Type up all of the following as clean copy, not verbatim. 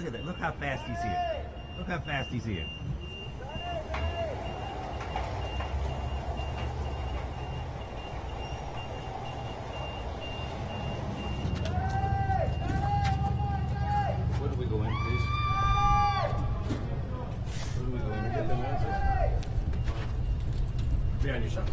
Look at that. Look how fast he's here. Look how fast he's here. Where do we go in, please? Where do we go in? Get them answers? Behind your shot.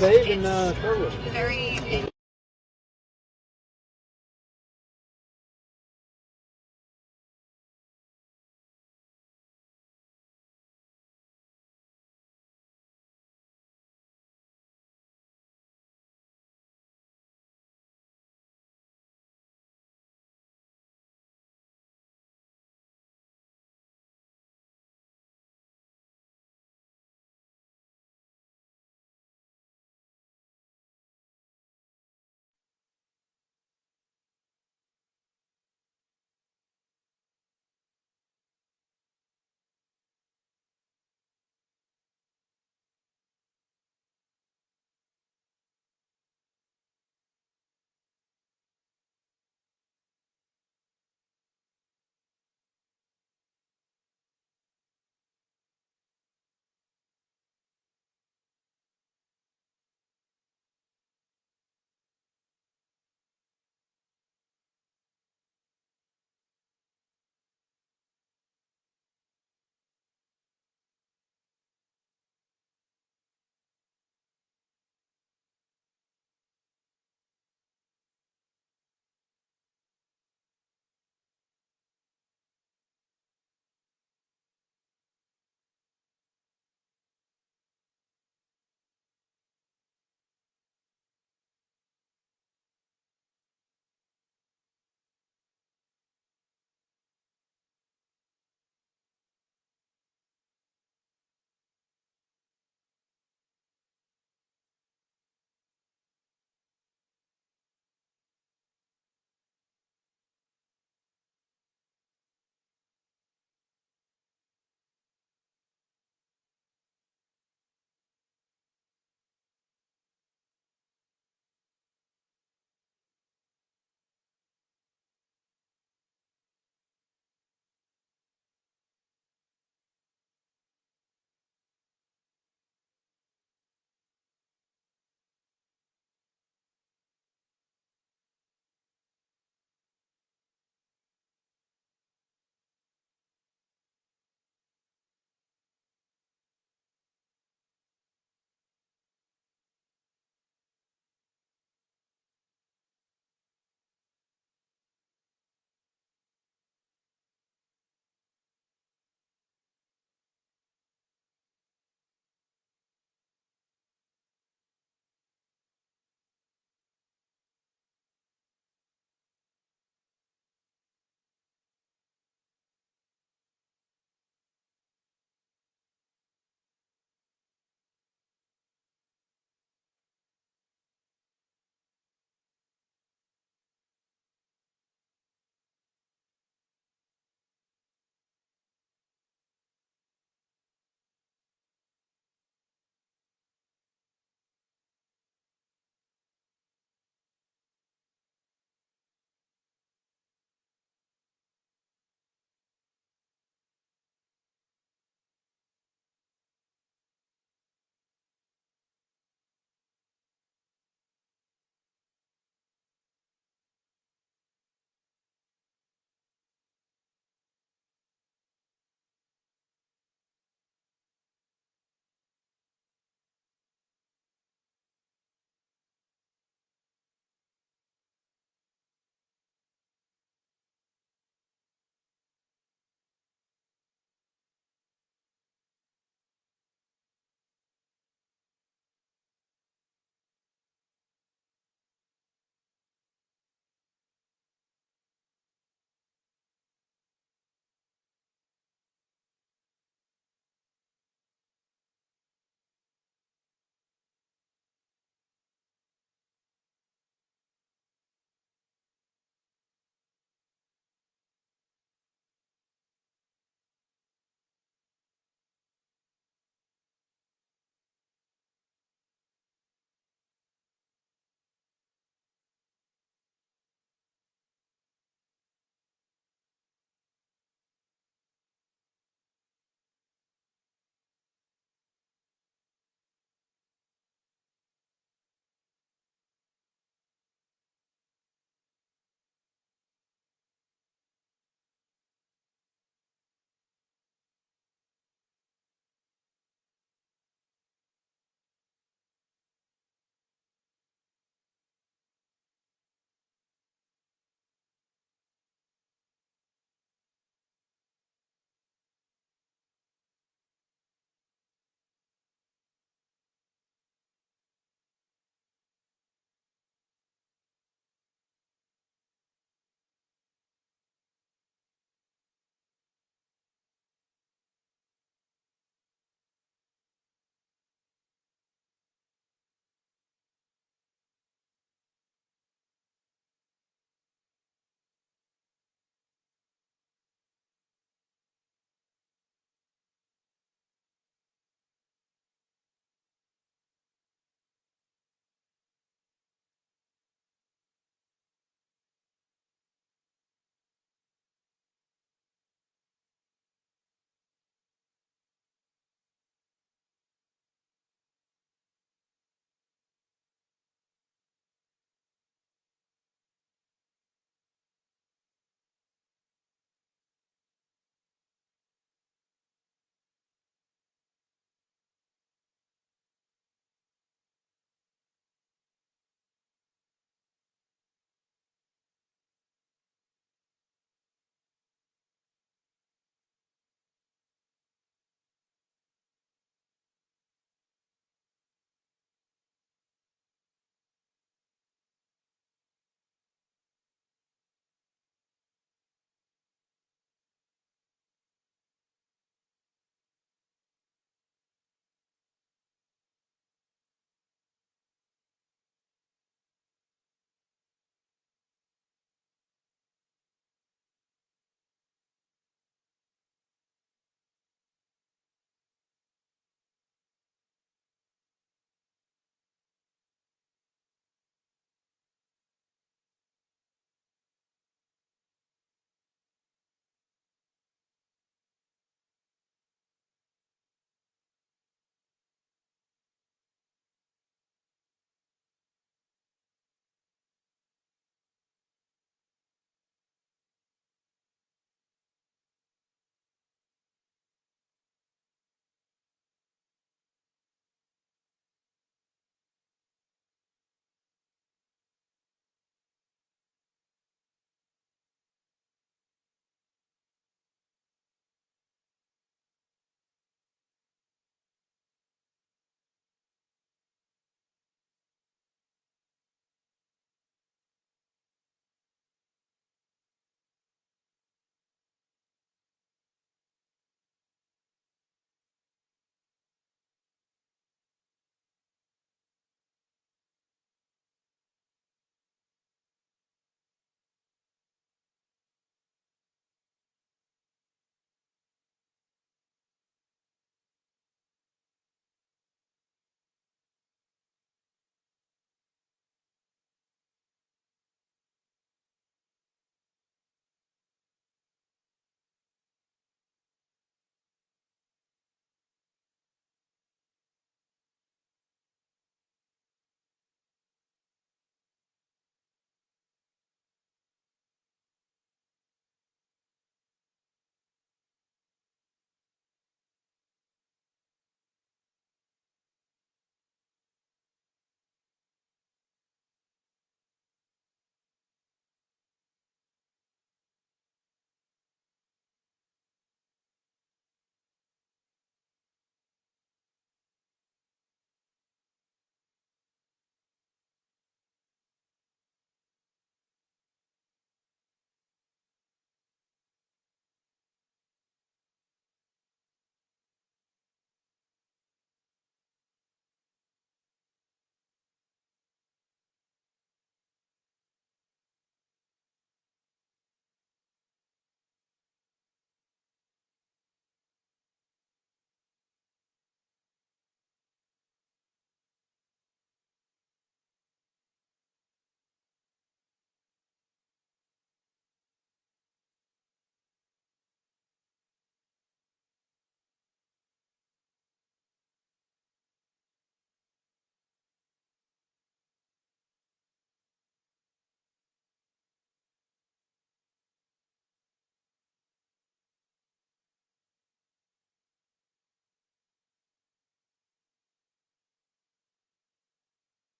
Babe and very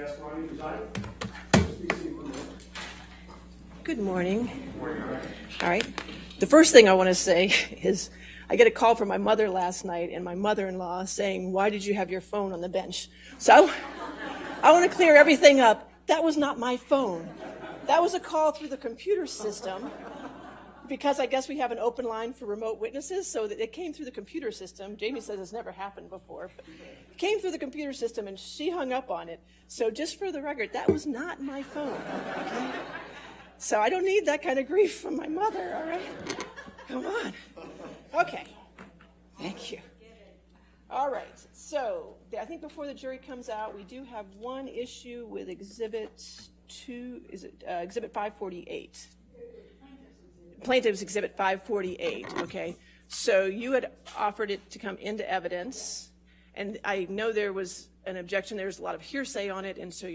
testimony presided. Please see for a minute. Good morning. Good morning, Your Honor. All right. The first thing I want to say is I get a call from my mother last night and my mother-in-law saying, "Why did you have your phone on the bench?" So I want to clear everything up. That was not my phone. That was a call through the computer system because I guess we have an open line for remote witnesses, so that it came through the computer system. Jamie says it's never happened before, but it came through the computer system and she hung up on it. So just for the record, that was not my phone. Okay? So I don't need that kind of grief from my mother, all right? Come on. Okay. Thank you. All right. So I think before the jury comes out, we do have one issue with Exhibit 2. Is it Exhibit 548? Plaintiff's Exhibit 548. Okay. So you had offered it to come into evidence, and I know there was an objection. There was a lot of hearsay on it, and so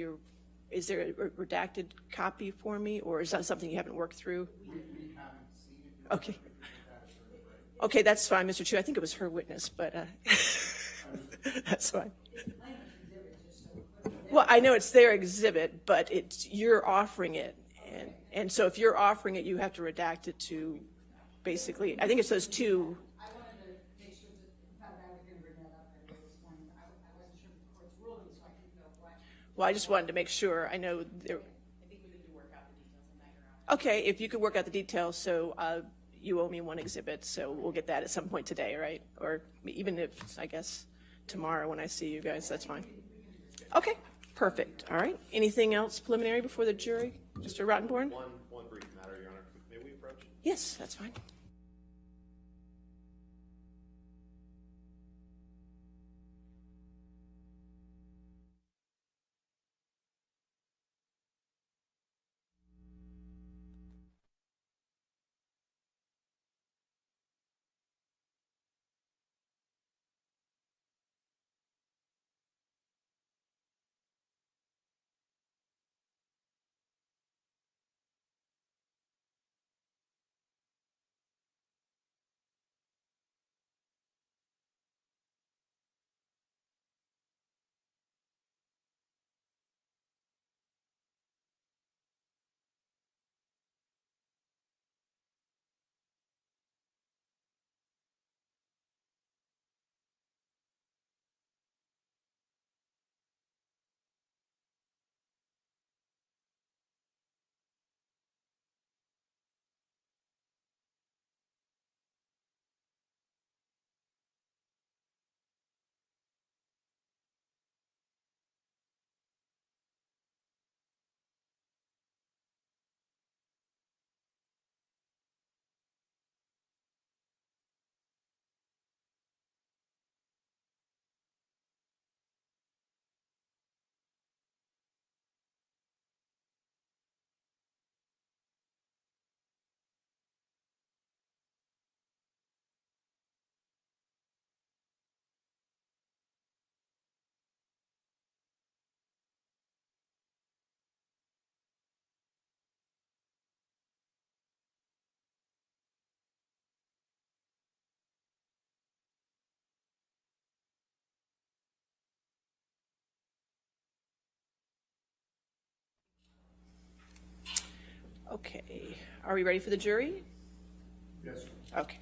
is there a redacted copy for me, or is that something you haven't worked through? We haven't seen it. Okay. Okay, that's fine, Mr. Chu. I think it was her witness, but that's fine. Well, I know it's their exhibit, but you're offering it, and so if you're offering it, you have to redact it to basically. I think it says two. I wanted to make sure that, in fact, I was going to bring that up earlier this morning. I wasn't sure of the court's ruling, so I didn't know what. Well, I just wanted to make sure. I know there. I think we need to work out the details on that, Your Honor. Okay, if you could work out the details, so you owe me one exhibit, so we'll get that at some point today, right? Or even if, I guess, tomorrow when I see you guys, that's fine. Okay, perfect. All right. Anything else preliminary before the jury? Mr. Rottenborn? One brief matter, Your Honor. May we approach? Yes, that's fine. Okay. Are we ready for the jury? Yes, sir. Okay.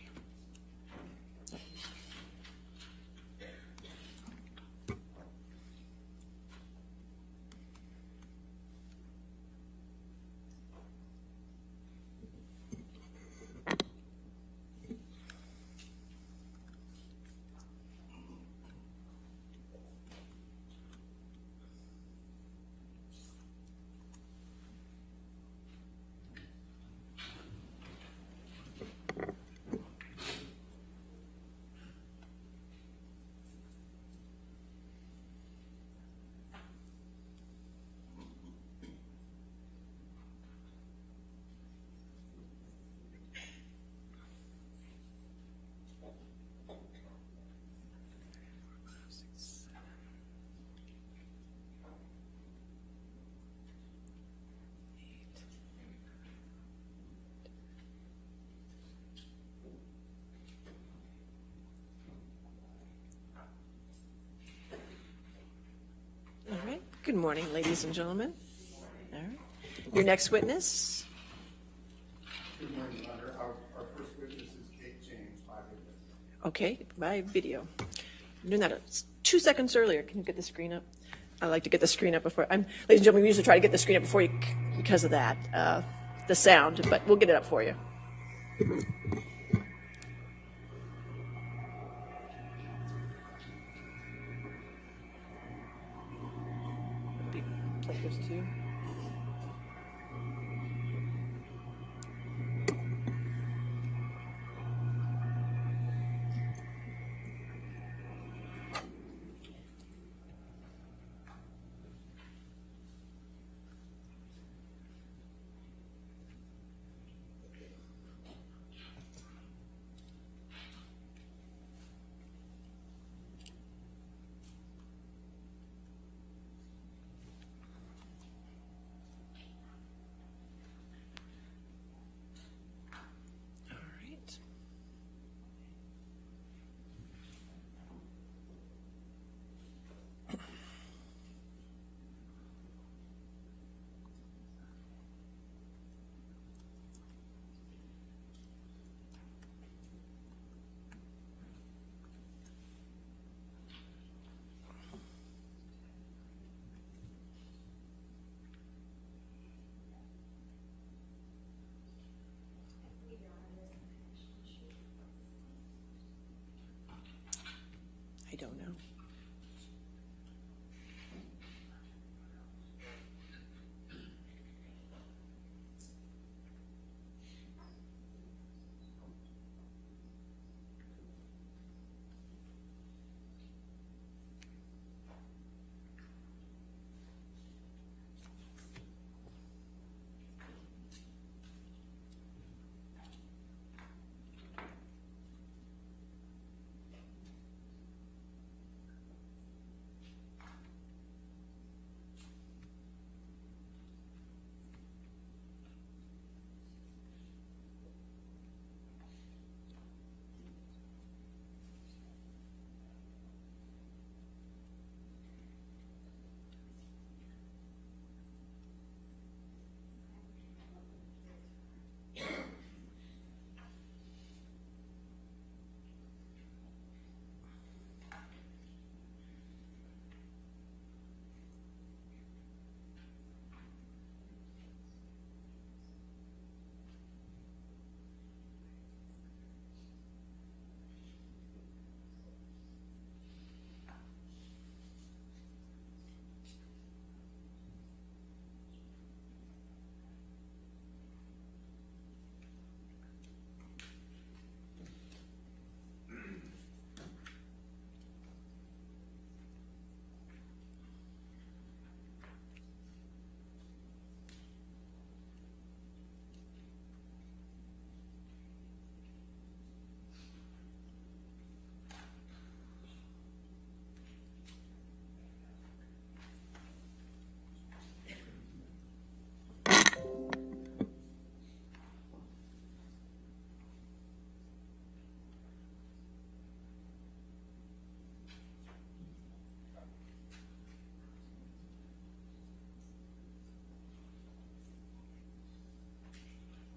Good morning, ladies and gentlemen. All right. Your next witness. Good morning, Your Honor. Our first witness is Kate James, by witness. Okay, by video. I'm doing that 2 seconds earlier. Can you get the screen up? I like to get the screen up before. Ladies and gentlemen, we usually try to get the screen up before you because of that, the sound, but we'll get it up for you. Like this too. I don't know.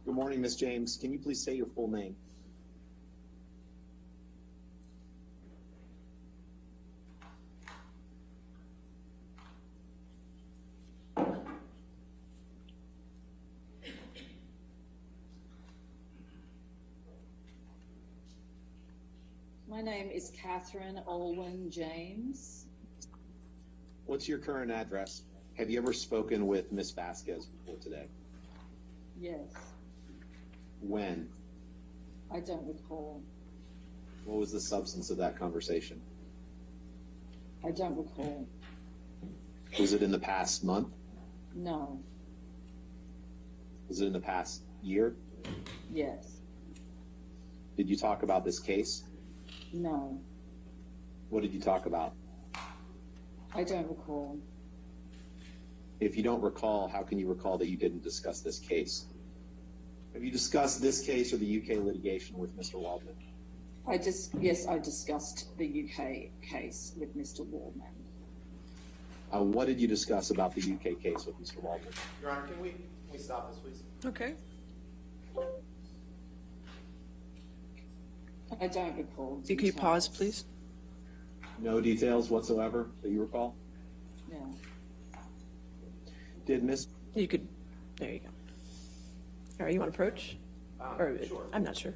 Good morning, Ms. James. Can you please say your full name? My name is Catherine Olwyn James. What's your current address? Have you ever spoken with Ms. Vasquez before today? Yes, When? I don't recall. What was the substance of that conversation? I don't recall. Was it in the past month? No. Was it in the past year? Yes. Did you talk about this case? No. What did you talk about? I don't recall. If you don't recall, how can you recall that you didn't discuss this case? Have you discussed this case or the UK litigation with Mr. Waldman? Yes, I discussed the UK case with Mr. Waldman. What did you discuss about the UK case with Mr. Waldman? Your Honor, can we stop this, please? Okay. I don't recall. Could you pause, please? No details whatsoever that you recall? Yeah. Did Miss? You could, there you go. All right, you want to approach? Or, Sure. I'm not sure.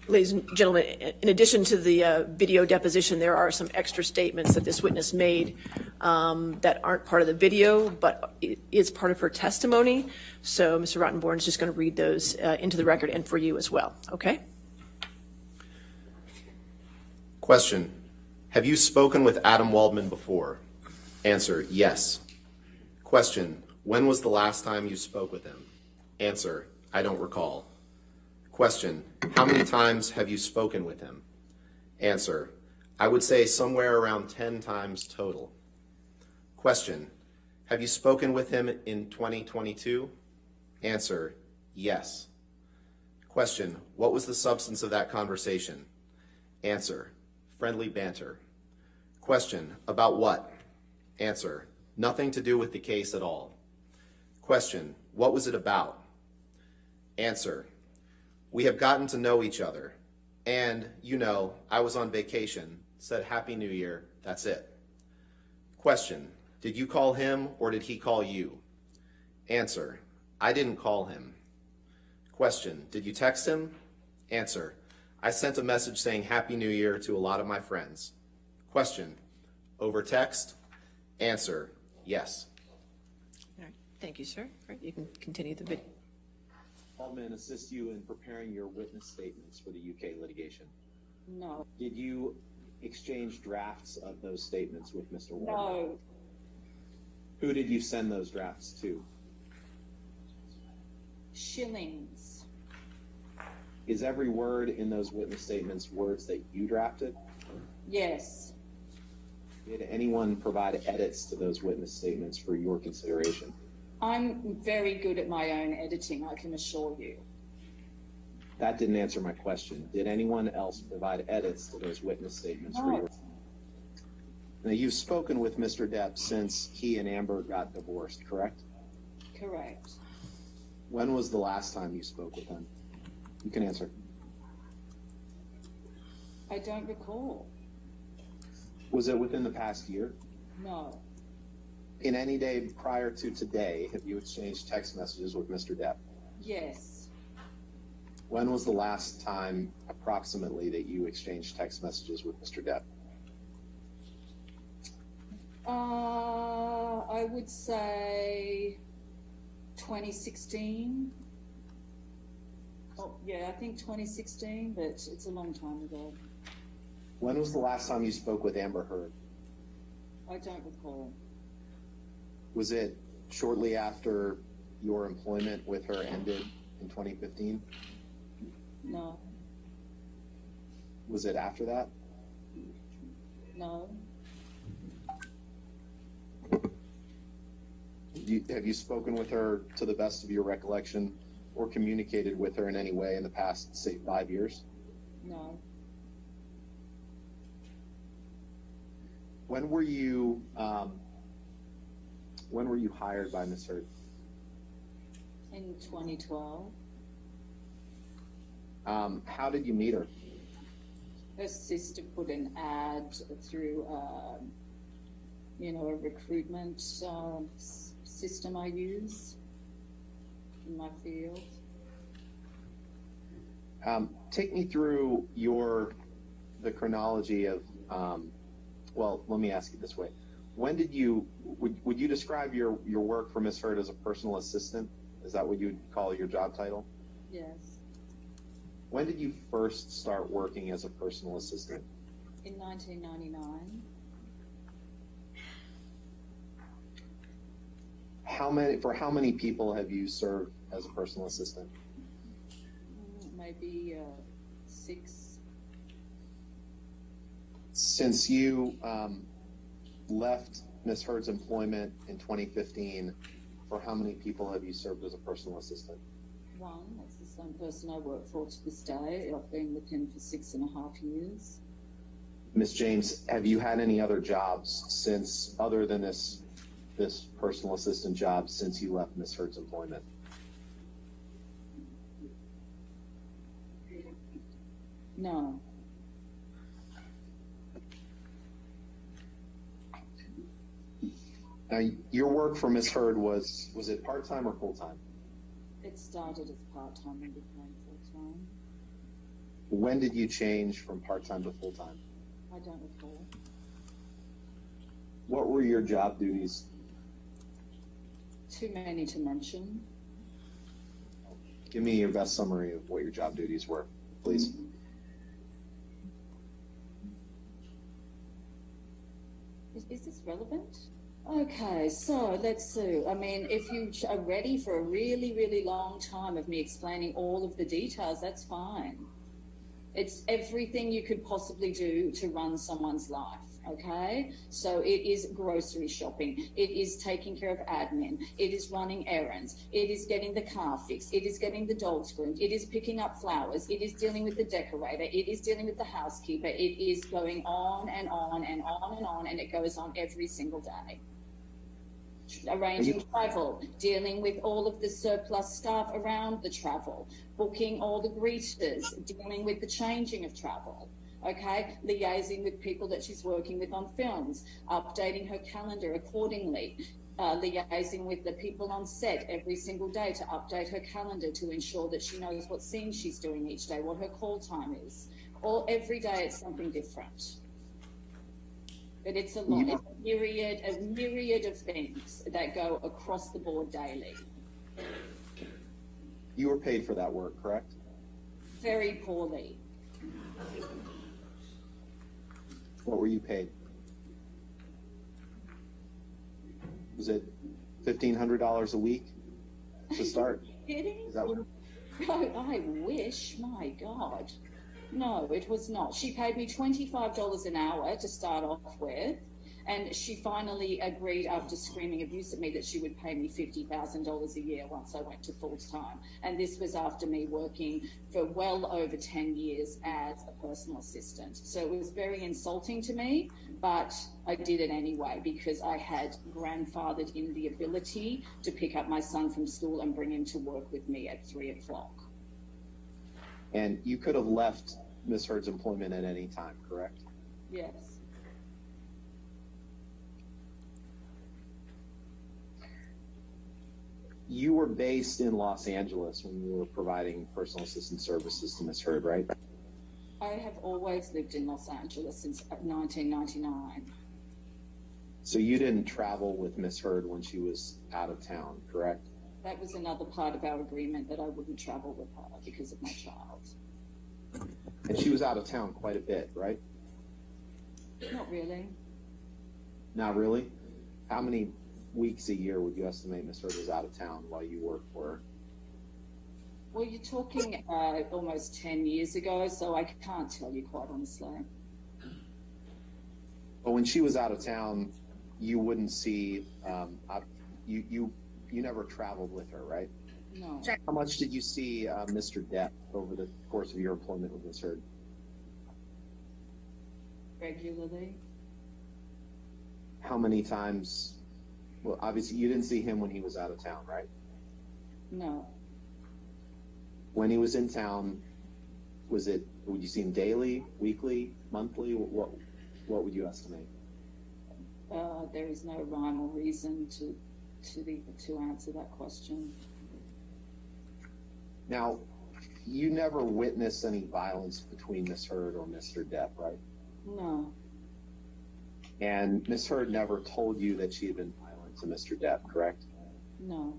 Ladies and gentlemen, in addition to the video deposition, there are some extra statements that this witness made that aren't part of the video, but it is part of her testimony. So Mr. Rottenborn is just going to read those into the record and for you as well, okay? Question. Have you spoken with Adam Waldman before? Answer, yes. Question. When was the last time you spoke with him? Answer, I don't recall. Question. How many times have you spoken with him? Answer. I would say somewhere around 10 times total. Question. Have you spoken with him in 2022? Answer. Yes. Question. What was the substance of that conversation? Answer. Friendly banter. Question. About what? Answer. Nothing to do with the case at all. Question. What was it about? Answer. We have gotten to know each other, and, you know, I was on vacation, said Happy New Year, that's it. Question, did you call him or did he call you? Answer, I didn't call him. Question, did you text him? Answer, I sent a message saying Happy New Year to a lot of my friends. Question, over text? Answer, yes. All right. Thank you, sir. All right, you can continue the video. Waldman assist you in preparing your witness statements for the UK litigation? No. Did you exchange drafts of those statements with Mr. Waldman? No. Who did you send those drafts to? Shillings. Is every word in those witness statements words that you drafted? Yes. Did anyone provide edits to those witness statements for your consideration? I'm very good at my own editing, I can assure you. That didn't answer my question. Did anyone else provide edits to those witness statements for your? Now, you've spoken with Mr. Depp since he and Amber got divorced, correct? Correct. When was the last time you spoke with him? You can answer. I don't recall. Was it within the past year? No. In any day prior to today, have you exchanged text messages with Mr. Depp? Yes. When was the last time, approximately, that you exchanged text messages with Mr. Depp? I would say 2016. Oh, yeah, I think 2016, but it's a long time ago. When was the last time you spoke with Amber Heard? I don't recall. Was it shortly after your employment with her ended in 2015? No. Was it after that? No. Have you spoken with her to the best of your recollection or communicated with her in any way in the past, say, 5 years? No. When were you hired by Ms. Heard? In 2012, How did you meet her? her sister put an ad through, a recruitment system I use in my field. Take me through the chronology of, well, let me ask you this way. When did would you describe your work for Ms. Heard as a personal assistant? Is that what you would call your job title? Yes. When did you first start working as a personal assistant? In 1999. For how many people have you served as a personal assistant? Maybe 6. Since you left Ms. Heard's employment in 2015, for how many people have you served as a personal assistant? 1. That's the same person I work for to this day. I've been with him for 6.5 years. Ms. James, have you had any other jobs since, other than this personal assistant job, since you left Ms. Heard's employment? No. Now, your work for Ms. Heard was it part-time or full-time? It started as part-time and became full-time. When did you change from part-time to full-time? I don't recall. What were your job duties? Too many to mention. Give me your best summary of what your job duties were, please. Is this relevant? Okay, so let's see. I mean, if you are ready for a really, really long time of me explaining all of the details, that's fine. It's everything you could possibly do to run someone's life, okay? So it is grocery shopping. It is taking care of admin. It is running errands. It is getting the car fixed. It is getting the dogs groomed. It is picking up flowers. It is dealing with the decorator. It is dealing with the housekeeper. It is going on and on and on and on, and it goes on every single day. Arranging travel, dealing with all of the surplus staff around the travel, booking all the greeters, dealing with the changing of travel, okay, liaising with people that she's working with on films, updating her calendar accordingly, liaising with the people on set every single day to update her calendar to ensure that she knows what scene she's doing each day, what her call time is. Every day it's something different. But it's a lot. It's a myriad of things that go across the board daily. You were paid for that work, correct? Very poorly. What were you paid? Was it $1,500 a week to start? Kidding? Is that what? I wish. My God. No, it was not. She paid me $25 an hour to start off with, and she finally agreed after screaming abuse at me that she would pay me $50,000 a year once I went to full-time. And this was after me working for well over 10 years as a personal assistant. So it was very insulting to me, but I did it anyway because I had grandfathered in the ability to pick up my son from school and bring him to work with me at 3 o'clock. And you could have left Ms. Heard's employment at any time, correct? Yes. You were based in Los Angeles when you were providing personal assistant services to Ms. Heard, right? I have always lived in Los Angeles since 1999. So you didn't travel with Ms. Heard when she was out of town, correct? That was another part of our agreement, that I wouldn't travel with her because of my child. And she was out of town quite a bit, right? Not really. Not really? How many weeks a year would you estimate Ms. Heard was out of town while you worked for her? Well, you're talking almost 10 years ago, so I can't tell you quite honestly. But when she was out of town, you wouldn't see, you never traveled with her, right? No. How much did you see Mr. Depp over the course of your employment with Ms. Heard? Regularly. how many times? Well, obviously you didn't see him when he was out of town, right? No. When he was in town, would you see him daily, weekly, monthly? What would you estimate? There is no rhyme or reason to answer that question. Now, you never witnessed any violence between Miss Heard or Mr. Depp, right? No. And Miss Heard never told you that she had been violent to Mr. Depp, correct? No.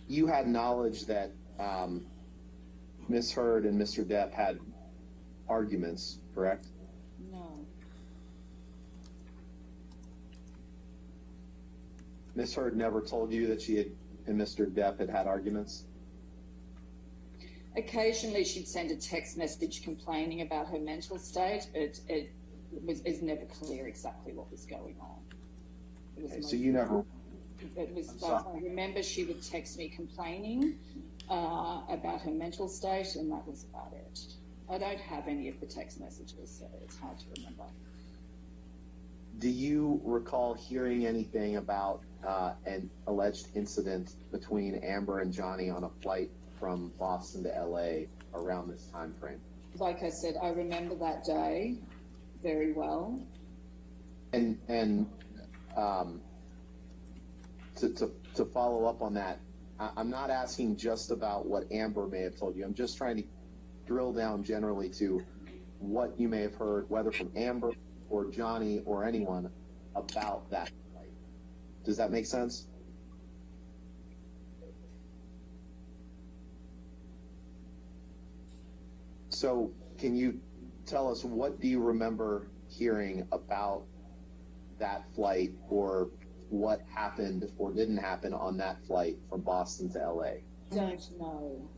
You had knowledge that Miss Heard and Mr. Depp had arguments, correct? No. Miss Heard never told you that she and Mr. Depp had arguments? Occasionally she'd send a text message complaining about her mental state, but it's never clear exactly what was going on. Okay, so you never... It was, I remember she would text me complaining about her mental state, and that was about it. I don't have any of the text messages, so it's hard to remember. Do you recall hearing anything about an alleged incident between Amber and Johnny on a flight from Boston to LA around this time frame? Like I said, I remember that day very well. And to follow up on that, I'm not asking just about what Amber may have told you. I'm just trying to drill down generally to what you may have heard, whether from Amber or Johnny or anyone, about that flight. Does that make sense? So can you tell us, what do you remember hearing about that flight, or what happened or didn't happen on that flight from Boston to LA? Don't know.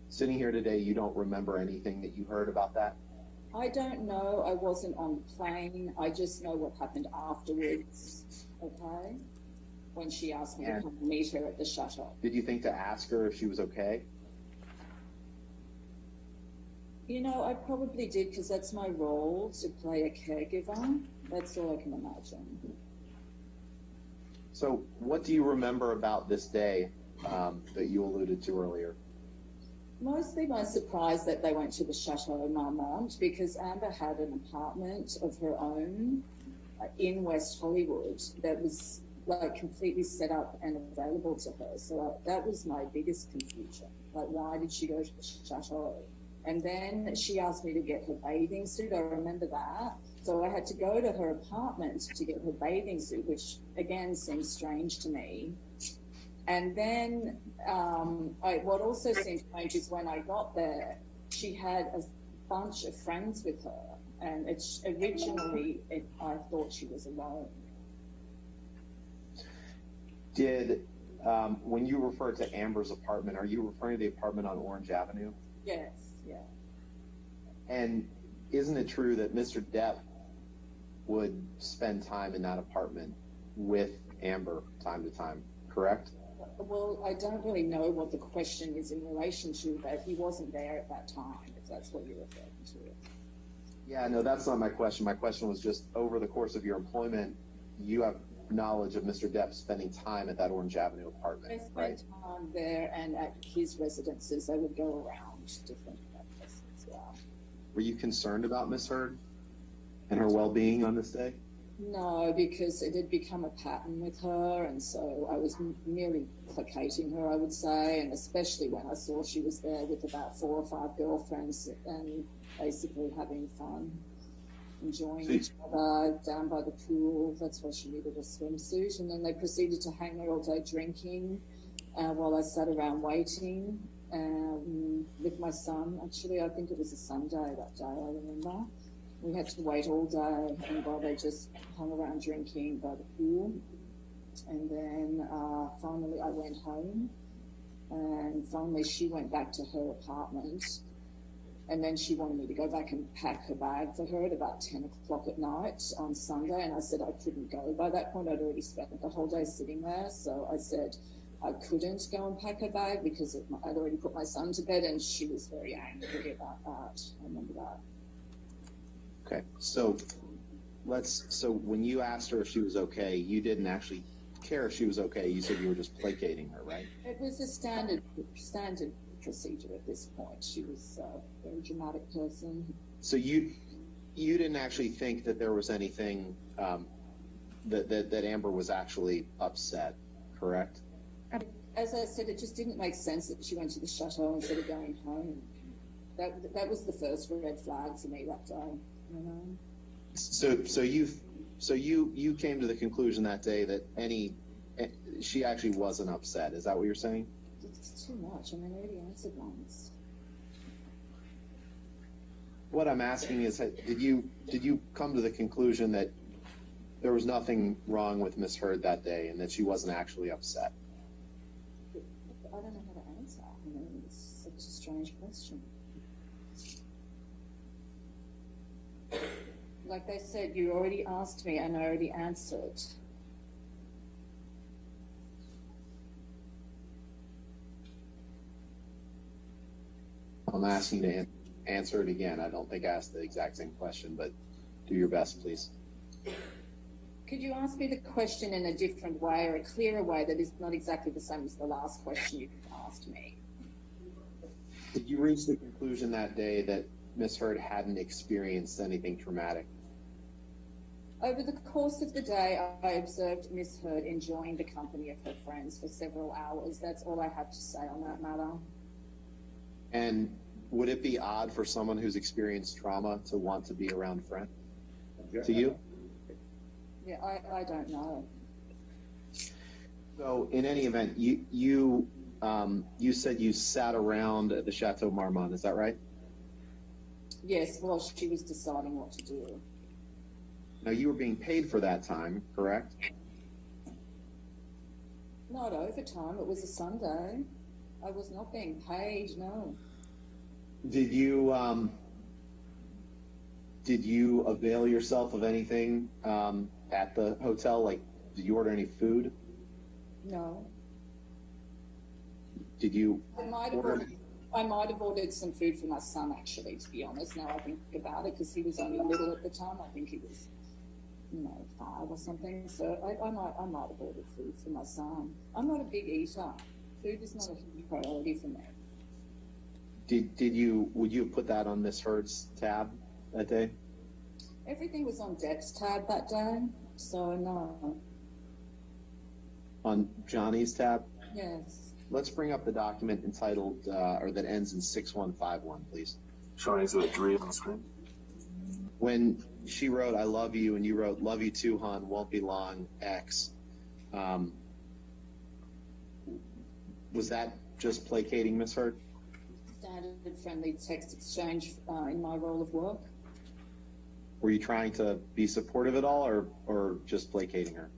Sitting here today, you don't remember anything that you heard about that? I don't know. I wasn't on the plane. I just know what happened afterwards, okay? When she asked me to come and meet her at the shuttle. Did you think to ask her if she was okay? You know, I probably did, because that's my role, to play a caregiver. That's all I can imagine. So what do you remember about this day that you alluded to earlier? Mostly my surprise that they went to the Chateau Marmont, because Amber had an apartment of her own in West Hollywood that was like completely set up and available to her. So that was my biggest confusion. Like, why did she go to the Chateau? And then she asked me to get her bathing suit. I remember that. So I had to go to her apartment to get her bathing suit, which again seems strange to me. And then what also seemed strange is when I got there, she had a bunch of friends with her. And originally I thought she was alone. When you refer to Amber's apartment, are you referring to the apartment on Orange Avenue? Yes, yeah. And isn't it true that Mr. Depp would spend time in that apartment with Amber time to time, correct? Well, I don't really know what the question is in relation to that. He wasn't there at that time, if that's what you're referring to. Yeah, no, that's not my question. My question was just, over the course of your employment, you have knowledge of Mr. Depp spending time at that Orange Avenue apartment, I spent right? time there, and at his residences, I would go around different places. Yeah. Were you concerned about Miss Heard and her well-being on this day? No, because it had become a pattern with her, and so I was merely placating her, I would say, and especially when I saw she was there with about 4 or 5 girlfriends and basically having fun, enjoying each other down by the pool. That's why she needed a swimsuit. And then they proceeded to hang there all day drinking while I sat around waiting with my son. Actually, I think it was a Sunday that day, I remember. We had to wait all day, and while they just hung around drinking by the pool. And then finally I went home, and finally she went back to her apartment. And then she wanted me to go back and pack her bag for her at about 10 o'clock at night on Sunday. And I said I couldn't go. By that point, I'd already spent the whole day sitting there. So I said I couldn't go and pack her bag because I'd already put my son to bed, and she was very angry about that. I remember that. Okay, so so when you asked her if she was okay, you didn't actually care if she was okay. You said you were just placating her, right? It was a standard procedure at this point. She was a very dramatic person. So you didn't actually think that there was anything that Amber was actually upset, correct? As I said, it just didn't make sense that she went to the chateau instead of going home. That was the first red flag for me that day. You know. So you came to the conclusion that day that she actually wasn't upset. Is that what you're saying? It's too much. I mean, I already answered once. What I'm asking is, did you come to the conclusion that there was nothing wrong with Miss Heard that day and that she wasn't actually upset? I don't know how to answer. I mean, it's such a strange question. Like they said, you already asked me and I already answered. I'm asking you to answer it again. I don't think I asked the exact same question, but do your best, please. Could you ask me the question in a different way or a clearer way that is not exactly the same as the last question you asked me? Did you reach the conclusion that day that Miss Heard hadn't experienced anything traumatic? Over the course of the day, I observed Miss Heard enjoying the company of her friends for several hours. That's all I have to say on that matter. And would it be odd for someone who's experienced trauma to want to be around friends? To you? Yeah, I don't know. So in any event, you said you sat around at the Chateau Marmont, is that right? Yes, well, she was deciding what to do. Now you were being paid for that time, correct? Not overtime, it was a Sunday. I was not being paid, no. Did you avail yourself of anything at the hotel? Like, did you order any food? No. Did you I might have ordered some food for my son, actually, to be honest, now I think about it, because he was only little at the time. I think he was, 5 or something. So I might have ordered food for my son. I'm not a big eater. Food is not a huge priority for me. Would you have put that on Miss Heard's tab that day? Everything was on Depp's tab that day, so no. On Johnny's tab? Yes. Let's bring up the document entitled, or that ends in 6151, please. Showing exhibit 3 on the screen. When she wrote, "I love you," and you wrote, "Love you too, hon, won't be long, X," was that just placating Miss Heard? Standard friendly text exchange in my role of work. Were you trying to be supportive at all, or just placating her?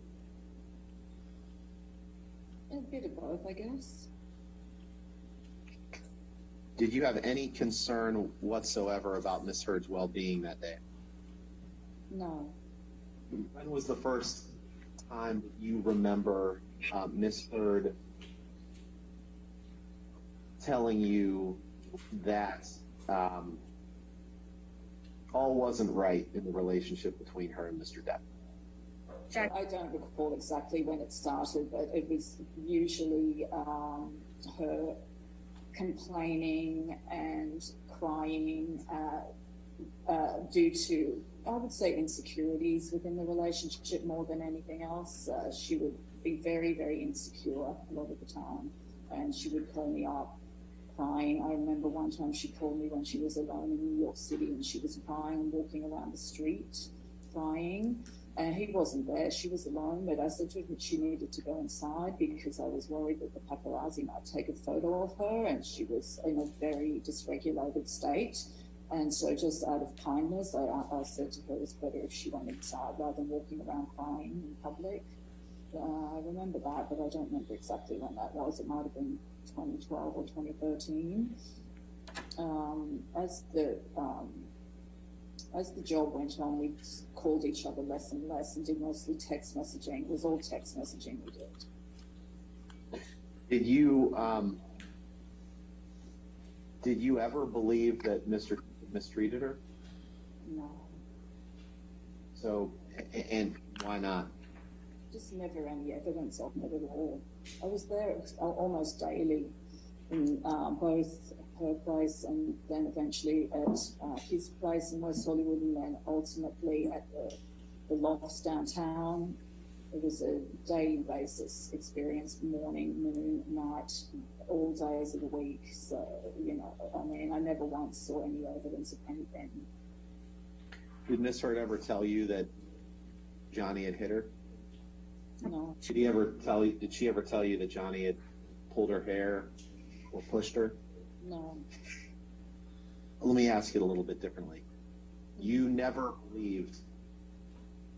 A bit of both, I guess. Did you have any concern whatsoever about Miss Heard's well-being that day? No. When was the first time that you remember Miss Heard telling you that all wasn't right in the relationship between her and Mr. Depp? I don't recall exactly when it started, but it was usually her complaining and crying due to, I would say, insecurities within the relationship more than anything else. She would be very, very insecure a lot of the time, and she would call me up crying. I remember one time she called me when she was alone in New York City, and she was crying and walking around the street crying. And he wasn't there. She was alone, but I said to her that she needed to go inside because I was worried that the paparazzi might take a photo of her, and she was in a very dysregulated state. And so just out of kindness, I said to her it was better if she went inside rather than walking around crying in public. I remember that, but I don't remember exactly when that was. It might have been 2012 or 2013. As the job went on, we called each other less and less and did mostly text messaging. It was all text messaging we did. Did you ever believe that Mr. mistreated her? No. So, and why not? Just never any evidence of it at all. I was there almost daily in both her place and then eventually at his place in West Hollywood, and then ultimately at the lofts downtown. It was a daily basis experience, morning, noon, night, all days of the week. So, you know, I mean, I never once saw any evidence of anything. Did Miss Heard ever tell you that Johnny had hit her? No. Did she ever tell you that Johnny had pulled her hair or pushed her? No. Let me ask it a little bit differently. You never believed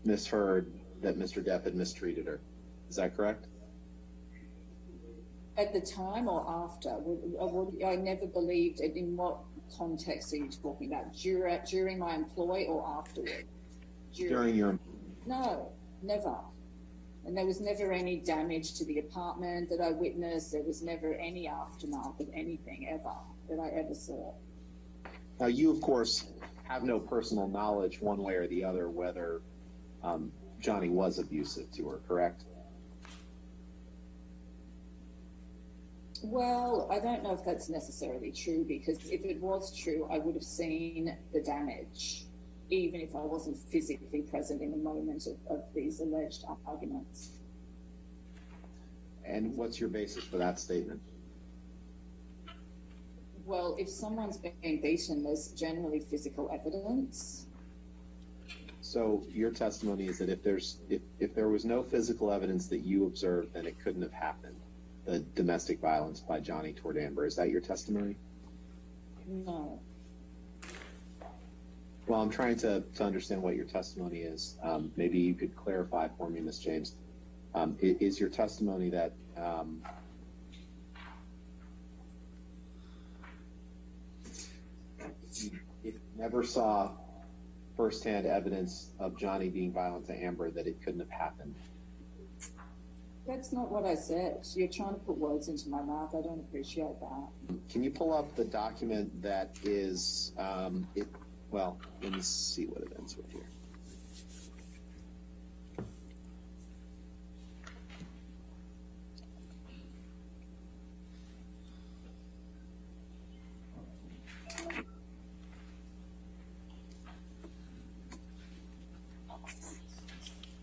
Miss Heard that Mr. Depp had mistreated her. Is that correct? At the time or after? I never believed it. In what context are you talking about? During my employ or afterward? During your... No, never. And there was never any damage to the apartment that I witnessed. There was never any aftermath of anything ever that I ever saw. Now, you, of course, have no personal knowledge one way or the other whether Johnny was abusive to her, correct? Well, I don't know if that's necessarily true, because if it was true, I would have seen the damage, even if I wasn't physically present in the moment of these alleged arguments. And what's your basis for that statement? Well, if someone's being beaten, there's generally physical evidence. So your testimony is that if there was no physical evidence that you observed, then it couldn't have happened, the domestic violence by Johnny toward Amber. Is that your testimony? No. Well, I'm trying to understand what your testimony is. Maybe you could clarify for me, Ms. James. Is your testimony that if you never saw firsthand evidence of Johnny being violent to Amber, that it couldn't have happened? That's not what I said. You're trying to put words into my mouth. I don't appreciate that. Can you pull up the document that is, well, let me see what it ends with here.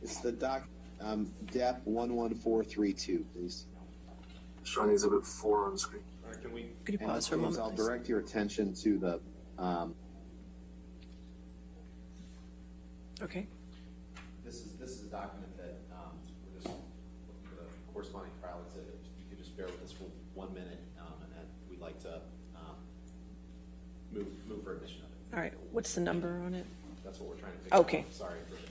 It's the Depp 11432, please. Showing Exhibit 4 on the screen. Can we? Could you pause for a And moment, I'll please? direct your attention to the Okay. This is a document that we're just looking for the corresponding trial exhibit. You could just bear with us for 1 minute, and then we'd like to move for admission of it. All right. What's the number on it? That's what we're trying to figure Okay. out. Sorry for the delay.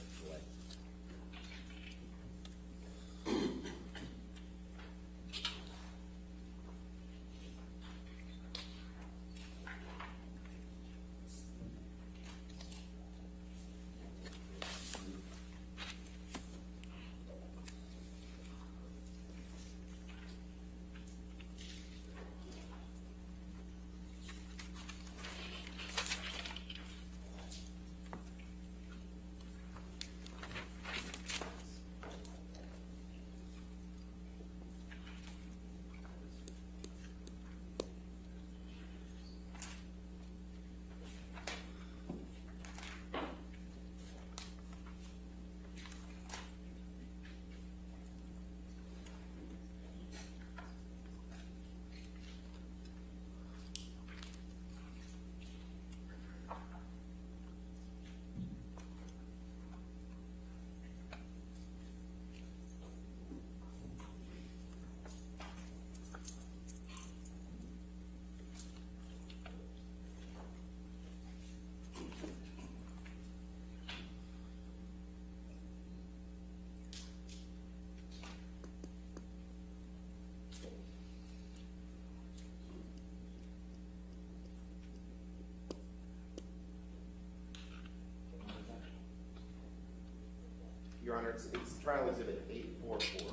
Your Honor, it's trial exhibit 844.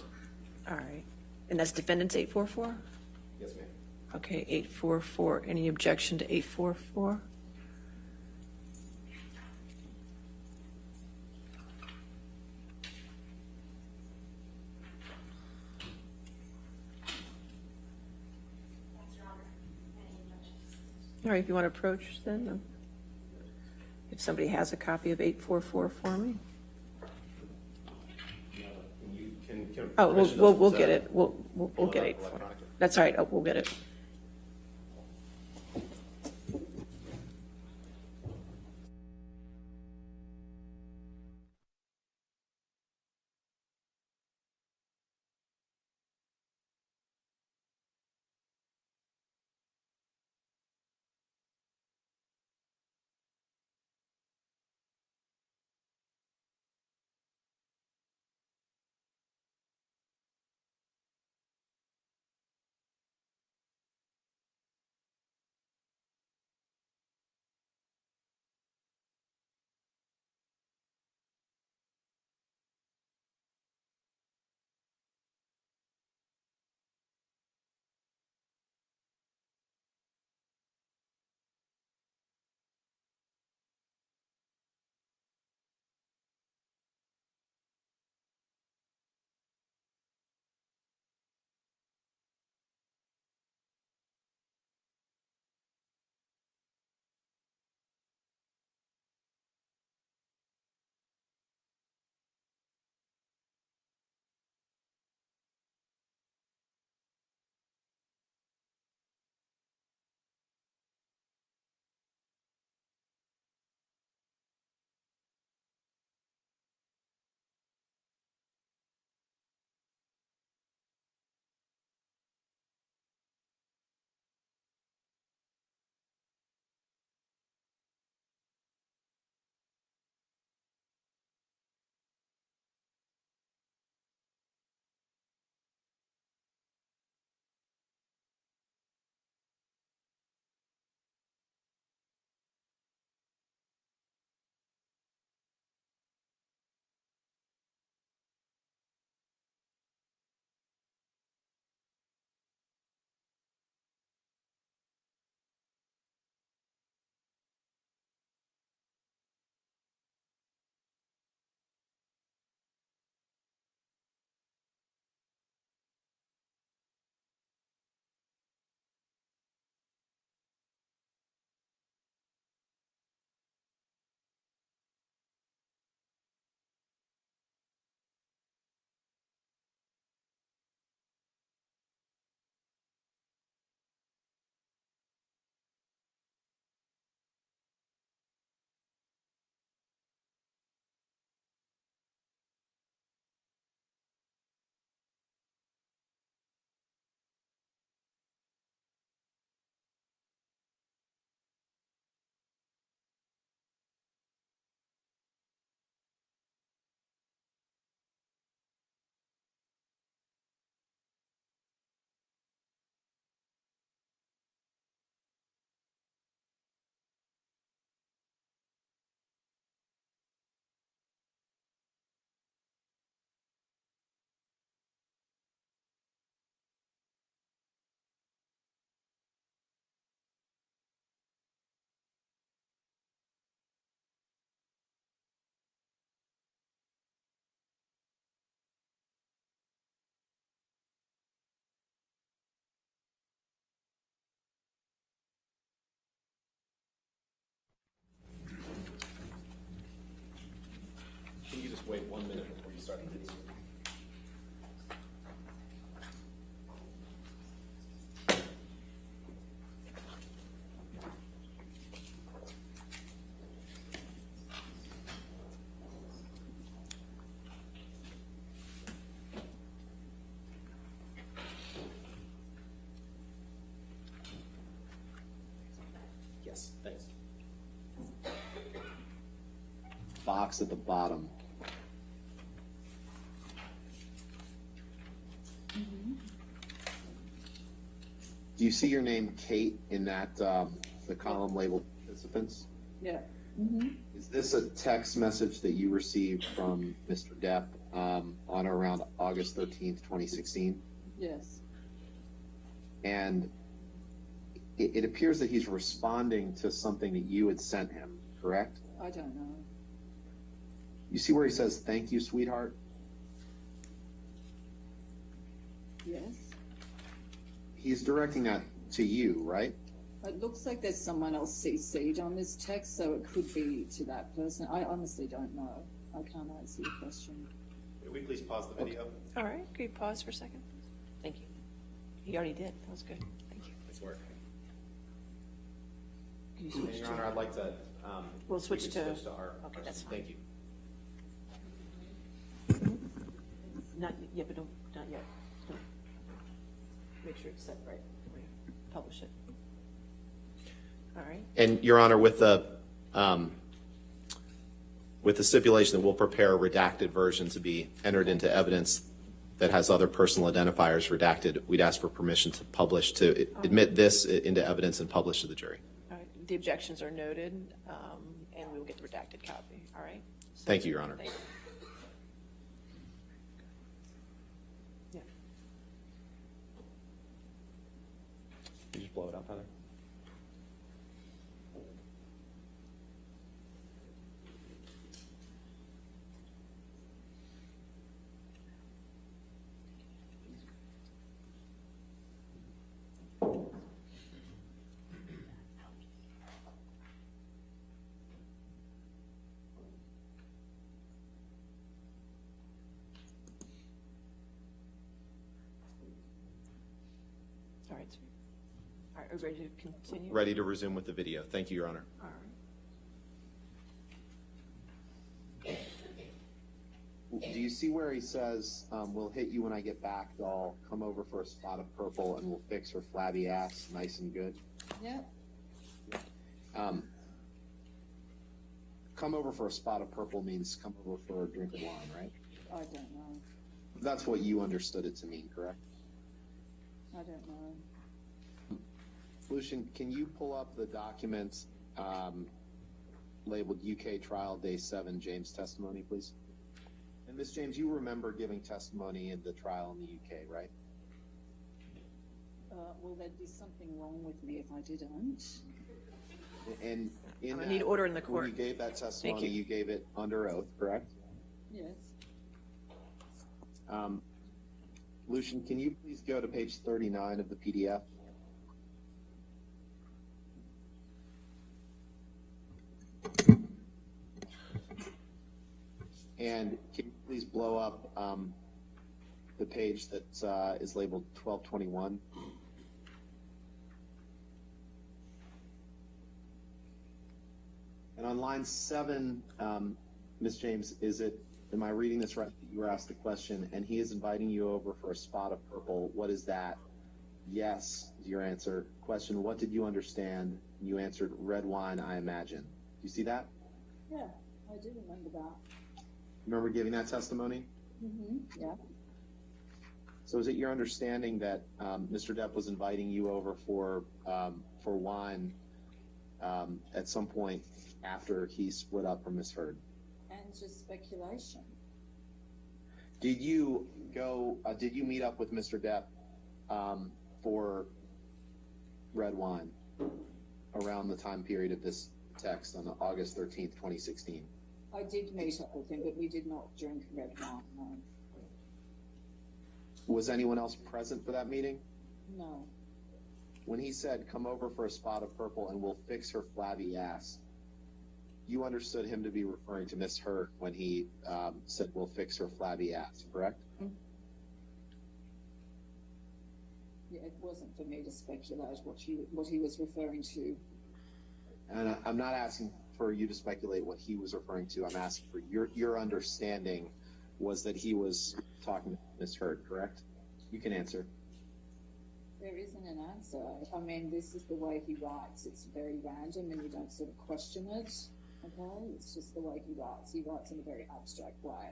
All right. And that's defendant's 844? Yes, ma'am. Okay, 844. Any objection to 844? All right, if you want to approach then, if somebody has a copy of 844 for me. Oh, we'll get it. We'll get 844. That's all right. Oh, we'll get it. Can you just wait 1 minute before you start the video? Yes, thanks. Box at the bottom. Do you see your name Kate in that the column labeled participants? Yeah. Is this a text message that you received from Mr. Depp on or around August 13th, 2016? Yes. And it appears that he's responding to something that you had sent him, correct? I don't know. You see where he says, "Thank you, sweetheart"? Yes. He's directing that to you, right? It looks like there's someone else CC'd on this text, so it could be to that person. I honestly don't know. I can't answer your question. Could we please pause the video? All right, could you pause for a second? Thank you. He already did. That was good. Thank you. Nice work. Could you switch Your to? Honor, I'd like to. We'll switch we could to- our. okay, our- that's fine. Thank you. Not yet, but don't, not yet. Don't. Make sure it's set right before you publish it. All right. And Your Honor, with the stipulation that we'll prepare a redacted version to be entered into evidence that has other personal identifiers redacted, we'd ask for permission to publish, to admit this into evidence and publish to the jury. All right. The objections are noted, and we will get the redacted copy. All right. So, Thank you, Your Honor. thank you. Yeah. Can you just blow it up, Heather? All right. Sir. All right. Are we ready to continue? Ready to resume with the video. Thank you, Your Honor. All right. Do you see where he says, we'll hit you when I get back, doll, come over for a spot of purple and we'll fix her flabby ass nice and good? Yeah. Come over for a spot of purple means come over for a drink of wine, right? I don't know. That's what you understood it to mean, correct? I don't know. Lucian, can you pull up the document labeled UK Trial Day 7 James testimony, please? And Ms. James, you remember giving testimony in the trial in the UK, right? Well, there'd be something wrong with me if I didn't. And in I need order in the when court. you gave that testimony, Thank you. you gave it under oath, correct? Yes. Lucian, can you please go to page 39 of the PDF? And can you please blow up the page that is labeled 1221? And on line 7, Ms. James, am I reading this right? You were asked a question, and he is inviting you over for a spot of purple. What is that? Yes, is your answer. Question, what did you understand? You answered red wine, I imagine. Do you see that? Yeah, I do remember that. Remember giving that testimony? Mm-hmm. Yeah. So is it your understanding that Mr. Depp was inviting you over for wine at some point after he split up from Ms. Heard? And just speculation. Did you meet up with Mr. Depp for red wine around the time period of this text on August 13th, 2016? I did meet up with him, but we did not drink red wine, no. Was anyone else present for that meeting? No. When he said, come over for a spot of purple and we'll fix her flabby ass, you understood him to be referring to Miss Hurt when he said, we'll fix her flabby ass, correct? Yeah, it wasn't for me to speculate what he was referring to. And I'm not asking for you to speculate what he was referring to. I'm asking for your understanding was that he was talking to Miss Hurt, correct? You can answer. There isn't an answer. I mean, this is the way he writes. It's very random and you don't sort of question it. Okay? It's just the way he writes. He writes in a very abstract way.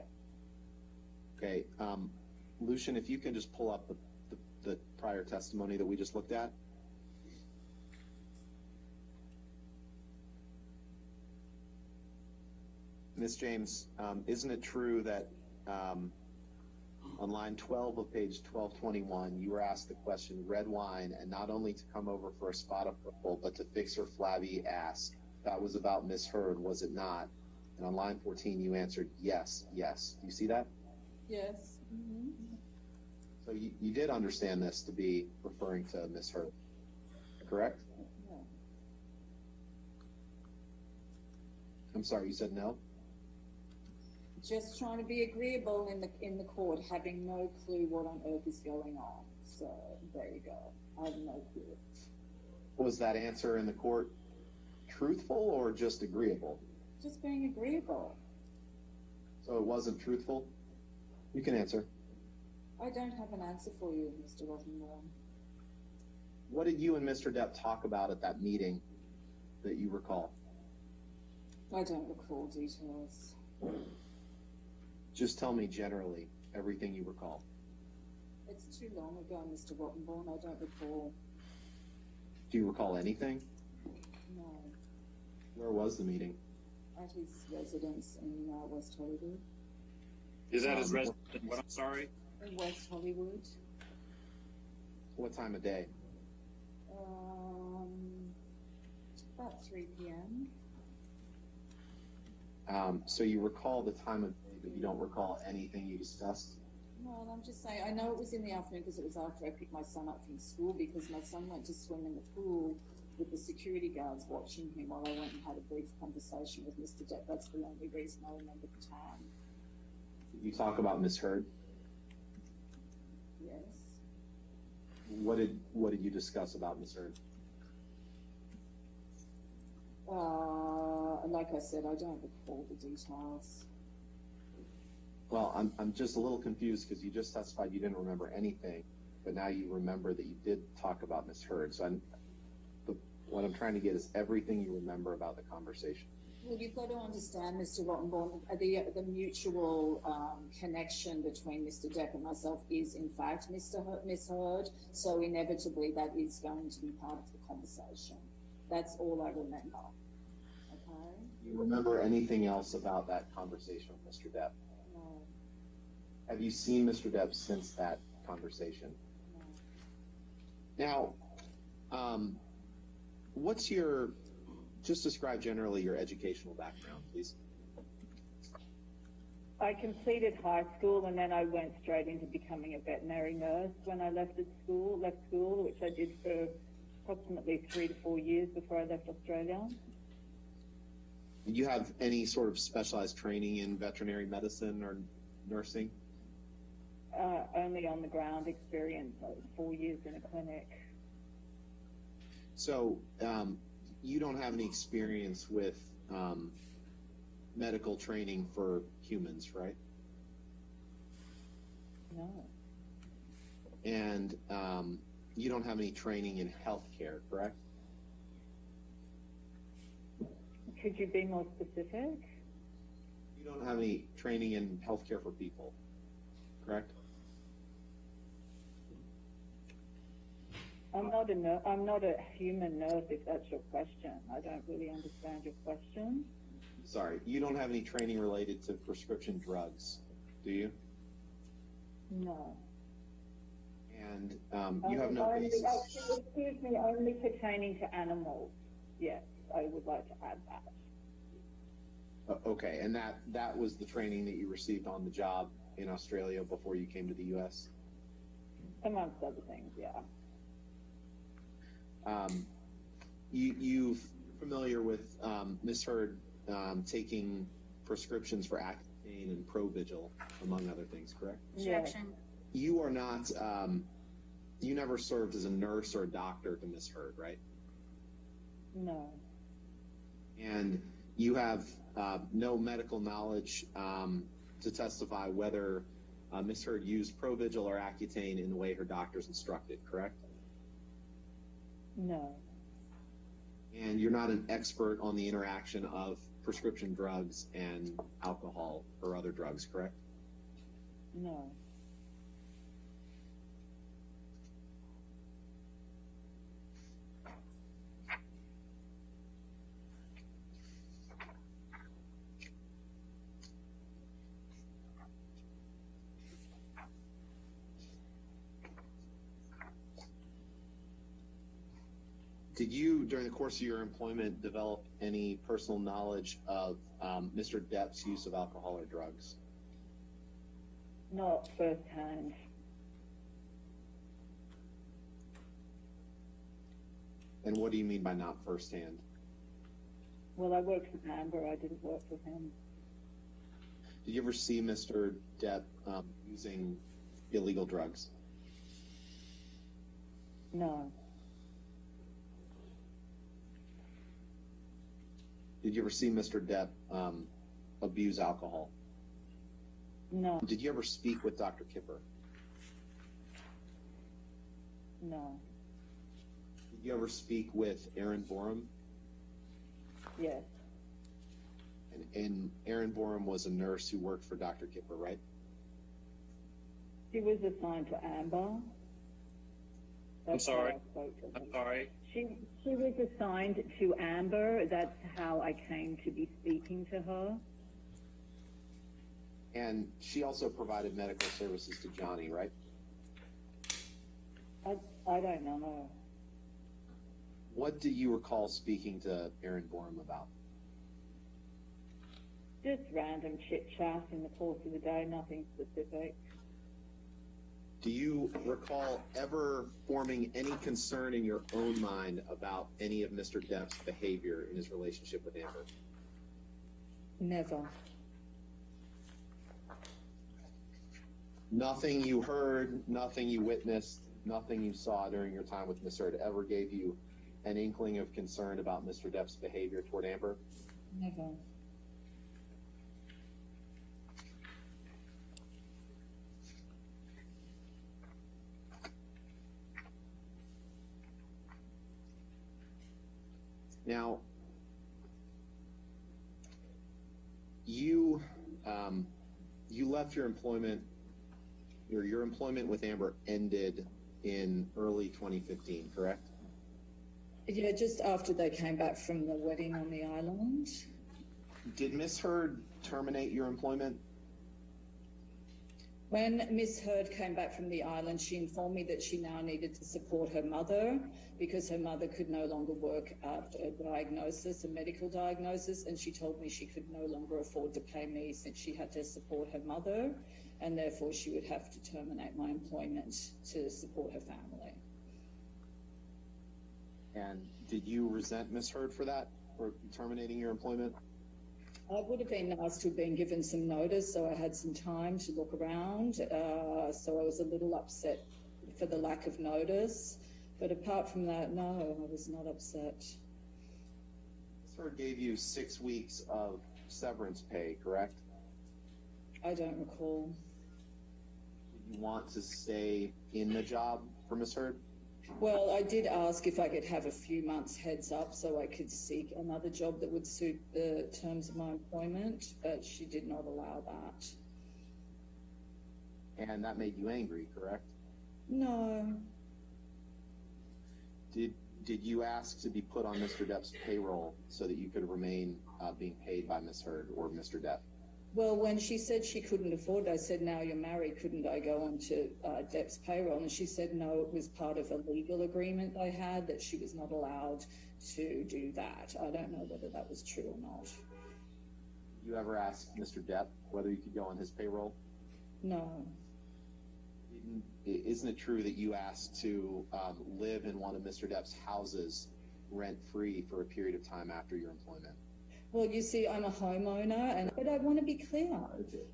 Okay. Lucian, if you can just pull up the prior testimony that we just looked at. Ms. James, isn't it true that on line 12 of page 1221, you were asked the question, red wine, and not only to come over for a spot of purple, but to fix her flabby ass. That was about Miss Heard, was it not? And on line 14, you answered yes, yes. Do you see that? Yes. Mm-hmm. So you did understand this to be referring to Miss Heard, correct? Yeah. I'm sorry, you said no? Just trying to be agreeable in the court, having no clue what on earth is going on. So there you go. I have no clue. Was that answer in the court truthful or just agreeable? Just being agreeable. So it wasn't truthful? You can answer. I don't have an answer for you, Mr. Rottenborn. What did you and Mr. Depp talk about at that meeting that you recall? I don't recall details. Just tell me generally everything you recall. It's too long ago, Mr. Rottenborn. I don't recall. Do you recall anything? No. Where was the meeting? At his residence in West Hollywood. Is that his residence? What? I'm sorry. In West Hollywood. What time of day? About 3 p.m. So you recall the time of day, but you don't recall anything you discussed? No, and I'm just saying, I know it was in the afternoon because it was after I picked my son up from school, because my son went to swim in the pool with the security guards watching him while I went and had a brief conversation with Mr. Depp. That's the only reason I remember the time. You talk about Miss Heard. Yes. What did you discuss about Miss Heard? Like I said, I don't recall the details. Well, I'm just a little confused because you just testified you didn't remember anything, but now you remember that you did talk about Miss Heard. So what I'm trying to get is everything you remember about the conversation. Well, you've got to understand, Mr. Rottenborn, the mutual connection between Mr. Depp and myself is, in fact, Miss Heard. So inevitably, that is going to be part of the conversation. That's all I remember. Okay? Do you remember anything else about that conversation with Mr. Depp? No. Have you seen Mr. Depp since that conversation? No. Now, just describe generally your educational background, please. I completed high school and then I went straight into becoming a veterinary nurse when I left school, which I did for approximately 3 to 4 years before I left Australia. Did you have any sort of specialized training in veterinary medicine or nursing? Only on the ground experience. I was 4 years in a clinic. So, you don't have any experience with medical training for humans, right? No. And you don't have any training in healthcare, correct? Could you be more specific? You don't have any training in healthcare for people, correct? I'm not a human nurse, if that's your question. I don't really understand your question. Sorry, you don't have any training related to prescription drugs, do you? No. And you have no basis. Excuse me, only pertaining to animals. Yes, I would like to add that. Okay, and that was the training that you received on the job in Australia before you came to the U.S.? Amongst other things, yeah. You're familiar with Ms. Heard taking prescriptions for Accutane and Provigil, among other things, correct? Yes. You are not, you never served as a nurse or a doctor to Ms. Heard, right? No. And you have no medical knowledge to testify whether Ms. Heard used Provigil or Accutane in the way her doctors instructed, correct? No. And you're not an expert on the interaction of prescription drugs and alcohol or other drugs, correct? No. Did you, during the course of your employment, develop any personal knowledge of Mr. Depp's use of alcohol or drugs? Not firsthand. And what do you mean by not firsthand? Well, I worked with Amber. I didn't work with him. Did you ever see Mr. Depp using illegal drugs? No. Did you ever see Mr. Depp abuse alcohol? No. Did you ever speak with Dr. Kipper? No. Did you ever speak with Aaron Borum? Yes. And Aaron Borum was a nurse who worked for Dr. Kipper, right? She was assigned to Amber. That's how I spoke to her. I'm sorry. She was assigned to Amber. That's how I came to be speaking to her. And she also provided medical services to Johnny, right? I don't know. What do you recall speaking to Aaron Borum about? Just random chit chat in the course of the day, nothing specific. Do you recall ever forming any concern in your own mind about any of Mr. Depp's behavior in his relationship with Amber? Never. Nothing you heard, nothing you witnessed, nothing you saw during your time with Miss Heard ever gave you an inkling of concern about Mr. Depp's behavior toward Amber? Never. Now, you left your employment, or your employment with Amber ended in early 2015, correct? Yeah, just after they came back from the wedding on the island. Did Miss Heard terminate your employment? When Miss Heard came back from the island, she informed me that she now needed to support her mother because her mother could no longer work after a diagnosis, a medical diagnosis, and she told me she could no longer afford to pay me since she had to support her mother, and therefore she would have to terminate my employment to support her family. And did you resent Miss Heard for that, for terminating your employment? I would have been nice to have been given some notice, so I had some time to look around. So I was a little upset for the lack of notice. But apart from that, no, I was not upset. Miss Heard gave you 6 weeks of severance pay, correct? I don't recall. Did you want to stay in the job for Miss Heard? Well, I did ask if I could have a few months heads up so I could seek another job that would suit the terms of my employment, but she did not allow that. And that made you angry, correct? No. Did you ask to be put on Mr. Depp's payroll so that you could remain being paid by Miss Heard or Mr. Depp? Well, when she said she couldn't afford it, I said, now you're married, couldn't I go on to Depp's payroll? And she said, no, it was part of a legal agreement they had that she was not allowed to do that. I don't know whether that was true or not. You ever asked Mr. Depp whether you could go on his payroll? No. Isn't it true that you asked to live in one of Mr. Depp's houses rent-free for a period of time after your employment? Well, you see, I'm a homeowner, but I want to be clear.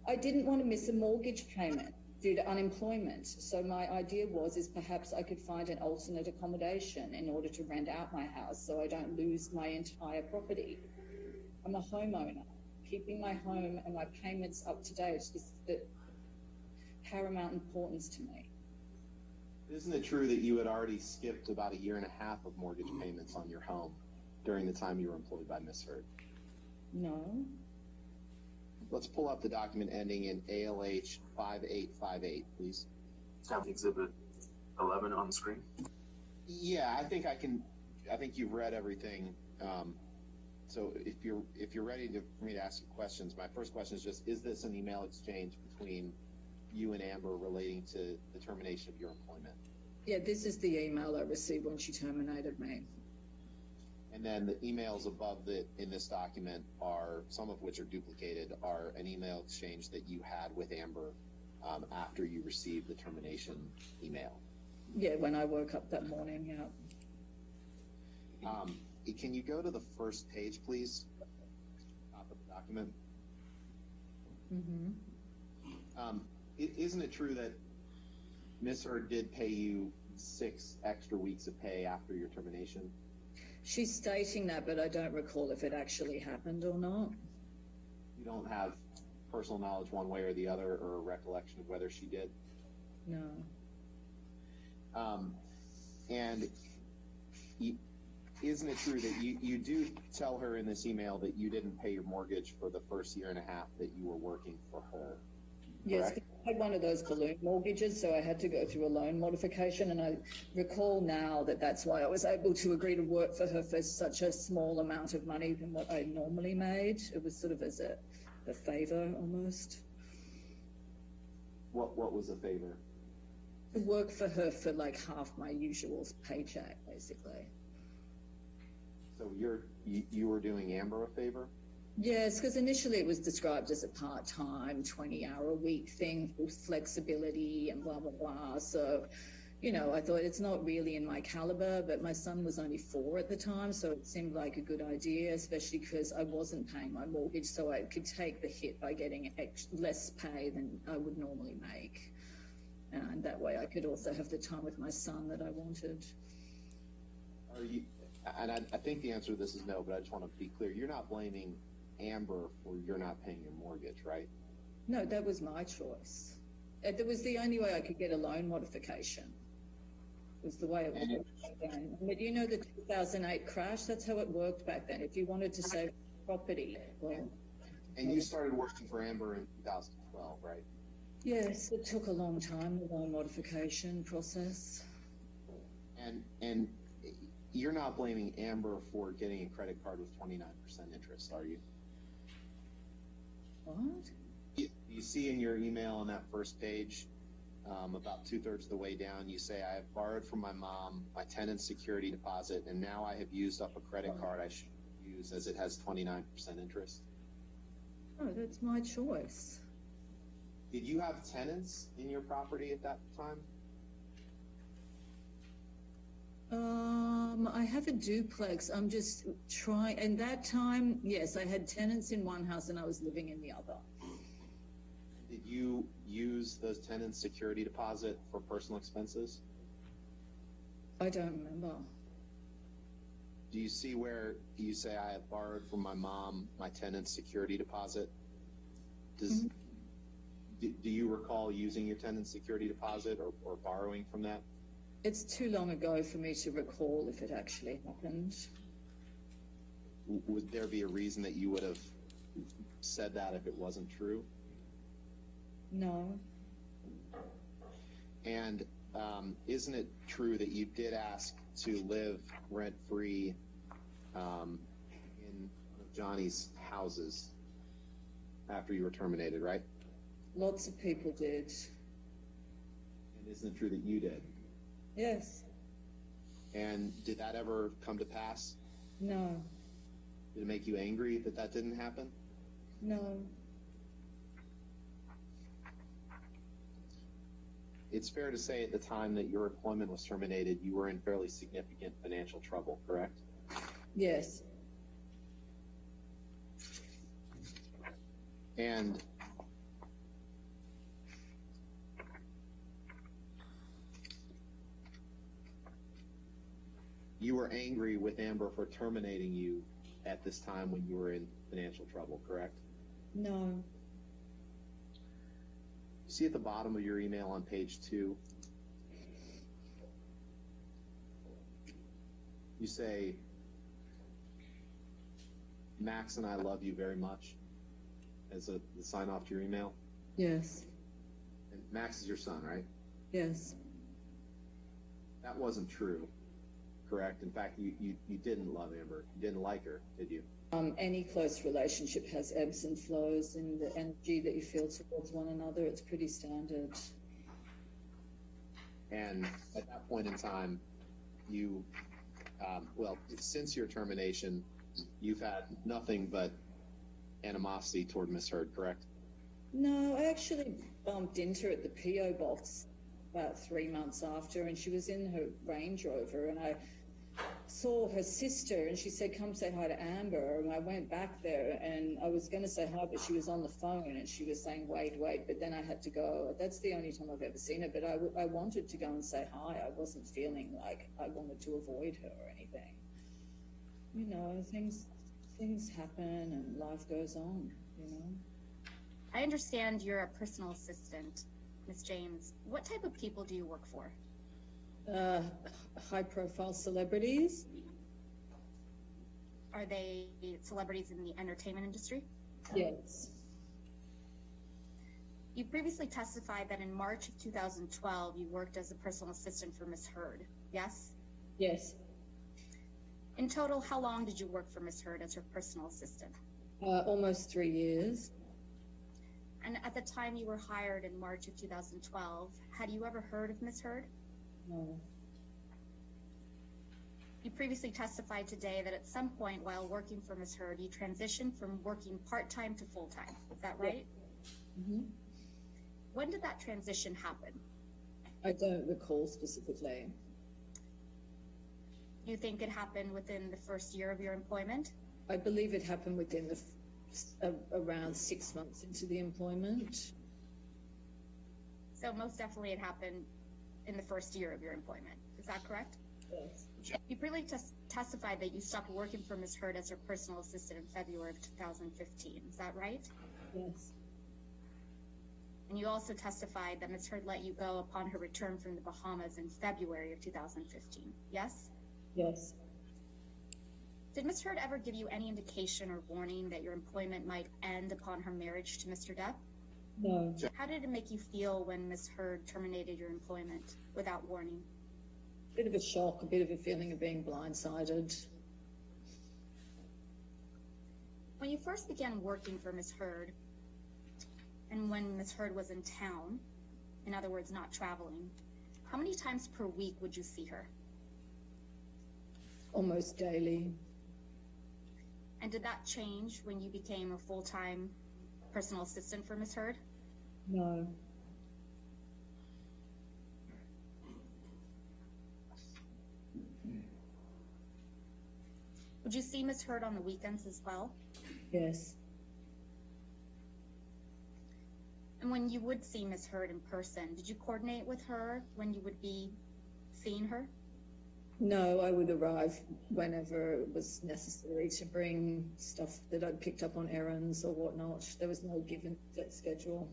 I didn't want to miss a mortgage payment due to unemployment. So my idea is perhaps I could find an alternate accommodation in order to rent out my house so I don't lose my entire property. I'm a homeowner. Keeping my home and my payments up to date is the paramount importance to me. Isn't it true that you had already skipped about 1.5 years of mortgage payments on your home during the time you were employed by Miss Heard? No. Let's pull up the document ending in ALH 5858, please. Have Exhibit 11 on the screen. Yeah, I think you've read everything. So if you're ready for me to ask you questions, my first question is just: is this an email exchange between you and Amber relating to the termination of your employment? Yeah, this is the email I received when she terminated me. And then the emails above in this document, are some of which are duplicated, are an email exchange that you had with Amber after you received the termination email. Yeah, when I woke up that morning, yeah. can you go to the first page, please? Top of the document. Isn't it true that Ms. Heard did pay you 6 extra weeks of pay after your termination? She's stating that, but I don't recall if it actually happened or not. You don't have personal knowledge one way or the other, or a recollection of whether she did? No. And isn't it true that you do tell her in this email that you didn't pay your mortgage for the first year and a half that you were working for her? Yes, Correct? I had one of those balloon mortgages, so I had to go through a loan modification, and I recall now that that's why I was able to agree to work for her for such a small amount of money than what I normally made. It was sort of as a favor almost. What was a favor? To work for her for like half my usual paycheck, basically. So you were doing Amber a favor? Yes, because initially it was described as a part-time, 20-hour-a-week thing with flexibility and blah, blah, blah. So, you know, I thought it's not really in my caliber, but my son was only 4 at the time, so it seemed like a good idea, especially because I wasn't paying my mortgage, so I could take the hit by getting less pay than I would normally make. And that way I could also have the time with my son that I wanted. Are you, and I think the answer to this is no, but I just want to be clear. You're not blaming Amber for you're not paying your mortgage, right? No, that was my choice. That was the only way I could get a loan modification. It was the way it worked back then. But you know the 2008 crash, that's how it worked back then. If you wanted to save property, well... And you started working for Amber in 2012, right? Yes, it took a long time, the loan modification process. And you're not blaming Amber for getting a credit card with 29% interest, are you? What? You see in your email on that first page, about 2/3 of the way down, you say, I have borrowed from my mom my tenant's security deposit, and now I have used up a credit card I should use as it has 29% interest. No, that's my choice. Did you have tenants in your property at that time? I have a duplex. I'm just trying. And that time, yes, I had tenants in one house and I was living in the other. Did you use those tenants' security deposit for personal expenses? I don't remember. Do you see where you say I have borrowed from my mom my tenant's security deposit? Do you recall using your tenant's security deposit or borrowing from that? It's too long ago for me to recall if it actually happened. Would there be a reason that you would have said that if it wasn't true? No. And isn't it true that you did ask to live rent-free in one of Johnny's houses after you were terminated, right? Lots of people did. And isn't it true that you did? Yes. And did that ever come to pass? No. Did it make you angry that that didn't happen? No. It's fair to say at the time that your employment was terminated, you were in fairly significant financial trouble, correct? Yes. And you were angry with Amber for terminating you at this time when you were in financial trouble, correct? No. See at the bottom of your email on page 2, you say, Max and I love you very much, as a sign off to your email. Yes. And Max is your son, right? Yes. That wasn't true, correct? In fact, you didn't love Amber. You didn't like her, did you? Any close relationship has ebbs and flows in the energy that you feel towards one another. It's pretty standard. And at that point in time, you, since your termination, you've had nothing but animosity toward Miss Heard, correct? No, I actually bumped into her at the P.O. box about 3 months after, and she was in her Range Rover, and I saw her sister and she said, come say hi to Amber. And I went back there and I was going to say hi, but she was on the phone and she was saying, wait, but then I had to go. That's the only time I've ever seen her, but I wanted to go and say hi. I wasn't feeling like I wanted to avoid her or anything. You know, things happen and life goes on, you know. I understand you're a personal assistant, Ms. James. What type of people do you work for? High-profile celebrities. Are they celebrities in the entertainment industry? Yes. You previously testified that in March of 2012, you worked as a personal assistant for Ms. Heard, yes? Yes. In total, how long did you work for Ms. Heard as her personal assistant? Almost 3 years. And at the time you were hired in March of 2012, had you ever heard of Ms. Heard? No. You previously testified today that at some point while working for Ms. Heard, you transitioned from working part-time to full-time. Is that right? Mm-hmm. When did that transition happen? I don't recall specifically. Do you think it happened within the first year of your employment? I believe it happened within around 6 months into the employment. So most definitely it happened in the first year of your employment. Is that correct? Yes. You previously testified that you stopped working for Ms. Heard as her personal assistant in February of 2015. Is that right? Yes. And you also testified that Ms. Heard let you go upon her return from the Bahamas in February of 2015. Yes? Yes. Did Ms. Heard ever give you any indication or warning that your employment might end upon her marriage to Mr. Depp? No. How did it make you feel when Ms. Heard terminated your employment without warning? A bit of a shock, a bit of a feeling of being blindsided. When you first began working for Ms. Heard, and when Ms. Heard was in town, in other words, not traveling, how many times per week would you see her? Almost daily. And did that change when you became a full-time personal assistant for Ms. Heard? No. Would you see Ms. Heard on the weekends as well? Yes. And when you would see Ms. Heard in person, did you coordinate with her when you would be seeing her? No, I would arrive whenever it was necessary to bring stuff that I'd picked up on errands or whatnot. There was no given set schedule.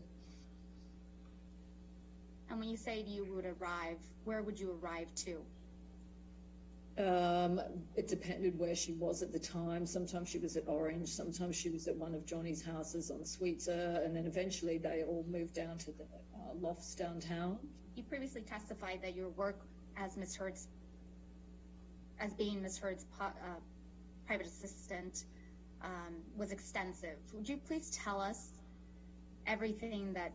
And when you say you would arrive, where would you arrive to? It depended where she was at the time. Sometimes she was at Orange, sometimes she was at one of Johnny's houses on Sweetser, and then eventually they all moved down to the lofts downtown. You previously testified that your work as being Ms. Heard's private assistant was extensive. Would you please tell us everything that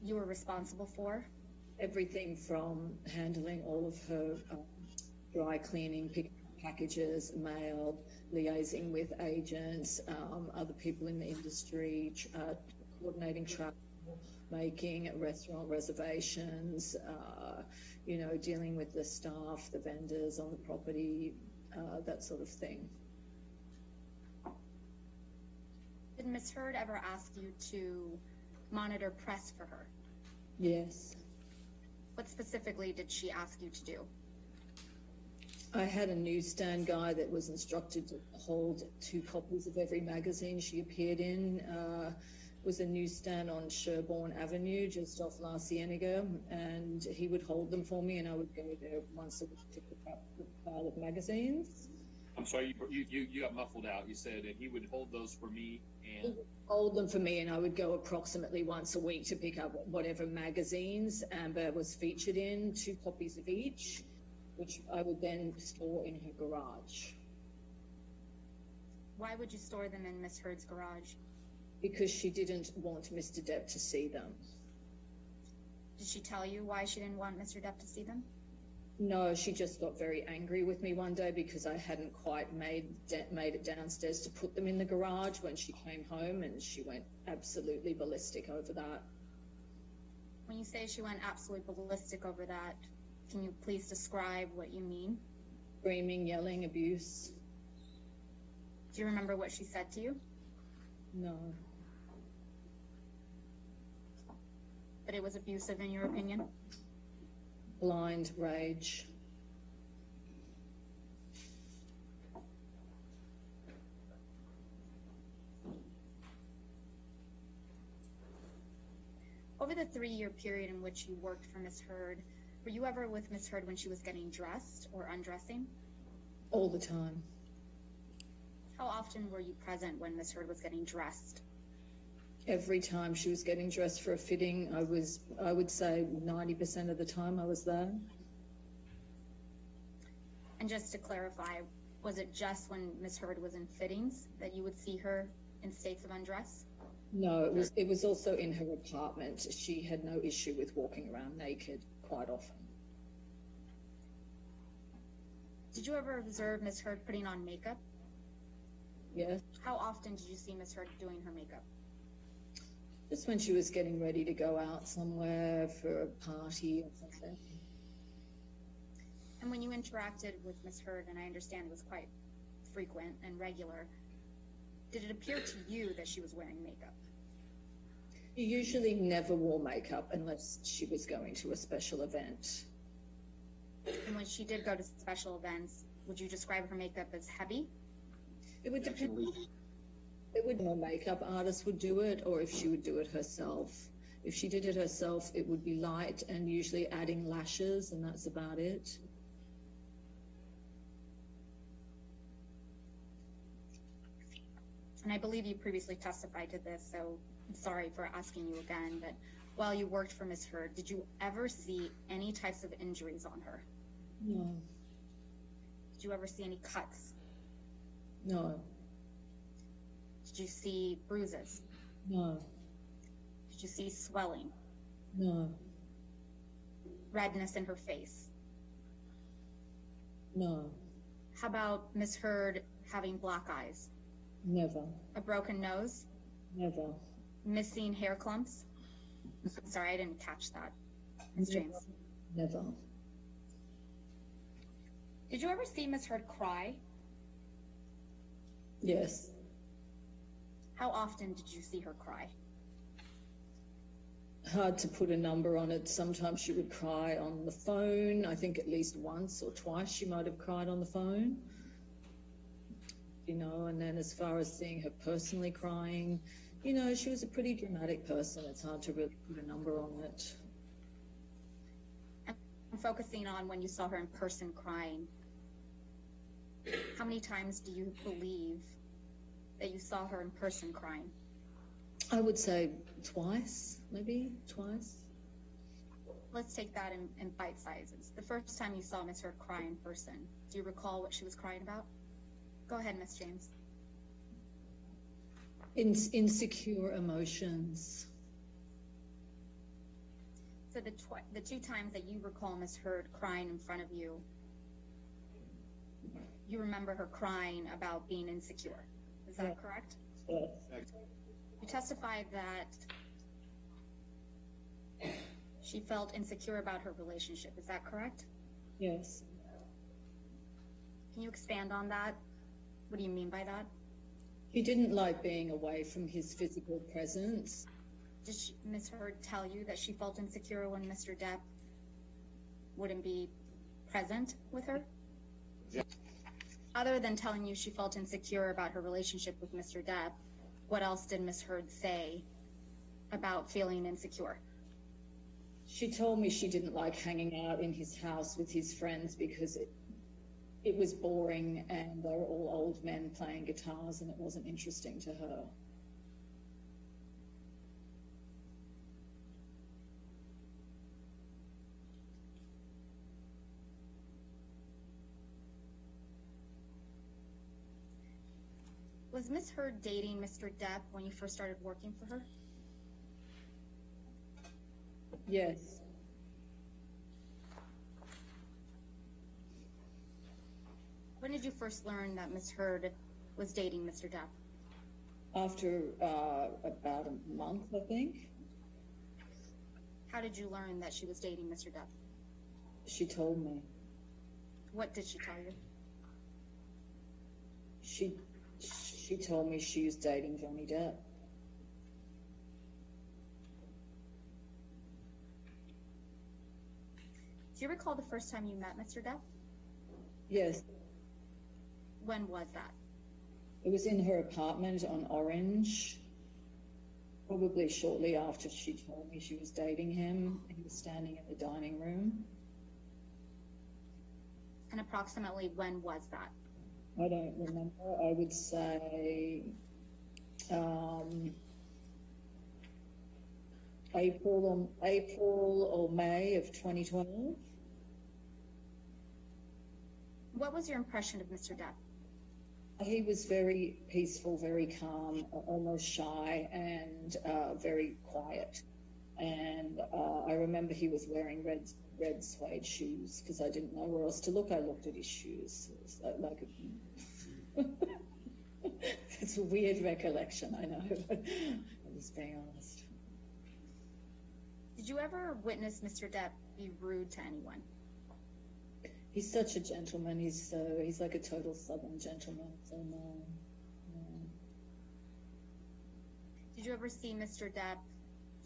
you were responsible for? Everything from handling all of her dry cleaning, picking up packages, mail, liaising with agents, other people in the industry, coordinating travel, making restaurant reservations, dealing with the staff, the vendors on the property, that sort of thing. Did Ms. Heard ever ask you to monitor press for her? Yes. What specifically did she ask you to do? I had a newsstand guy that was instructed to hold 2 copies of every magazine she appeared in. Was a newsstand on Sherbourne Avenue, just off La Cienega, and he would hold them for me, and I would go there once a week to pick up a pile of magazines. I'm sorry, you got muffled out. You said that he would hold those for me He and... would hold them for me, and I would go approximately once a week to pick up whatever magazines Amber was featured in, 2 copies of each, which I would then store in her garage. Why would you store them in Ms. Heard's garage? Because she didn't want Mr. Depp to see them. Did she tell you why she didn't want Mr. Depp to see them? No, she just got very angry with me one day because I hadn't quite made it downstairs to put them in the garage when she came home, and she went absolutely ballistic over that. When you say she went absolutely ballistic over that, can you please describe what you mean? Screaming, yelling, abuse. Do you remember what she said to you? No. That it was abusive in your opinion? Blind rage. Over the 3-year period in which you worked for Miss Heard, were you ever with Miss Heard when she was getting dressed or undressing? All the time. How often were you present when Miss Heard was getting dressed? Every time she was getting dressed for a fitting, I would say 90% of the time I was there. And just to clarify, was it just when Miss Heard was in fittings that you would see her in states of undress? No, it was also in her apartment. She had no issue with walking around naked quite often. Did you ever observe Miss Heard putting on makeup? Yes. How often did you see Miss Heard doing her makeup? Just when she was getting ready to go out somewhere for a party or something. And when you interacted with Miss Heard, and I understand it was quite frequent and regular, did it appear to you that she was wearing makeup? She usually never wore makeup unless she was going to a special event. And when she did go to special events, would you describe her makeup as heavy? It would depend. It would, a makeup artist would do it, or if she would do it herself. If she did it herself, it would be light and usually adding lashes, and that's about it. And I believe you previously testified to this, so I'm sorry for asking you again, but while you worked for Miss Heard, did you ever see any types of injuries on her? No. Did you ever see any cuts? No. Did you see bruises? No. Did you see swelling? No. Redness in her face? No. How about Miss Heard having black eyes? Never. A broken nose? Never. Missing hair clumps? Sorry, I didn't catch that. Ms. James. Never. Did you ever see Miss Heard cry? Yes. How often did you see her cry? Hard to put a number on it. Sometimes she would cry on the phone. I think at least once or twice she might have cried on the phone. You know, and then as far as seeing her personally crying, you know, she was a pretty dramatic person. It's hard to really put a number on it. I'm focusing on when you saw her in person crying. How many times do you believe that you saw her in person crying? I would say twice, maybe twice. Let's take that in bite sizes. The first time you saw Miss Heard cry in person, do you recall what she was crying about? Go ahead, Miss James. Insecure emotions. So the 2 times that you recall Miss Heard crying in front of you, you remember her crying about being insecure. Is that correct? Yes. You testified that she felt insecure about her relationship. Is that correct? Yes. Can you expand on that? What do you mean by that? He didn't like being away from his physical presence. Did Miss Heard tell you that she felt insecure when Mr. Depp wouldn't be present with her? Yeah. Other than telling you she felt insecure about her relationship with Mr. Depp, what else did Miss Heard say about feeling insecure? She told me she didn't like hanging out in his house with his friends because it was boring and they were all old men playing guitars and it wasn't interesting to her. Was Miss Heard dating Mr. Depp when you first started working for her? Yes. When did you first learn that Miss Heard was dating Mr. Depp? After about a month, I think. How did you learn that she was dating Mr. Depp? She told me. What did she tell you? She told me she was dating Johnny Depp. Do you recall the first time you met Mr. Depp? Yes, When was that? it was in her apartment on Orange. Probably shortly after she told me she was dating him. He was standing in the dining room. And approximately when was that? I don't remember. I would say April or May of 2012. What was your impression of Mr. Depp? He was very peaceful, very calm, almost shy, and very quiet. And I remember he was wearing red suede shoes because I didn't know where else to look. I looked at his shoes. It was like it's a weird recollection, I know, but I'm just being honest. Did you ever witness Mr. Depp be rude to anyone? He's such a gentleman. He's like a total Southern gentleman. So no. Did you ever see Mr. Depp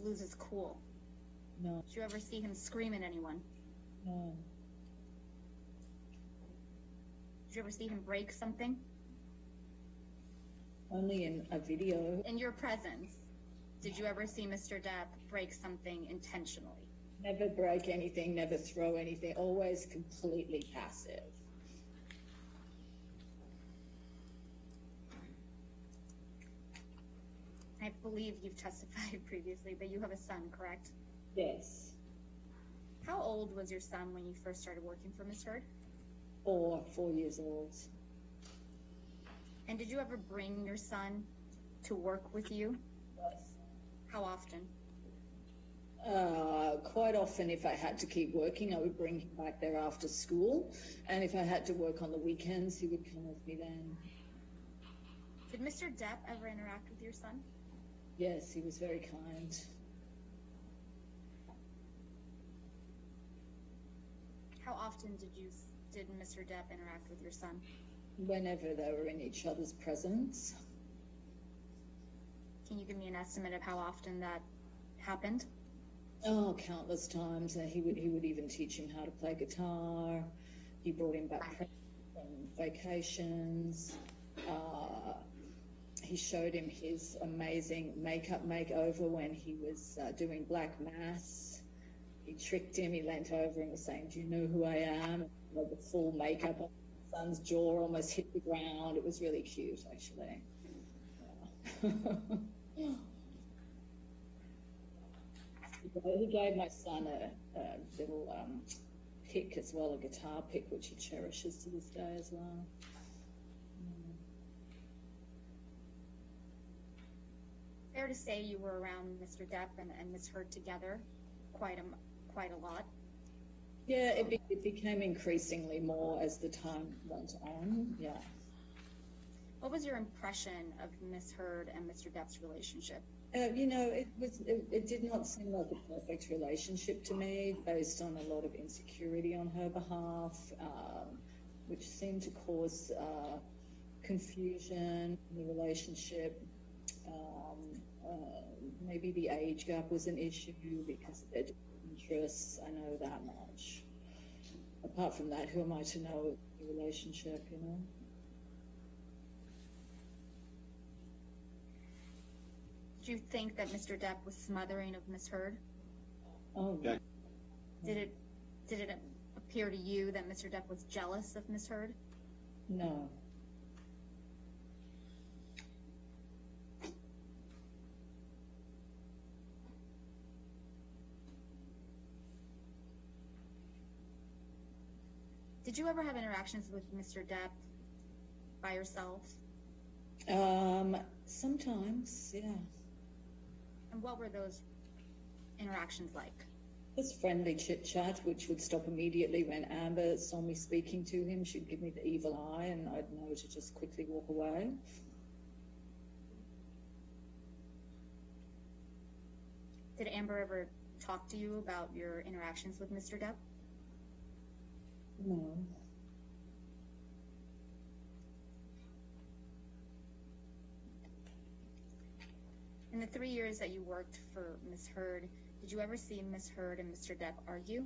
lose his cool? No, Did you ever see him scream at anyone? no, Did you ever see him break something? only in a video. In your presence, did you ever see Mr. Depp break something intentionally? Never break anything, never throw anything, always completely passive. I believe you've testified previously that you have a son, correct? Yes. How old was your son when you first started working for Ms. Heard? 4 years old. And did you ever bring your son to work with you? Yes. How often? Quite often, if I had to keep working, I would bring him back there after school. And if I had to work on the weekends, he would come with me then. Did Mr. Depp ever interact with your son? Yes, he was very kind. How often did Mr. Depp interact with your son? Whenever they were in each other's presence. Can you give me an estimate of how often that happened? Oh, countless times. He would even teach him how to play guitar. He brought him back from vacations. He showed him his amazing makeup makeover when he was doing Black Mass. He tricked him. He leant over and was saying, "Do you know who I am?" And the full makeup on his son's jaw almost hit the ground. It was really cute, actually. Yeah. He gave my son a little pick as well, a guitar pick, which he cherishes to this day as well. Fair to say you were around Mr. Depp and Ms. Heard together quite a lot. Yeah, it became increasingly more as the time went on. Yeah. What was your impression of Ms. Heard and Mr. Depp's relationship? It did not seem like a perfect relationship to me, based on a lot of insecurity on her behalf, which seemed to cause confusion in the relationship. Maybe the age gap was an issue because of their interests. I know that much. Apart from that, who am I to know the relationship, you know? Did you think that Mr. Depp was smothering of Ms. Heard? Oh, Yeah. Did it appear to you that Mr. Depp was jealous of Ms. Heard? no. Did you ever have interactions with Mr. Depp by yourself? Sometimes, yeah. And what were those interactions like? Just friendly chit chat, which would stop immediately when Amber saw me speaking to him. She'd give me the evil eye, and I'd know to just quickly walk away. Did Amber ever talk to you about your interactions with Mr. Depp? No. the 3 years that you worked for Ms. Heard, did you ever see Ms. Heard and Mr. Depp argue?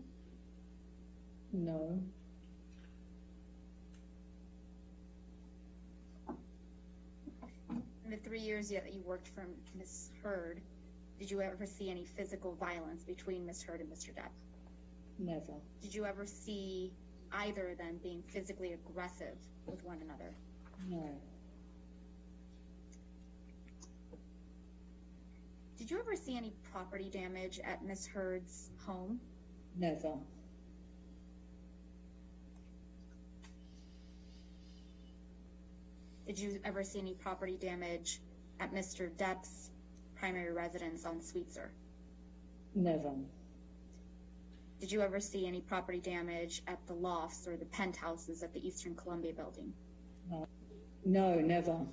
No. In the 3 years that you worked for Ms. Heard, did you ever see any physical violence between Ms. Heard and Mr. Depp? Never. Did you ever see either of them being physically aggressive with one another? No. Did you ever see any property damage at Ms. Heard's home? Never. Did you ever see any property damage at Mr. Depp's primary residence on Sweetser? Never. Did you ever see any property damage at the lofts or the penthouses at the Eastern Columbia building? No, never.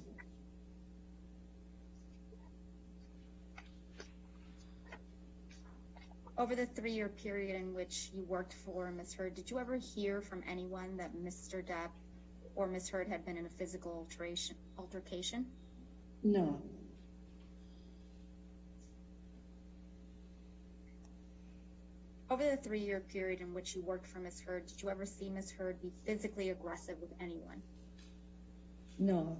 Over the 3-year period in which you worked for Ms. Heard, did you ever hear from anyone that Mr. Depp or Ms. Heard had been in a physical altercation? No. Over the 3-year period in which you worked for Ms. Heard, did you ever see Ms. Heard be physically aggressive with anyone? No.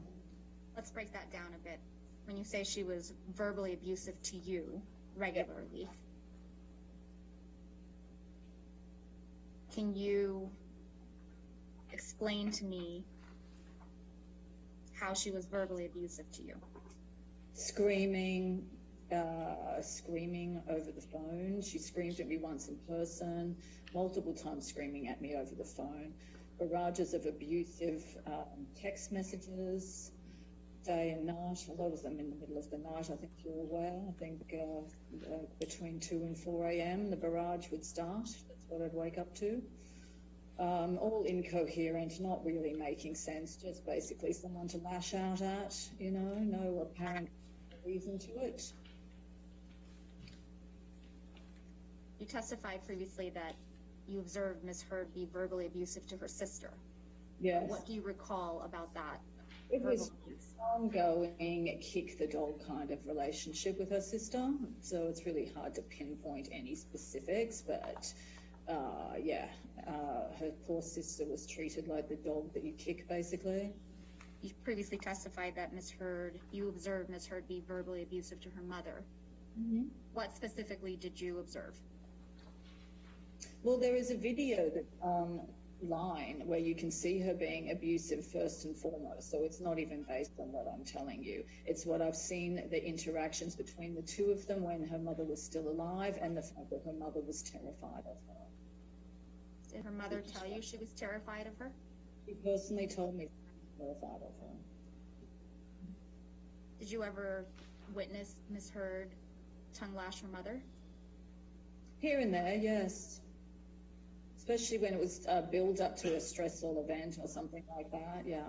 Let's break that down a bit. When you say she was verbally abusive to you regularly, can you explain to me how she was verbally abusive to you? Screaming over the phone. She screamed at me once in person, multiple times screaming at me over the phone. Barrages of abusive text messages, day and night, a lot of them in the middle of the night, I think you're aware. I think between 2 and 4 a.m. the barrage would start. That's what I'd wake up to. All incoherent, not really making sense, just basically someone to lash out at, you know, no apparent reason to it. You testified previously that you observed Ms. Heard be verbally abusive to her sister. Yes. What do you recall about that? It was ongoing kick the dog kind of relationship with her sister, so it's really hard to pinpoint any specifics, but her poor sister was treated like the dog that you kick, basically. You previously testified that you observed Ms. Heard be verbally abusive to her mother. Mm-hmm. What specifically did you observe? Well, there is a video that online where you can see her being abusive first and foremost, so it's not even based on what I'm telling you. It's what I've seen, the interactions between the two of them when her mother was still alive, and the fact that her mother was terrified of her. Did her mother tell you she was terrified of her? She personally told me she was terrified of her. Did you ever witness Ms. Heard tongue lash her mother? Here and there, yes. Especially when it was a build up to a stressful event or something like that, yeah.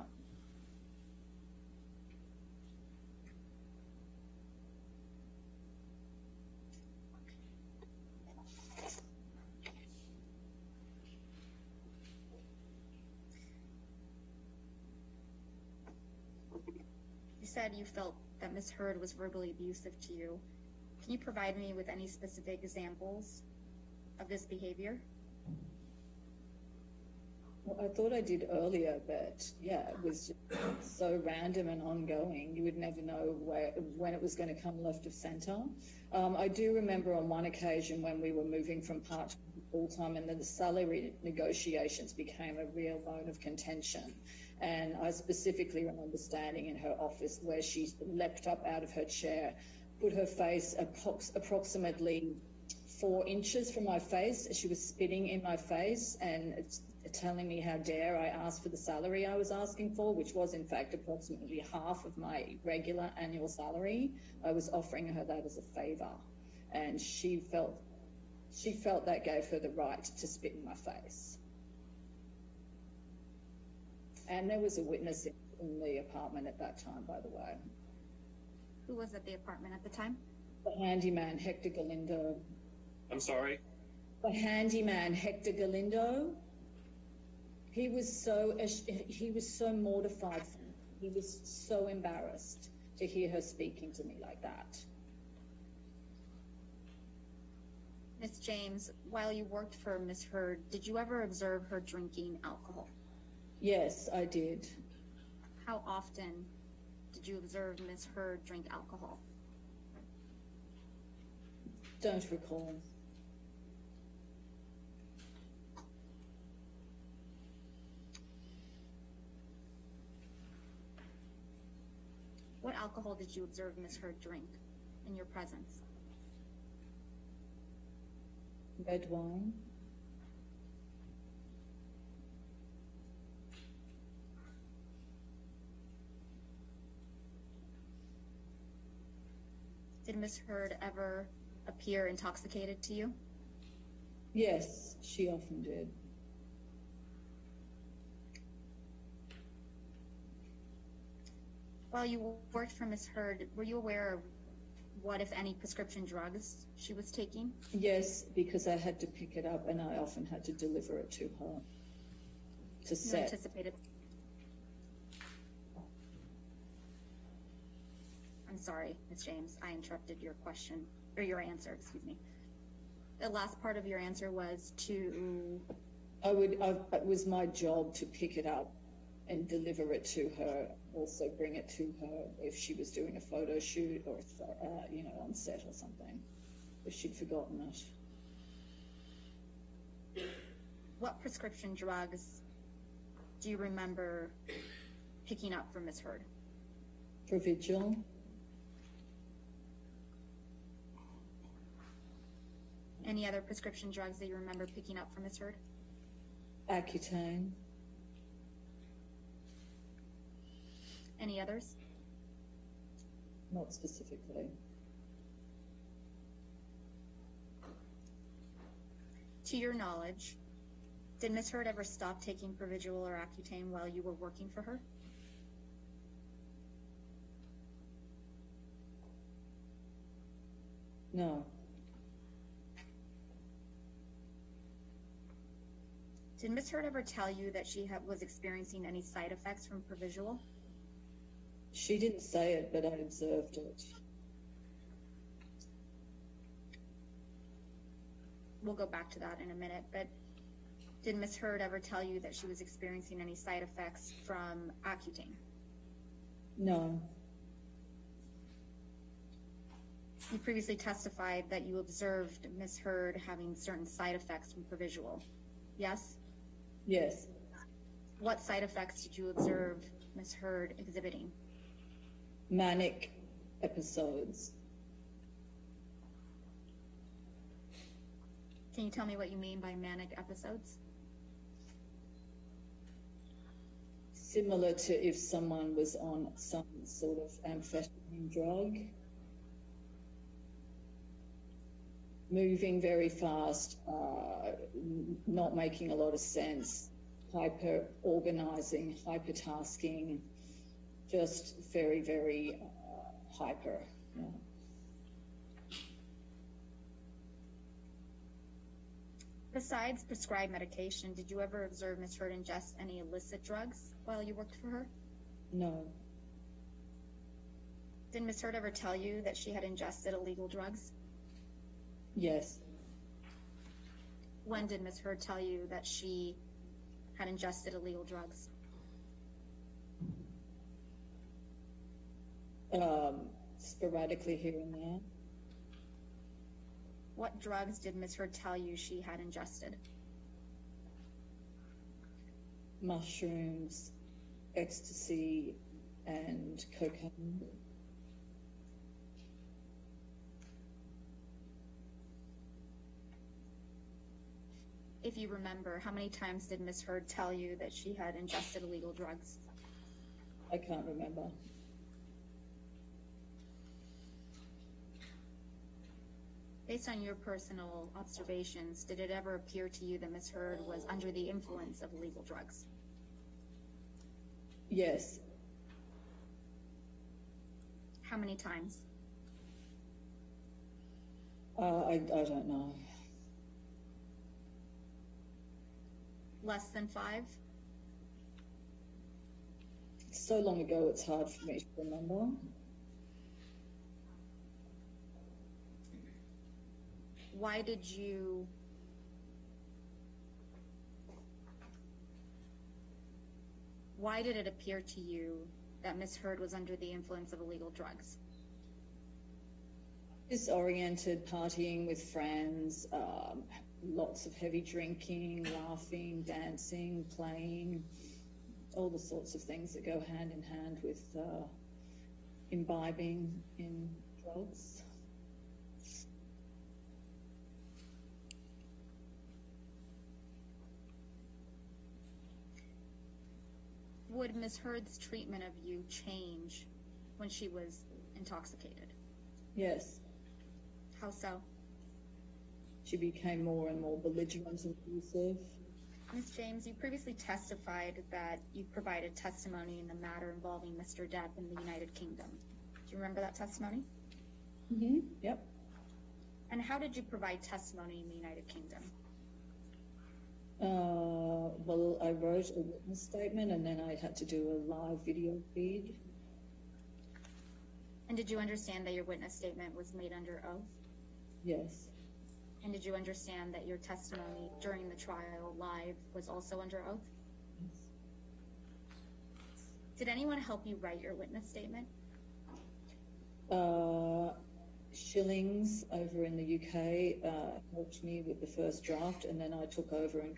You said you felt that Ms. Heard was verbally abusive to you. Can you provide me with any specific examples of this behavior? Well, I thought I did earlier, but yeah, it was just so random and ongoing. You would never know when it was going to come left of center. I do remember on one occasion when we were moving from part-time to full-time, and then the salary negotiations became a real bone of contention. And I specifically remember standing in her office where she leapt up out of her chair, put her face approximately 4 inches from my face. She was spitting in my face and telling me how dare I ask for the salary I was asking for, which was in fact approximately half of my regular annual salary. I was offering her that as a favor, and she felt that gave her the right to spit in my face. And there was a witness in the apartment at that time, by the way. Who was at the apartment at the time? The handyman, Hector Galindo. I'm sorry? The handyman, Hector Galindo. He was so mortified. He was so embarrassed to hear her speaking to me like that. Miss James, while you worked for Miss Heard, did you ever observe her drinking alcohol? Yes, I did. How often did you observe Miss Heard drink alcohol? Don't recall. What alcohol did you observe Miss Heard drink in your presence? Red wine. Did Miss Heard ever appear intoxicated to you? Yes, she often did. While you worked for Miss Heard, were you aware of what, if any, prescription drugs she was taking? Yes, because I had to pick it up and I often had to deliver it to her. To You set. anticipated. I'm sorry, Miss James, I interrupted your question, or your answer, excuse me. The last part of your answer was to... It was my job to pick it up and deliver it to her, also bring it to her if she was doing a photo shoot or, on set or something, if she'd forgotten it. What prescription drugs do you remember picking up from Miss Heard? Provigil. Any other prescription drugs that you remember picking up from Miss Heard? Accutane. Any others? Not specifically. To your knowledge, did Miss Heard ever stop taking Provigil or Accutane while you were working for her? No. Did Miss Heard ever tell you that she was experiencing any side effects from Provigil? She didn't say it, but I observed it. We'll go back to that in a minute, but did Miss Heard ever tell you that she was experiencing any side effects from Accutane? No. You previously testified that you observed Miss Heard having certain side effects from Provigil. Yes? Yes. What side effects did you observe Miss Heard exhibiting? Manic episodes. Can you tell me what you mean by manic episodes? Similar to if someone was on some sort of amphetamine drug. Moving very fast, not making a lot of sense, hyper-organizing, hyper-tasking, just very, very hyper. Yeah. Besides prescribed medication, did you ever observe Miss Heard ingest any illicit drugs while you worked for her? No. Did Miss Heard ever tell you that she had ingested illegal drugs? Yes. When did Miss Heard tell you that she had ingested illegal drugs? Sporadically here and there. What drugs did Miss Heard tell you she had ingested? Mushrooms, ecstasy, and cocaine. If you remember, how many times did Miss Heard tell you that she had ingested illegal drugs? I can't remember. Based on your personal observations, did it ever appear to you that Miss Heard was under the influence of illegal drugs? Yes. How many times? I don't know. Less than 5? It's so long ago, it's hard for me to remember. why did it appear to you that Miss Heard was under the influence of illegal drugs? Disoriented, partying with friends, lots of heavy drinking, laughing, dancing, playing, all the sorts of things that go hand in hand with imbibing in drugs. Would Miss Heard's treatment of you change when she was intoxicated? Yes. How so? She became more and more belligerent and abusive. Ms. James, you previously testified that you provided testimony in the matter involving Mr. Depp in the United Kingdom. Do you remember that testimony? Mm-hmm. Yep. And how did you provide testimony in the United Kingdom? Well, I wrote a witness statement and then I had to do a live video feed. And did you understand that your witness statement was made under oath? Yes. And did you understand that your testimony during the trial live was also under oath? Yes. Did anyone help you write your witness statement? Shillings over in the UK helped me with the first draft, and then I took over and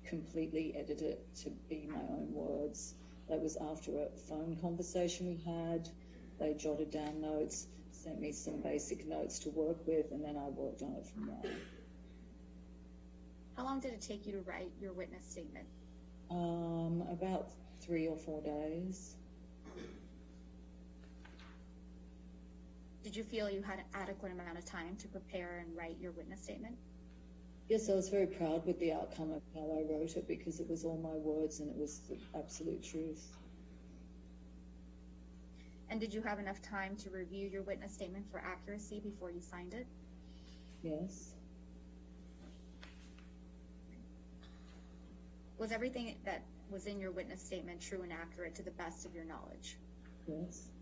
completely edited it to be my own words. That was after a phone conversation we had. They jotted down notes, sent me some basic notes to work with, and then I worked on it from there. How long did it take you to write your witness statement? About 3 or 4 days. Did you feel you had an adequate amount of time to prepare and write your witness statement? Yes, I was very proud with the outcome of how I wrote it because it was all my words and it was the absolute truth. And did you have enough time to review your witness statement for accuracy before you signed it? Yes. Was everything that was in your witness statement true and accurate to the best of your knowledge? Yes.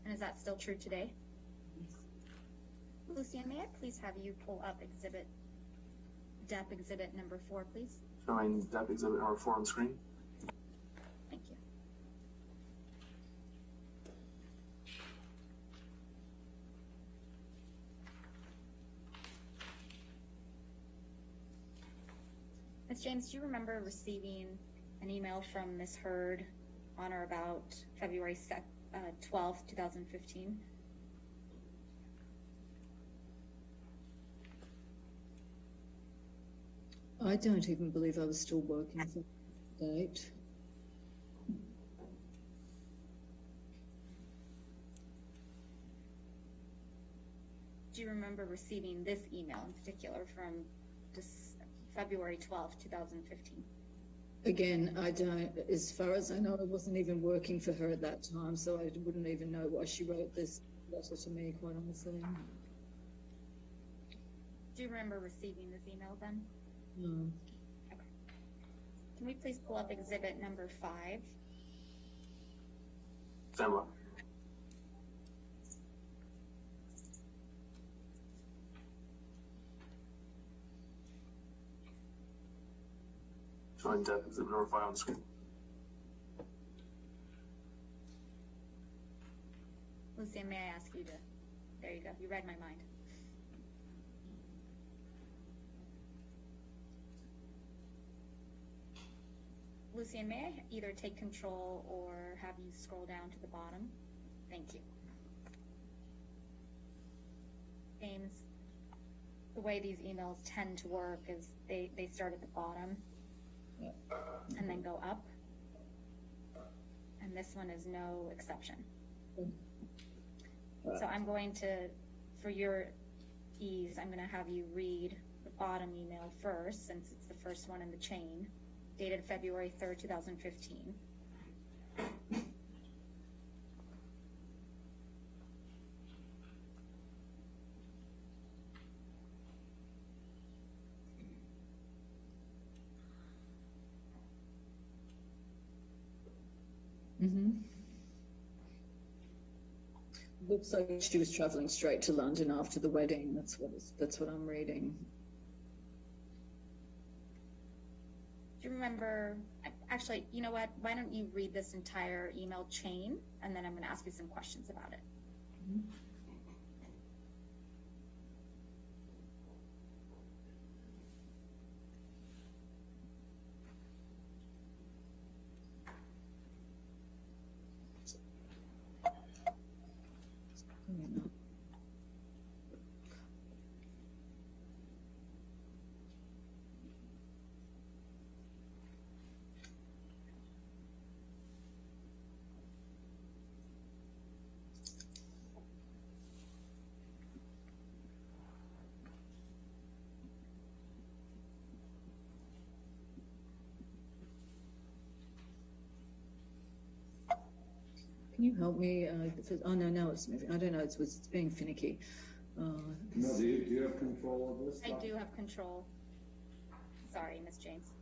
And is that still true today? Yes. Lucian, may I please have you pull up Depp exhibit number 4, please? Showing Depp exhibit number 4 on screen. Thank you. Ms. James, do you remember receiving an email from Ms. Heard on or about February 12th, 2015? I don't even believe I was still working for that date. Do you remember receiving this email in particular from February 12th, 2015? Again, I don't, as far as I know, I wasn't even working for her at that time, so I wouldn't even know why she wrote this letter to me, quite honestly. Do you remember receiving this email then? No. Okay. Can we please pull up exhibit number 5? Stand by. Showing Depp exhibit number 5 on the screen. Lucian, may I ask you to, there you go, you read my mind. Lucian, may I either take control or have you scroll down to the bottom? Thank you. James, the way these emails tend to work is they start at the bottom and then go up. And this one is no exception. So I'm going to, for your ease, I'm going to have you read the bottom email first, since it's the first one in the chain, dated February 3rd, 2015. Looks like she was travelling straight to London after the wedding. That's what I'm reading. Do you remember? Actually, you know what? Why don't you read this entire email chain, and then I'm going to ask you some questions about it. Can you help me? Oh no, it's moving. I don't know. It's being finicky. No, do you have control of this? I do have control. Sorry, Miss James.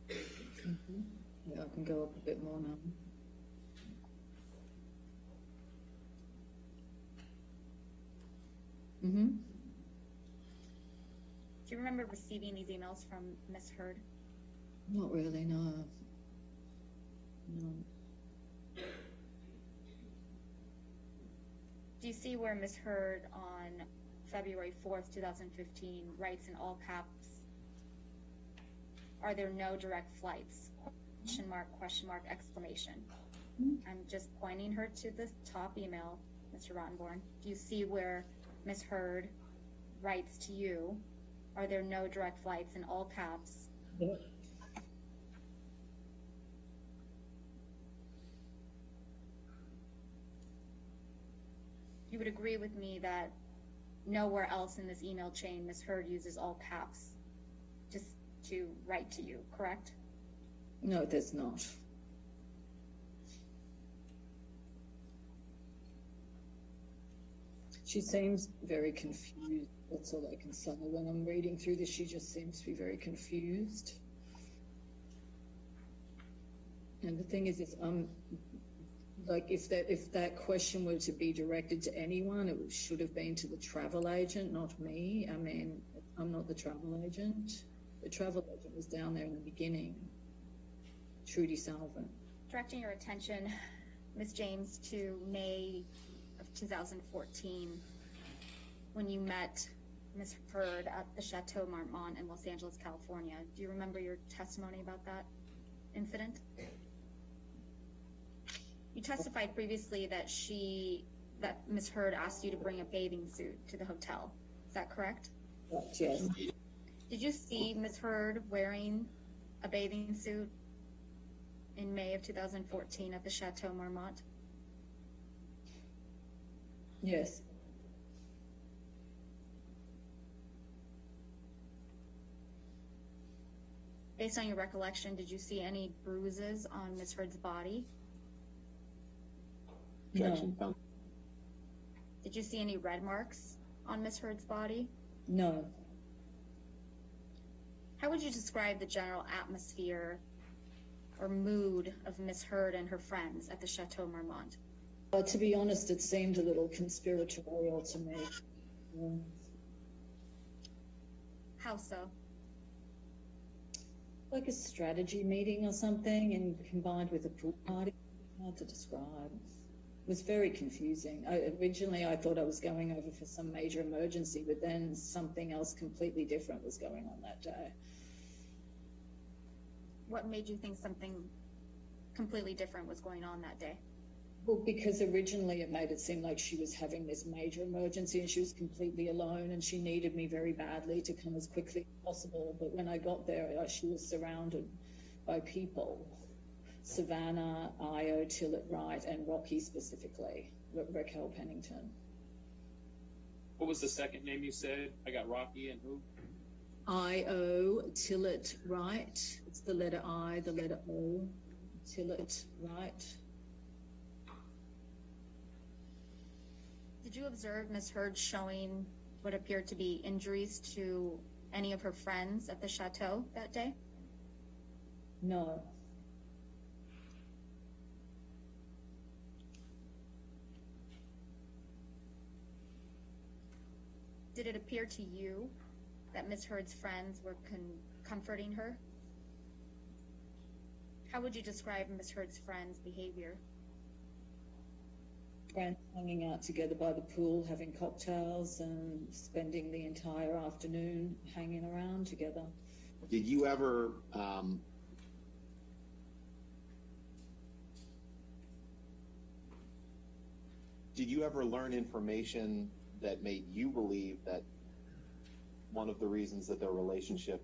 Yeah, I can go up a bit more now. Mm-hmm. Do you remember receiving these emails from Miss Heard? Not really, no. No. Do you see where Miss Heard on February 4th, 2015 writes in all caps, "Are there no direct flights? Question mark, exclamation." I'm just pointing her to the top email, Mr. Rottenborn. Do you see where Miss Heard writes to you, "Are there no direct flights?" in all caps? Yeah. You would agree with me that nowhere else in this email chain Miss Heard uses all caps just to write to you, correct? No, there's not. She seems very confused. That's all I can say. When I'm reading through this, she just seems to be very confused. And the thing is like if that question were to be directed to anyone, it should have been to the travel agent, not me. I mean, I'm not the travel agent. The travel agent was down there in the beginning, Trudy Salvin. Directing your attention, Ms. James, to May of 2014, when you met Ms. Heard at the Chateau Marmont in Los Angeles, California. Do you remember your testimony about that incident? You testified previously that Ms. Heard asked you to bring a bathing suit to the hotel. Is that correct? Yes. Did you see Ms. Heard wearing a bathing suit in May of 2014 at the Chateau Marmont? Yes. Based on your recollection, did you see any bruises on Ms. Heard's body? No. Did you see any red marks on Ms. Heard's body? No. How would you describe the general atmosphere or mood of Ms. Heard and her friends at the Chateau Marmont? To be honest, it seemed a little conspiratorial to me. How so? Like a strategy meeting or something, and combined with a pool party. Hard to describe. It was very confusing. Originally, I thought I was going over for some major emergency, but then something else completely different was going on that day. What made you think something completely different was going on that day? Well, because originally it made it seem like she was having this major emergency and she was completely alone and she needed me very badly to come as quickly as possible. But when I got there, she was surrounded by people. Savannah, Io, Tillett Wright, and Rocky specifically, Raquel Pennington. What was the second name you said? I got Rocky and who? Io, Tillett Wright. It's the letter I, the letter O. Tillett Wright. Did you observe Ms. Heard showing what appeared to be injuries to any of her friends at the chateau that day? No. Did it appear to you that Miss Heard's friends were comforting her? How would you describe Miss Heard's friends' behavior? Friends hanging out together by the pool, having cocktails and spending the entire afternoon hanging around together. Did you ever learn information that made you believe that one of the reasons that their relationship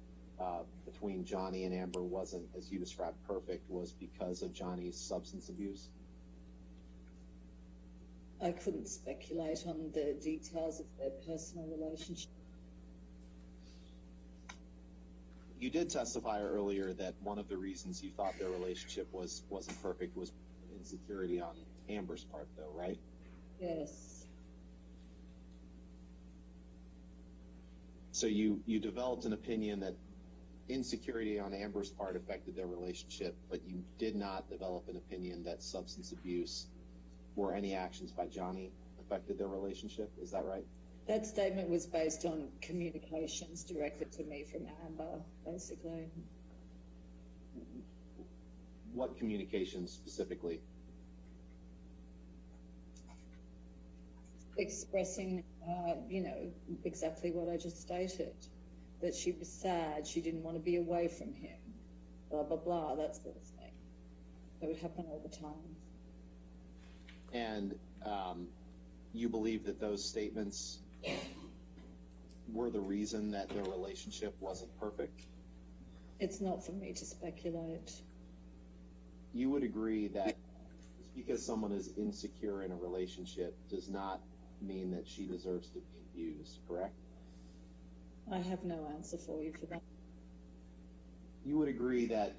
between Johnny and Amber wasn't, as you described, perfect was because of Johnny's substance abuse? I couldn't speculate on the details of their personal relationship. You did testify earlier that one of the reasons you thought their relationship wasn't perfect was insecurity on Amber's part, though, right? Yes. So you developed an opinion that insecurity on Amber's part affected their relationship, but you did not develop an opinion that substance abuse or any actions by Johnny affected their relationship. Is that right? That statement was based on communications directed to me from Amber, basically. What communications specifically? Expressing, exactly what I just stated. That she was sad, she didn't want to be away from him, blah, blah, blah, that sort of thing. That would happen all the time. And you believe that those statements were the reason that their relationship wasn't perfect? It's not for me to speculate. You would agree that just because someone is insecure in a relationship does not mean that she deserves to be abused, correct? I have no answer for you for that. You would agree that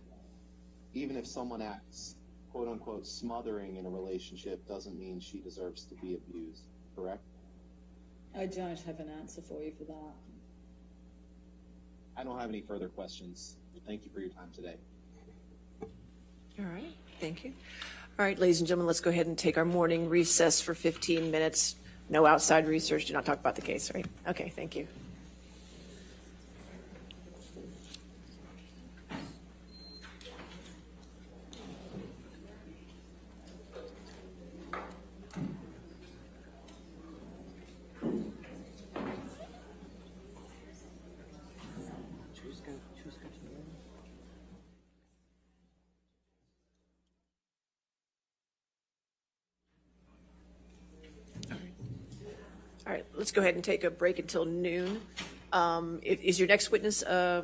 even if someone acts, quote unquote, smothering in a relationship doesn't mean she deserves to be abused, correct? I don't have an answer for you for that. I don't have any further questions. Thank you for your time today. All right, thank you. All right, ladies and gentlemen, let's go ahead and take our morning recess for 15 minutes. No outside research, do not talk about the case, right? Okay, thank you. All right, let's go ahead and take a break until noon. Is your next witness, we're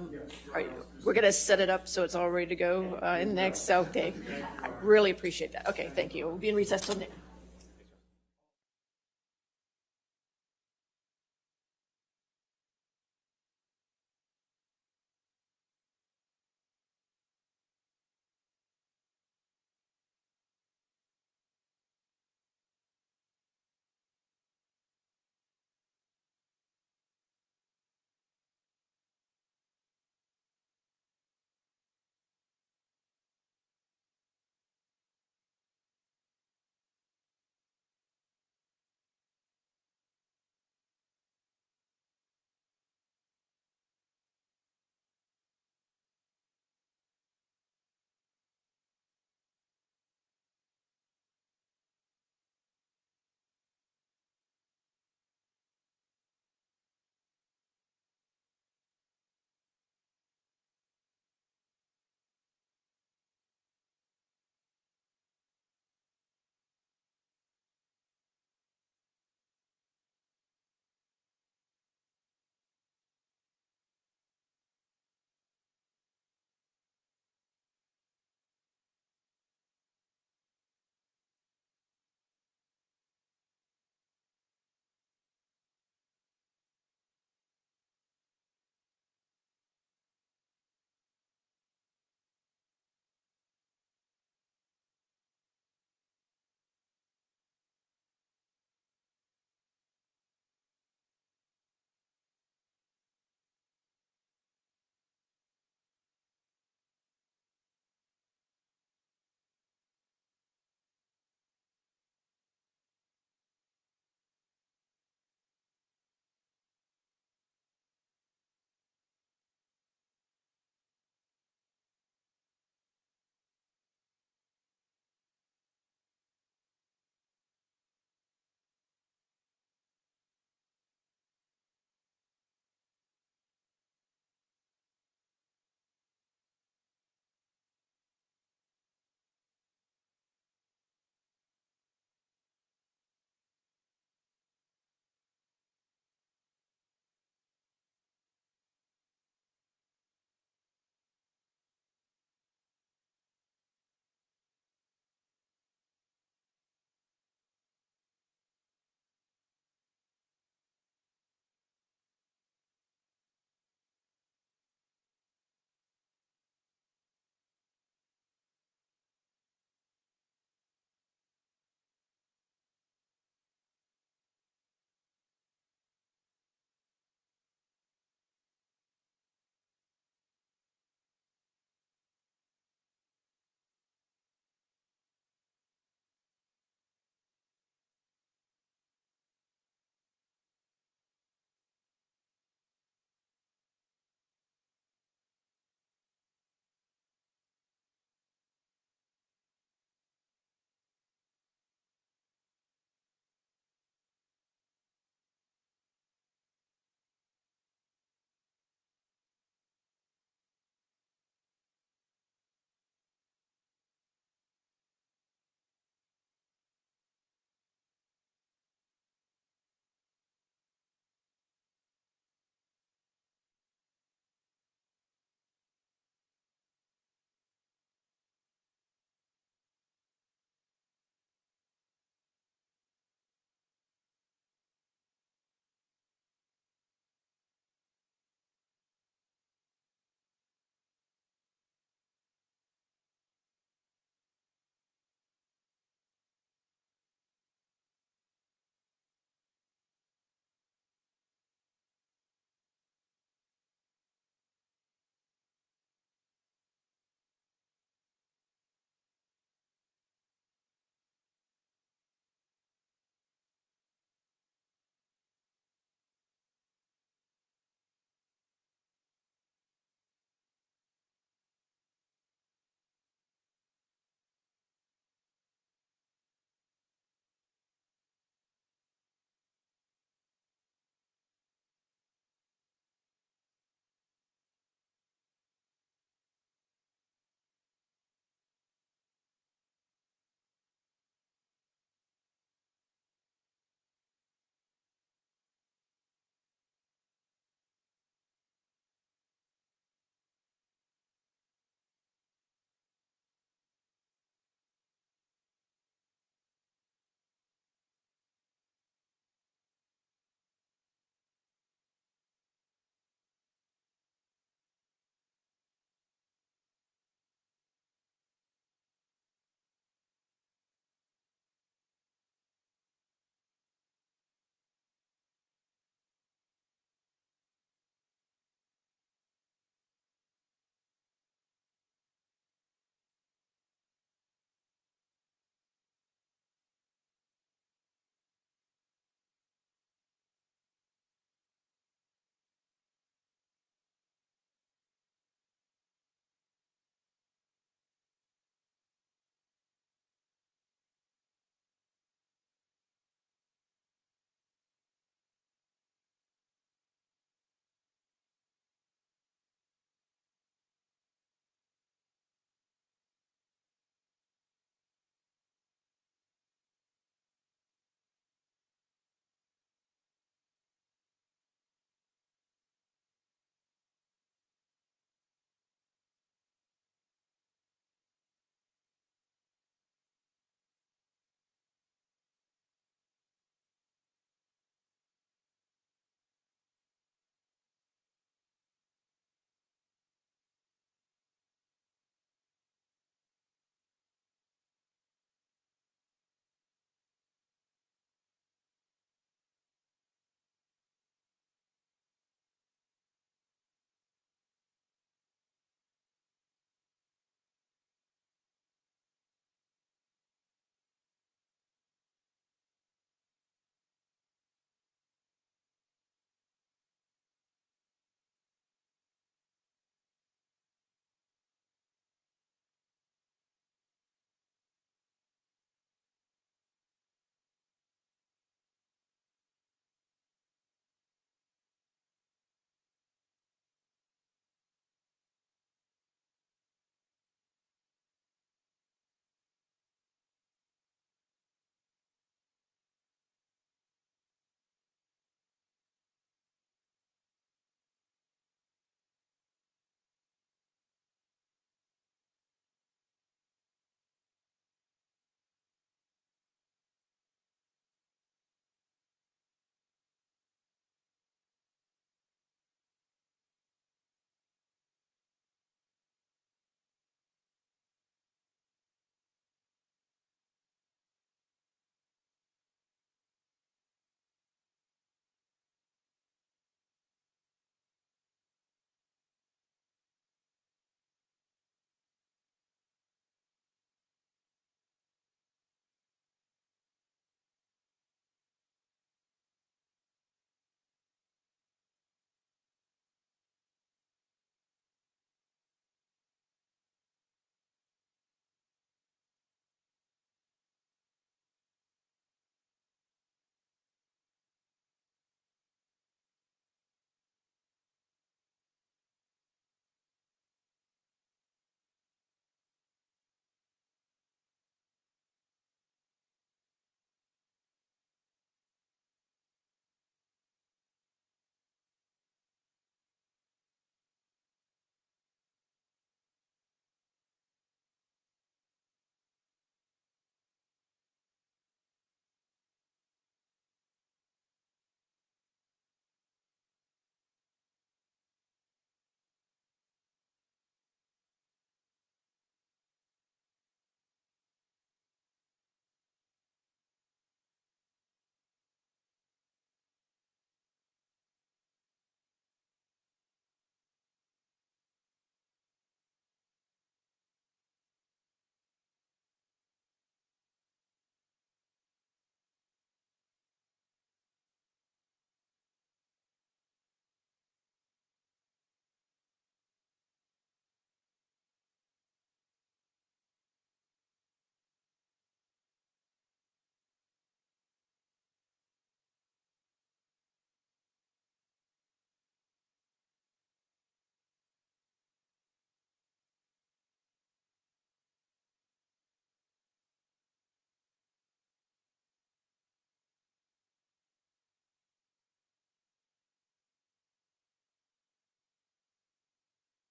going to set it up so it's all ready to go in next. Okay, I really appreciate that. Okay, thank you. We'll be in recess till noon.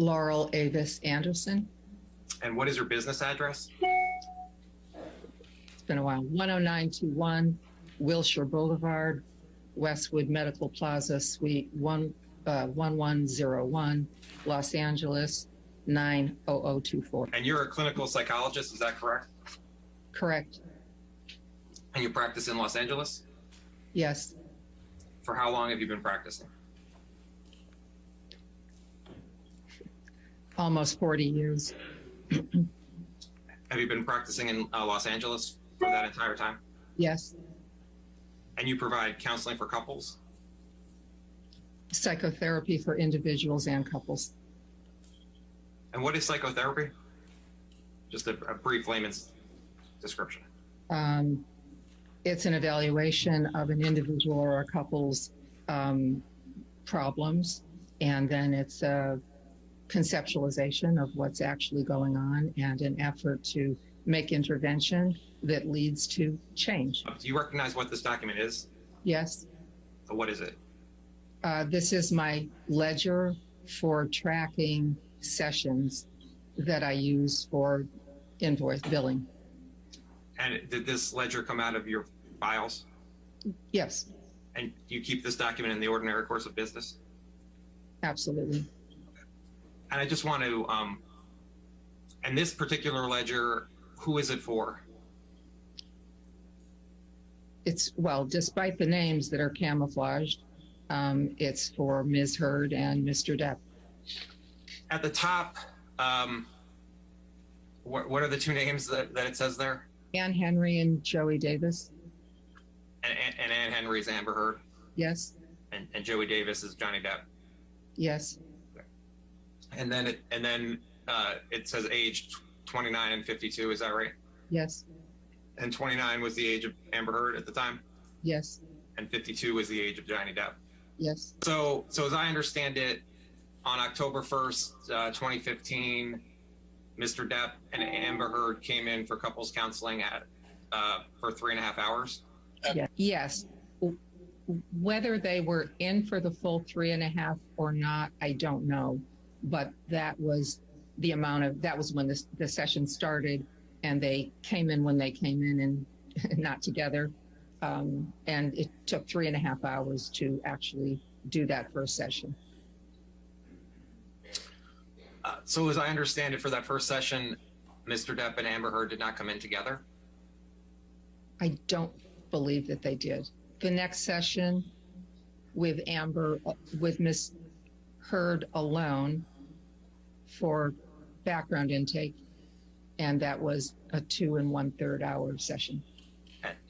Laurel Avis Anderson. And what is your business address? It's been a while. 10921 Wilshire Boulevard, Westwood Medical Plaza, Suite 1101, Los Angeles 90024. And you're a clinical psychologist, is that correct? Correct. And you practice in Los Angeles? Yes. For how long have you been practicing? Almost 40 years. Have you been practicing in Los Angeles for that entire time? Yes. And you provide counseling for couples? Psychotherapy for individuals and couples. And what is psychotherapy? Just a brief layman's description. It's an evaluation of an individual or a couple's problems, and then it's a conceptualization of what's actually going on and an effort to make intervention that leads to change. Do you recognize what this document is? Yes. What is it? This is my ledger for tracking sessions that I use for invoice billing. And did this ledger come out of your files? Yes, And do you keep this document in the ordinary course of business? absolutely. And I just want to, and this particular ledger, who is it for? It's, well, despite the names that are camouflaged, it's for Ms. Heard and Mr. Depp. At the top, what are the two names that it says there? Anne Henry and Joey Davis. And Anne Henry is Amber Heard, Yes, and Joey Davis is Johnny Depp. yes, And then it says age 29 and 52. Is that right? yes, And 29 was the age of Amber Heard at the time, yes, and 52 was the age of Johnny Depp. yes, So as I understand it, on October 1st, 2015, Mr. Depp and Amber Heard came in for couples counseling for 3.5 hours. yeah, yes. Whether they were in for the full 3.5 or not, I don't know. But that was the amount of, that was when the session started, and they came in when they came in and not together. And it took 3.5 hours to actually do that first session. So as I understand it, for that first session, Mr. Depp and Amber Heard did not come in together. I don't believe that they did. The next session with Miss Heard alone for background intake, and that was a 2 1/3 hour session.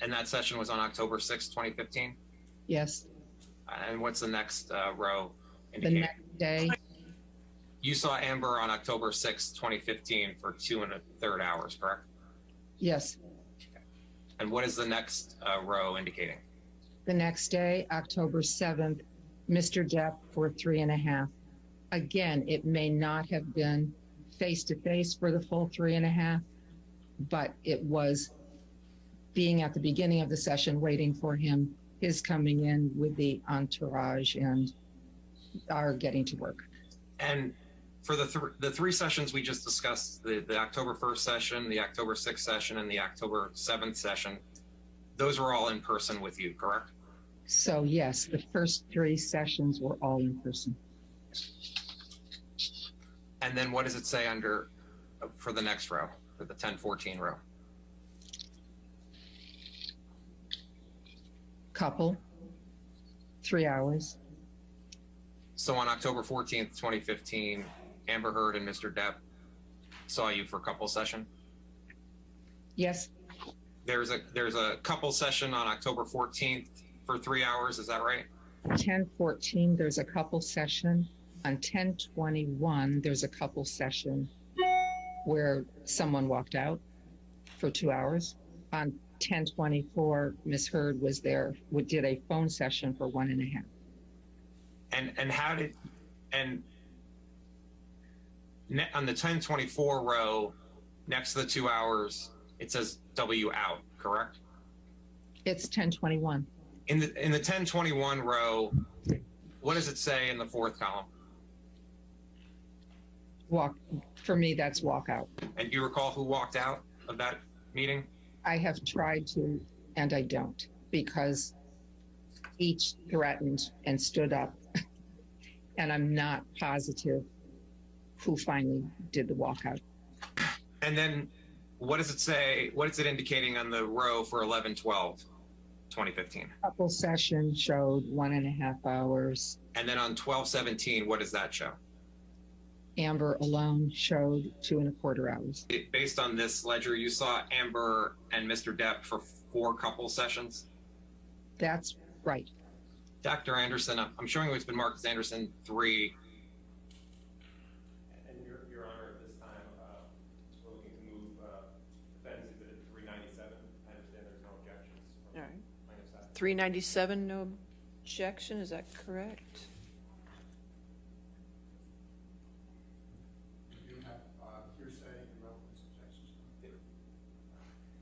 And that session was on October 6th, 2015. Yes. And what's the next row The indicating? next day, You saw Amber on October 6th, 2015 for 2 1/3 hours, correct? yes. And what is the next row indicating? The next day, October 7th, Mr. Depp for 3.5. Again, it may not have been face-to-face for the full 3.5, but it was being at the beginning of the session, waiting for him, his coming in with the entourage and our getting to work. And for the three sessions we just discussed, the October 1st session, the October 6th session, and the October 7th session, those were all in person with you, correct? So yes, the first 3 sessions were all in person. And then what does it say under for the next row, for the 1014 row? Couple, 3 hours. So on October 14th, 2015, Amber Heard and Mr. Depp saw you for couple session. Yes, There's a couple session on October 14th for 3 hours. Is that right? 10:14, there's a couple session. On 10:21, there's a couple session where someone walked out for 2 hours. On 10:24, Ms. Heard was there, did a phone session for 1.5. And how did on the 1024 row next to the 2 hours, it says W out, correct? It's 10:21. In the 1021 row, what does it say in the 4th column? For me, that's walk out. And do you recall who walked out of that meeting? I have tried to, and I don't, because each threatened and stood up, and I'm not positive who finally did the walkout. And then what does it say? What is it indicating on the row for 11/12/2015? Couple session showed 1.5 hours. And then on 12/17, what does that show? Amber alone showed 2.25 hours. Based on this ledger, you saw Amber and Mr. Depp for 4 couple sessions? That's right. Dr. Anderson, I'm showing you it's been marked as Anderson 3. And Your Honor, at this time, we're looking to move defense exhibit 397. I understand there's no objections from All right. plaintiff's side. 397, no objection, is that correct? You have hearsay and relevance objections.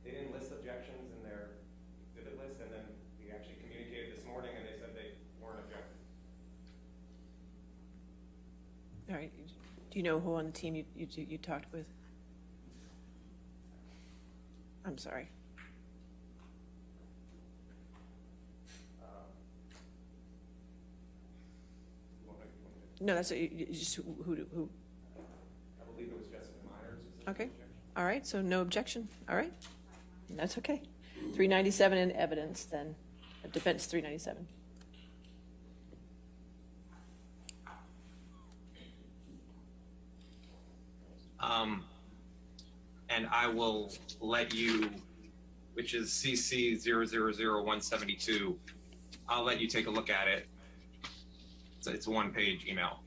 They didn't list objections in their exhibit list, and then we actually communicated this morning, and they said they weren't objecting. All right. Do you know who on the team you talked with? I'm sorry. No, that's just who. I believe it was Jessica Myers. Okay. All right. So no objection. All right. That's okay. 397 in evidence then. Defense 397. And I will let you, which is CC 000172, I'll let you take a look at it. So it's a 1-page email.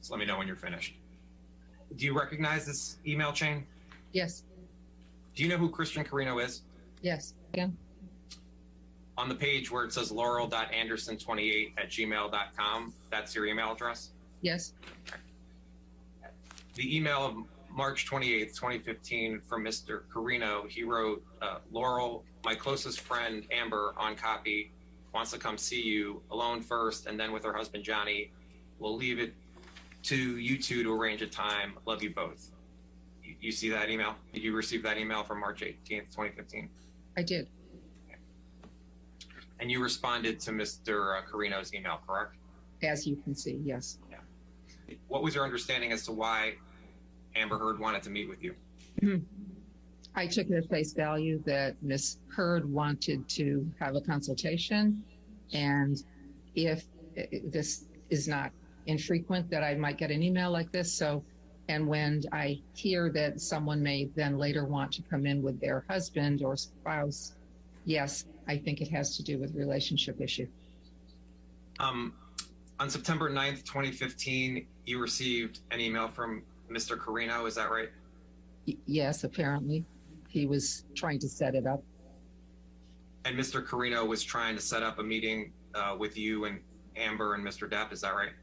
So let me know when you're finished. Do you recognize this email chain? Yes. Do you know who Christian Carino is? Yes. Again? On the page where it says laurel.anderson28@gmail.com, that's your email address? Yes. The email of March 28th, 2015 from Mr. Carino, he wrote, Laurel, my closest friend, Amber, on copy, wants to come see you alone first, and then with her husband, Johnny. We'll leave it to you two to arrange a time. Love you both. You see that email? Did you receive that email from March 18th, 2015? I did. And you responded to Mr. Carino's email, correct? As you can see, yes. Yeah. What was your understanding as to why Amber Heard wanted to meet with you? I took it at face value that Ms. Heard wanted to have a consultation, and if this is not infrequent that I might get an email like this, so, and when I hear that someone may then later want to come in with their husband or spouse, yes, I think it has to do with relationship issue. On September 9th, 2015, you received an email from Mr. Carino, is that right? Yes, apparently. He was trying to set it up. And Mr. Carino was trying to set up a meeting with you and Amber and Mr. Depp, is that right?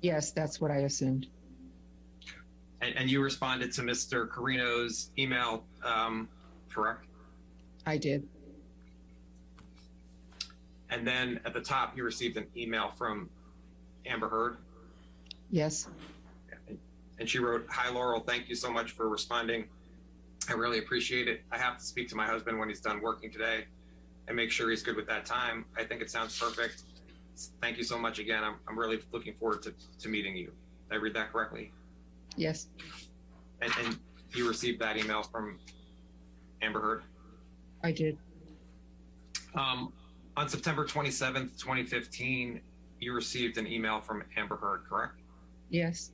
Yes, that's what I assumed. And you responded to Mr. Carino's email, correct? I did. And then at the top, you received an email from Amber Heard. Yes. And she wrote, "Hi, Laurel, thank you so much for responding. I really appreciate it. I have to speak to my husband when he's done working today and make sure he's good with that time. I think it sounds perfect. Thank you so much again. I'm really looking forward to meeting you." Did I read that correctly? Yes. And you received that email from Amber Heard? I did. On September 27th, 2015, you received an email from Amber Heard, correct? Yes.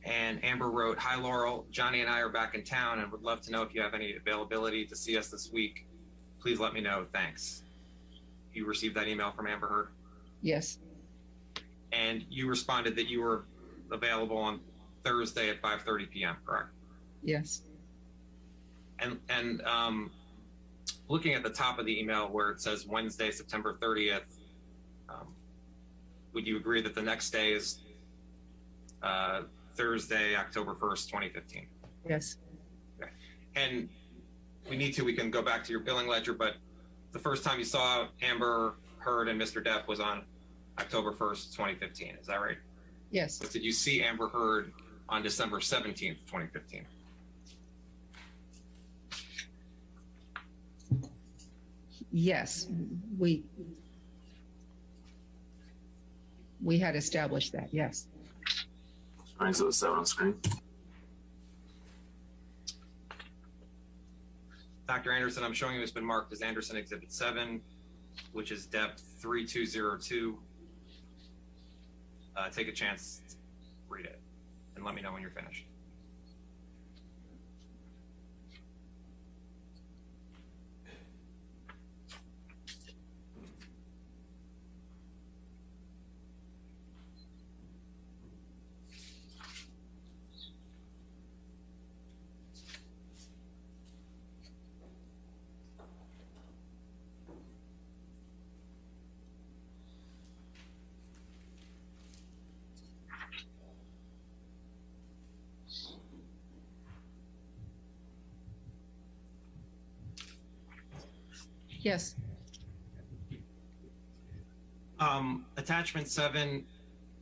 And Amber wrote, "Hi, Laurel. Johnny and I are back in town and would love to know if you have any availability to see us this week. Please let me know. Thanks." You received that email from Amber Heard? Yes. And you responded that you were available on Thursday at 5:30 p.m., correct? Yes. And looking at the top of the email where it says Wednesday, September 30th, would you agree that the next day is Thursday, October 1st, 2015? Yes. Okay. And we can go back to your billing ledger, but the first time you saw Amber Heard and Mr. Depp was on October 1st, 2015. Is that right? Yes. Did you see Amber Heard on December 17th, 2015? Yes, we had established that, yes. Exhibit 7 on screen. Dr. Anderson, I'm showing you it's been marked as Anderson Exhibit 7, which is depth 3202. Take a chance, read it, and let me know when you're finished. Yes. Attachment 7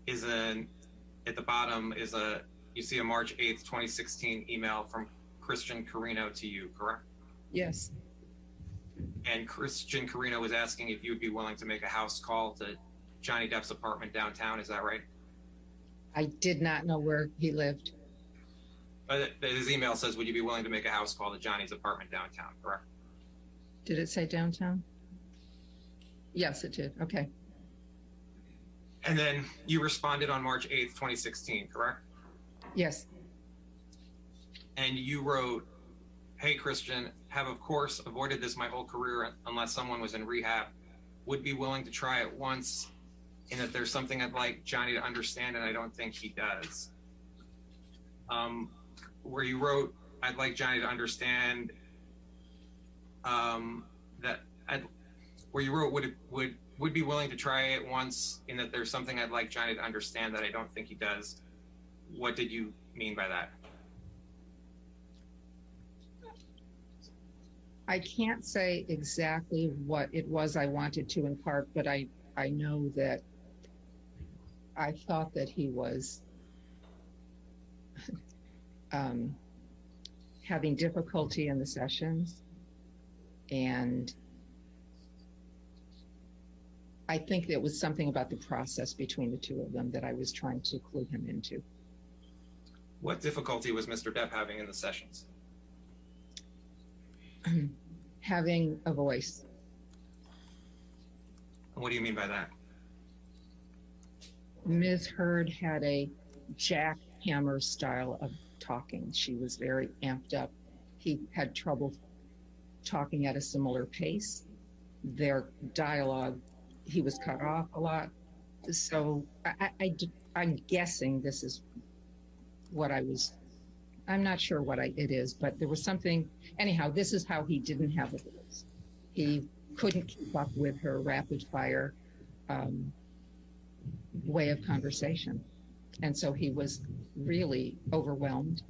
is at the bottom is you see a March 8th, 2016 email from Christian Carino to you, correct? Yes. And Christian Carino was asking if you would be willing to make a house call to Johnny Depp's apartment downtown, is that right? I did not know where he lived. His email says, would you be willing to make a house call to Johnny's apartment downtown, correct? Did it say downtown? Yes, it did. Okay. And then you responded on March 8th, 2016, correct? Yes. And you wrote, hey, Christian, have of course avoided this my whole career unless someone was in rehab. Would be willing to try it once, and that there's something I'd like Johnny to understand, and I don't think he does. Where you wrote, I'd like Johnny to understand where you wrote would be willing to try it once, in that there's something I'd like Johnny to understand that I don't think he does. What did you mean by that? I can't say exactly what it was I wanted to impart, but I know that I thought that he was having difficulty in the sessions, and I think it was something about the process between the two of them that I was trying to clue him into. What difficulty was Mr. Depp having in the sessions? Having a voice. What do you mean by that? Ms. Heard had a jackhammer style of talking. She was very amped up. He had trouble talking at a similar pace. Their dialogue, he was cut off a lot. So I'm guessing this is what I'm not sure what it is, but there was something. Anyhow, this is how he didn't have a voice. He couldn't keep up with her rapid fire way of conversation. And so he was really overwhelmed.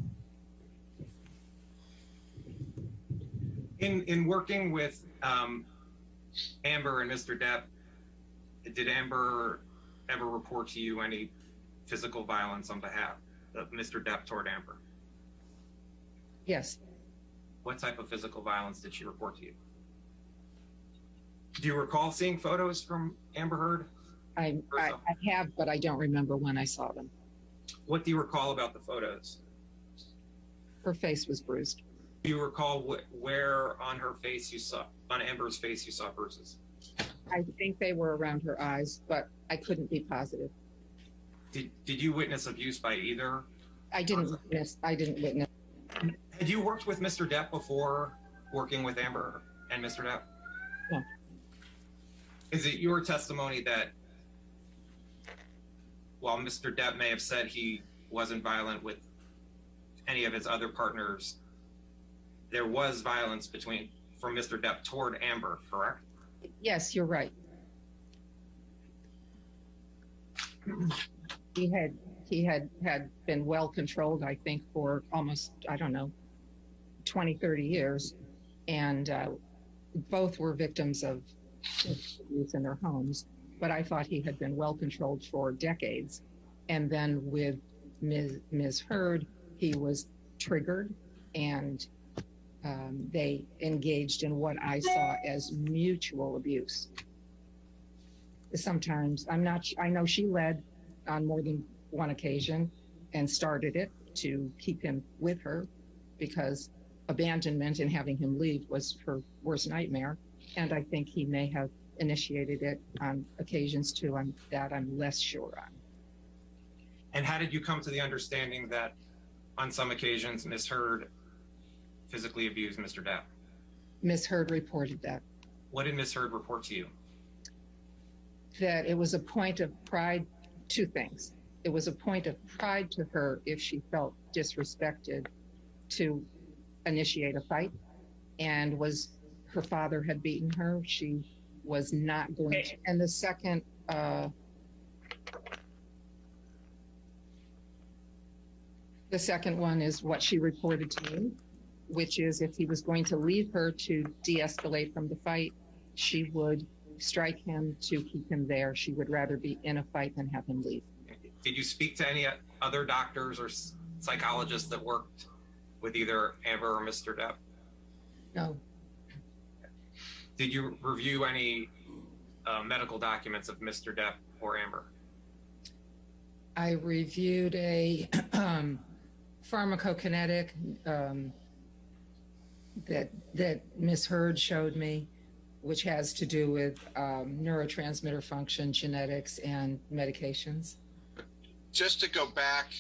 In working with Amber and Mr. Depp, did Amber ever report to you any physical violence on behalf of Mr. Depp toward Amber? Yes. What type of physical violence did she report to you? Do you recall seeing photos from Amber Heard? I have, but I don't remember when I saw them. What do you recall about the photos? Her face was bruised. Do you recall where on her face on Amber's face you saw bruises? I think they were around her eyes, but I couldn't be positive. Did you witness abuse by either? I didn't witness. Had you worked with Mr. Depp before working with Amber and Mr. Depp? No. Is it your testimony that while Mr. Depp may have said he wasn't violent with any of his other partners, there was violence from Mr. Depp toward Amber, correct? Yes, you're right. He had been well controlled, I think, for almost, 20, 30 years. And both were victims of abuse in their homes. But I thought he had been well controlled for decades. And then with Ms. Heard, he was triggered, and they engaged in what I saw as mutual abuse. Sometimes, I know she led on more than one occasion and started it to keep him with her, because abandonment and having him leave was her worst nightmare. And I think he may have initiated it on occasions too. I'm less sure on. And how did you come to the understanding that on some occasions Ms. Heard physically abused Mr. Depp? Ms. Heard reported that. What did Ms. Heard report to you? That it was a point of pride, two things. It was a point of pride to her if she felt disrespected to initiate a fight, and her father had beaten her. She was not going to. And the second, one is what she reported to me, which is if he was going to leave her to de-escalate from the fight, she would strike him to keep him there. She would rather be in a fight than have him leave. Did you speak to any other doctors or psychologists that worked with either Amber or Mr. Depp? No. Did you review any medical documents of Mr. Depp or Amber? I reviewed a pharmacokinetic that Ms. Heard showed me, which has to do with neurotransmitter function, genetics, and medications. Just to go back,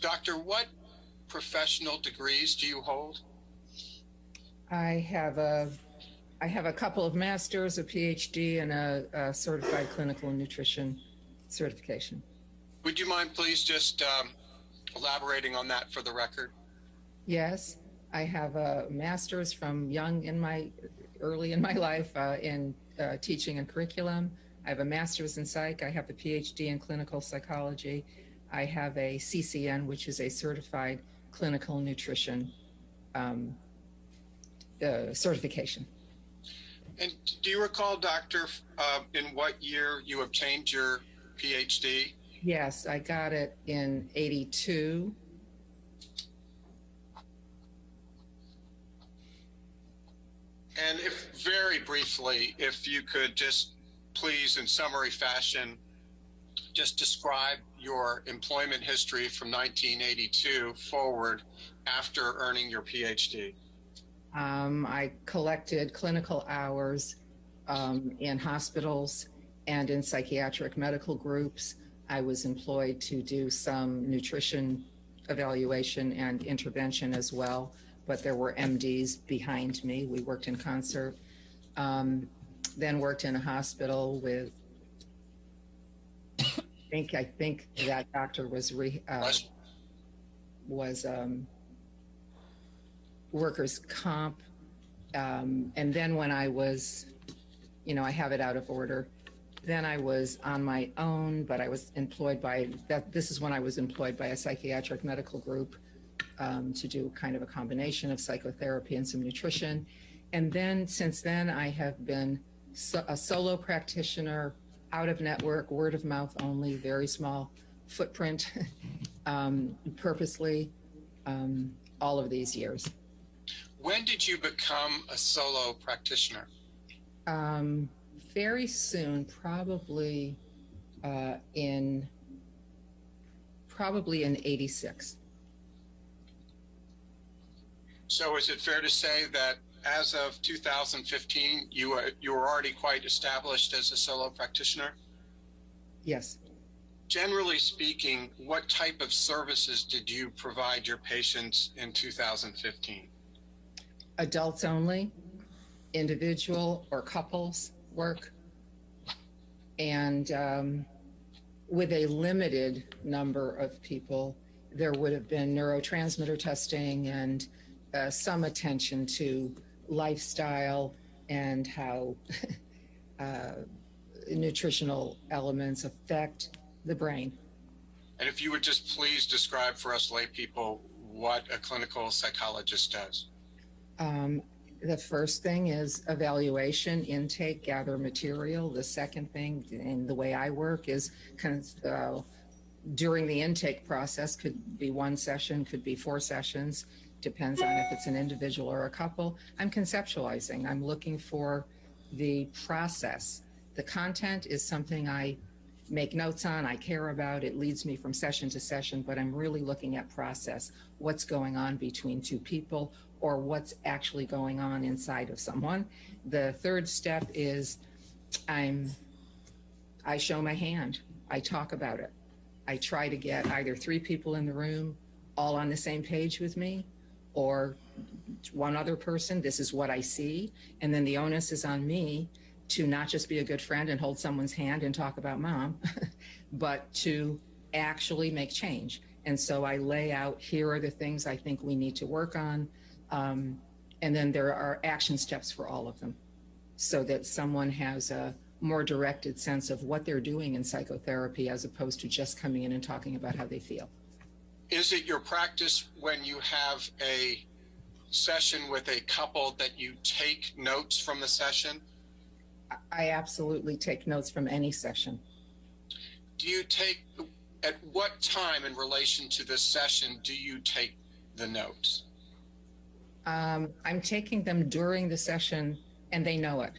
Doctor, what professional degrees do you hold? I have a couple of masters, a PhD, and a certified clinical nutrition certification. Would you mind please just elaborating on that for the record? Yes, I have a master's from early in my life in teaching and curriculum. I have a master's in psych. I have a PhD in clinical psychology. I have a CCN, which is a certified clinical nutrition certification. And do you recall, Doctor, in what year you obtained your PhD? Yes, I got it in '82. And if very briefly, if you could just please, in summary fashion, just describe your employment history from 1982 forward after earning your PhD. I collected clinical hours in hospitals and in psychiatric medical groups. I was employed to do some nutrition evaluation and intervention as well, but there were MDs behind me. We worked in concert. Then worked in a hospital with, I think that doctor was workers' comp. And then when I was, I have it out of order. Then I was on my own, but I was employed this is when I was employed by a psychiatric medical group to do kind of a combination of psychotherapy and some nutrition. And then since then, I have been a solo practitioner, out of network, word of mouth only, very small footprint, purposely, all of these years. When did you become a solo practitioner? Very soon, probably in '86. So is it fair to say that as of 2015, you were already quite established as a solo practitioner? Yes. Generally speaking, what type of services did you provide your patients in 2015? Adults only, individual or couples work, and with a limited number of people, there would have been neurotransmitter testing and some attention to lifestyle and how nutritional elements affect the brain. And if you would just please describe for us lay people what a clinical psychologist does. The first thing is evaluation, intake, gather material. The second thing, and the way I work, is during the intake process, could be one session, could be 4 sessions, depends on if it's an individual or a couple. I'm conceptualizing. I'm looking for the process. The content is something I make notes on, I care about. It leads me from session to session, but I'm really looking at process. What's going on between 2 people, or what's actually going on inside of someone. The third step is I show my hand. I talk about it. I try to get either 3 people in the room all on the same page with me, or one other person. This is what I see. And then the onus is on me to not just be a good friend and hold someone's hand and talk about mom, but to actually make change. And so I lay out, here are the things I think we need to work on. And then there are action steps for all of them, so that someone has a more directed sense of what they're doing in psychotherapy, as opposed to just coming in and talking about how they feel. Is it your practice when you have a session with a couple that you take notes from the session? I absolutely take notes from any session. Do you take, at what time in relation to this session do you take the notes? I'm taking them during the session, and they know it.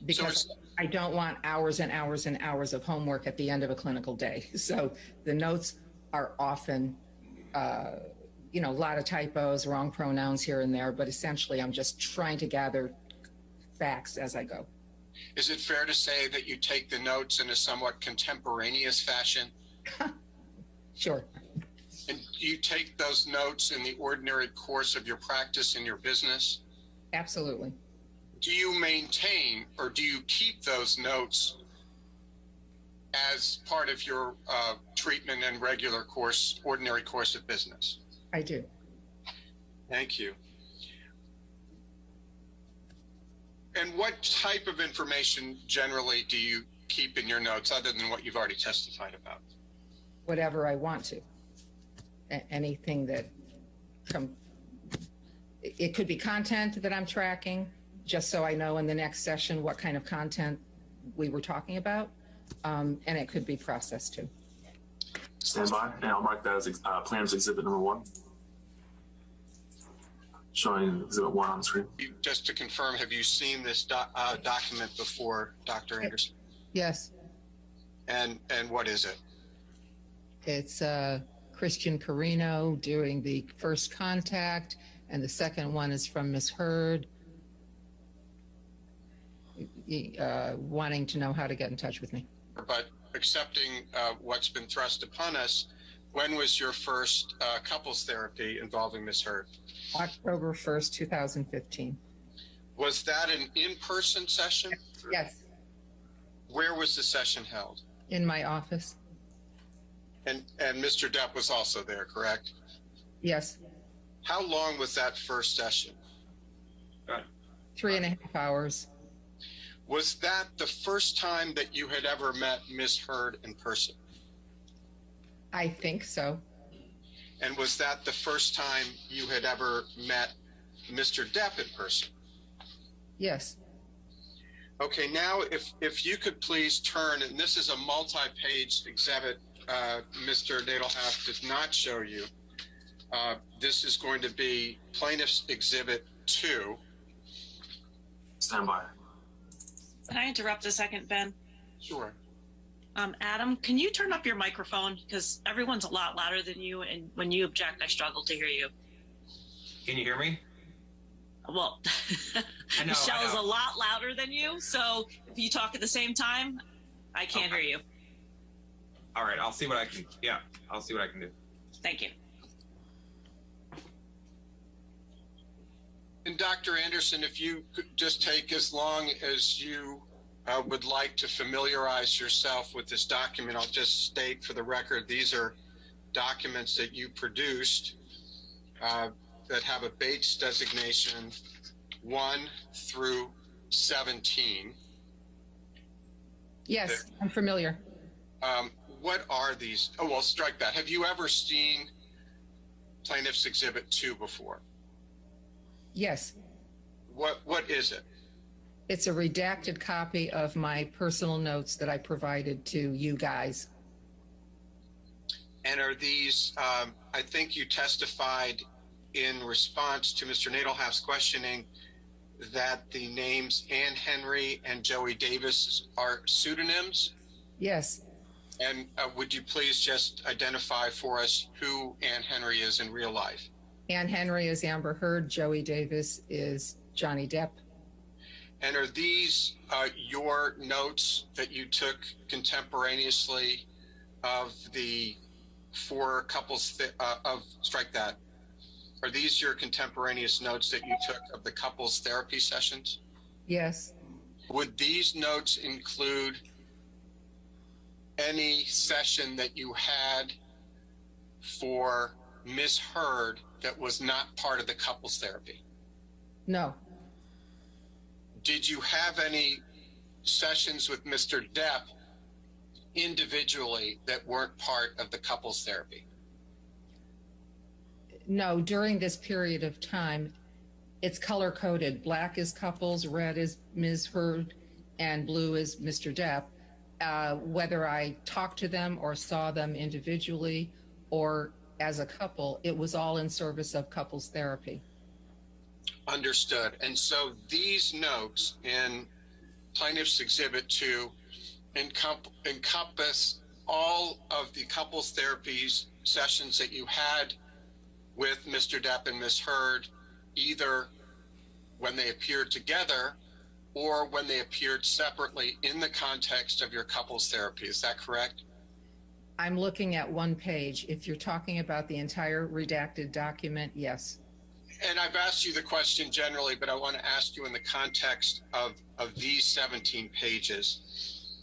Because I don't want hours and hours and hours of homework at the end of a clinical day. So the notes are often, a lot of typos, wrong pronouns here and there, but essentially I'm just trying to gather facts as I go. Is it fair to say that you take the notes in a somewhat contemporaneous fashion? Sure. And do you take those notes in the ordinary course of your practice in your business? Absolutely. Do you maintain, or do you keep those notes as part of your treatment and regular course, ordinary course of business? I do. Thank you. And what type of information generally do you keep in your notes, other than what you've already testified about? Whatever I want to. Anything that it could be content that I'm tracking, just so I know in the next session what kind of content we were talking about, and it could be process too. Stand by, and I'll mark that as plans exhibit number 1. Showing exhibit 1 on the screen. Just to confirm, have you seen this document before, Dr. Anderson? Yes. And what is it? It's Christian Carino doing the first contact, and the second one is from Ms. Hurd, wanting to know how to get in touch with me. But accepting what's been thrust upon us, when was your first couples therapy involving Ms. Hurd? October 1st, 2015. Was that an in-person session? Yes. Where was the session held? In my office. And Mr. Depp was also there, correct? Yes. How long was that first session? 3.5 hours. Was that the first time that you had ever met Ms. Hurd in person? I think so. And was that the first time you had ever met Mr. Depp in person? Yes. Okay, now if you could please turn, and this is a multi-page exhibit, Mr. Nadelhoff did not show you. This is going to be Plaintiff's Exhibit 2. Stand by. Can I interrupt a second, Ben? Sure. Adam, can you turn up your microphone? Because everyone's a lot louder than you, and when you object, I struggle to hear you. Can you hear me? Well, Michelle is a lot louder than you, so if you talk at the same time, I can't hear you. All right, I'll see what I can. Yeah, I'll see what I can do. Thank you. And Dr. Anderson, if you could just take as long as you would like to familiarize yourself with this document. I'll just state for the record, these are documents that you produced that have a Bates designation 1 through 17. Yes, I'm familiar. What are these? Oh, well, strike that. Have you ever seen Plaintiff's Exhibit 2 before? Yes. What is it? It's a redacted copy of my personal notes that I provided to you guys. And are these, I think you testified in response to Mr. Nadelhoff's questioning that the names Ann Henry and Joey Davis are pseudonyms? Yes. And would you please just identify for us who Ann Henry is in real life? Ann Henry is Amber Heard. Joey Davis is Johnny Depp. And are these your notes that you took contemporaneously of the four couples strike that? Are these your contemporaneous notes that you took of the couples therapy sessions? Yes. Would these notes include any session that you had for Ms. Heard that was not part of the couples therapy? No. Did you have any sessions with Mr. Depp individually that weren't part of the couples therapy? No, during this period of time, it's color coded. Black is couples, red is Ms. Heard, and blue is Mr. Depp. Whether I talked to them or saw them individually or as a couple, it was all in service of couples therapy. Understood. And so these notes in Plaintiff's Exhibit 2 encompass all of the couples therapies sessions that you had with Mr. Depp and Ms. Heard, either when they appeared together or when they appeared separately in the context of your couples therapy. Is that correct? I'm looking at one page. If you're talking about the entire redacted document, yes. And I've asked you the question generally, but I want to ask you in the context of these 17 pages.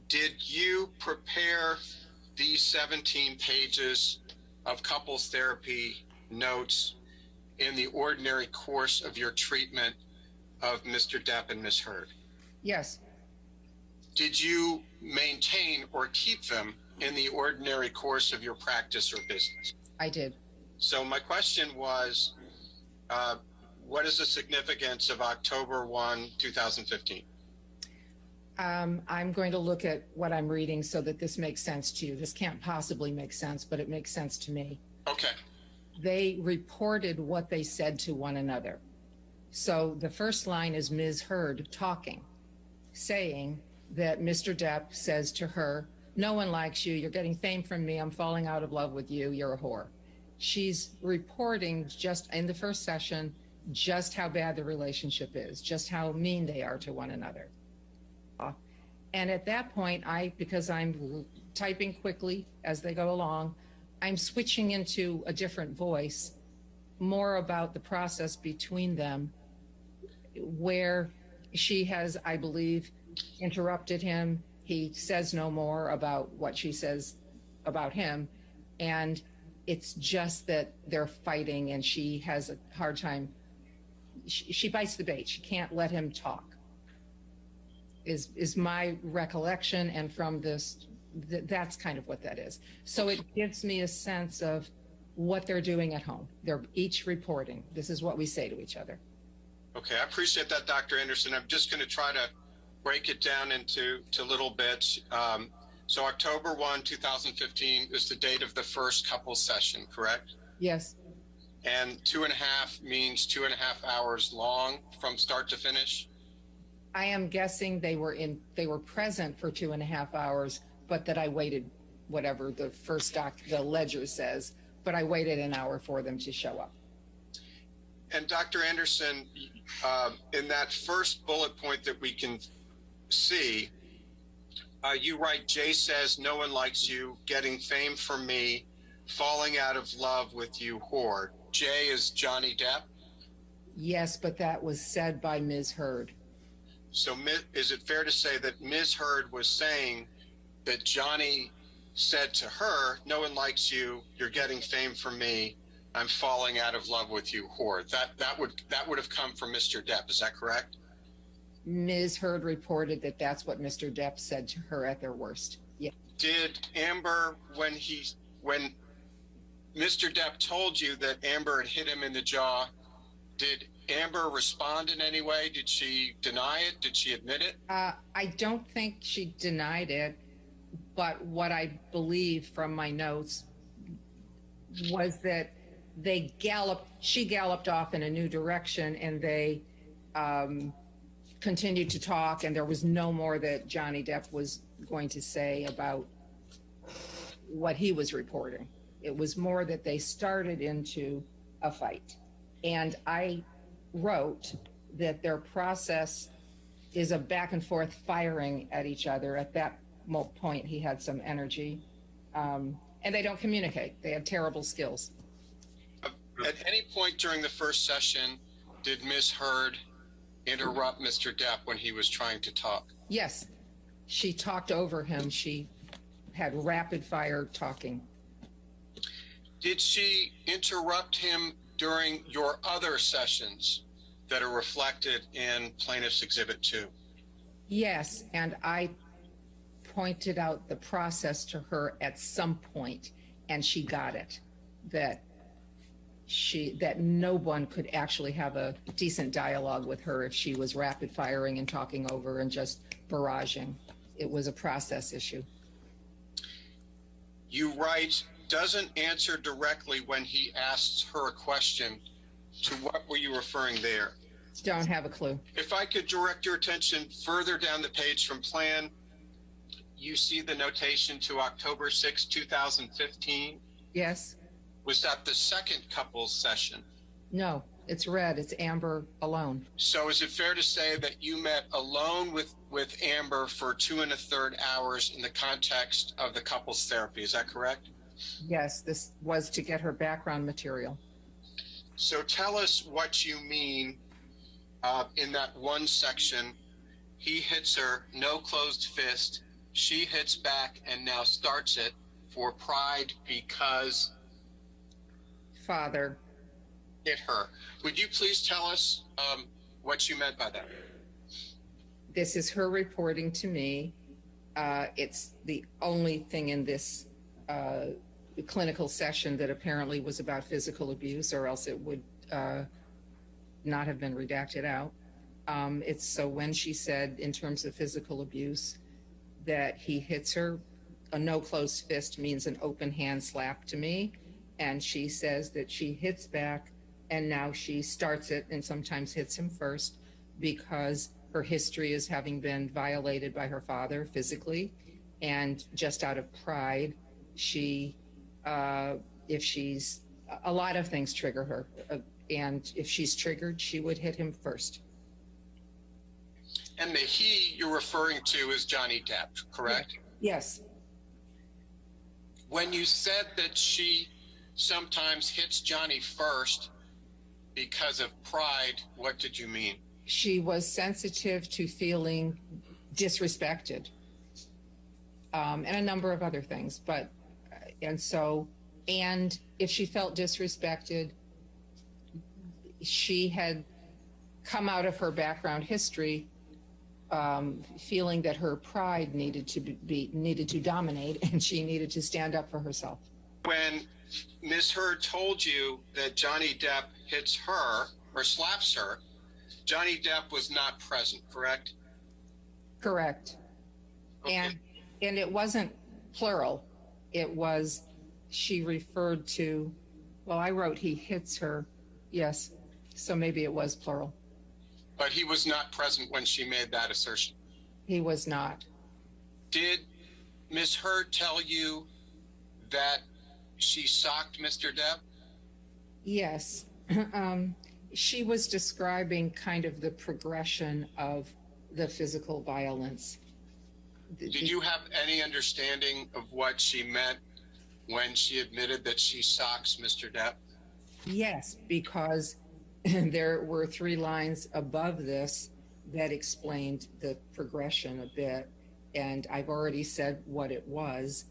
Did you prepare these 17 pages of couples therapy notes in the ordinary course of your treatment of Mr. Depp and Ms. Heard? Yes. Did you maintain or keep them in the ordinary course of your practice or business? I did. So my question was, what is the significance of October 1, 2015? I'm going to look at what I'm reading so that this makes sense to you. This can't possibly make sense, but it makes sense to me. Okay. They reported what they said to one another. So the first line is Ms. Heard talking, saying that Mr. Depp says to her, "No one likes you. You're getting fame from me. I'm falling out of love with you. You're a whore." She's reporting just in the first session just how bad the relationship is, just how mean they are to one another. And at that point, because I'm typing quickly as they go along, I'm switching into a different voice, more about the process between them, where she has, I believe, interrupted him. He says no more about what she says about him. And it's just that they're fighting and she has a hard time. She bites the bait. She can't let him talk, is my recollection. And from this, that's kind of what that is. So it gives me a sense of what they're doing at home. They're each reporting. This is what we say to each other. Okay, I appreciate that, Dr. Anderson. I'm just going to try to break it down into little bits. So October 1, 2015 is the date of the first couple session, correct? Yes. And 2.5 means 2.5 hours long from start to finish? I am guessing they were present for 2.5 hours, but that I waited, whatever the the ledger says, but I waited an hour for them to show up. And Dr. Anderson, in that first bullet point that we can see, you write, "Jay says no one likes you, getting fame from me, falling out of love with you, whore." Jay is Johnny Depp? Yes, but that was said by Ms. Heard. So is it fair to say that Ms. Heard was saying that Johnny said to her, "No one likes you, you're getting fame from me, I'm falling out of love with you, whore"? That would have come from Mr. Depp, is that correct? Ms. Heard reported that that's what Mr. Depp said to her at their worst. Yeah. Did Amber, when Mr. Depp told you that Amber had hit him in the jaw Did Amber respond in any way? Did she deny it? Did she admit it? I don't think she denied it, but what I believe from my notes was that she galloped off in a new direction, and they continued to talk, and there was no more that Johnny Depp was going to say about what he was reporting. It was more that they started into a fight. And I wrote that their process is a back and forth firing at each other. At that point, he had some energy. And they don't communicate. They have terrible skills. At any point during the first session, did Ms. Heard interrupt Mr. Depp when he was trying to talk? Yes. She talked over him. She had rapid fire talking. Did she interrupt him during your other sessions that are reflected in Plaintiff's Exhibit 2? Yes, and I pointed out the process to her at some point, and she got it, that no one could actually have a decent dialogue with her if she was rapid firing and talking over and just barraging. It was a process issue. You write, doesn't answer directly when he asks her a question. To what were you referring there? Don't have a clue. If I could direct your attention further down the page from plan, you see the notation to October 6, 2015? Yes. Was that the second couples session? No, it's red. It's Amber alone. So is it fair to say that you met alone with Amber for 2 1/3 hours in the context of the couples therapy? Is that correct? Yes, this was to get her background material. So tell us what you mean in that one section. He hits her, no closed fist. She hits back and now starts it for pride because father hit her. Would you please tell us what you meant by that? This is her reporting to me. It's the only thing in this clinical session that apparently was about physical abuse, or else it would not have been redacted out. It's so when she said in terms of physical abuse that he hits her, a no closed fist means an open hand slap to me. And she says that she hits back and now she starts it and sometimes hits him first because her history is having been violated by her father physically. And just out of pride, she, if she's, a lot of things trigger her. And if she's triggered, she would hit him first. And the he you're referring to is Johnny Depp, correct? Yes. When you said that she sometimes hits Johnny first because of pride, what did you mean? She was sensitive to feeling disrespected, and a number of other things. But, and if she felt disrespected, she had come out of her background history feeling that her pride needed to dominate, and she needed to stand up for herself. When Ms. Heard told you that Johnny Depp hits her or slaps her, Johnny Depp was not present, correct? Correct. Okay. And it wasn't plural. It was, she referred to, well, I wrote he hits her. Yes. So maybe it was plural. But he was not present when she made that assertion. He was not. Did Ms. Heard tell you that she socked Mr. Depp? Yes. She was describing kind of the progression of the physical violence. Did you have any understanding of what she meant when she admitted that she socks Mr. Depp? Yes, because there were 3 lines above this that explained the progression a bit. And I've already said what it was.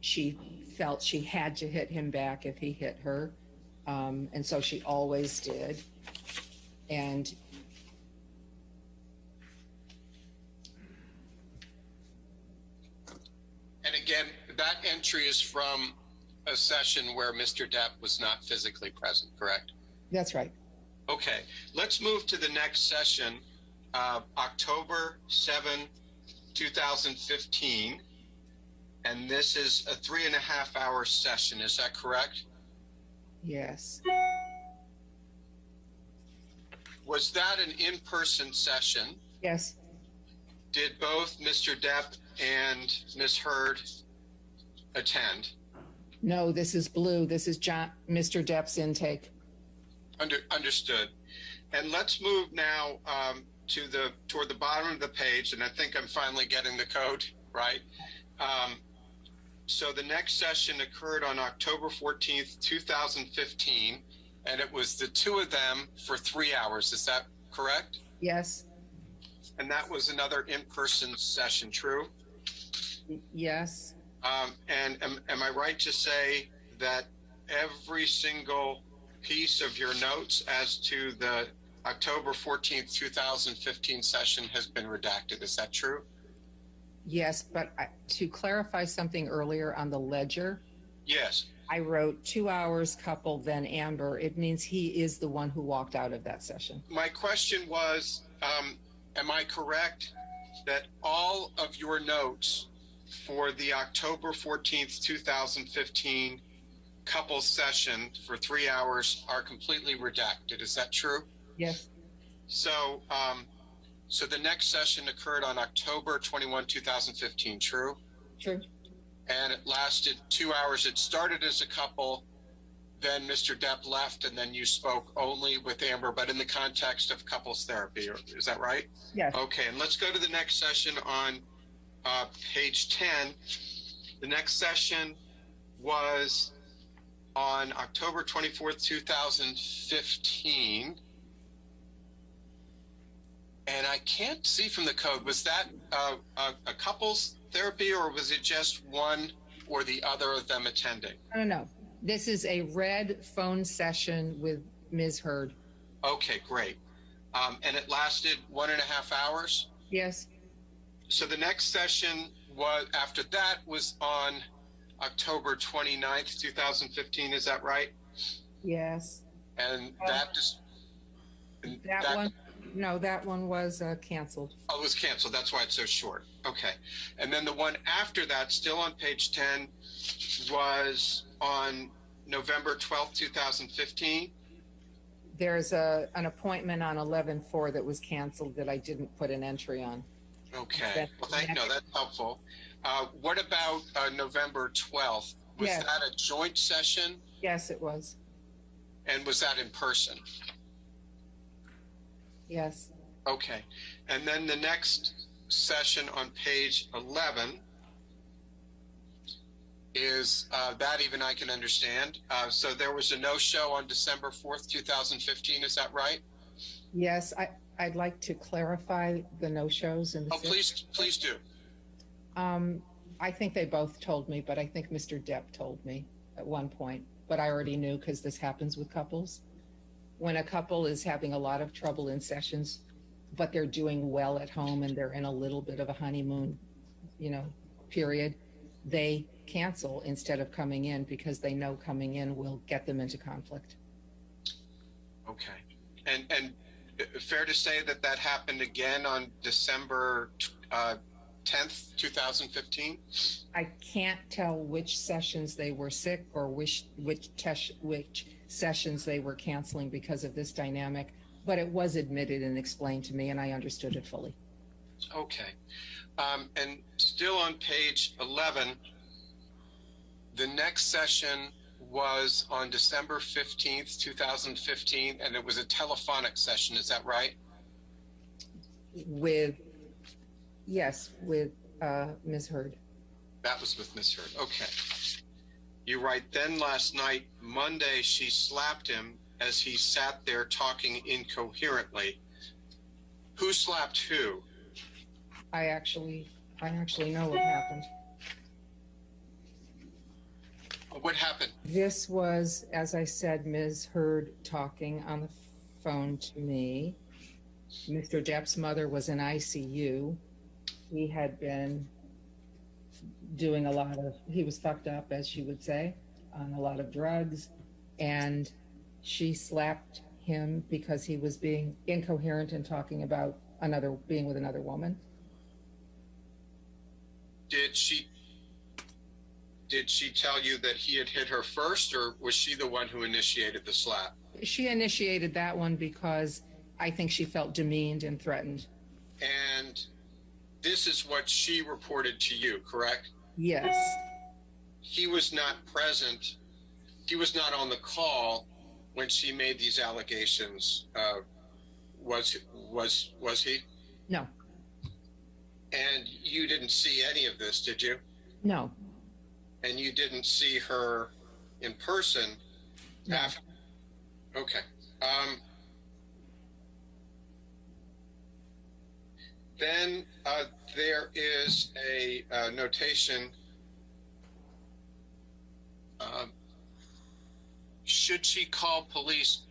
She felt she had to hit him back if he hit her. And so she always did. And again, that entry is from a session where Mr. Depp was not physically present, correct? That's right. Okay, let's move to the next session, October 7, 2015. And this is a 3.5-hour session. Is that correct? Yes. Was that an in-person session? Yes. Did both Mr. Depp and Ms. Heard attend? No, this is blue. This is Mr. Depp's intake. Understood. And let's move now toward the bottom of the page, and I think I'm finally getting the code right. So the next session occurred on October 14th, 2015, and it was the two of them for 3 hours. Is that correct? Yes. And that was another in-person session, true? Yes. And am I right to say that every single piece of your notes as to the October 14th, 2015 session has been redacted? Is that true? Yes, but to clarify something earlier on the ledger. Yes. I wrote 2 hours couple, then Amber. It means he is the one who walked out of that session. My question was, am I correct that all of your notes for the October 14th, 2015 couple session for 3 hours are completely redacted? Is that true? Yes. So, so the next session occurred on October 21, 2015, true? True. And it lasted 2 hours. It started as a couple, then Mr. Depp left, and then you spoke only with Amber, but in the context of couples therapy. Is that right? Yes. Okay, and let's go to the next session on page 10. The next session was on October 24th, 2015. And I can't see from the code, was that a couples therapy, or was it just one or the other of them attending? No. This is a red phone session with Ms. Heard. Okay, great. And it lasted 1.5 hours? Yes. So the next session was, after that, was on October 29th, 2015. Is that right? Yes. And that just... That one was canceled. Oh, it was canceled. That's why it's so short. Okay. And then the one after that, still on page 10, was on November 12th, 2015. There's an appointment on 11/4 that was canceled that I didn't put an entry on. Okay. Well, that's helpful. What about November 12th? Was that a joint session? Yes, it was. And was that in person? Yes. Okay. And then the next session on page 11 is that even I can understand. So there was a no-show on December 4th, 2015. Is that right? Yes. I'd like to clarify the no-shows. Please do. I think they both told me, but I think Mr. Depp told me at one point. But I already knew because this happens with couples. When a couple is having a lot of trouble in sessions, but they're doing well at home and they're in a little bit of a honeymoon, period, they cancel instead of coming in because they know coming in will get them into conflict. Okay. And fair to say that happened again on December 10th, 2015? I can't tell which sessions they were sick or which sessions they were canceling because of this dynamic, but it was admitted and explained to me and I understood it fully. Okay. And still on page 11, the next session was on December 15th, 2015, and it was a telephonic session. Is that right? With Ms. Heard. That was with Ms. Heard. Okay. You write, then last night, Monday, she slapped him as he sat there talking incoherently. Who slapped who? I actually know what happened. What happened? This was, as I said, Ms. Heard talking on the phone to me. Mr. Depp's mother was in ICU. He had been doing he was fucked up, as she would say, on a lot of drugs. And She slapped him because he was being incoherent and talking about being with another woman. Did she tell you that he had hit her first, or was she the one who initiated the slap? She initiated that one because I think she felt demeaned and threatened. And this is what she reported to you, correct? Yes. He was not present. He was not on the call when she made these allegations. Was he? No. And you didn't see any of this, did you? No. And you didn't see her in person? No. After? Okay. Then there is a notation. Should she call police? ?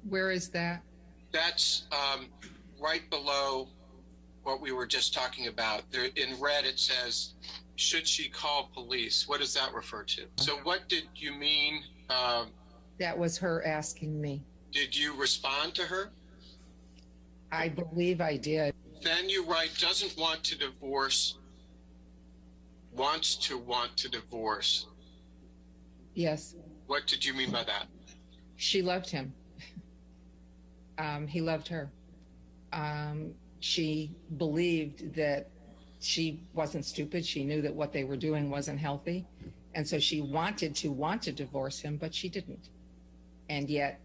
Where is that? That's right below what we were just talking about. There, in red, it says, should she call police? What does that refer to? So what did you mean? That was her asking me. Did you respond to her? I believe I did. Then you write, doesn't want to divorce, wants to want to divorce. Yes. What did you mean by that? She loved him. He loved her. She believed that she wasn't stupid. She knew that what they were doing wasn't healthy. And so she wanted to divorce him, but she didn't. And yet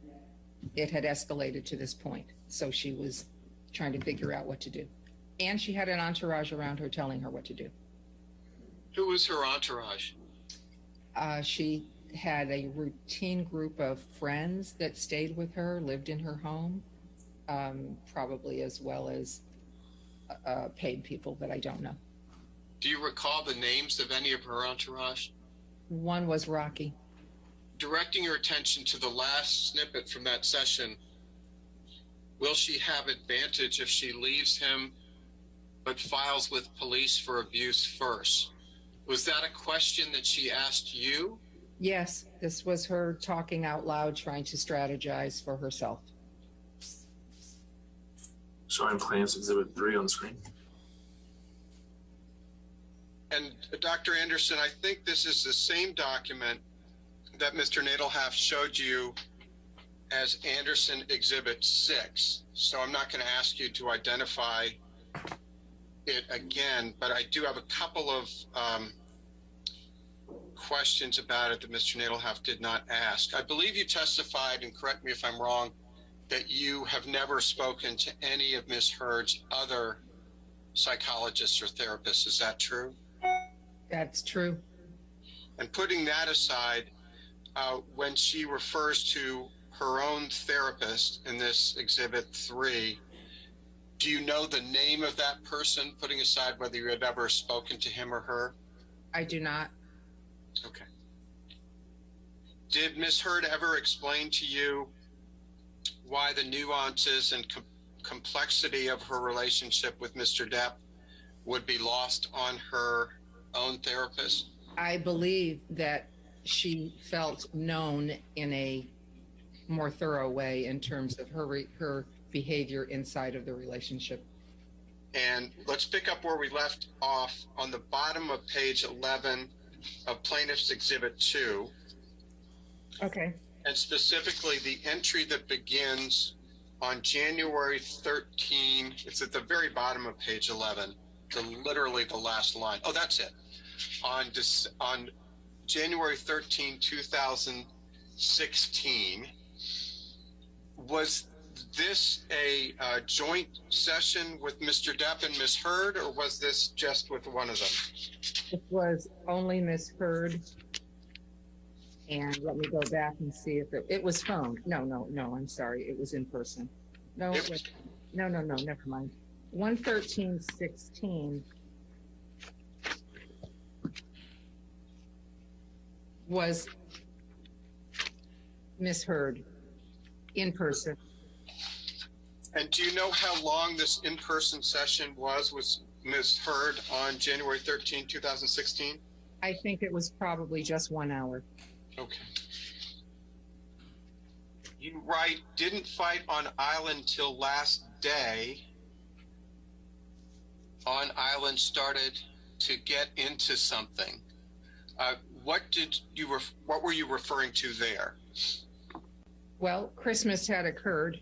it had escalated to this point. So she was trying to figure out what to do. And she had an entourage around her telling her what to do. Who was her entourage? She had a routine group of friends that stayed with her, lived in her home, probably as well as paid people that I don't know. Do you recall the names of any of her entourage? One was Rocky. Directing your attention to the last snippet from that session, will she have advantage if she leaves him but files with police for abuse first? Was that a question that she asked you? Yes, this was her talking out loud, trying to strategize for herself. Showing Plaintiff's Exhibit 3 on the screen. And Dr. Anderson, I think this is the same document that Mr. Nadelhoff showed you as Anderson Exhibit 6. So I'm not going to ask you to identify it again, but I do have a couple of questions about it that Mr. Nadelhoff did not ask. I believe you testified, and correct me if I'm wrong, that you have never spoken to any of Ms. Heard's other psychologists or therapists. Is that true? That's true. And putting that aside, when she refers to her own therapist in this Exhibit 3, do you know the name of that person, putting aside whether you had ever spoken to him or her? I do not. Okay. Did Ms. Heard ever explain to you why the nuances and complexity of her relationship with Mr. Depp would be lost on her own therapist? I believe that she felt known in a more thorough way in terms of her behavior inside of the relationship. And let's pick up where we left off on the bottom of page 11 of Plaintiff's Exhibit 2. Okay. And specifically the entry that begins on January 13. It's at the very bottom of page 11, literally the last line. Oh, that's it. On January 13, 2016, was this a joint session with Mr. Depp and Ms. Heard, or was this just with one of them? It was only Ms. Heard. And let me go back and see if it was phone. No, I'm sorry. It was in person. No, never mind. 11316 was Ms. Heard in person. And do you know how long this in-person session was with Ms. Heard on January 13, 2016? I think it was probably just 1 hour. Okay. You write, didn't fight on island till last day. On island started to get into something. What were you referring to there? Well, Christmas had occurred,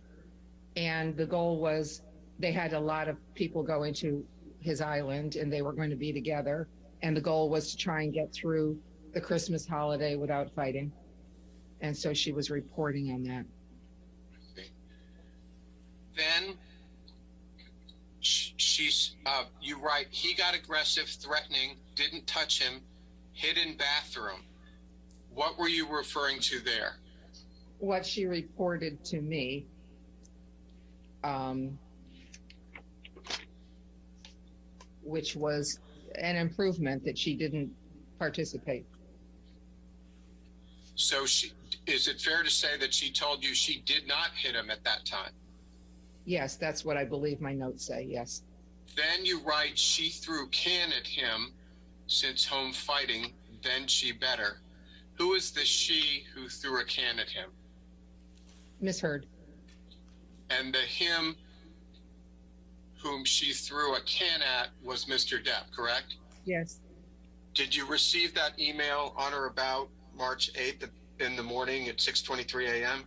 and the goal was they had a lot of people going to his island, and they were going to be together. And the goal was to try and get through the Christmas holiday without fighting. And so she was reporting on that. Then you write, he got aggressive, threatening, didn't touch him, hid in bathroom. What were you referring to there? What she reported to me, which was an improvement that she didn't participate. So is it fair to say that she told you she did not hit him at that time? Yes, that's what I believe my notes say, yes. Then you write, she threw can at him since home fighting, then she better. Who is the she who threw a can at him? Miss Heard. And the him whom she threw a can at was Mr. Depp, correct? Yes. Did you receive that email on or about March 8th in the morning at 6:23 a.m.?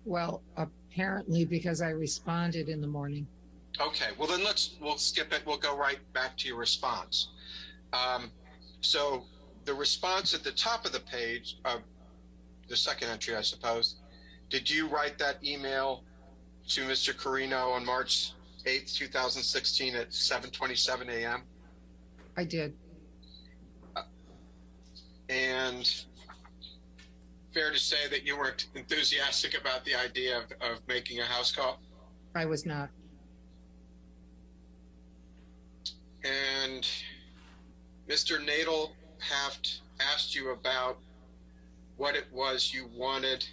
Well, apparently because I responded in the morning. Okay, well then we'll skip it. We'll go right back to your response. So the response at the top of the page, the second entry, I suppose, did you write that email to Mr. Carino on March 8th, 2016 at 7:27 a.m.? I did. And fair to say that you weren't enthusiastic about the idea of making a house call? I was not. And Mr. Nadelhaft asked you about what it was you wanted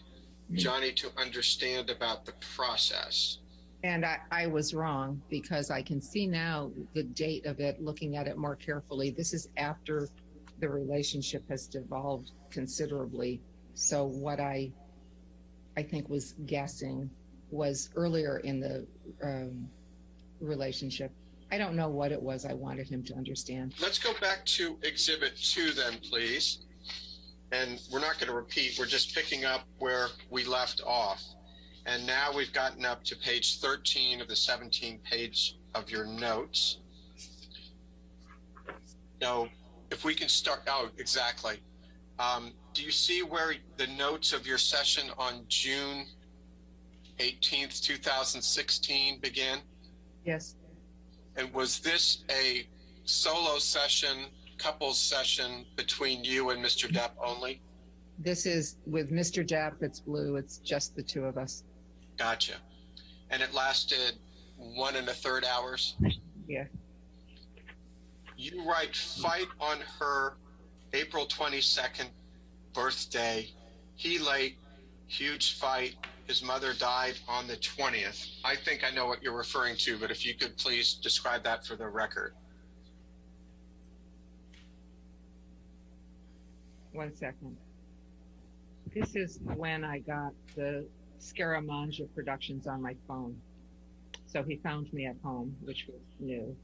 Johnny to understand about the process. And I was wrong, because I can see now the date of it, looking at it more carefully. This is after the relationship has devolved considerably. So what I think was guessing was earlier in the relationship. I don't know what it was I wanted him to understand. Let's go back to Exhibit 2 then, please. And we're not going to repeat. We're just picking up where we left off. And now we've gotten up to page 13 of the 17 page of your notes. So if we can start, oh, exactly. Do you see where the notes of your session on June 18th, 2016 begin? Yes. And was this a solo session, couples session between you and Mr. Depp only? This is with Mr. Depp. It's blue. It's just the two of us. Gotcha. And it lasted 1 1/3 hours? Yeah. You write, fight on her April 22nd birthday. He late, huge fight. His mother died on the 20th. I think I know what you're referring to, but if you could please describe that for the record. 1 second. This is when I got the Scaramanga Productions on my phone. So he found me at home, which was new.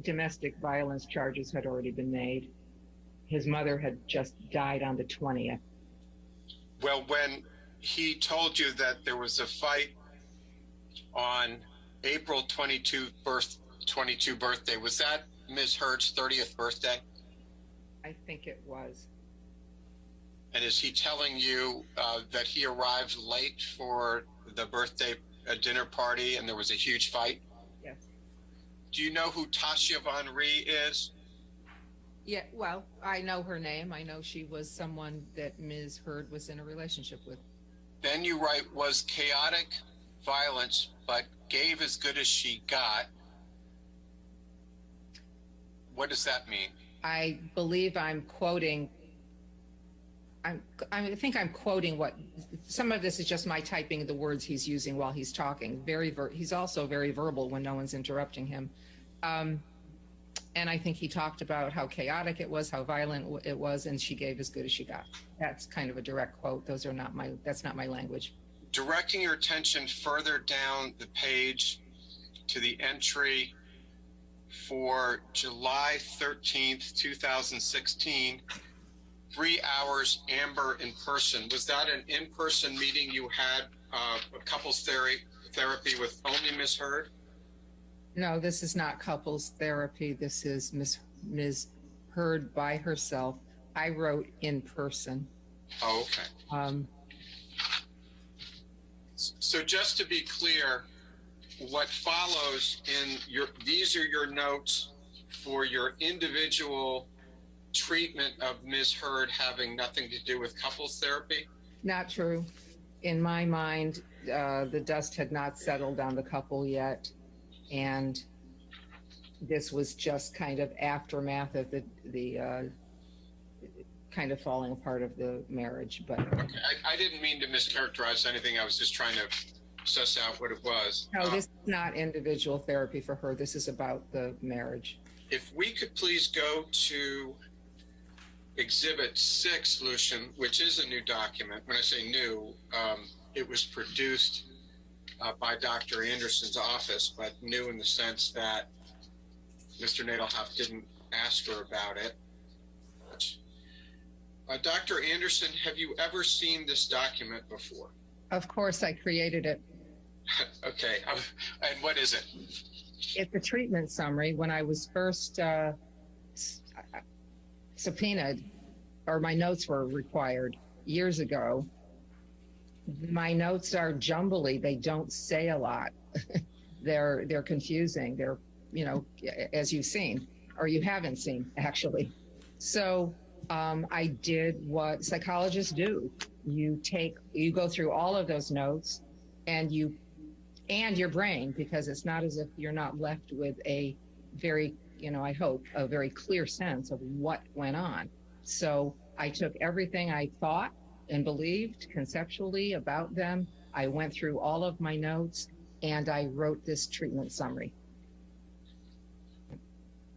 Domestic violence charges had already been made. His mother had just died on the 20th. Well, when he told you that there was a fight on April 22 birthday, was that Ms. Heard's 30th birthday? I think it was. And is he telling you that he arrived late for the birthday dinner party and there was a huge fight? Yes. Do you know who Tasha Von Rhee is? Yeah, well, I know her name. I know she was someone that Ms. Heard was in a relationship with. Then you write, was chaotic violence, but gave as good as she got. What does that mean? I believe I'm quoting. I think I'm quoting what. Some of this is just my typing the words he's using while he's talking. He's also very verbal when no one's interrupting him. And I think he talked about how chaotic it was, how violent it was, and she gave as good as she got. That's kind of a direct quote. That's not my language. Directing your attention further down the page to the entry for July 13th, 2016, 3 hours Amber in person. Was that an in-person meeting you had, a couples therapy with only Ms. Heard? No, this is not couples therapy. This is Ms. Heard by herself. I wrote in person. Oh, okay. So just to be clear, what follows these are your notes for your individual treatment of Ms. Heard having nothing to do with couples therapy? Not true. In my mind, the dust had not settled on the couple yet. And this was just kind of aftermath of the kind of falling apart of the marriage. But okay. I didn't mean to mischaracterize anything. I was just trying to suss out what it was. No, this is not individual therapy for her. This is about the marriage. If we could please go to Exhibit 6, Lucian, which is a new document. When I say new, it was produced by Dr. Anderson's office, but new in the sense that Mr. Nadelhoff didn't ask her about it. Dr. Anderson, have you ever seen this document before? Of course, I created it. Okay, and what is it? It's a treatment summary. When I was first subpoenaed, or my notes were required years ago, my notes are jumbly. They don't say a lot. They're confusing. They're, as you've seen, or you haven't seen, actually. So I did what psychologists do. You go through all of those notes and your brain, because it's not as if you're not left with a very, I hope, a very clear sense of what went on. So I took everything I thought and believed conceptually about them. I went through all of my notes and I wrote this treatment summary.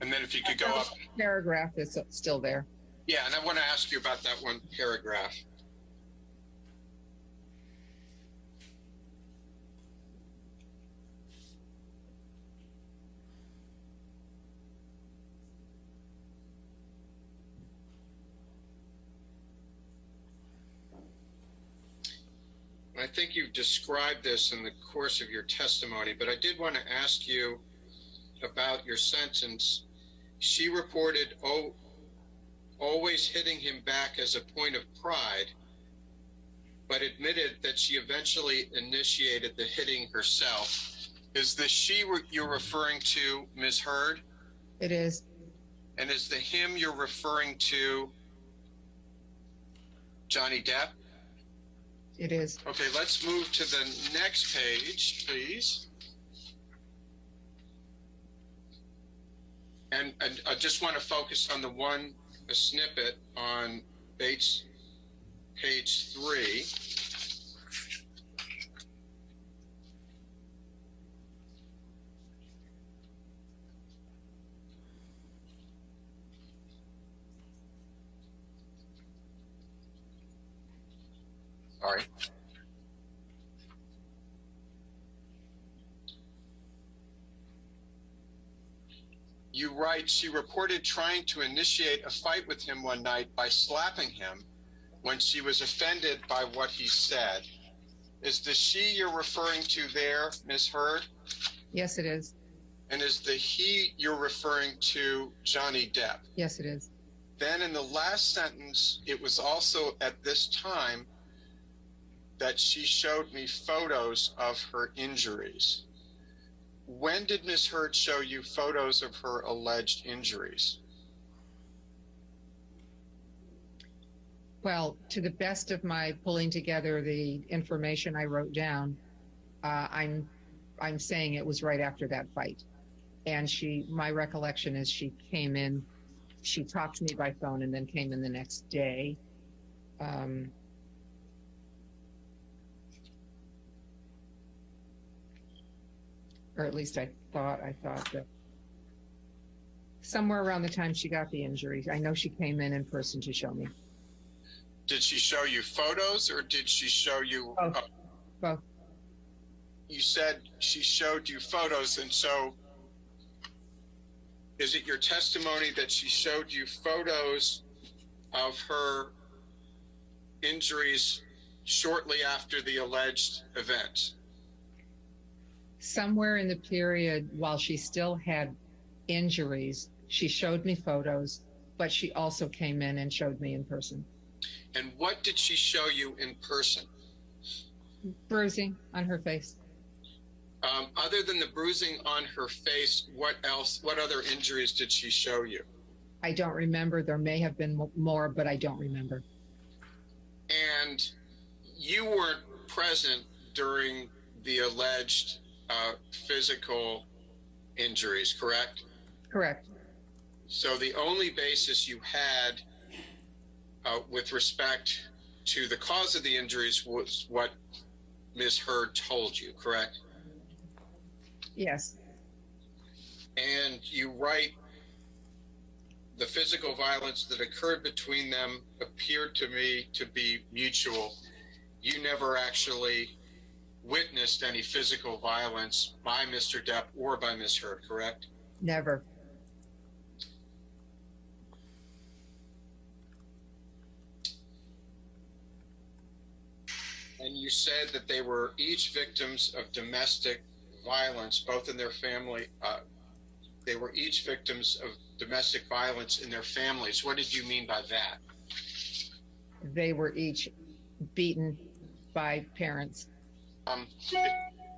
And then if you could go up. Paragraph is still there. Yeah, and I want to ask you about that one paragraph. I think you've described this in the course of your testimony, but I did want to ask you about your sentence. She reported always hitting him back as a point of pride, but admitted that she eventually initiated the hitting herself. Is the she you're referring to Ms. Heard? It is. And is the him you're referring to Johnny Depp? It is. Okay, let's move to the next page, please. And I just want to focus on a snippet on page 3. Sorry. You write, she reported trying to initiate a fight with him one night by slapping him when she was offended by what he said. Is the she you're referring to there, Ms. Heard? Yes, it is. And is the he you're referring to Johnny Depp? Yes, it is. Then in the last sentence, it was also at this time that she showed me photos of her injuries. When did Ms. Heard show you photos of her alleged injuries? Well, to the best of my pulling together the information I wrote down, I'm saying it was right after that fight. And my recollection is she came in, she talked to me by phone and then came in the next day. Or at least I thought that. Somewhere around the time she got the injury. I know she came in person to show me. Did she show you photos or did she show you? Both. Both. You said she showed you photos, and so is it your testimony that she showed you photos of her injuries shortly after the alleged event? Somewhere in the period while she still had injuries, she showed me photos, but she also came in and showed me in person. And what did she show you in person? Bruising on her face. Other than the bruising on her face, what else? What other injuries did she show you? I don't remember. There may have been more, but I don't remember. And you weren't present during the alleged physical injuries, correct? Correct. So the only basis you had with respect to the cause of the injuries was what Ms. Heard told you, correct? Yes. And you write, the physical violence that occurred between them appeared to me to be mutual. You never actually witnessed any physical violence by Mr. Depp or by Ms. Heard, correct? Never. And you said that they were each victims of domestic violence, both in their family. They were each victims of domestic violence in their families. What did you mean by that? They were each beaten by parents.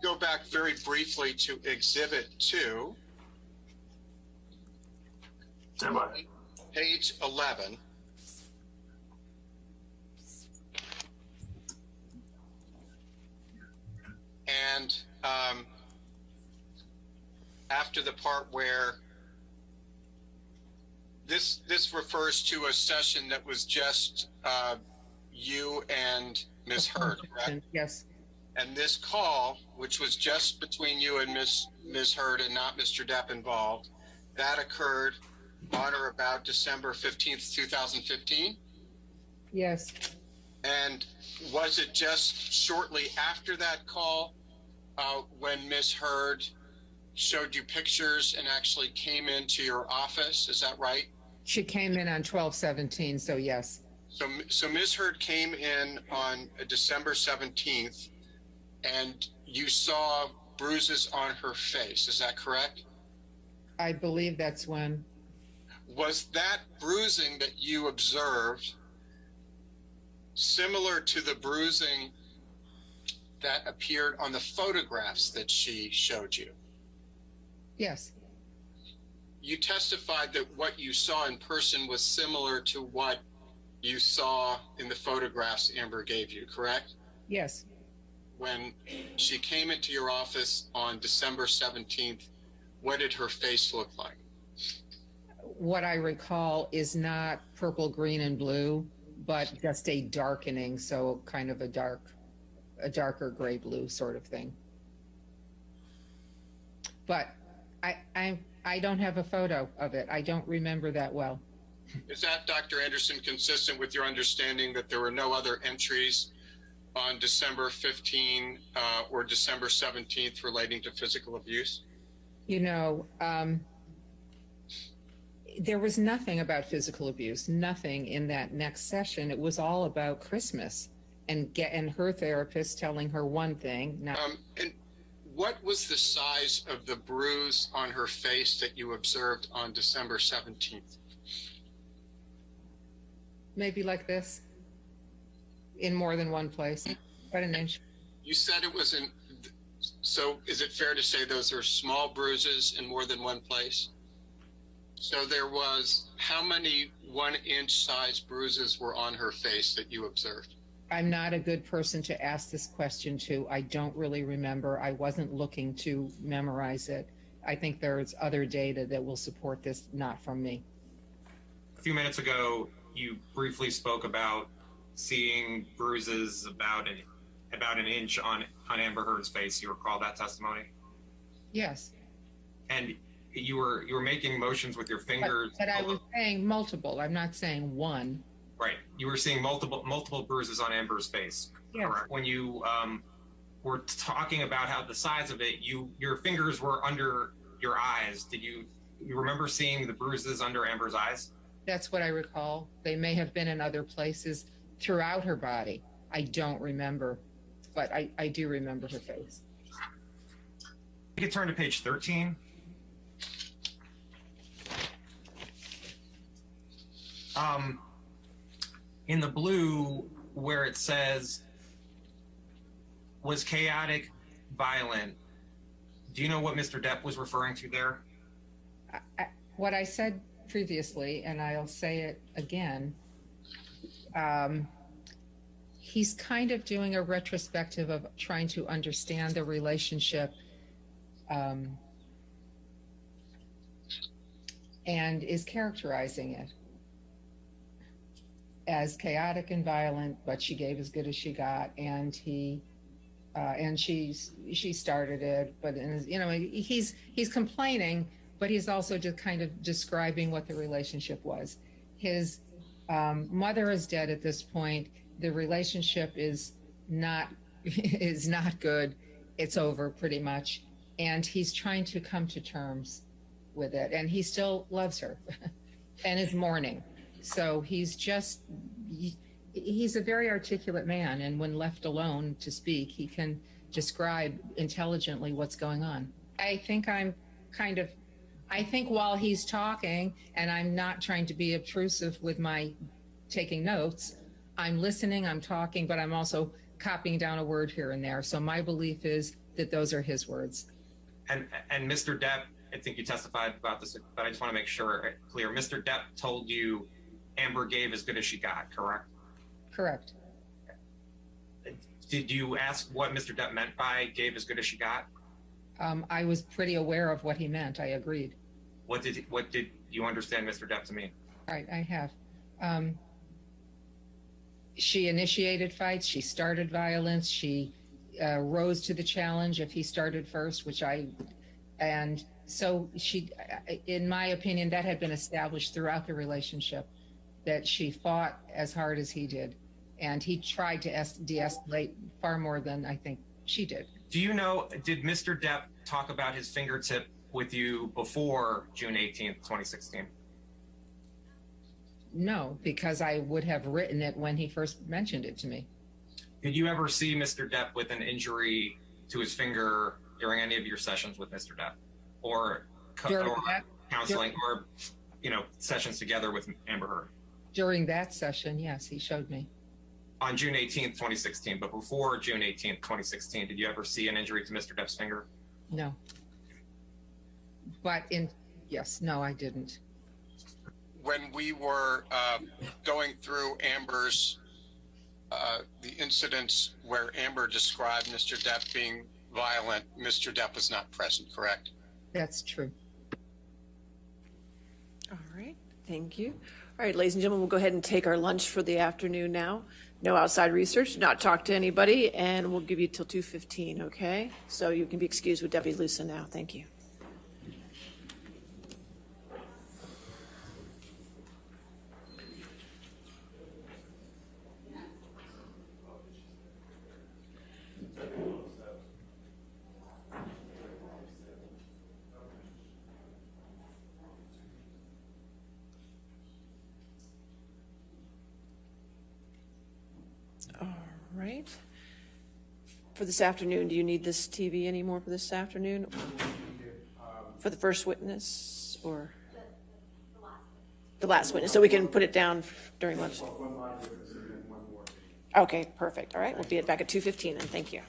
Go back very briefly to Exhibit 2. Page 11. And after the part where this refers to a session that was just you and Ms. Heard, correct? Yes. And this call, which was just between you and Ms. Heard and not Mr. Depp involved, that occurred on or about December 15th, 2015? Yes. And was it just shortly after that call when Ms. Heard showed you pictures and actually came into your office? Is that right? She came in on 12/17, so yes. So Ms. Heard came in on December 17th, and you saw bruises on her face. Is that correct? I believe that's when. Was that bruising that you observed similar to the bruising that appeared on the photographs that she showed you? Yes. You testified that what you saw in person was similar to what you saw in the photographs Amber gave you, correct? Yes. When she came into your office on December 17th, what did her face look like? What I recall is not purple, green, and blue, but just a darkening, so kind of a darker gray blue sort of thing. But I don't have a photo of it. I don't remember that well. Is that, Dr. Anderson, consistent with your understanding that there were no other entries on December 15 or December 17th relating to physical abuse? You know, there was nothing about physical abuse, nothing in that next session. It was all about Christmas and her therapist telling her one thing. And what was the size of the bruise on her face that you observed on December 17th? Maybe like this, in more than one place, about an inch. You said it was in, so is it fair to say those are small bruises in more than one place? So there was, how many 1-inch size bruises were on her face that you observed? I'm not a good person to ask this question to. I don't really remember. I wasn't looking to memorize it. I think there's other data that will support this, not from me. A few minutes ago, you briefly spoke about seeing bruises about an inch on Amber Heard's face. You recall that testimony? Yes. And you were making motions with your fingers. But I was saying multiple. I'm not saying one. Right. You were seeing multiple bruises on Amber's face. Yes. Correct. When you were talking about how the size of it, your fingers were under your eyes. Did you remember seeing the bruises under Amber's eyes? That's what I recall. They may have been in other places throughout her body. I don't remember, but I do remember her face. You can turn to page 13. In the blue, where it says, was chaotic, violent, do you know what Mr. Depp was referring to there? What I said previously, and I'll say it again, he's kind of doing a retrospective of trying to understand the relationship, and is characterizing it as chaotic and violent, but she gave as good as she got, and she started it, but he's complaining, but he's also just kind of describing what the relationship was. His mother is dead at this point. The relationship is not good. It's over pretty much, and he's trying to come to terms with it, and he still loves her and is mourning. So he's a very articulate man, and when left alone to speak, he can describe intelligently what's going on. I think while he's talking, and I'm not trying to be obtrusive with my taking notes, I'm listening, I'm talking, but I'm also copying down a word here and there. So my belief is that those are his words. And Mr. Depp, I think you testified about this, but I just want to make sure clear. Mr. Depp told you Amber gave as good as she got, correct? Correct. Did you ask what Mr. Depp meant by gave as good as she got? I was pretty aware of what he meant. I agreed. What did you understand Mr. Depp to mean? All right, I have. She initiated fights. She started violence. She rose to the challenge if he started first, and so she, in my opinion, that had been established throughout the relationship, that she fought as hard as he did, and he tried to de-escalate far more than I think she did. Do you know, did Mr. Depp talk about his fingertip with you before June 18th, 2016? No, because I would have written it when he first mentioned it to me. Did you ever see Mr. Depp with an injury to his finger during any of your sessions with Mr. Depp, or counseling, or sessions together with Amber Heard? During that session, yes, he showed me. On June 18th, 2016, but before June 18th, 2016, did you ever see an injury to Mr. Depp's finger? No. But no, I didn't. When we were going through Amber's, the incidents where Amber described Mr. Depp being violent, Mr. Depp was not present, correct? That's true. All right, thank you. All right, ladies and gentlemen, we'll go ahead and take our lunch for the afternoon now. No outside research, do not talk to anybody, and we'll give you till 2:15, okay? So you can be excused with Deputy Lusa now. Thank you. Right. For this afternoon, do you need this TV anymore for this afternoon? For the first witness, or? The last witness, so we can put it down during lunch? Okay, perfect. All right, we'll be back at 2:15 then. Thank you.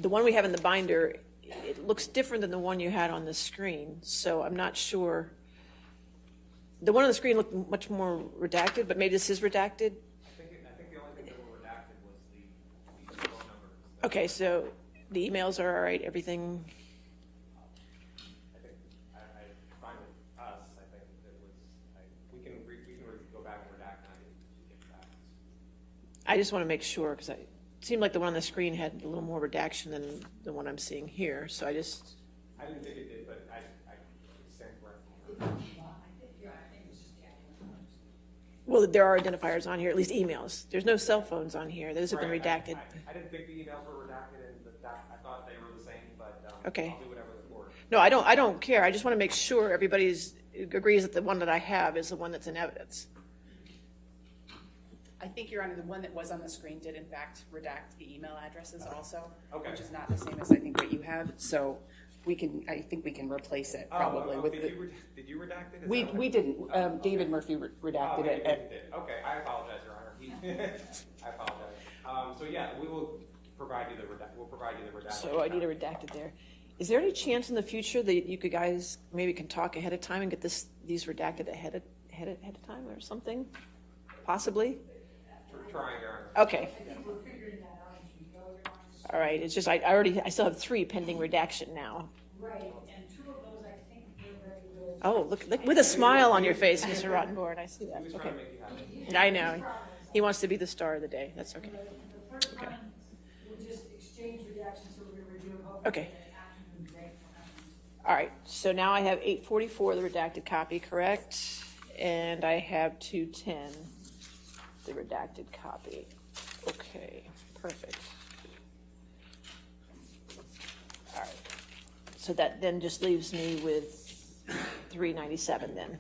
The one we have in the binder, it looks different than the one you had on the screen, so I'm not sure. The one on the screen looked much more redacted, but maybe this is redacted. I think the only thing that were redacted was the phone number. Okay, so the emails are all right, everything. I think I fine with us. I think it was. We can go back and redact and I can get back. I just want to make sure because it seemed like the one on the screen had a little more redaction than the one I'm seeing here. So I didn't think it did, but I stand corrected. Well, there are identifiers on here, at least emails. There's no cell phones on here. Those have been redacted. I didn't think the emails were redacted, and I thought they were the same, but Okay. I'll do whatever the board. No, I don't care. I just want to make sure everybody agrees that the one that I have is the one that's in evidence. I think, Your Honor, the one that was on the screen did in fact redact the email addresses also, Okay. which is not the same as I think what you have. So I think we can replace it probably with did you redact it? Is we that what- we didn't. David Murphy redacted it. David did. Okay, I apologize, Your Honor. I apologize. So yeah, we will provide you the redacted. So I need a redacted there. Is there any chance in the future that you guys maybe can talk ahead of time and get these redacted ahead of time or something? Possibly? Trying, Your Honor. Okay. All right. It's just I still have 3 pending redaction now. Right, and 2 of those I think were very good. Oh, look with a smile on your face, Mr. Rottenborn. I see that. He was Okay. trying to make you happy. I know. He wants to be the star of the day. That's okay. The first one, we just exchanged reactions, so we're going to review both. Okay. All right. So now I have 844, the redacted copy, correct? And I have 210, the redacted copy. Okay. Perfect. All right. So that then just leaves me with 397 then,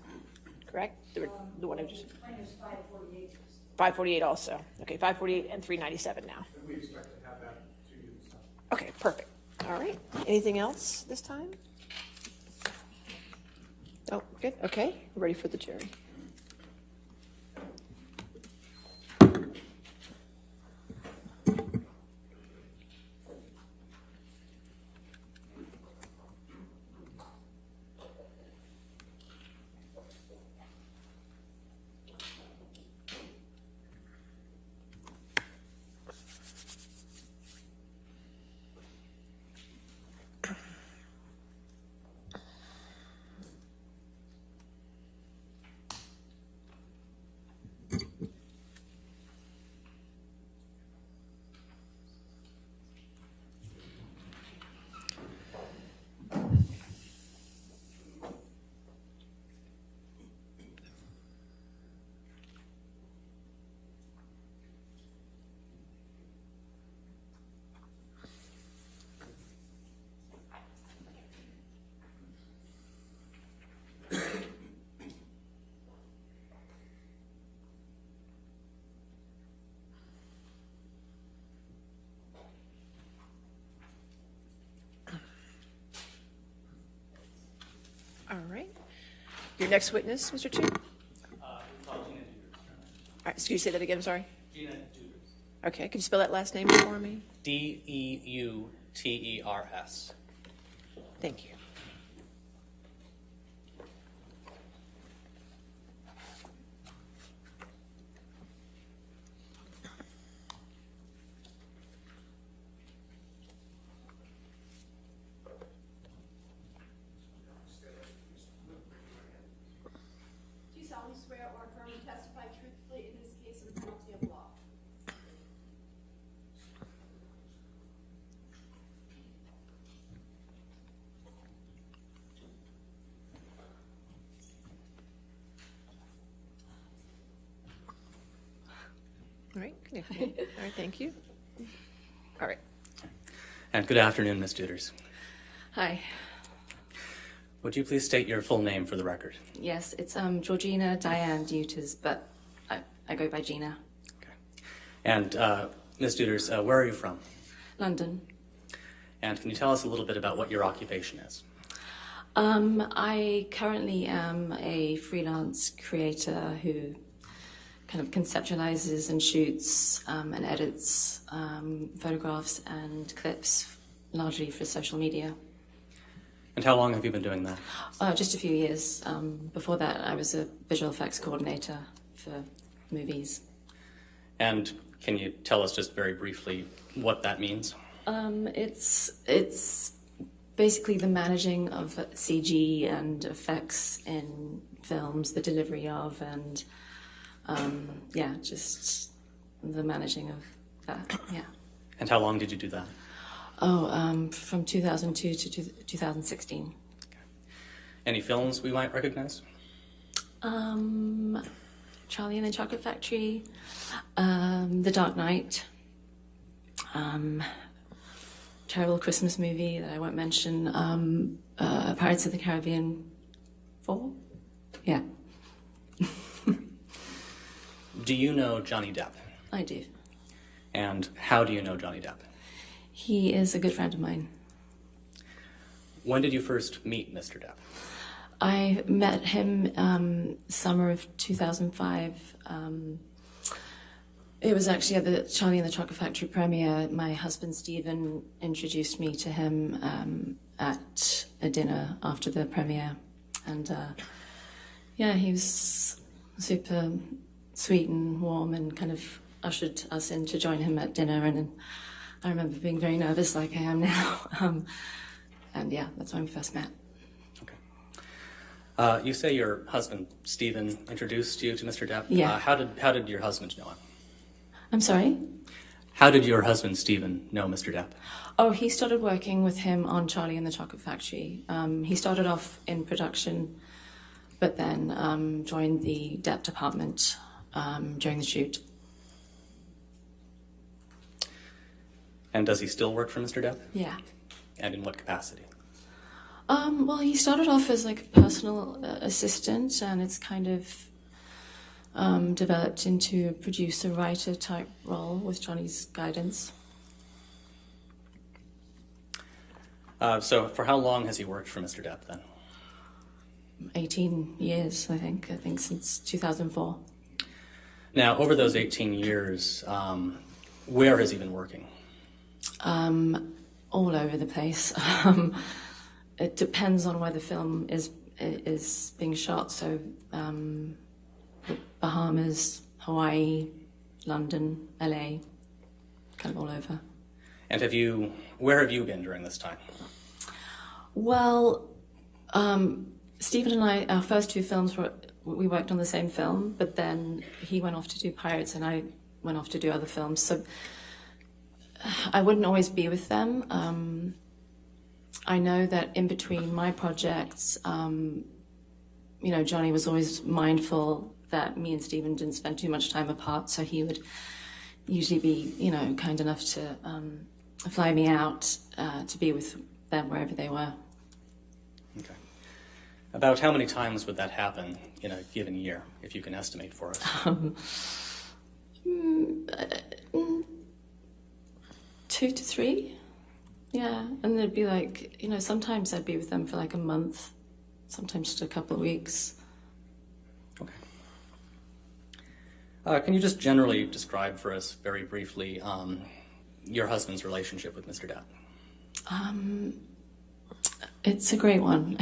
correct? The one I just... 548. 548 also. Okay, 548 and 397 now. We expect to have that to you this time. Okay, perfect. All right. Anything else this time? Oh, good. Okay, ready for the jury. All right. Your next witness, Mr. Chu? All right, excuse me, say that again, I'm sorry. Gina Deuters. Okay, can you spell that last name for me? Deuters. Thank you. Do you solemnly swear or affirm to testify truthfully in this case of penalty of law? All right, all right, thank you. All right. And good afternoon, Ms. Deuters. Hi. Would you please state your full name for the record? Yes, it's Georgina Diane Deuters, but I go by Gina. And Ms. Deuters, where are you from? London. And can you tell us a little bit about what your occupation is? I currently am a freelance creator who kind of conceptualizes and shoots and edits photographs and clips, largely for social media. And how long have you been doing that? Just a few years. Before that, I was a visual effects coordinator for movies. And can you tell us just very briefly what that means? It's basically the managing of CG and effects in films, the delivery of, and just the managing of that. Yeah. And how long did you do that? From 2002 to 2016. Okay. Any films we might recognize? Charlie and the Chocolate Factory, The Dark Knight, terrible Christmas movie that I won't mention, Pirates of the Caribbean 4? Yeah. Do you know Johnny Depp? I do. And how do you know Johnny Depp? He is a good friend of mine. When did you first meet Mr. Depp? I met him summer of 2005. It was actually at the Charlie and the Chocolate Factory premiere. My husband Stephen introduced me to him at a dinner after the premiere. And he was super sweet and warm and kind of ushered us in to join him at dinner. And I remember being very nervous like I am now. That's when we first met. You say your husband, Stephen, introduced you to Mr. Depp. Yeah. How did your husband know him? I'm sorry? How did your husband, Stephen, know Mr. Depp? Oh, he started working with him on Charlie and the Chocolate Factory. He started off in production, but then joined the Depp department during the shoot. And does he still work for Mr. Depp? Yeah. And in what capacity? Well, he started off as like a personal assistant, and it's kind of developed into a producer-writer type role with Johnny's guidance. So for how long has he worked for Mr. Depp then? 18 years, I think since 2004. Now, over those 18 years, where has he been working? All over the place. It depends on where the film is being shot. So, the Bahamas, Hawaii, London, LA, kind of all over. And where have you been during this time? Well, Stephen and I, our first two films we worked on the same film, but then he went off to do Pirates and I went off to do other films. So I wouldn't always be with them. I know that in between my projects, Johnny was always mindful that me and Stephen didn't spend too much time apart, so he would usually be, kind enough to fly me out to be with them wherever they were. Okay. About how many times would that happen in a given year, if you can estimate for us? 2 to 3. Yeah, and they'd be like, sometimes I'd be with them for like a month, sometimes just a couple of weeks. Okay. Can you just generally describe for us very briefly your husband's relationship with Mr. Depp? It's a great one.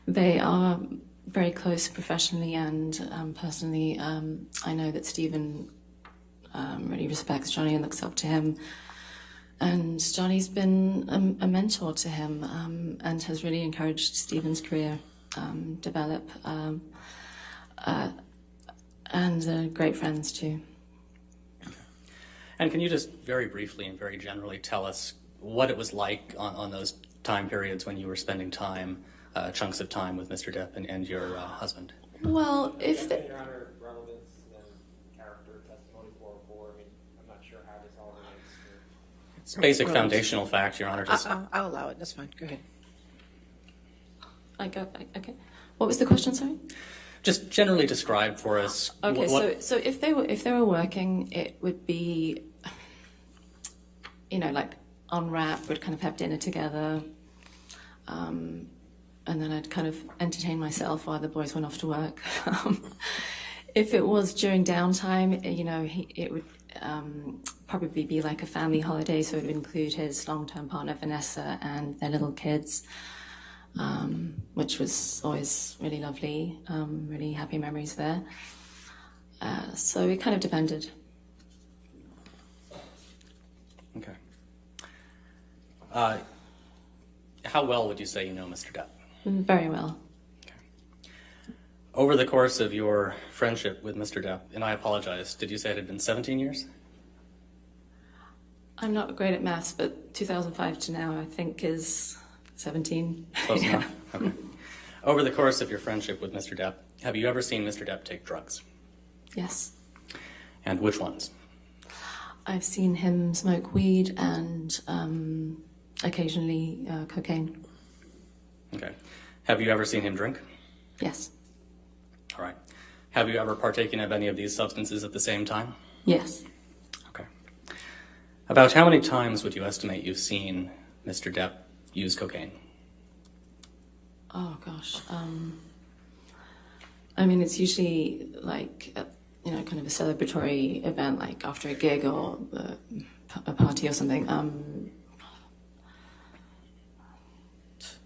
They are very close professionally and personally. I know that Stephen really respects Johnny and looks up to him. And Johnny's been a mentor to him and has really encouraged Stephen's career develop. And they're great friends too. Okay. And can you just very briefly and very generally tell us what it was like on those time periods when you were spending time, chunks of time with Mr. Depp and your husband? Well, if the... Your Honor, relevance and character testimony 404, I'm not sure how this all relates to... It's basic foundational fact, Your Honor. I'll allow it. That's fine. Go ahead. Okay. What was the question, sorry? Just generally describe for us. Okay, so if they were working, it would be, like on wrap, we'd kind of have dinner together, and then I'd kind of entertain myself while the boys went off to work. If it was during downtime, it would probably be like a family holiday, so it would include his long-term partner Vanessa and their little kids, which was always really lovely, really happy memories there. So it kind of depended. Okay. How well would you say you know Mr. Depp? Very well. Over the course of your friendship with Mr. Depp, and I apologize, did you say it had been 17 years? I'm not great at maths, but 2005 to now, I think, is 17. Close enough. Okay. Over the course of your friendship with Mr. Depp, have you ever seen Mr. Depp take drugs? Yes. And which ones? I've seen him smoke weed and occasionally cocaine. Okay. Have you ever seen him drink? Yes. All right. Have you ever partaken of any of these substances at the same time? Yes. Okay. About how many times would you estimate you've seen Mr. Depp use cocaine? Oh, gosh. I mean, it's usually like, kind of a celebratory event, like after a gig or a party or something.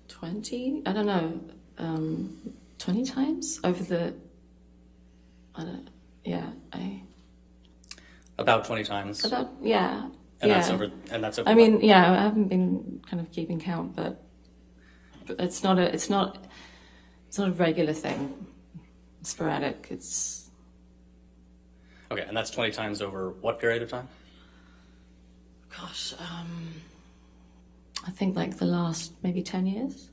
20? I don't know. 20 times over the, About 20 times? Yeah. And yeah. that's over, I mean, yeah, I haven't been kind of keeping count, but it's not a regular thing. It's sporadic. It's... Okay, and that's 20 times over what period of time? Gosh, I think like the last maybe 10 years.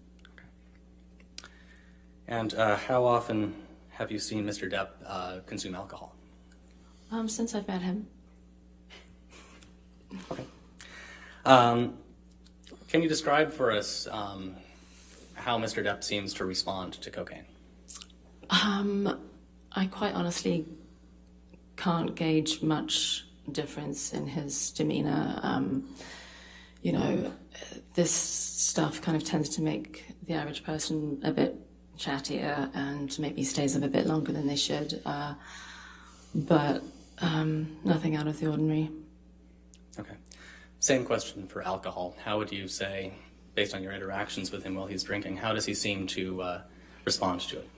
And how often have you seen Mr. Depp consume alcohol? Since I've met him. Okay. Can you describe for us how Mr. Depp seems to respond to cocaine? I quite honestly can't gauge much difference in his demeanor. This stuff kind of tends to make the average person a bit chattier and maybe stays up a bit longer than they should. But nothing out of the ordinary. Okay. Same question for alcohol. How would you say, based on your interactions with him while he's drinking, how does he seem to respond to it?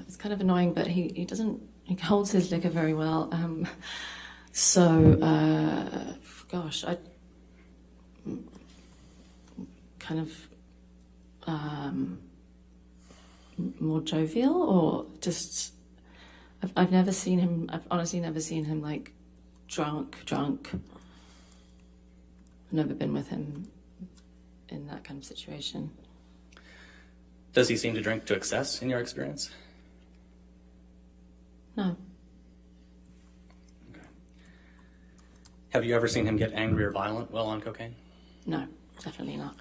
It's kind of annoying, but he holds his liquor very well. Gosh, I kind of more jovial, or just I've never seen him. I've honestly never seen him like drunk. I've never been with him in that kind of situation. Does he seem to drink to excess in your experience? No. Okay. Have you ever seen him get angry or violent while on cocaine? No, definitely not.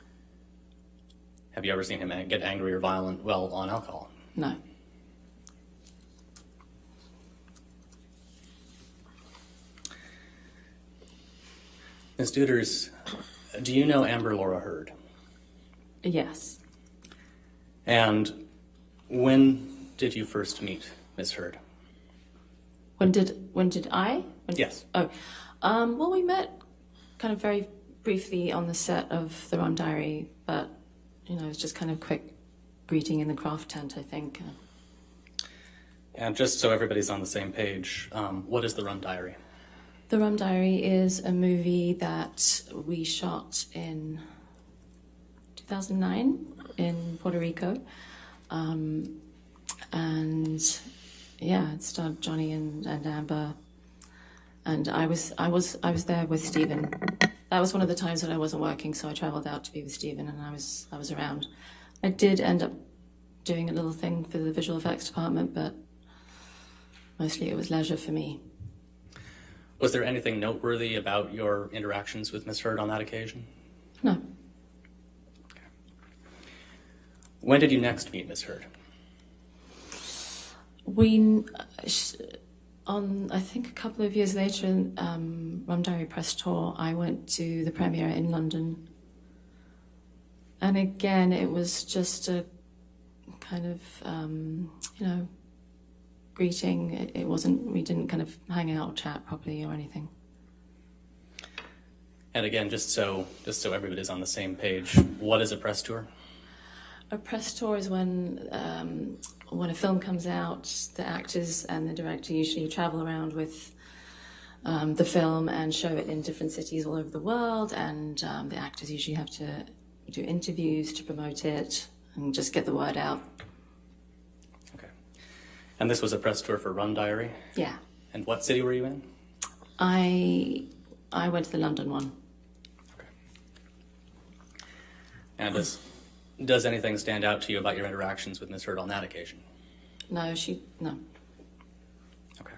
Have you ever seen him get angry or violent while on alcohol? No. Ms. Duders, do you know Amber Laura Heard? Yes. And when did you first meet Ms. Heard? When did I? Yes. Well, we met kind of very briefly on the set of The Rum Diary, but, it was just kind of quick greeting in the craft tent, I think. And just so everybody's on the same page, what is The Rum Diary? The Rum Diary is a movie that we shot in 2009 in Puerto Rico. And yeah, it starred Johnny and Amber. And I was there with Stephen. That was one of the times that I wasn't working, so I traveled out to be with Stephen, and I was around. I did end up doing a little thing for the visual effects department, but mostly it was leisure for me. Was there anything noteworthy about your interactions with Ms. Heard on that occasion? No. Okay. When did you next meet Ms. Heard? I think a couple of years later, Rum Diary press tour, I went to the premiere in London. And again, it was just a kind of, greeting. It wasn't, we didn't kind of hang out or chat properly or anything. And again, just so everybody's on the same page, what is a press tour? A press tour is when a film comes out, the actors and the director usually travel around with the film and show it in different cities all over the world, and the actors usually have to do interviews to promote it and just get the word out. Okay. And this was a press tour for Run Diary? Yeah. And what city were you in? I went to the London one. Okay. And does anything stand out to you about your interactions with Ms. Heard on that occasion? No. Okay.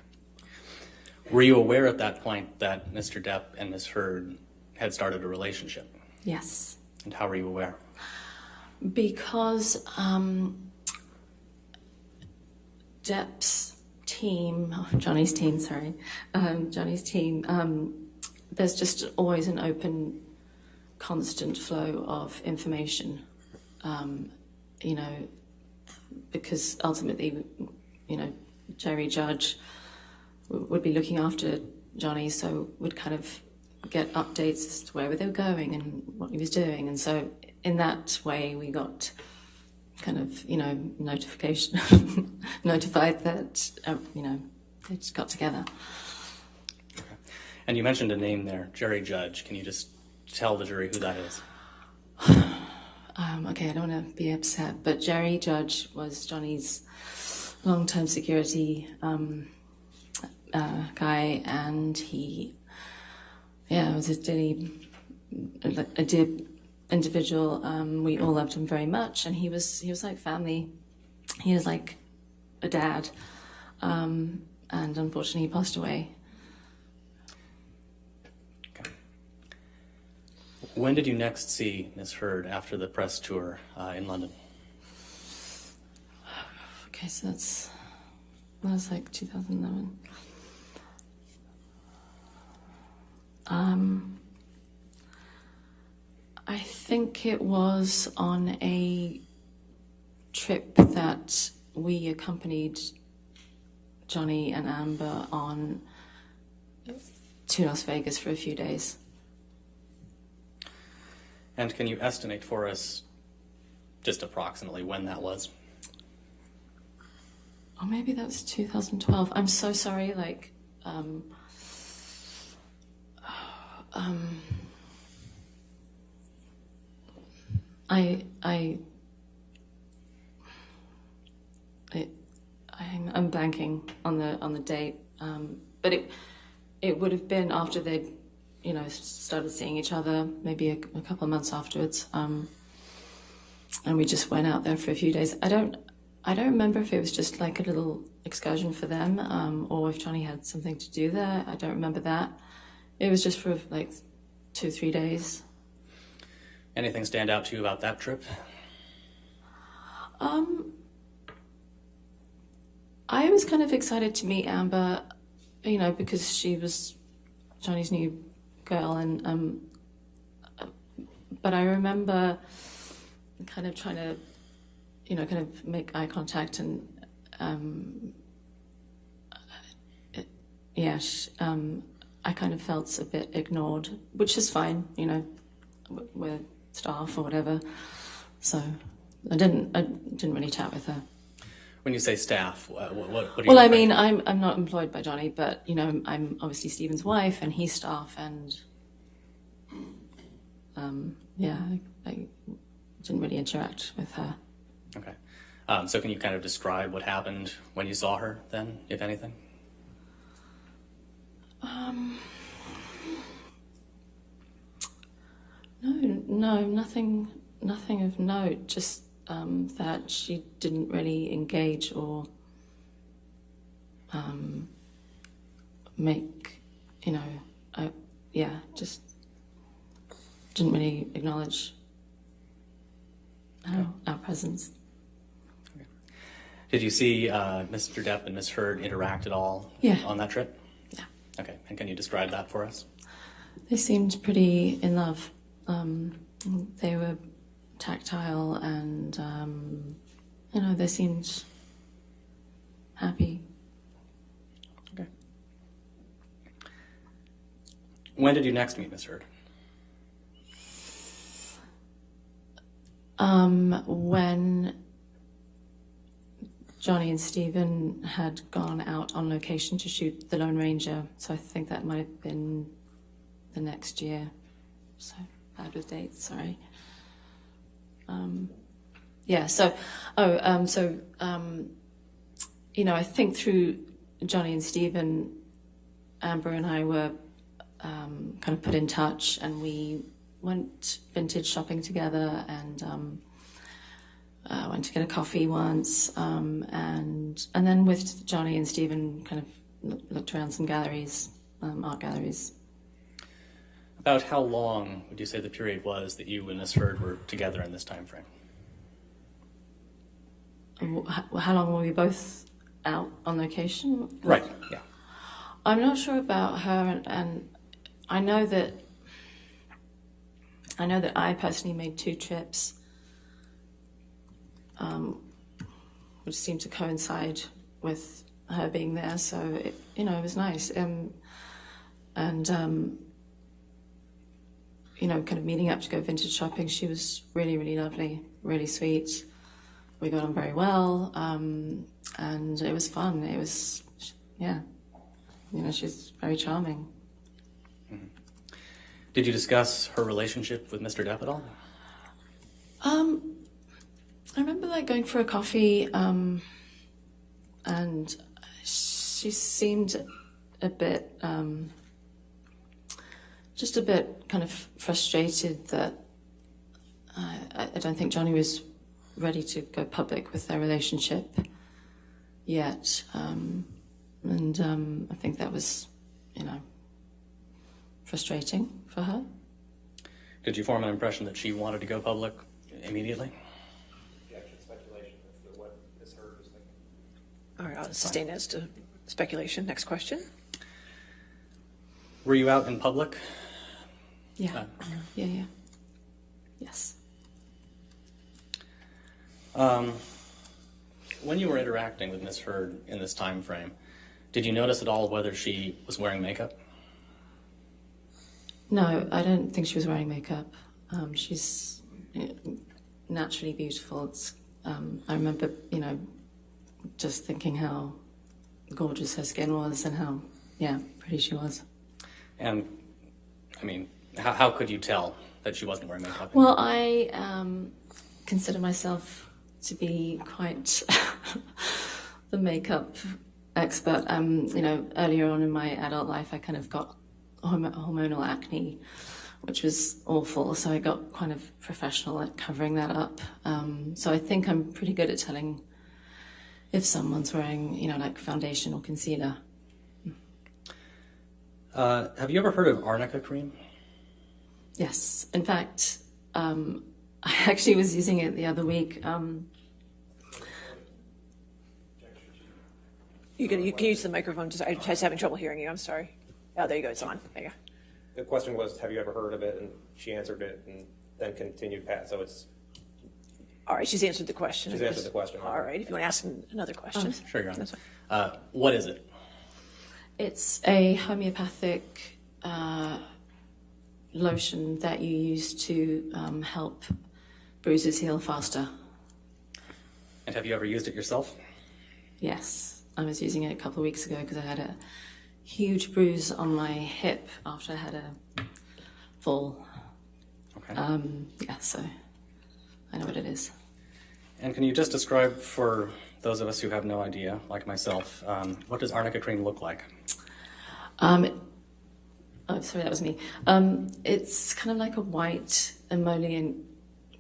Were you aware at that point that Mr. Depp and Ms. Heard had started a relationship? Yes. And how were you aware? Because Depp's team, Johnny's team, there's just always an open, constant flow of information, because ultimately, Jerry Judge would be looking after Johnny, so would kind of get updates as to where they were going and what he was doing. And so in that way, we got kind of, notified that, they just got together. Okay. And you mentioned a name there, Jerry Judge. Can you just tell the jury who that is? Okay, I don't want to be upset, but Jerry Judge was Johnny's long-term security guy, and he, was a dear individual. We all loved him very much, and he was like family. He was like a dad, and unfortunately he passed away. Okay. When did you next see Ms. Heard after the press tour in London? Okay, so that was like 2011. I think it was on a trip that we accompanied Johnny and Amber on to Las Vegas for a few days. And can you estimate for us just approximately when that was? Oh, maybe that was 2012. I'm so sorry, I'm blanking on the date, but it would have been after they'd started seeing each other, maybe a couple of months afterwards, and we just went out there for a few days. I don't remember if it was just like a little excursion for them, or if Johnny had something to do there. I don't remember that. It was just for like 2-3 days. Anything stand out to you about that trip? I was kind of excited to meet Amber, because she was Johnny's new girl, and but I remember kind of trying to, kind of make eye contact, and I kind of felt a bit ignored, which is fine, we're staff or whatever. So I didn't really chat with her. When you say staff, what do you Well, I mean? mean, I'm not employed by Johnny, but I'm obviously Stephen's wife, and he's staff, and I didn't really interact with her. Okay. So can you kind of describe what happened when you saw her then, if anything? No, nothing of note, just that she didn't really engage or make, just didn't really acknowledge our presence. Okay. Did you see Mr. Depp and Ms. Heard interact at all on that trip? Yeah. Okay, and can you describe that for us? They seemed pretty in love. They were tactile, and they seemed happy. When did you next meet Ms. Heard? When Johnny and Stephen had gone out on location to shoot The Lone Ranger, so I think that might have been the next year. So bad with dates, sorry. I think through Johnny and Stephen, Amber and I were kind of put in touch, and we went vintage shopping together, and went to get a coffee once, and then with Johnny and Stephen kind of looked around some galleries, art galleries. About how long would you say the period was that you and Ms. Heard were together in this time frame? How long were we both out on location? Right, yeah. I'm not sure about her, and I know that I personally made 2 trips, which seemed to coincide with her being there. So it was nice, kind of meeting up to go vintage shopping. She was really, really lovely, really sweet. We got on very well, and it was fun. It was, she's very charming. Mm-hmm. Did you discuss her relationship with Mr. Depp at all? I remember going for a coffee, and she seemed a bit, just a bit kind of frustrated that I don't think Johnny was ready to go public with their relationship yet. I think that was, frustrating for her. Did you form an impression that she wanted to go public immediately? Speculation as to what Ms. Heard was thinking. All right, I'll sustain as to speculation. Next question. Were you out in public? Yeah. Yeah. Yes. When you were interacting with Ms. Heard in this time frame, did you notice at all whether she was wearing makeup? No, I don't think she was wearing makeup. She's naturally beautiful. I remember, just thinking how gorgeous her skin was and how, pretty she was. And, how could you tell that she wasn't wearing makeup? Well, I consider myself to be quite the makeup expert. Earlier on in my adult life, I kind of got hormonal acne, which was awful. So I got kind of professional at covering that up. So I think I'm pretty good at telling if someone's wearing, foundation or concealer. Have you ever heard of arnica cream? Yes. In fact, I actually was using it the other week. You can use the microphone. I was having trouble hearing you. I'm sorry. Oh, there you go. It's on. There you go. The question was, have you ever heard of it? And she answered it and then continued Pat. So it's... All right, she's answered the question. She's answered the question. All right, if you want to ask another question. Sure, Your Honor. What is it? It's a homeopathic lotion that you use to help bruises heal faster. And have you ever used it yourself? Yes, I was using it a couple of weeks ago because I had a huge bruise on my hip after I had a fall. Okay. So I know what it is. And can you just describe for those of us who have no idea, like myself, what does arnica cream look like? Oh, sorry, that was me. It's kind of like a white emollient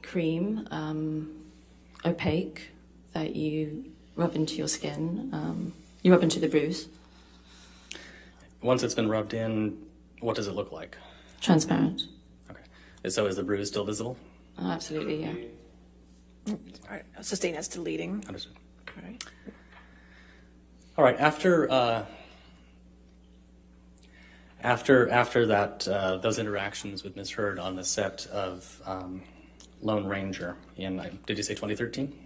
cream, opaque, that you rub into your skin. You rub into the bruise. Once it's been rubbed in, what does it look like? Transparent. Okay. So is the bruise still visible? Oh, absolutely, yeah. All right, sustain as to leading. Understood. All right. All right. After that, those interactions with Ms. Heard on the set of Lone Ranger in, did you say 2013?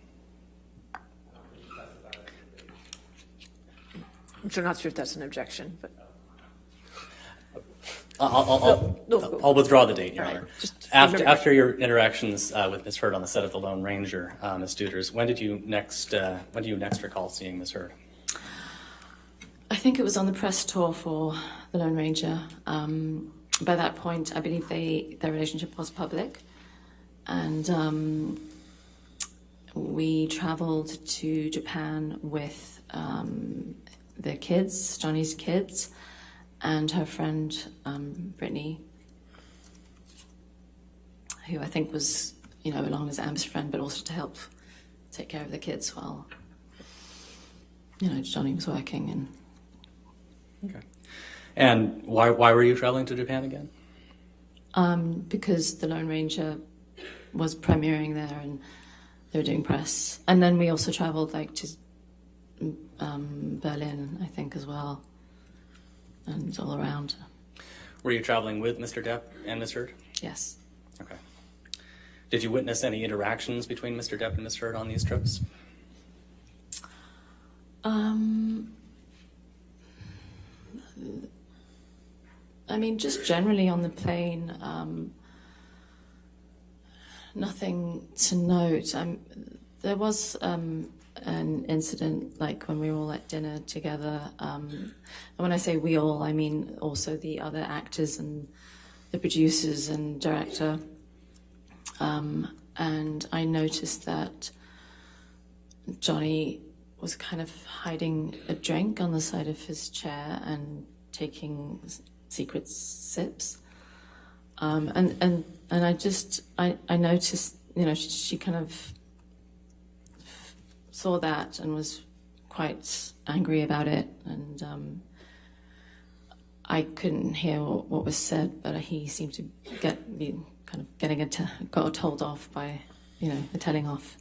I'm not sure if that's an objection, but I'll withdraw the date, Your All right, Honor. just After your interactions with Ms. Heard on the set of The Lone Ranger, Ms. Duters, when do you next recall seeing Ms. Heard? I think it was on the press tour for The Lone Ranger. By that point, I believe their relationship was public, and we traveled to Japan with the kids, Johnny's kids, and her friend Brittany, who I think was, along as Amber's friend, but also to help take care of the kids while, Johnny was working. And okay. And why were you traveling to Japan again? Because The Lone Ranger was premiering there, and they were doing press. And then we also traveled to Berlin, I think, as well, and all around. Were you traveling with Mr. Depp and Ms. Heard? Yes. Okay. Did you witness any interactions between Mr. Depp and Ms. Heard on these trips? I mean, just generally on the plane, nothing to note. There was an incident, like when we were all at dinner together. And when I say we all, I mean also the other actors and the producers and director. And I noticed that Johnny was kind of hiding a drink on the side of his chair and taking secret sips. And I noticed, she kind of saw that and was quite angry about it. And I couldn't hear what was said, but he seemed to got told off by, a telling off,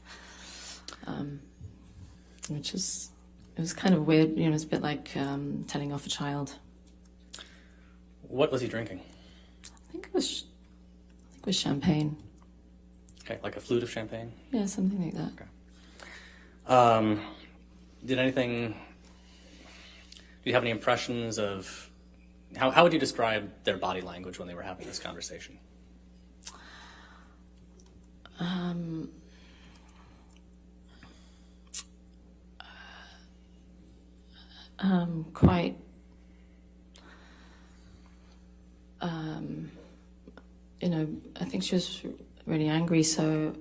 which was, it was kind of weird. It was a bit like telling off a child. What was he drinking? I think it was champagne. Okay, like a flute of champagne? Yeah, something like that. Okay. Do you have any impressions of, how would you describe their body language when they were having this conversation? Quite, I think she was really angry, so,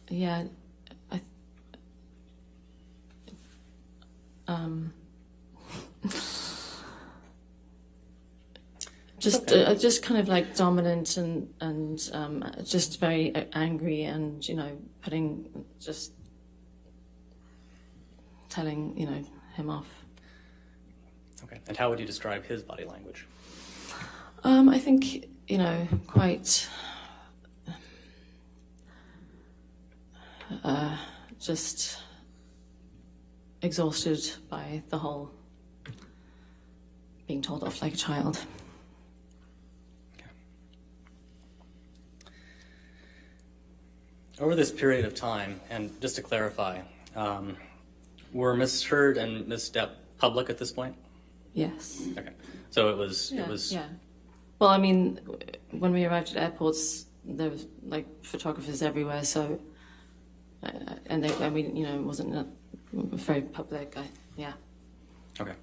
yeah, just kind of like dominant and just very angry, and telling him off. Okay, and how would you describe his body language? I think quite just exhausted by the whole being told off like a child. Over this period of time, and just to clarify, were Ms. Heard and Ms. Depp public at this point? Yes. Okay. So it was. Yeah. Well, I mean, when we arrived at airports, there was photographers everywhere. So, and it wasn't very public. Yeah. Okay.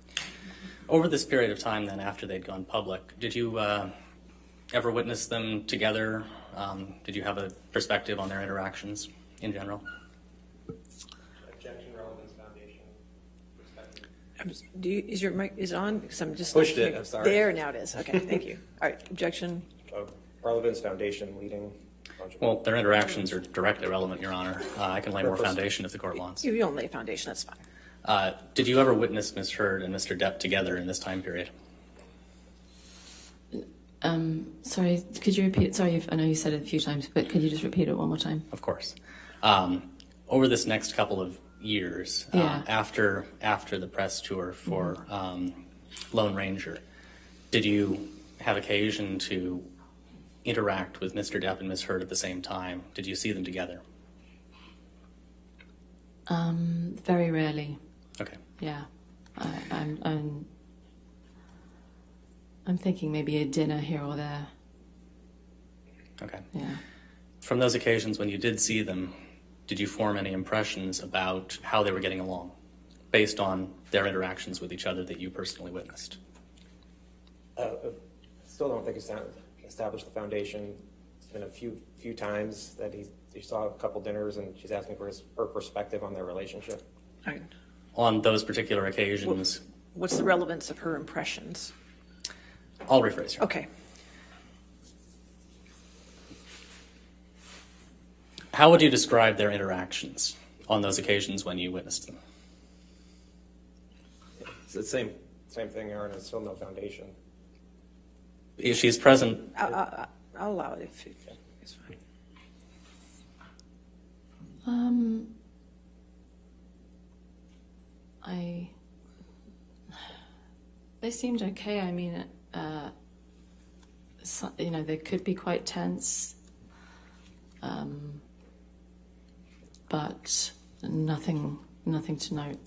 Over this period of time, then, after they'd gone public, did you ever witness them together? Did you have a perspective on their interactions in general? Objection, Relevance Foundation perspective. Is your mic on? Because I'm just pushed it. I'm sorry. There, now it is. Okay, thank you. All right, objection. Relevance Foundation leading. Well, their interactions are directly relevant, Your Honor. I can lay more foundation if the court wants. You don't lay foundation. That's fine. Did you ever witness Ms. Heard and Mr. Depp together in this time period? Sorry, could you repeat? Sorry, I know you said it a few times, but could you just repeat it one more time? Of course. Over this next couple of years, after the press tour for Lone Ranger, did you have occasion to interact with Mr. Depp and Ms. Heard at the same time? Did you see them together? Very rarely. Okay. Yeah, I'm thinking maybe a dinner here or there. Okay. Yeah. From those occasions when you did see them, did you form any impressions about how they were getting along, based on their interactions with each other that you personally witnessed? Still don't think it's established the foundation. It's been a few times that he saw a couple dinners, and she's asking for her perspective on their relationship. Right. On those particular occasions, What's the relevance of her impressions? I'll rephrase her. Okay. How would you describe their interactions on those occasions when you witnessed them? It's the same thing, Aaron. It's still no foundation. If she's present, I'll allow it if it's fine. They seemed okay. I mean, they could be quite tense, but nothing to note.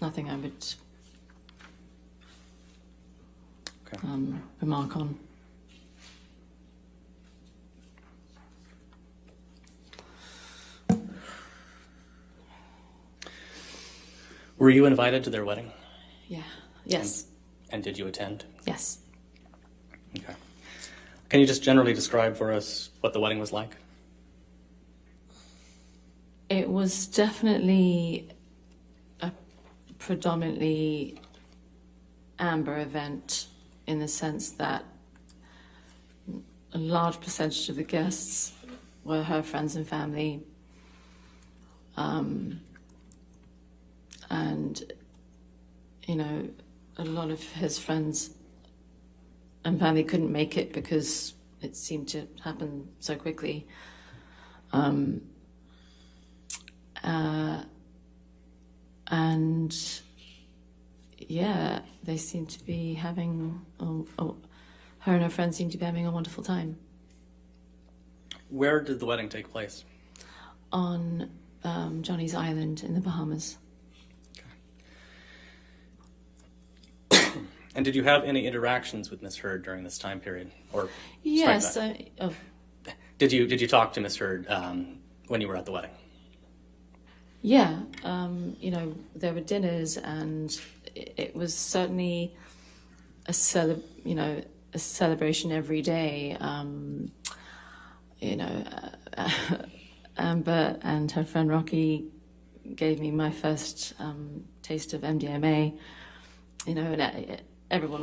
Nothing I would remark on. Were you invited to their wedding? Yeah. Yes. And did you attend? Yes. Okay. Can you just generally describe for us what the wedding was like? It was definitely a predominantly Amber event, in the sense that a large percentage of the guests were her friends and family. And, a lot of his friends and family couldn't make it because it seemed to happen so quickly. And yeah, they seem to be having, her and her friends seem to be having a wonderful time. Where did the wedding take place? On Johnny's Island in the Bahamas. And did you have any interactions with Miss Heard during this time period? Or Yes. Did you talk to Miss Heard when you were at the wedding? Yeah. There were dinners, and it was certainly a celebration every day. Amber and her friend Rocky gave me my first taste of MDMA. And everyone,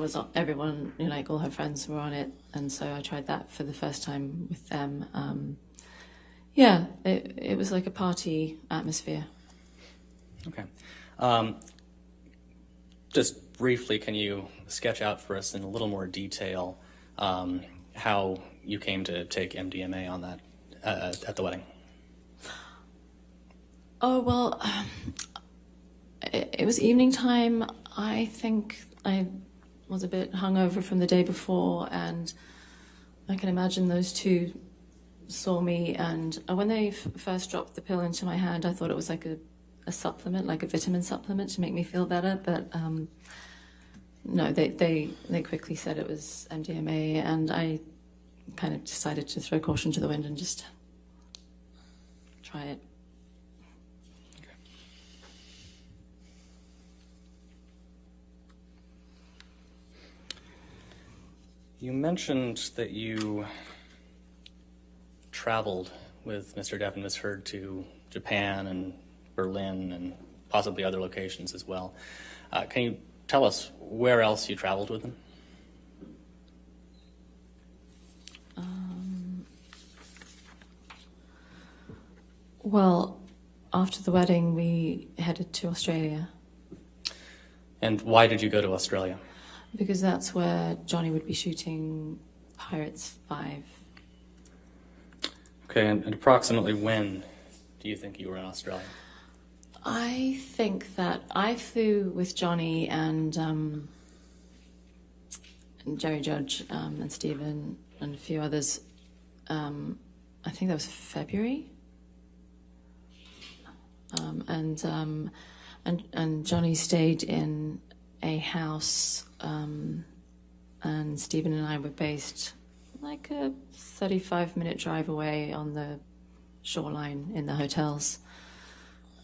all her friends were on it, and so I tried that for the first time with them. It was like a party atmosphere. Okay. Just briefly, can you sketch out for us in a little more detail how you came to take MDMA on that at the wedding? Oh, well, it was evening time. I think I was a bit hungover from the day before, and I can imagine those two saw me, and when they first dropped the pill into my hand, I thought it was like a supplement, like a vitamin supplement to make me feel better, but no, they quickly said it was MDMA, and I kind of decided to throw caution to the wind and just try it. You mentioned that you traveled with Mr. Depp and Miss Heard to Japan and Berlin and possibly other locations as well. Can you tell us where else you traveled with them? Well, after the wedding, we headed to Australia. And why did you go to Australia? Because that's where Johnny would be shooting Pirates 5. Okay, and approximately when do you think you were in Australia? I think that I flew with Johnny and Jerry Judge and Stephen and a few others. I think that was February. And And Johnny stayed in a house, and Stephen and I were based like a 35-minute drive away on the shoreline in the hotels.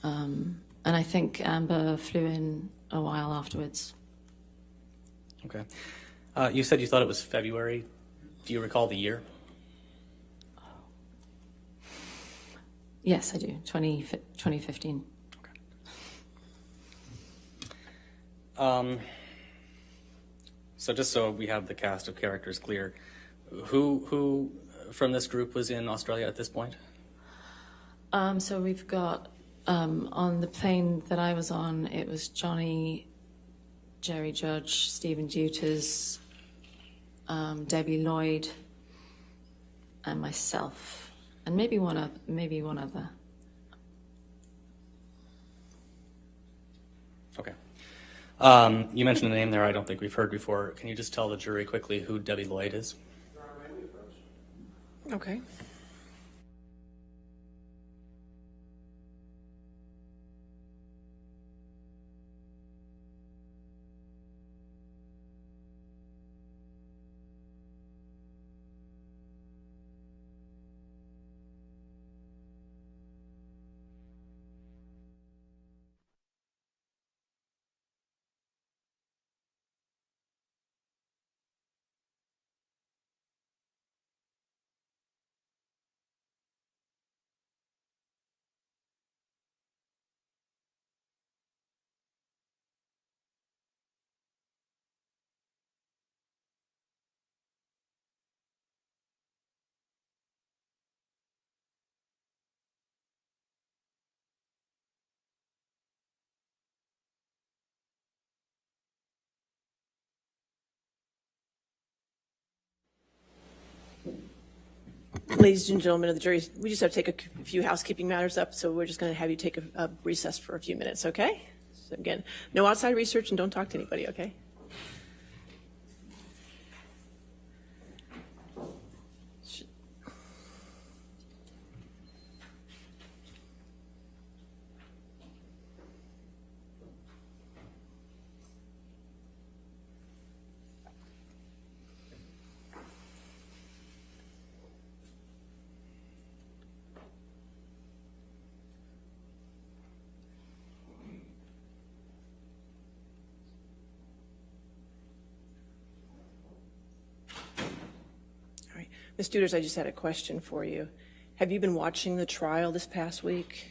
And I think Amber flew in a while afterwards. Okay. You said you thought it was February. Do you recall the year? Yes, I do. 2015. So just so we have the cast of characters clear, who from this group was in Australia at this point? So we've got, on the plane that I was on, it was Johnny, Jerry Judge, Stephen Duters, Debbie Lloyd, and myself, and maybe one other. Okay. You mentioned a name there I don't think we've heard before. Can you just tell the jury quickly who Debbie Lloyd is? Okay. Ladies and gentlemen of the jury, we just have to take a few housekeeping matters up, so we're just going to have you take a recess for a few minutes, okay? So again, no outside research and don't talk to anybody, okay? Ms. Duters, I just had a question for you. Have you been watching the trial this past week?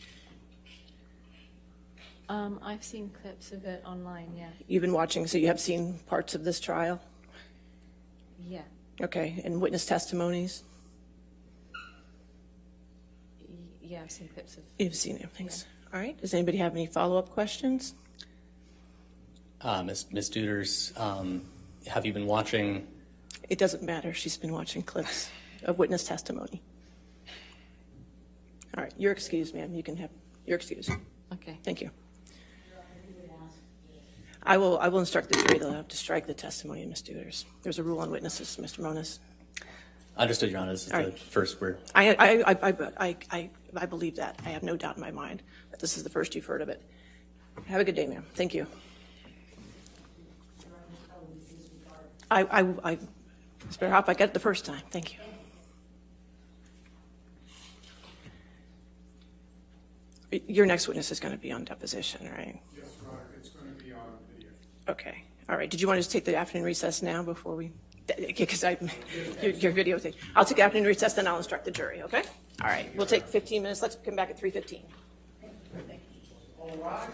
I've seen clips of it online, yeah. You've been watching, so you have seen parts of this trial? Yeah. Okay, and witness testimonies? Yeah, I've seen clips of. You've seen it, thanks. Yeah. All right, does anybody have any follow-up questions? Ms. Duters, have you been watching? It doesn't matter. She's been watching clips of witness testimony. All right, you're excused, ma'am. You can have your excuse. Okay. Thank you. I will instruct the jury they'll have to strike the testimony of Ms. Duters. There's a rule on witnesses, Mr. Moniz. Understood, Your Honor. This is the first word. I believe that. I have no doubt in my mind that this is the first you've heard of it. Have a good day, ma'am. Thank you. It's better off I got it the first time. Thank you. Your next witness is going to be on deposition, right? Yes, Your Honor. It's going to be on video. Okay. All right. Did you want to just take the afternoon recess now before we? Because your video thing. I'll take the afternoon recess, then I'll instruct the jury. Okay. All right. We'll take 15 minutes. Let's come back at 3:15. All rise.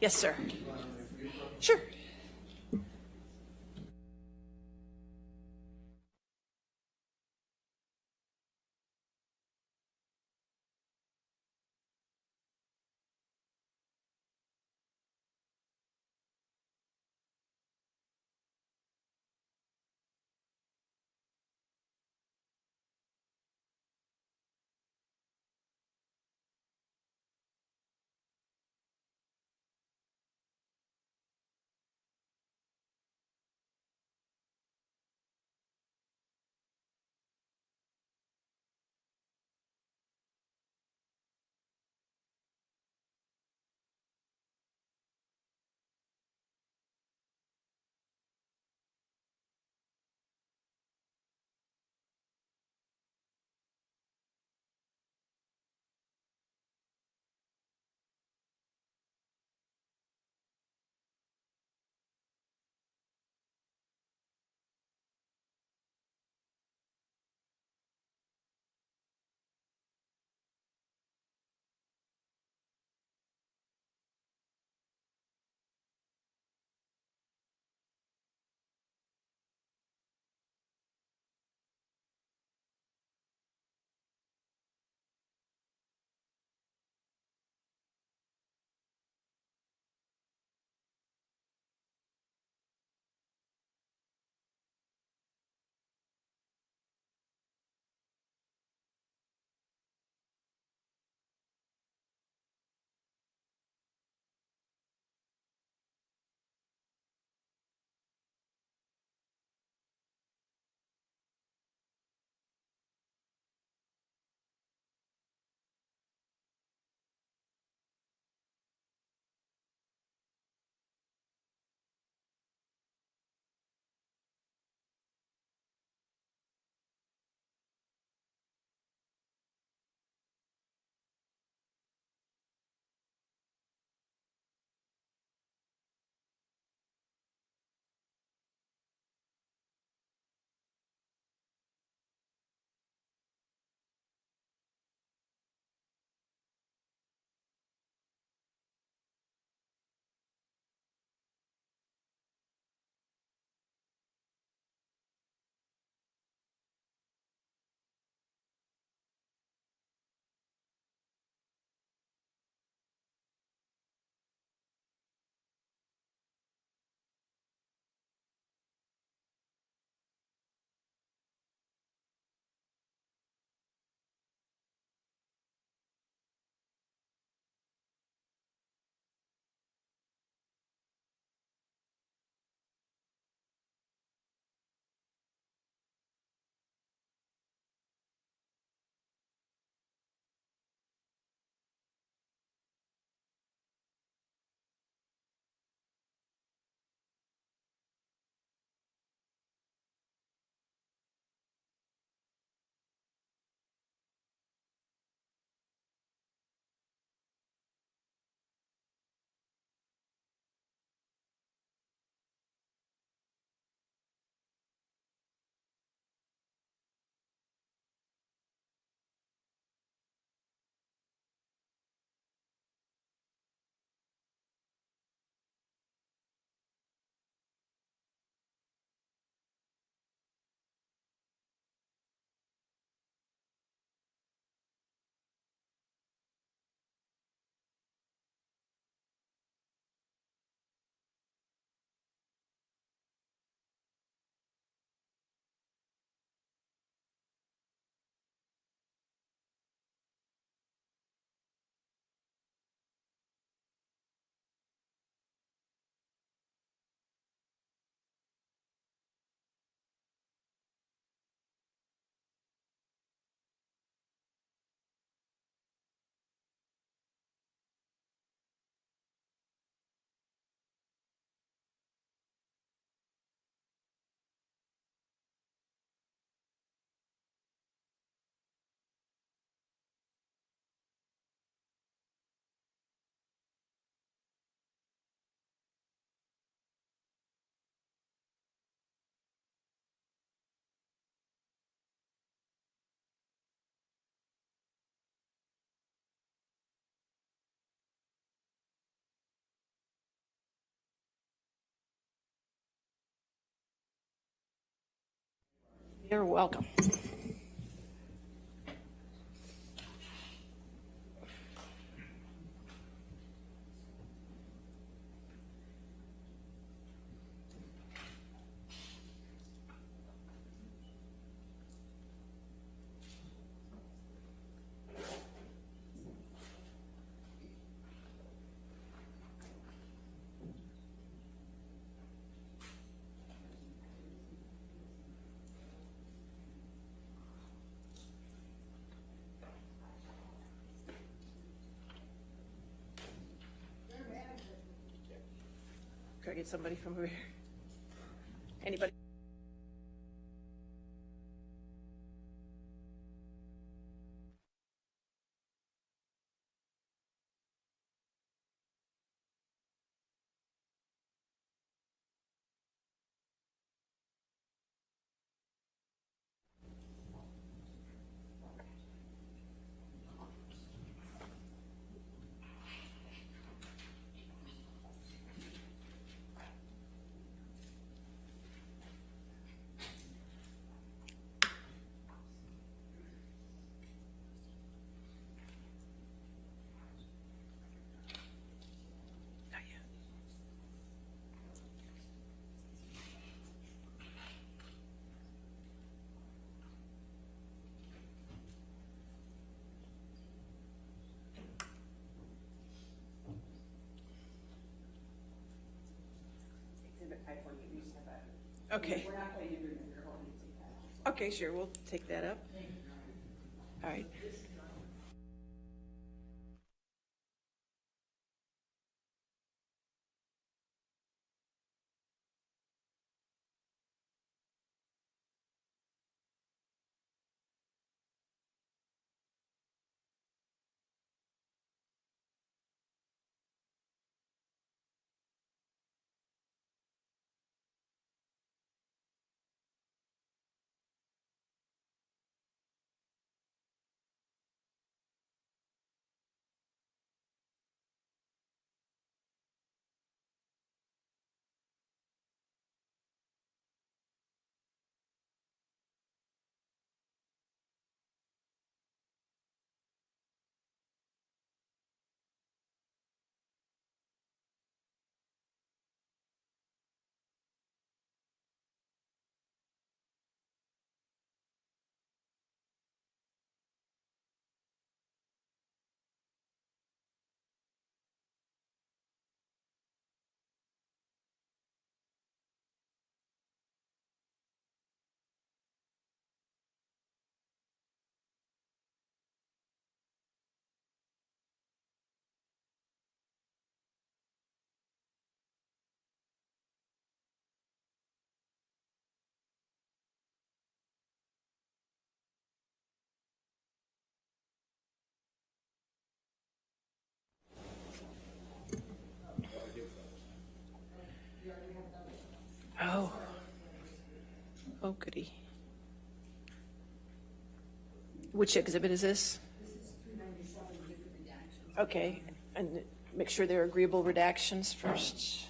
Yes, sir. Sure. You're welcome. Could I get somebody from over here? Anybody? Okay. We're not playing agreement, we're holding to take that. Okay, sure, we'll take that up. All right. Oh. Oh, goody. Which exhibit is this? Okay, and make sure they're agreeable redactions first.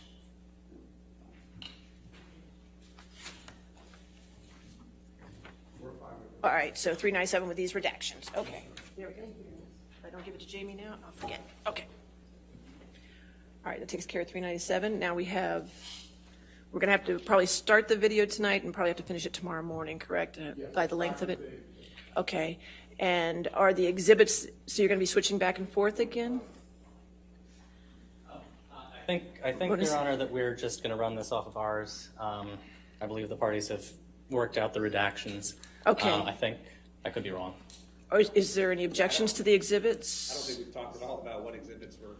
All right, so 397 with these redactions. Okay, there we go. If I don't give it to Jamie now, I'll forget. Okay. All right, that takes care of 397. Now we're going to have to probably start the video tonight and probably have to finish it tomorrow morning, correct? By the length of it? Okay. And are the exhibits, so you're going to be switching back and forth again? I think, Your Honor, that we're just going to run this off of ours. I believe the parties have worked out the redactions. Okay. I think I could be wrong. Or is there any objections to the exhibits? I don't think we've talked at all about what exhibits were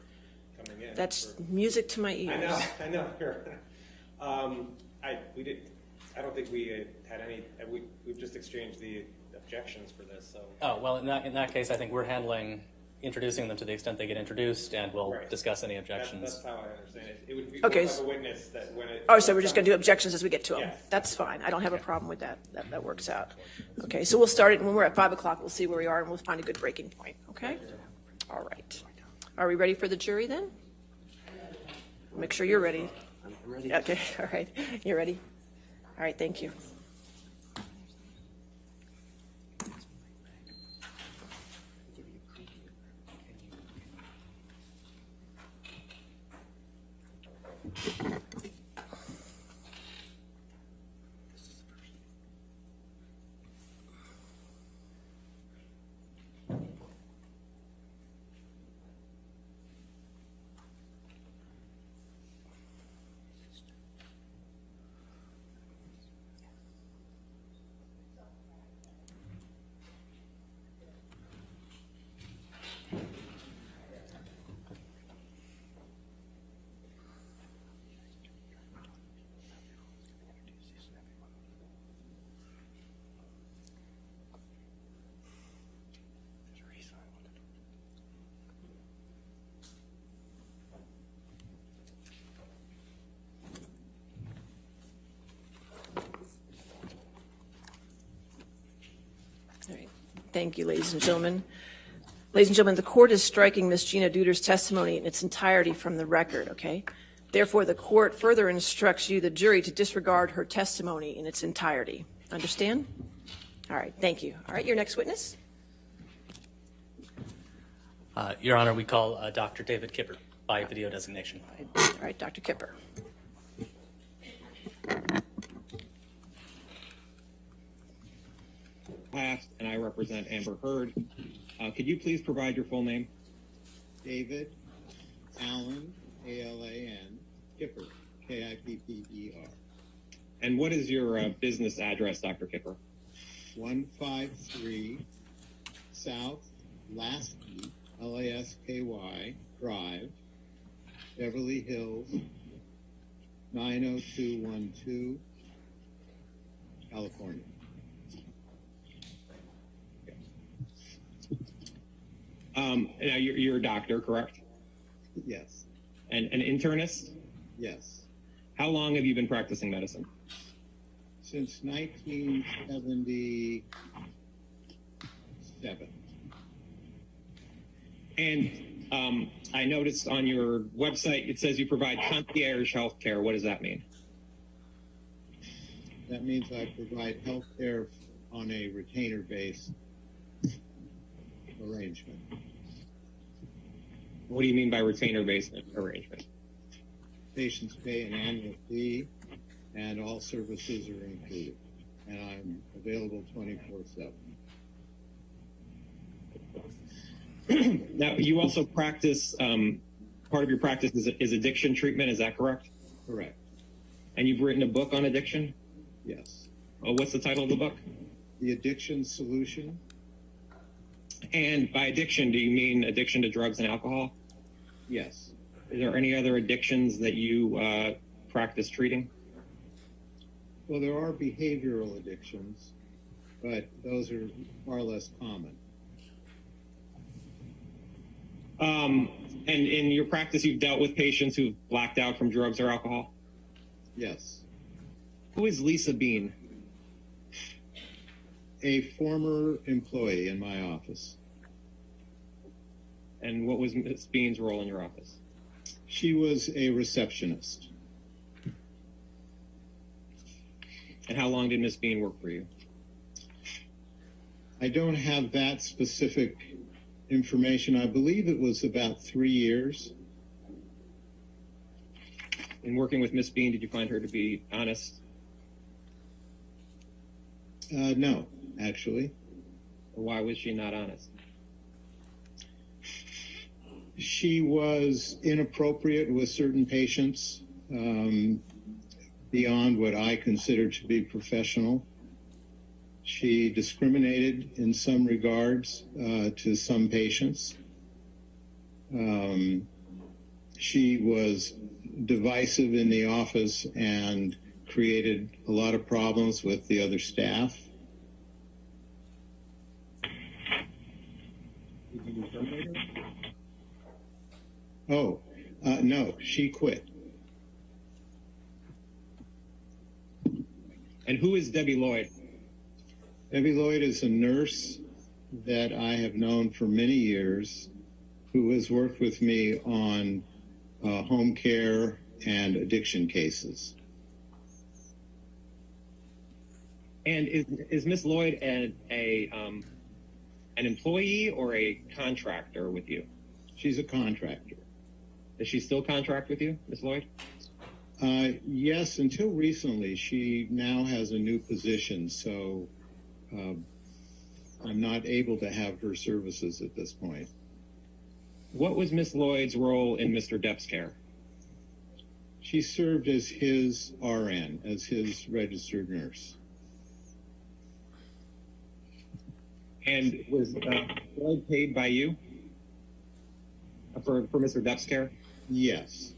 coming in. That's music to my ears. I know. I don't think we had any. We've just exchanged the objections for this. So. Oh well, in that case, I think we're handling introducing them to the extent they get introduced, and we'll discuss any objections. That's how I understand it. It would be okay. We'll have a witness that when it. Oh, so we're just going to do objections as we get to them. Yeah. That's fine. I don't have a problem with that. That works out. Okay, so we'll start it when we're at 5 o'clock. We'll see where we are, and we'll find a good breaking point. Okay. All right. Are we ready for the jury then? Make sure you're ready. I'm ready. Okay. All right. You're ready. All right. Thank you. Thank you, ladies and gentlemen. Ladies and gentlemen, the court is striking Ms. Gina Duder's testimony in its entirety from the record, okay? Therefore, the court further instructs you, the jury, to disregard her testimony in its entirety. Understand? All right, thank you. All right, your next witness. Your Honor, we call Dr. David Kipper by video designation. All right, Dr. Kipper. And I represent Amber Heard. Could you please provide your full name? David Allen, A-L-A-N, Kipper, K-I-P-P-E-R. And what is your business address, Dr. Kipper? 153 South Lasky, L-A-S-K-Y, Drive, Beverly Hills, 90212, California. Now you're a doctor, correct? Yes. And an internist? Yes. How long have you been practicing medicine? Since 1977. And I noticed on your website it says you provide concierge health care. What does that mean? That means I provide health care on a retainer-based arrangement. What do you mean by retainer-based arrangement? Patients pay an annual fee, and all services are included. And I'm available 24/7. Now, you also practice, part of your practice is addiction treatment, is that correct? Correct. And you've written a book on addiction? Yes. Oh, what's the title of the book? The Addiction Solution. And by addiction, do you mean addiction to drugs and alcohol? Yes. Is there any other addictions that you practice treating? Well, there are behavioral addictions, but those are far less common. And in your practice, you've dealt with patients who've blacked out from drugs or alcohol? Yes. Who is Lisa Bean? A former employee in my office. And what was Ms. Bean's role in your office? She was a receptionist. And how long did Ms. Bean work for you? I don't have that specific information. I believe it was about 3 years. In working with Ms. Bean, did you find her to be honest? No, actually. Why was she not honest? She was inappropriate with certain patients, beyond what I consider to be professional. She discriminated in some regards to some patients. She was divisive in the office and created a lot of problems with the other staff. Did you terminate her? Oh, no, she quit. And who is Debbie Lloyd? Debbie Lloyd is a nurse that I have known for many years who has worked with me on home care and addiction cases. And is Miss Lloyd an employee or a contractor with you? She's a contractor. Does she still contract with you, Miss Lloyd? Yes, until recently. She now has a new position, so I'm not able to have her services at this point. What was Miss Lloyd's role in Mr. Depp's care? She served as his RN, as his registered nurse. And was Lloyd paid by you for Mr. Depp's care? Yes.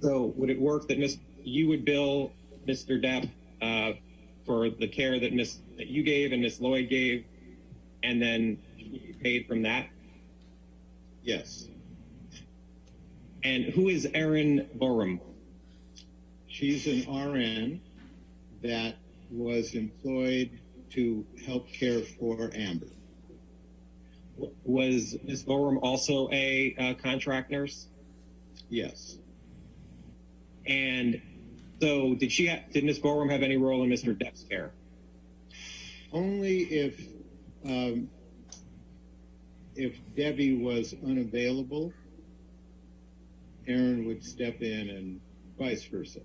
So would it work that you would bill Mr. Depp for the care that you gave and Miss Lloyd gave, and then you paid from that? Yes. And who is Erin Borum? She's an RN that was employed to help care for Amber. Was Ms. Borum also a contract nurse? Yes. And so did Ms. Borum have any role in Mr. Depp's care? Only if Debbie was unavailable, Aaron would step in, and vice versa.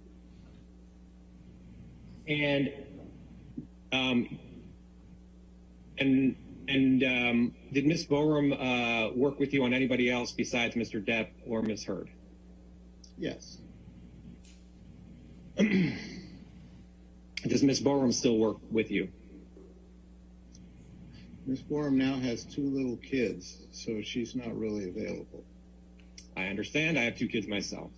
And did Ms. Borum work with you on anybody else besides Mr. Depp or Ms. Heard? Yes. Does Ms. Borum still work with you? Ms. Borum now has 2 little kids, so she's not really available. I understand. I have 2 kids myself.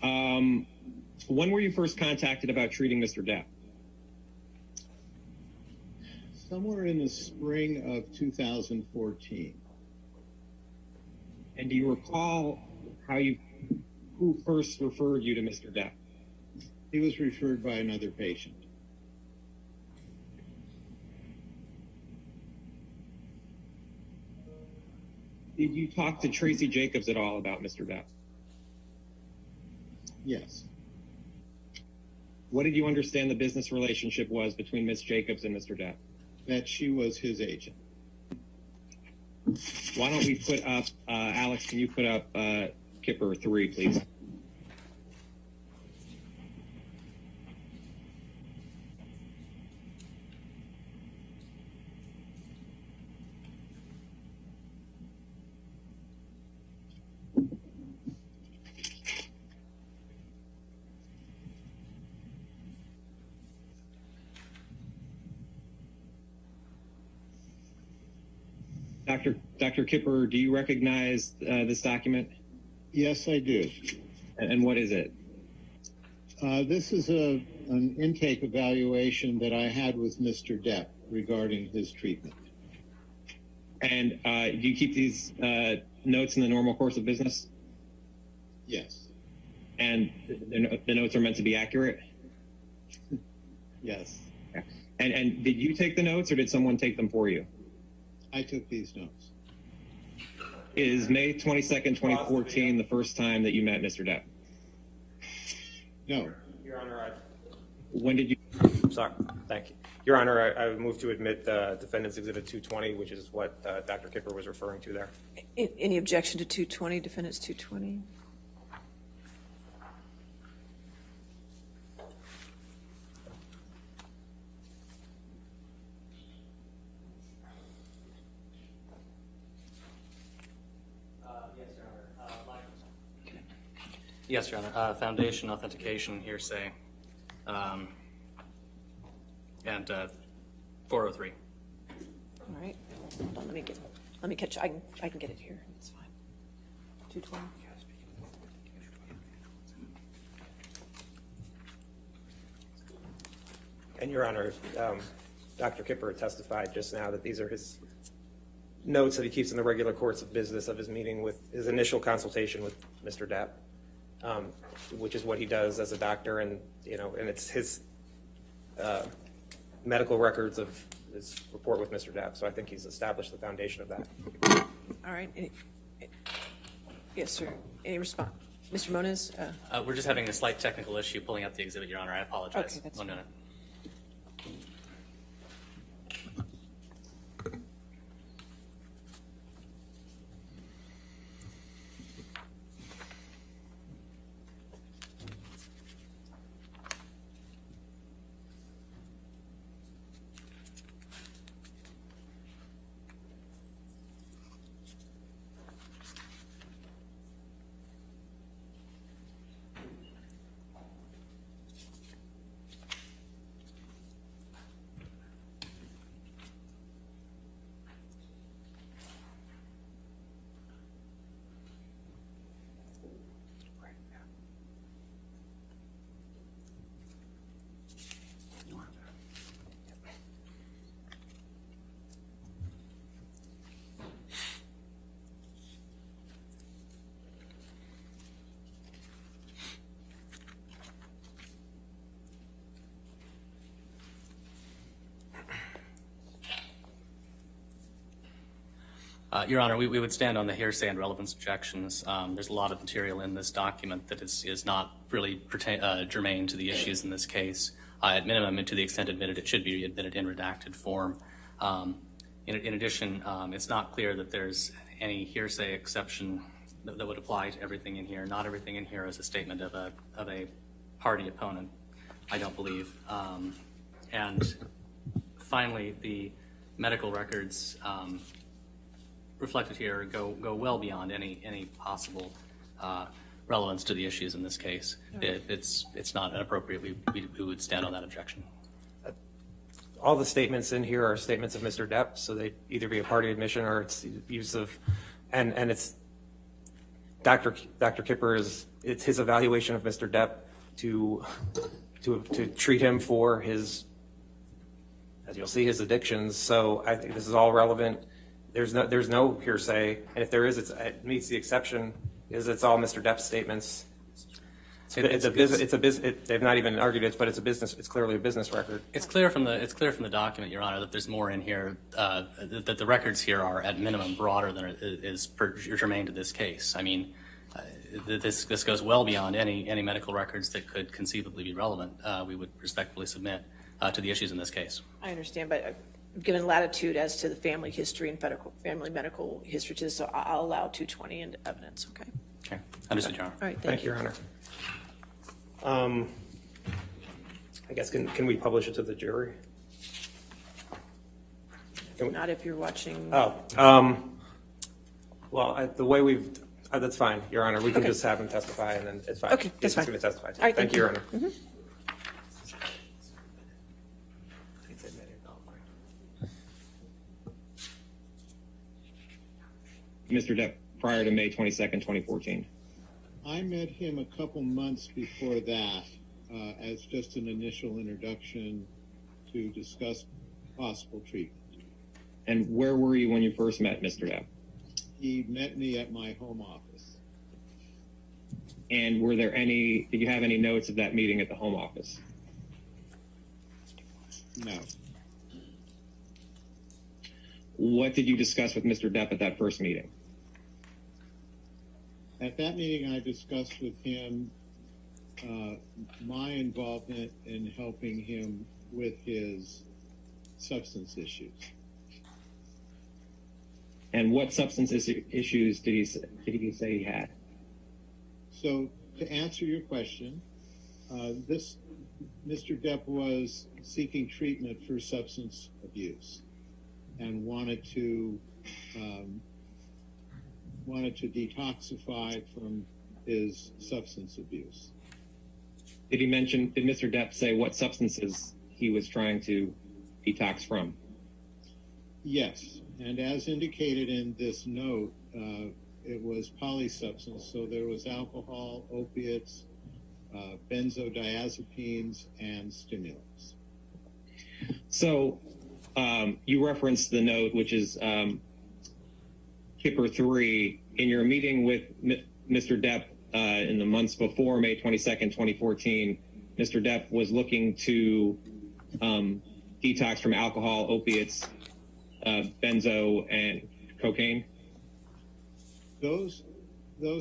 When were you first contacted about treating Mr. Depp? Somewhere in the spring of 2014. And do you recall who first referred you to Mr. Depp? He was referred by another patient. Did you talk to Tracy Jacobs at all about Mr. Depp? Yes. What did you understand the business relationship was between Ms. Jacobs and Mr. Depp? That she was his agent. Why don't we put up, Alex, can you put up Kipper 3, please? Dr. Kipper, do you recognize this document? Yes, I do. And what is it? This is an intake evaluation that I had with Mr. Depp regarding his treatment. And do you keep these notes in the normal course of business? Yes. And the notes are meant to be accurate? Yes. And did you take the notes, or did someone take them for you? I took these notes. Is May 22nd, 2014 the first time that you met Mr. Depp? No. Your Honor, When did you? Sorry, thank you. Your Honor, I move to admit Defendant's Exhibit 220, which is what Dr. Kipper was referring to there. Any objection to 220, Defendant's 220? Yes, Your Honor. Foundation, authentication, hearsay, and 403. All right. Hold on. Let me catch. I can get it here. It's fine. 220. And Your Honor, Dr. Kipper testified just now that these are his notes that he keeps in the regular course of business of his meeting with his initial consultation with Mr. Depp. Which is what he does as a doctor, and and it's his medical records of his report with Mr. Depp. So I think he's established the foundation of that. All right. Yes, sir. Any response, Mr. Moniz? We're just having a slight technical issue pulling up the exhibit, Your Honor. I apologize. Okay, that's 1 minute. Your Honor, we would stand on the hearsay and relevance objections. There's a lot of material in this document that is not really germane to the issues in this case. At minimum, and to the extent admitted, it should be admitted in redacted form. In addition, it's not clear that there's any hearsay exception that would apply to everything in here. Not everything in here is a statement of a party opponent, I don't believe. And finally, the medical records reflected here go well beyond any possible relevance to the issues in this case. It's not inappropriate. We would stand on that objection. All the statements in here are statements of Mr. Depp, so they either be a party admission or it's use of, and it's Dr. Kipper it's his evaluation of Mr. Depp to treat him for his, as you'll see, his addictions. So I think this is all relevant. There's no hearsay, and if there is, it meets the exception. It's all Mr. Depp's statements. They've not even argued it, but it's a business. It's clearly a business record. It's clear from the document, Your Honor, that there's more in here. That the records here are at minimum broader than is germane to this case. I mean, this goes well beyond any medical records that could conceivably be relevant. We would respectfully submit to the issues in this case. I understand, but given latitude as to the family history and family medical history, so I'll allow 220 into evidence. Okay. Okay. Understood, Your Honor. All right. Thank you, Your Honor. I guess can we publish it to the jury? Not if you're watching. Oh, well, the way we've that's fine, Your Honor. We can just have him testify, and then it's fine. Okay, that's fine. Going to testify. All right, thank you, Your Honor. Mm-hmm. Mr. Depp, prior to May 22nd, 2014. I met him a couple months before that as just an initial introduction to discuss possible treatment. And where were you when you first met Mr. Depp? He met me at my home office. And did you have any notes of that meeting at the home office? No. What did you discuss with Mr. Depp at that first meeting? At that meeting, I discussed with him my involvement in helping him with his substance issues. And what substance issues did he say he had? So, to answer your question, Mr. Depp was seeking treatment for substance abuse and wanted to detoxify from his substance abuse. Did Mr. Depp say what substances he was trying to detox from? Yes, and as indicated in this note, it was polysubstance, so there was alcohol, opiates, benzodiazepines, and stimulants. So you referenced the note, which is Kipper 3. In your meeting with Mr. Depp in the months before May 22nd, 2014, Mr. Depp was looking to detox from alcohol, opiates, benzo, and cocaine? Those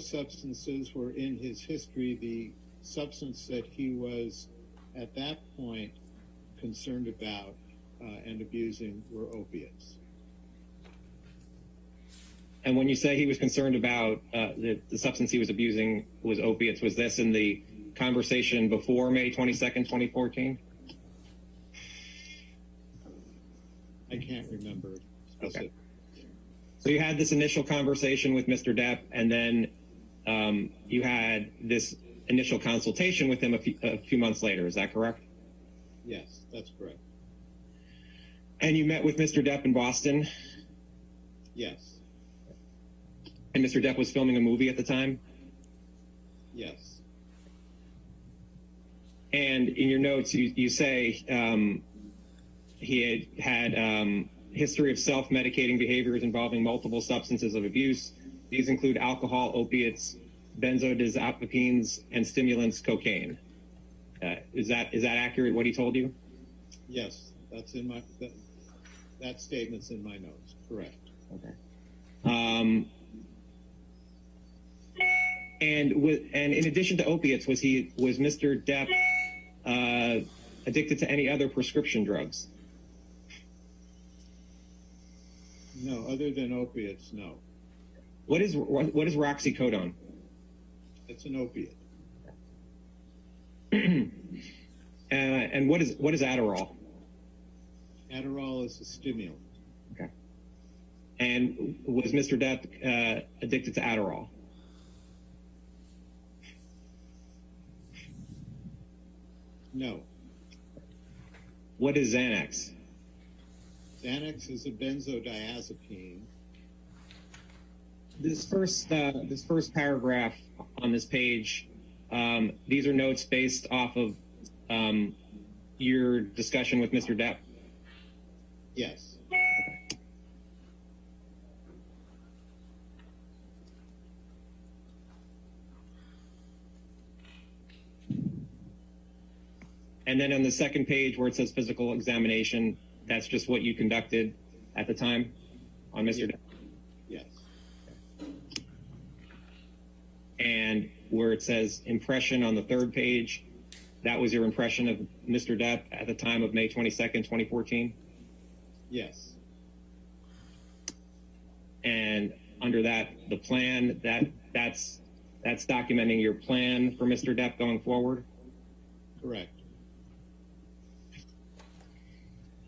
substances were in his history. The substance that he was at that point concerned about and abusing were opiates. And when you say he was concerned about the substance he was abusing was opiates, was this in the conversation before May 22nd, 2014? I can't remember specifically. Okay. So you had this initial conversation with Mr. Depp, and then you had this initial consultation with him a few months later. Is that correct? Yes, that's correct. And you met with Mr. Depp in Boston? Yes. And Mr. Depp was filming a movie at the time? Yes. And in your notes, you say he had history of self-medicating behaviors involving multiple substances of abuse. These include alcohol, opiates, benzodiazepines, and stimulants, cocaine. Is that accurate, what he told you? Yes, that's in my that statement's in my notes. Correct. Okay. And in addition to opiates, was Mr. Depp addicted to any other prescription drugs? No, other than opiates, no. What is roxicodone? It's an opiate. And what is Adderall? Adderall is a stimulant. Okay. And was Mr. Depp addicted to Adderall? No. What is Xanax? Xanax is a benzodiazepine. This first paragraph on this page, these are notes based off of your discussion with Mr. Depp? Yes. And then on the second page where it says physical examination, that's just what you conducted at the time on Mr. Depp? Yes. And where it says impression on the third page, that was your impression of Mr. Depp at the time of May 22nd, 2014? Yes. And under that, the plan, that's documenting your plan for Mr. Depp going forward? Correct.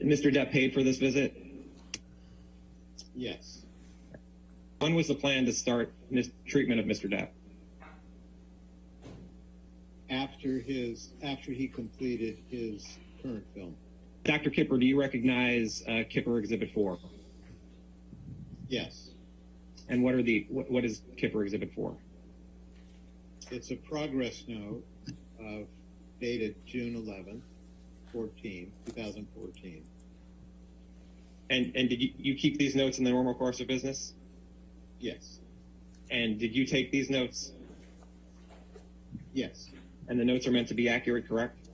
Mr. Depp paid for this visit? Yes. When was the plan to start treatment of Mr. Depp? After he completed his current film. Dr. Kipper, do you recognize Kipper Exhibit 4? Yes. And what is Kipper Exhibit 4? It's a progress note dated June 11th, 2014. And did you keep these notes in the normal course of business? Yes. And did you take these notes? Yes. And the notes are meant to be accurate, correct?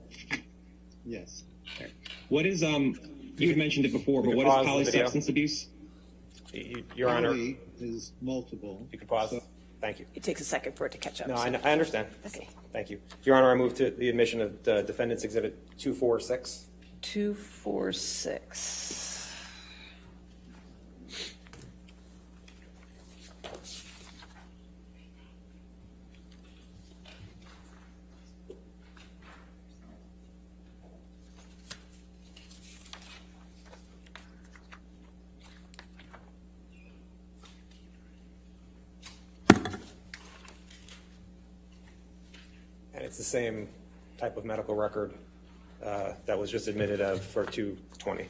Yes. Okay. What is you had mentioned it before, but what is polysubstance abuse? Your Honor. Poly is multiple. You can pause. Thank you. It takes a second for it to catch up. No, so. I understand. Okay. Thank you. Your Honor, I move to the admission of Defendant's Exhibit 246. 246. And it's the same type of medical record that was just admitted of for 220.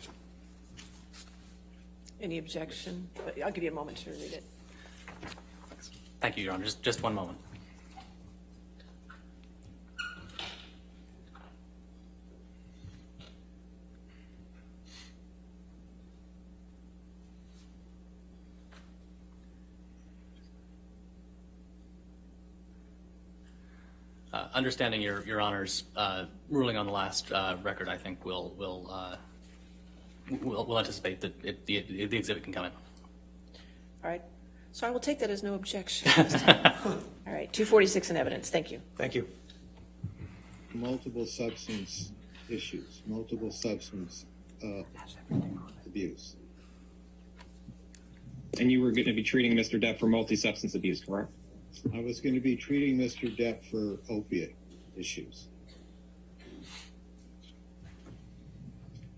Any objection? I'll give you a moment to read it. Thank you, Your Honor. Just one moment. Understanding Your Honor's ruling on the last record, I think we'll anticipate that the exhibit can come in. All right. So I will take that as no objection. All right. 246 in evidence. Thank you. Thank you. Multiple substance issues, multiple substance abuse. And you were going to be treating Mr. Depp for multi-substance abuse, correct? I was going to be treating Mr. Depp for opiate issues.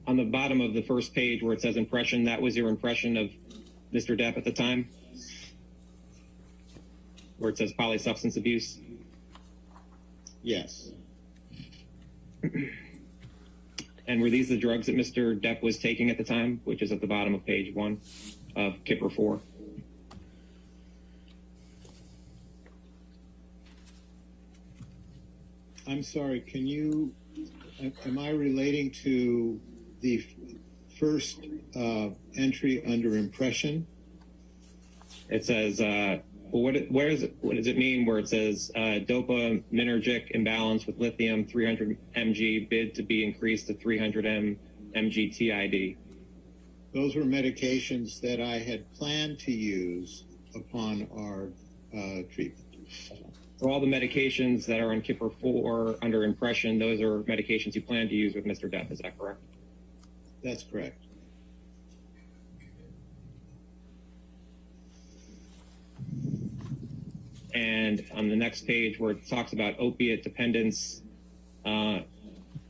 On the bottom of the first page where it says impression, that was your impression of Mr. Depp at the time? Where it says polysubstance abuse? Yes. And were these the drugs that Mr. Depp was taking at the time, which is at the bottom of page 1 of Kipper 4? I'm sorry, am I relating to the first entry under impression? It says, what does it mean where it says dopaminergic imbalance with lithium 300 mg bid to be increased to 300 mg TID? Those were medications that I had planned to use upon our treatment. So all the medications that are on Kipper 4 under impression, those are medications you plan to use with Mr. Depp, is that correct? That's correct. And on the next page where it talks about opiate dependence,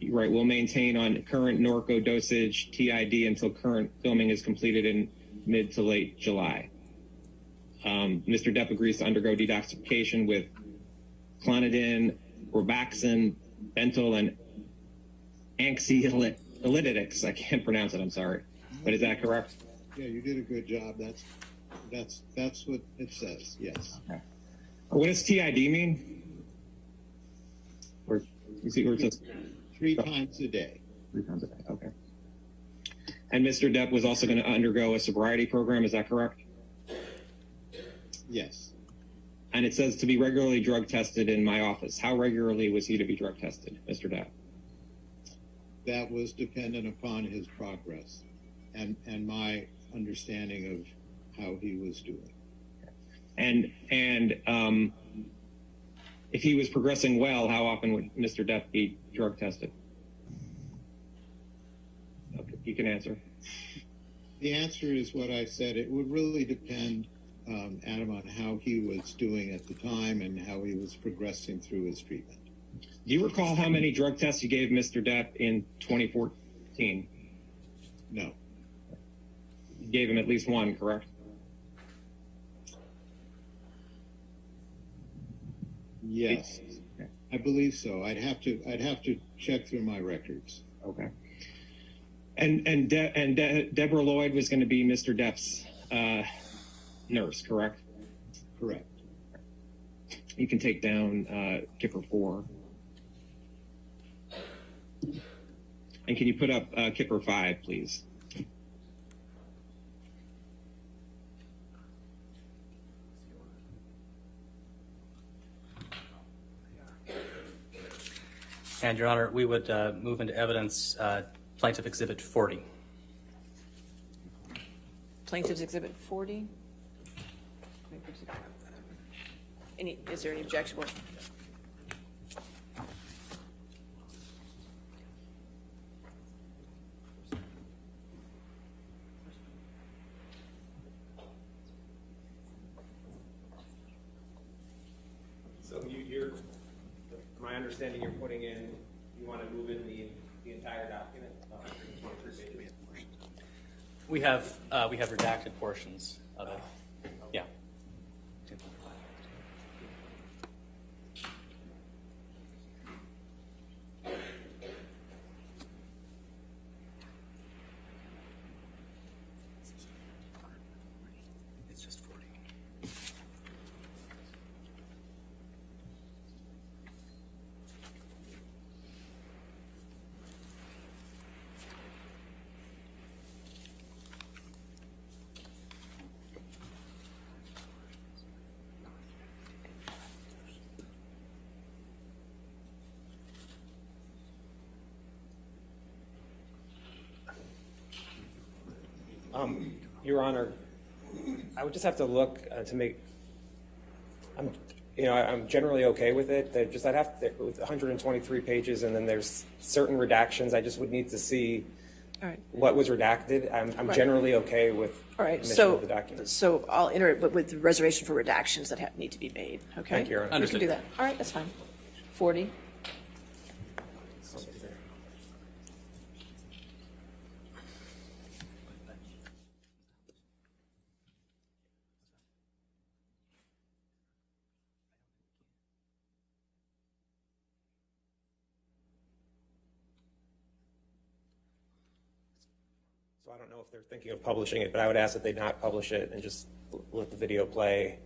right, we'll maintain on current Norco dosage TID until current filming is completed in mid to late July. Mr. Depp agrees to undergo detoxification with clonidine, robaxin, bentyl, and anxiolytics. I can't pronounce it, I'm sorry. But is that correct? Yeah, you did a good job. That's what it says, yes. Okay. What does TID mean? Or, you see where it says? 3 times a day. 3 times a day, okay. And Mr. Depp was also going to undergo a sobriety program, is that correct? Yes. And it says to be regularly drug tested in my office. How regularly was he to be drug tested, Mr. Depp? That was dependent upon his progress and my understanding of how he was doing. And if he was progressing well, how often would Mr. Depp be drug tested? Okay, you can answer. The answer is what I said. It would really depend, Adam, on how he was doing at the time and how he was progressing through his treatment. Do you recall how many drug tests you gave Mr. Depp in 2014? No. You gave him at least one, correct? Yes, I believe so. I'd have to check through my records. Okay. And Deborah Lloyd was going to be Mr. Depp's nurse, correct? Correct. You can take down Kipper 4. And can you put up Kipper 5, please? And, Your Honor, we would move into evidence Plaintiff Exhibit 40. Plaintiff's Exhibit 40. Is there any objection? So my understanding, you're putting in, you want to move in the entire document, 123 pages. We have redacted portions of it. Yeah. It's just 40. Your Honor, I would just have to look to make. I'm generally okay with it. I'd have to, with 123 pages, and then there's certain redactions. I just would need to see what was redacted. I'm generally okay with. All right. Of the document. So I'll enter it, but with the reservation for redactions that need to be made. Okay. Thank you, Your Honor. You can do that. All right, that's fine. 40. So I don't know if they're thinking of publishing it, but I would ask that they not publish it and just let the video play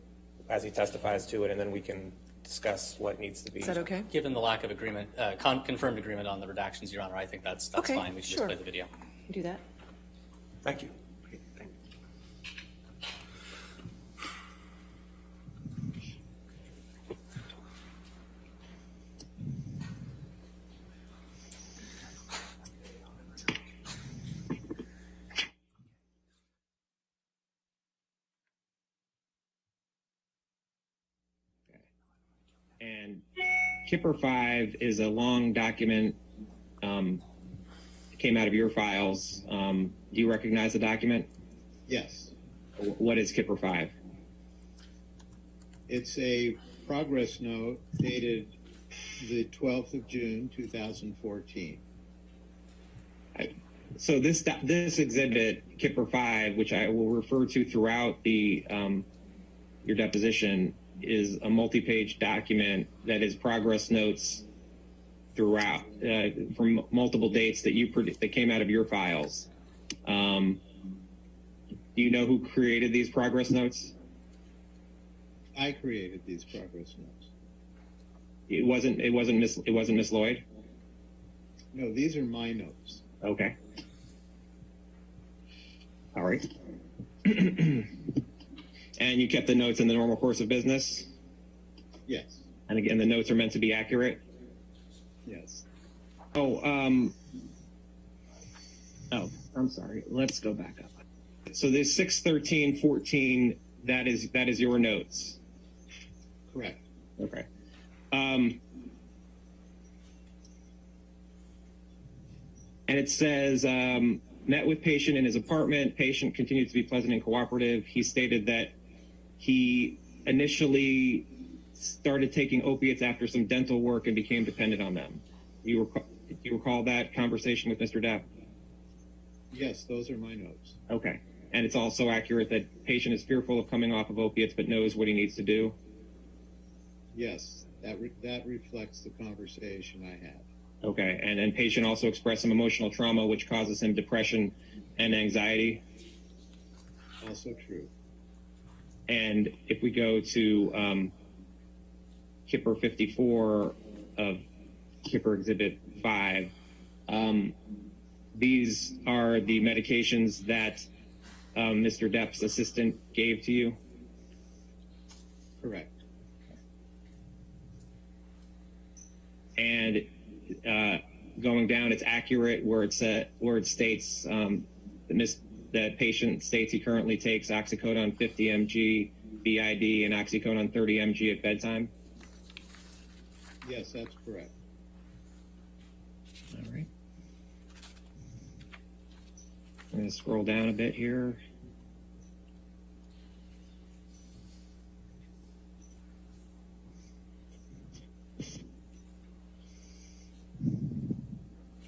as he testifies to it, and then we can discuss what needs to be. Is that okay? Given the lack of agreement, confirmed agreement on the redactions, Your Honor, I think that's okay, fine. We should just play the video. Do that. Thank you. And Kipper 5 is a long document. It came out of your files. Do you recognize the document? Yes. What is Kipper 5? It's a progress note dated the 12th of June, 2014. So this exhibit, Kipper 5, which I will refer to throughout the your deposition, is a multi-page document that is progress notes throughout from multiple dates that came out of your files. Do you know who created these progress notes? I created these progress notes. It wasn't Miss Lloyd? No, these are my notes. Okay. All right. And you kept the notes in the normal course of business? Yes. And again, the notes are meant to be accurate? Yes. I'm sorry. Let's go back up. So this 6/13/14, that is your notes. Correct. Okay. And it says, met with patient in his apartment. Patient continued to be pleasant and cooperative. He stated that he initially started taking opiates after some dental work and became dependent on them. Do you recall that conversation with Mr. Depp? Yes, those are my notes. Okay. And it's also accurate that patient is fearful of coming off of opiates but knows what he needs to do? Yes, that reflects the conversation I had. Okay. And then patient also expressed some emotional trauma which causes him depression and anxiety? Also true. And if we go to Kipper 54 of Kipper Exhibit 5, these are the medications that Mr. Depp's assistant gave to you? Correct. And going down, it's accurate where it states that patient states he currently takes oxycodone 50 mg BID and oxycodone 30 mg at bedtime? Yes, that's correct. All right. I'm going to scroll down a bit here.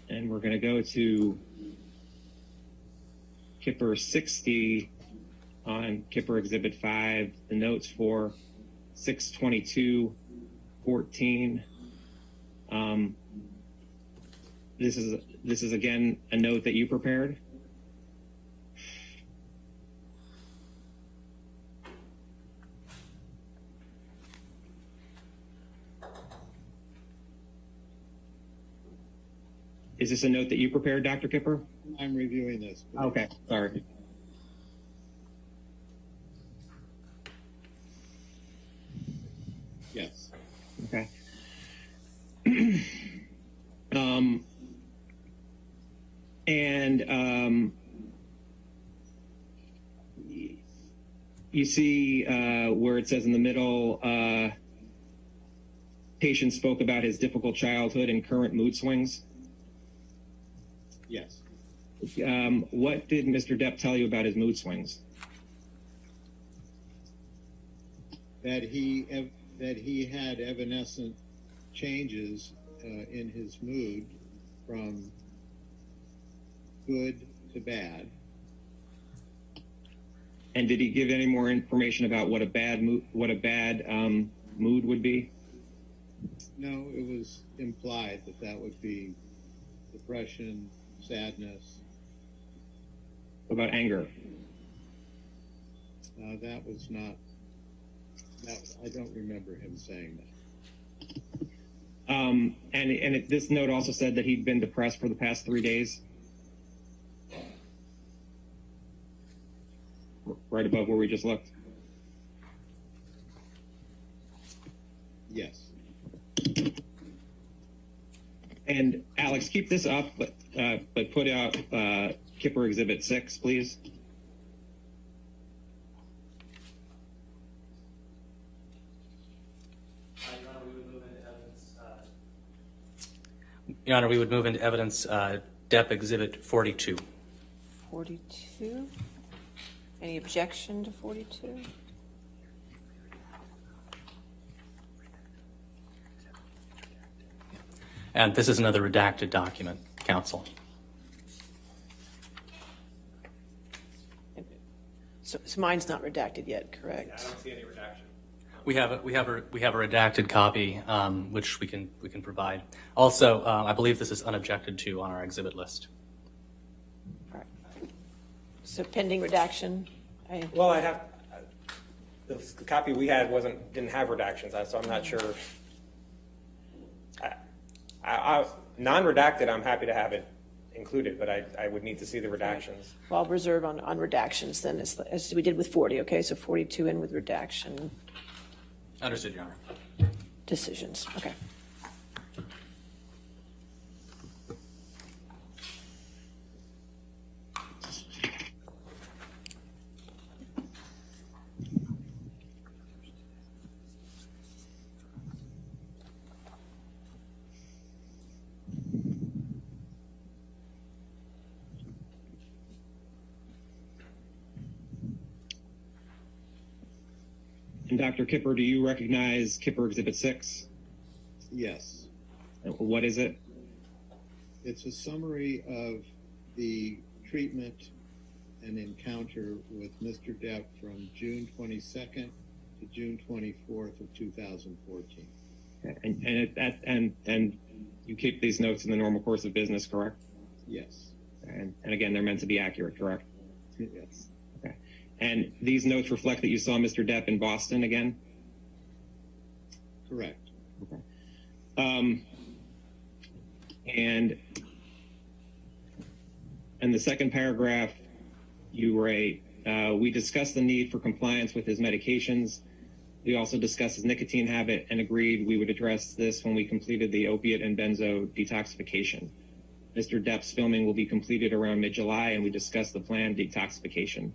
And we're going to go to Kipper 60 on Kipper Exhibit 5, the notes for 6/22/14. This is again a note that you prepared? Is this a note that you prepared, Dr. Kipper? I'm reviewing this. Please. Okay, sorry. Yes. Okay. You see where it says in the middle, patient spoke about his difficult childhood and current mood swings? Yes. What did Mr. Depp tell you about his mood swings? That he had evanescent changes in his mood from good to bad. And did he give any more information about what a bad mood would be? No, it was implied that would be depression, sadness. What about anger? That was not. I don't remember him saying that. This note also said that he'd been depressed for the past 3 days. Right above where we just looked. Yes. And Alex, keep this up, but put out Kipper Exhibit 6, please. We would Your Honor, we would move into evidence Depp Exhibit 42. 42. Any objection to 42? And this is another redacted document, counsel. So mine's not redacted yet, correct? I don't see any redaction. We have a redacted copy, which we can provide. Also, I believe this is unobjected to on our exhibit list. All right. So pending redaction. Well, I'd have the copy we had didn't have redactions, so I'm not sure. Non-redacted, I'm happy to have it included, but I would need to see the redactions. Well, I'll reserve on redactions then, as we did with 40. Okay, so 42 in with redaction. Understood, Your Honor. Decisions. Okay. And Dr. Kipper, do you recognize Kipper Exhibit 6? Yes. What is it? It's a summary of the treatment and encounter with Mr. Depp from June 22nd to June 24th of 2014. And you keep these notes in the normal course of business, correct? Yes. And again, they're meant to be accurate, correct? Yes. Okay. And these notes reflect that you saw Mr. Depp in Boston again? Correct. Okay. And in the second paragraph, you write, we discussed the need for compliance with his medications. We also discussed his nicotine habit and agreed we would address this when we completed the opiate and benzo detoxification. Mr. Depp's filming will be completed around mid-July, and we discussed the planned detoxification.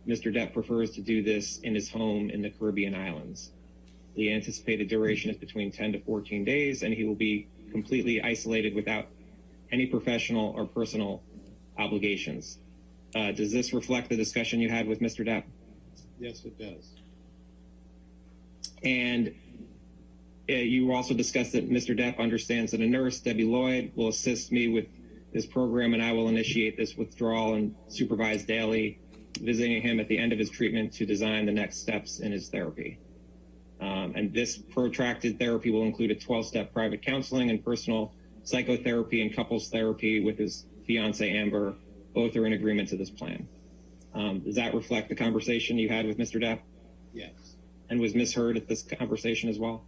Mr. Depp prefers to do this in his home in the Caribbean islands. The anticipated duration is between 10 to 14 days, and he will be completely isolated without any professional or personal obligations. Does this reflect the discussion you had with Mr. Depp? Yes, it does. And you also discussed that Mr. Depp understands that a nurse, Debbie Lloyd, will assist me with this program, and I will initiate this withdrawal and supervise daily, visiting him at the end of his treatment to design the next steps in his therapy. And this protracted therapy will include a 12-step private counseling and personal psychotherapy and couples therapy with his fiancée, Amber. Both are in agreement to this plan. Does that reflect the conversation you had with Mr. Depp? Yes. And was misheard at this conversation as well?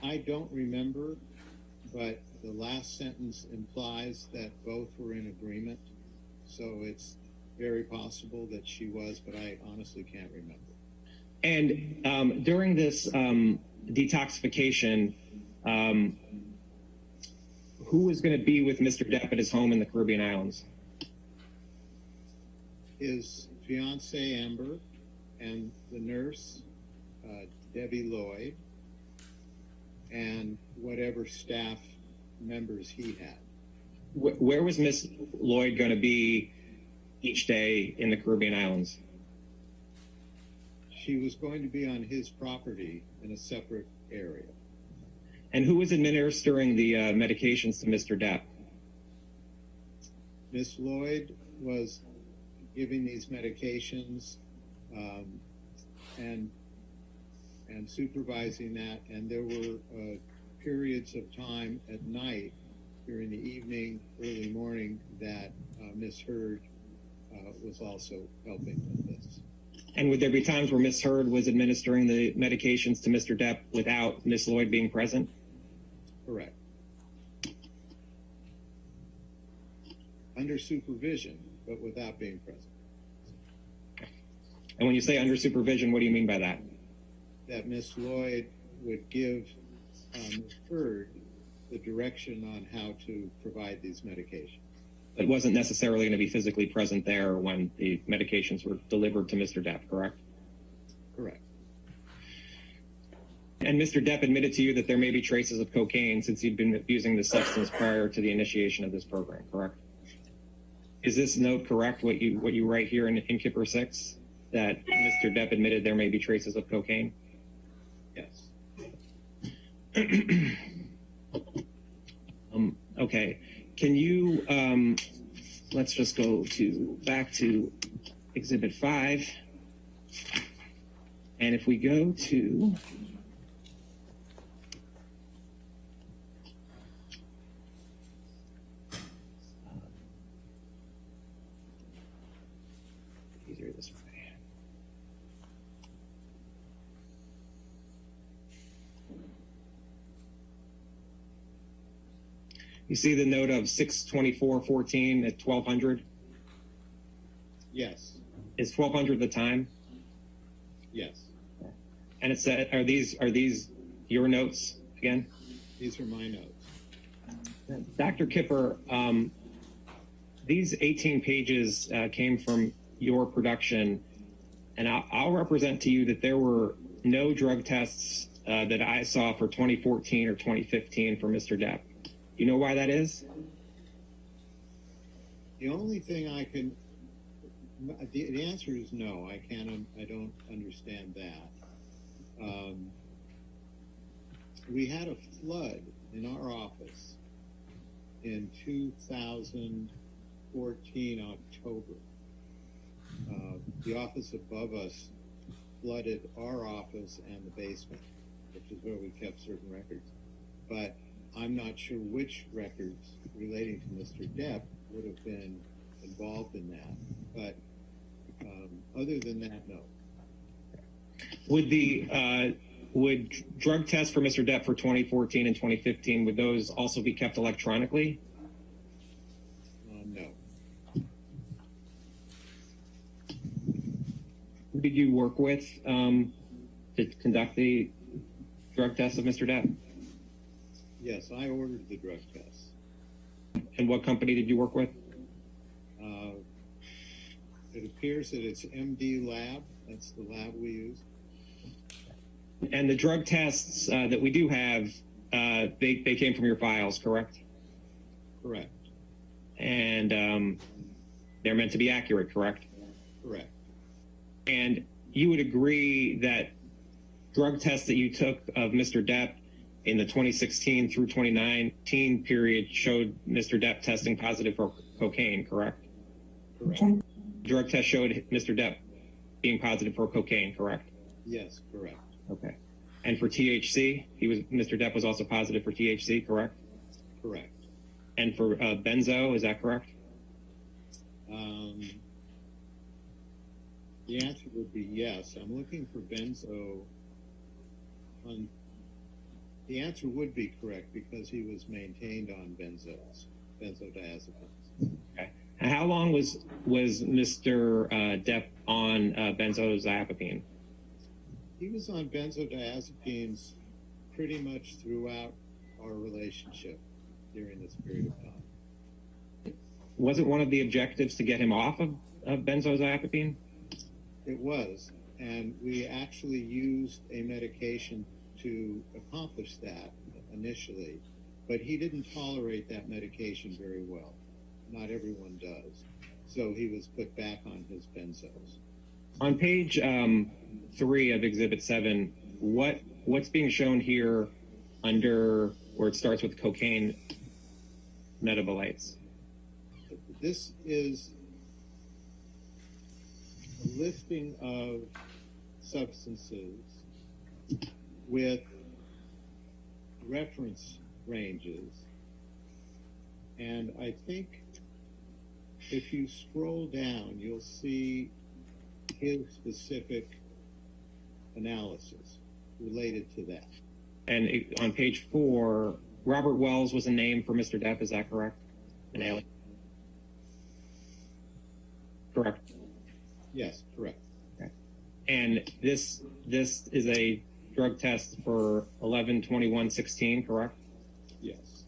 I don't remember, but the last sentence implies that both were in agreement. So it's very possible that she was, but I honestly can't remember. And during this detoxification, who was going to be with Mr. Depp at his home in the Caribbean islands? His fiancée, Amber, and the nurse, Debbie Lloyd, and whatever staff members he had. Where was Miss Lloyd going to be each day in the Caribbean islands? She was going to be on his property in a separate area. And who was administering the medications to Mr. Depp? Miss Lloyd was giving these medications and supervising that, and there were periods of time at night during the evening, early morning, that Miss Heard was also helping with this. And would there be times where Miss Heard was administering the medications to Mr. Depp without Miss Lloyd being present? Correct. Under supervision, but without being present. And when you say under supervision, what do you mean by that? That Miss Lloyd would give Miss Heard the direction on how to provide these medications. It wasn't necessarily going to be physically present there when the medications were delivered to Mr. Depp, correct? Correct. And Mr. Depp admitted to you that there may be traces of cocaine since he'd been abusing the substance prior to the initiation of this program, correct? Is this note correct, what you write here in Kipper 6, that Mr. Depp admitted there may be traces of cocaine? Yes. Okay. Can you, let's just go back to Exhibit 5. And if we go to easier this way. You see the note of 6/24/14 at 1200? Yes. Is 1200 the time? Yes. And it said, are these your notes again? These are my notes. Dr. Kipper, these 18 pages came from your production, and I'll represent to you that there were no drug tests that I saw for 2014 or 2015 for Mr. Depp. You know why that is? The only thing I can, the answer is no. I don't understand that. We had a flood in our office in 2014 October. The office above us flooded our office and the basement, which is where we kept certain records. But I'm not sure which records relating to Mr. Depp would have been involved in that. But other than that, no. Would drug tests for Mr. Depp for 2014 and 2015, would those also be kept electronically? No. Who did you work with to conduct the drug tests of Mr. Depp? Yes, I ordered the drug tests. And what company did you work with? It appears that it's MD Lab. That's the lab we use. And the drug tests that we do have, they came from your files, correct? Correct. And they're meant to be accurate, correct? Correct. And you would agree that drug tests that you took of Mr. Depp in the 2016 through 2019 period showed Mr. Depp testing positive for cocaine, correct? Correct. Drug test showed Mr. Depp being positive for cocaine, correct? Yes, correct. Okay. And for THC, Mr. Depp was also positive for THC, correct? Correct. And for benzo, is that correct? The answer would be yes. I'm looking for benzo. The answer would be correct because he was maintained on benzodiazepines. Okay. And how long was Mr. Depp on benzodiazepine? He was on benzodiazepines pretty much throughout our relationship during this period of time. Was it one of the objectives to get him off of benzodiazepine? It was, and we actually used a medication to accomplish that initially, but he didn't tolerate that medication very well. Not everyone does. So he was put back on his benzos. On page 3 of Exhibit 7, what's being shown here under where it starts with cocaine metabolites? This is a listing of substances with reference ranges. And I think if you scroll down, you'll see his specific analysis related to that. And on page 4, Robert Wells was a name for Mr. Depp, is that correct? An alien? Correct. Yes, correct. Okay. And this is a drug test for 11/21/16, correct? Yes.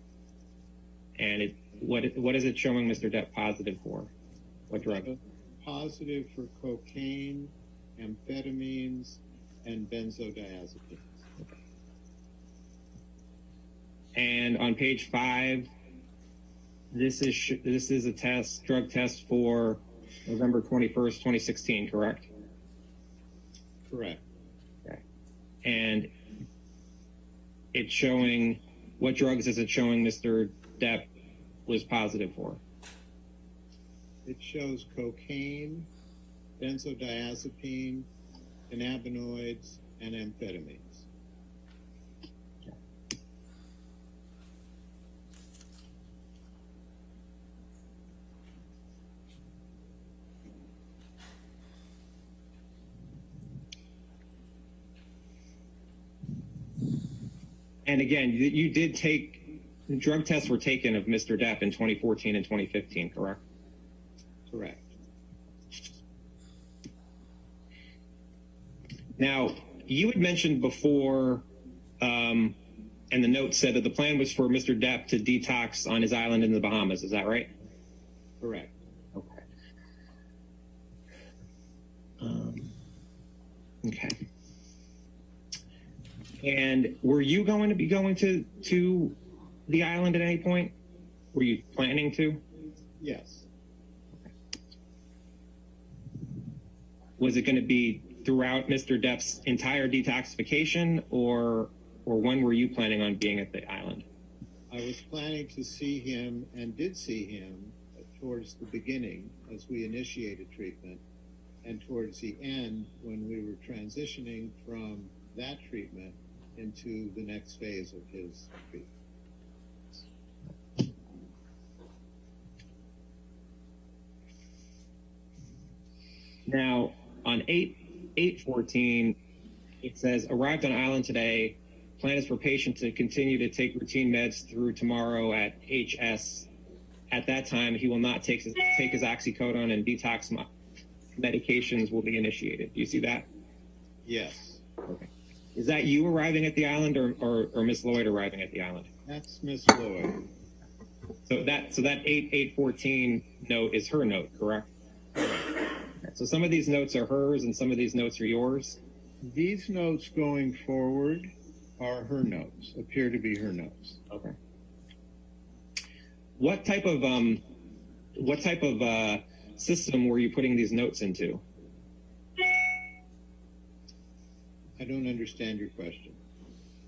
And what is it showing Mr. Depp positive for? What drug? Positive for cocaine, amphetamines, and benzodiazepines. Okay. And on page 5, this is a drug test for November 21st, 2016, correct? Correct. Okay. And it's showing, what drugs is it showing Mr. Depp was positive for? It shows cocaine, benzodiazepine, cannabinoids, and amphetamines. And again, you did take, drug tests were taken of Mr. Depp in 2014 and 2015, correct? Correct. Now, you had mentioned before, and the note said that the plan was for Mr. Depp to detox on his island in the Bahamas. Is that right? Correct. Okay. Okay. And were you going to be going to the island at any point? Were you planning to? Yes. Okay. Was it going to be throughout Mr. Depp's entire detoxification, or when were you planning on being at the island? I was planning to see him and did see him towards the beginning as we initiated treatment, and towards the end when we were transitioning from that treatment into the next phase of his treatment. Now, on 8/14, it says, arrived on island today. Plan is for patient to continue to take routine meds through tomorrow at HS. At that time, he will not take his oxycodone, and detox medications will be initiated. Do you see that? Yes. Okay. Is that you arriving at the island, or Miss Lloyd arriving at the island? That's Miss Lloyd. So that 8/14 note is her note, correct? So some of these notes are hers and some of these notes are yours? These notes going forward are her notes, appear to be her notes. Okay. What type of system were you putting these notes into? I don't understand your question.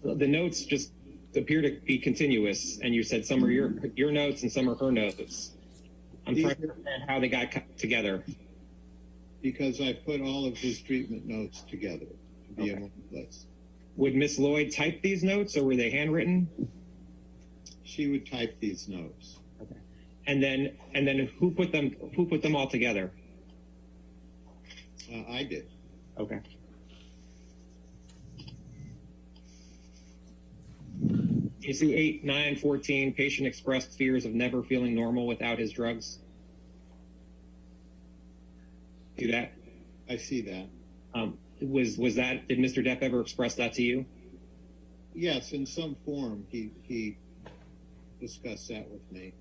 The notes just appear to be continuous, and you said some are your notes and some are her notes. I'm trying to understand how they got together. Because I put all of his treatment notes together to be in one place. Would Miss Lloyd type these notes, or were they handwritten? She would type these notes. Okay. And then who put them all together? I did. Okay. You see 8/9/14, patient expressed fears of never feeling normal without his drugs. See that? I see that. Was that, did Mr. Depp ever express that to you? Yes, in some form he discussed that with me.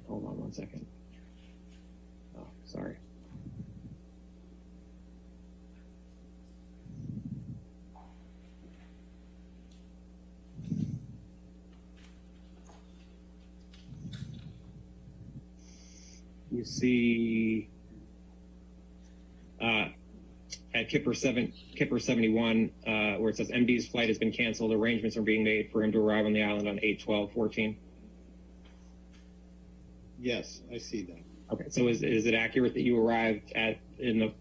Hold on 1 second. Oh, sorry. You see at Kipper 71, where it says MD's flight has been canceled. Arrangements are being made for him to arrive on the island on 8/12/14. Yes, I see that. Okay, so is it accurate that you arrived at Mr.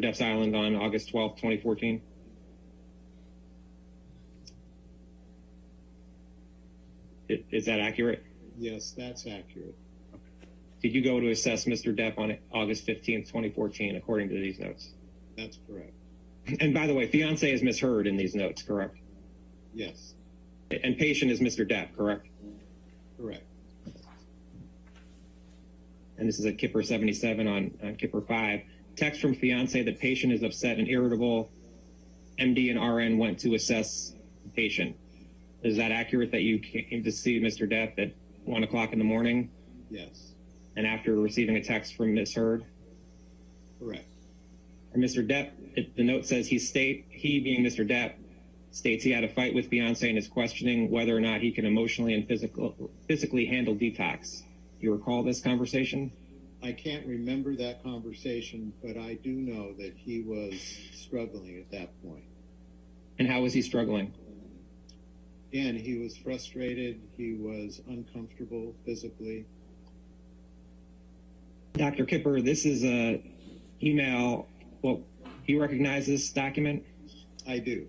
Depp's island on August 12th, 2014? Is that accurate? Yes, that's accurate. Did you go to assess Mr. Depp on August 15th, 2014, according to these notes? That's correct. And by the way, fiance is misheard in these notes, correct? Yes. And patient is Mr. Depp, correct? Correct. And this is at Kipper 77 on Kipper 5. Text from fiance that patient is upset and irritable. MD and RN went to assess the patient. Is that accurate that you came to see Mr. Depp at 1 o'clock in the morning? Yes. And after receiving a text from Ms. Heard? Correct. And Mr. Depp, the note says he being Mr. Depp, states he had a fight with fiance and is questioning whether or not he can emotionally and physically handle detox. You recall this conversation? I can't remember that conversation, but I do know that he was struggling at that point. And how was he struggling? Again, he was frustrated. He was uncomfortable physically. Dr. Kipper, this is a email. Well, do you recognize this document? I do.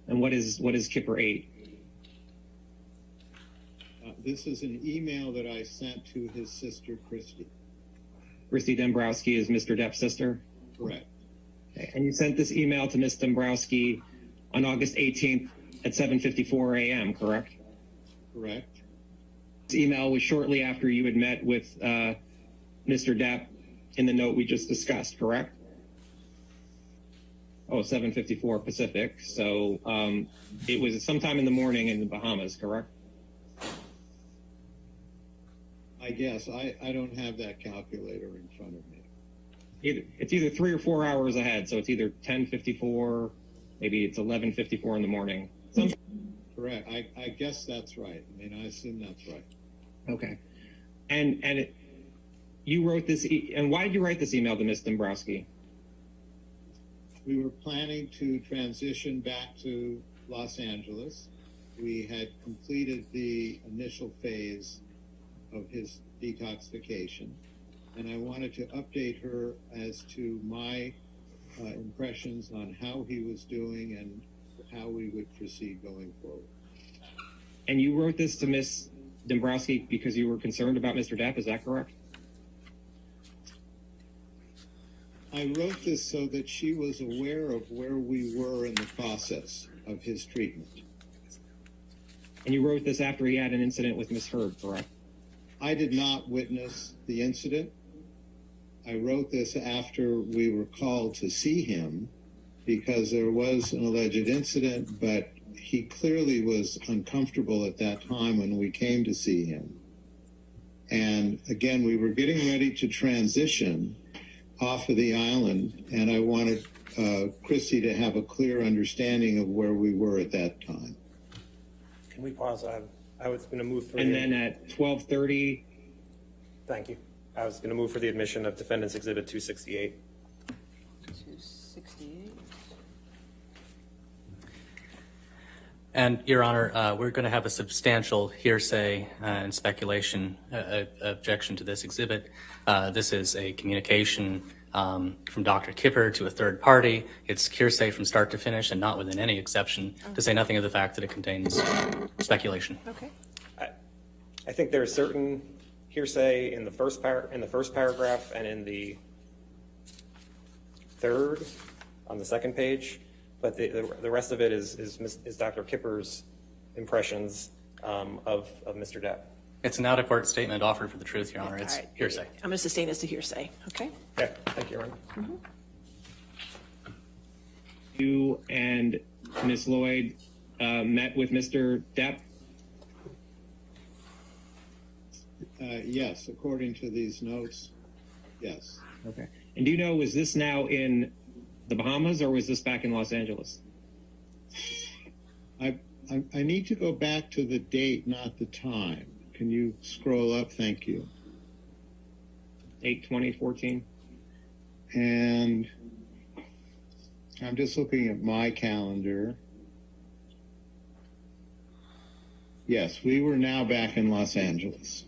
And what is Kipper 8? This is an email that I sent to his sister, Christy. Christy Dombrowski is Mr. Depp's sister? Correct. Okay. And you sent this email to Ms. Dombrowski on August 18th at 7:54 a.m., correct? Correct. This email was shortly after you had met with Mr. Depp in the note we just discussed, correct? Oh, 7:54 Pacific. So it was sometime in the morning in the Bahamas, correct? I guess. I don't have that calculator in front of me. It's either 3 or 4 hours ahead. So it's either 10:54, maybe it's 11:54 in the morning. Correct. I guess that's right. I mean, I assume that's right. Okay. And you wrote this, and why did you write this email to Ms. Dombrowski? We were planning to transition back to Los Angeles. We had completed the initial phase of his detoxification, and I wanted to update her as to my impressions on how he was doing and how we would proceed going forward. And you wrote this to Ms. Dombrowski because you were concerned about Mr. Depp, is that correct? I wrote this so that she was aware of where we were in the process of his treatment. And you wrote this after he had an incident with Ms. Heard, correct? I did not witness the incident. I wrote this after we were called to see him because there was an alleged incident, but he clearly was uncomfortable at that time when we came to see him. And again, we were getting ready to transition off of the island, and I wanted Christy to have a clear understanding of where we were at that time. Can we pause? I was going to move for and then at 12:30. Thank you. I was going to move for the admission of Defendant's Exhibit 268. 268. And, Your Honor, we're going to have a substantial hearsay and speculation objection to this exhibit. This is a communication from Dr. Kipper to a third party. It's hearsay from start to finish and not within any exception, to say nothing of the fact that it contains speculation. Okay. I think there is certain hearsay in the first paragraph and in the third on the second page, but the rest of it is Dr. Kipper's impressions of Mr. Depp. It's an out-of-court statement offered for the truth, Your Honor. It's right. hearsay. I'm going to sustain this to hearsay, okay? Okay, thank you, Your Honor. Mm-hmm. You and Ms. Lloyd met with Mr. Depp? Yes, according to these notes, yes. Okay. And do you know, was this now in the Bahamas or was this back in Los Angeles? I need to go back to the date, not the time. Can you scroll up? Thank you. 8/20/14. And I'm just looking at my calendar. Yes, we were now back in Los Angeles.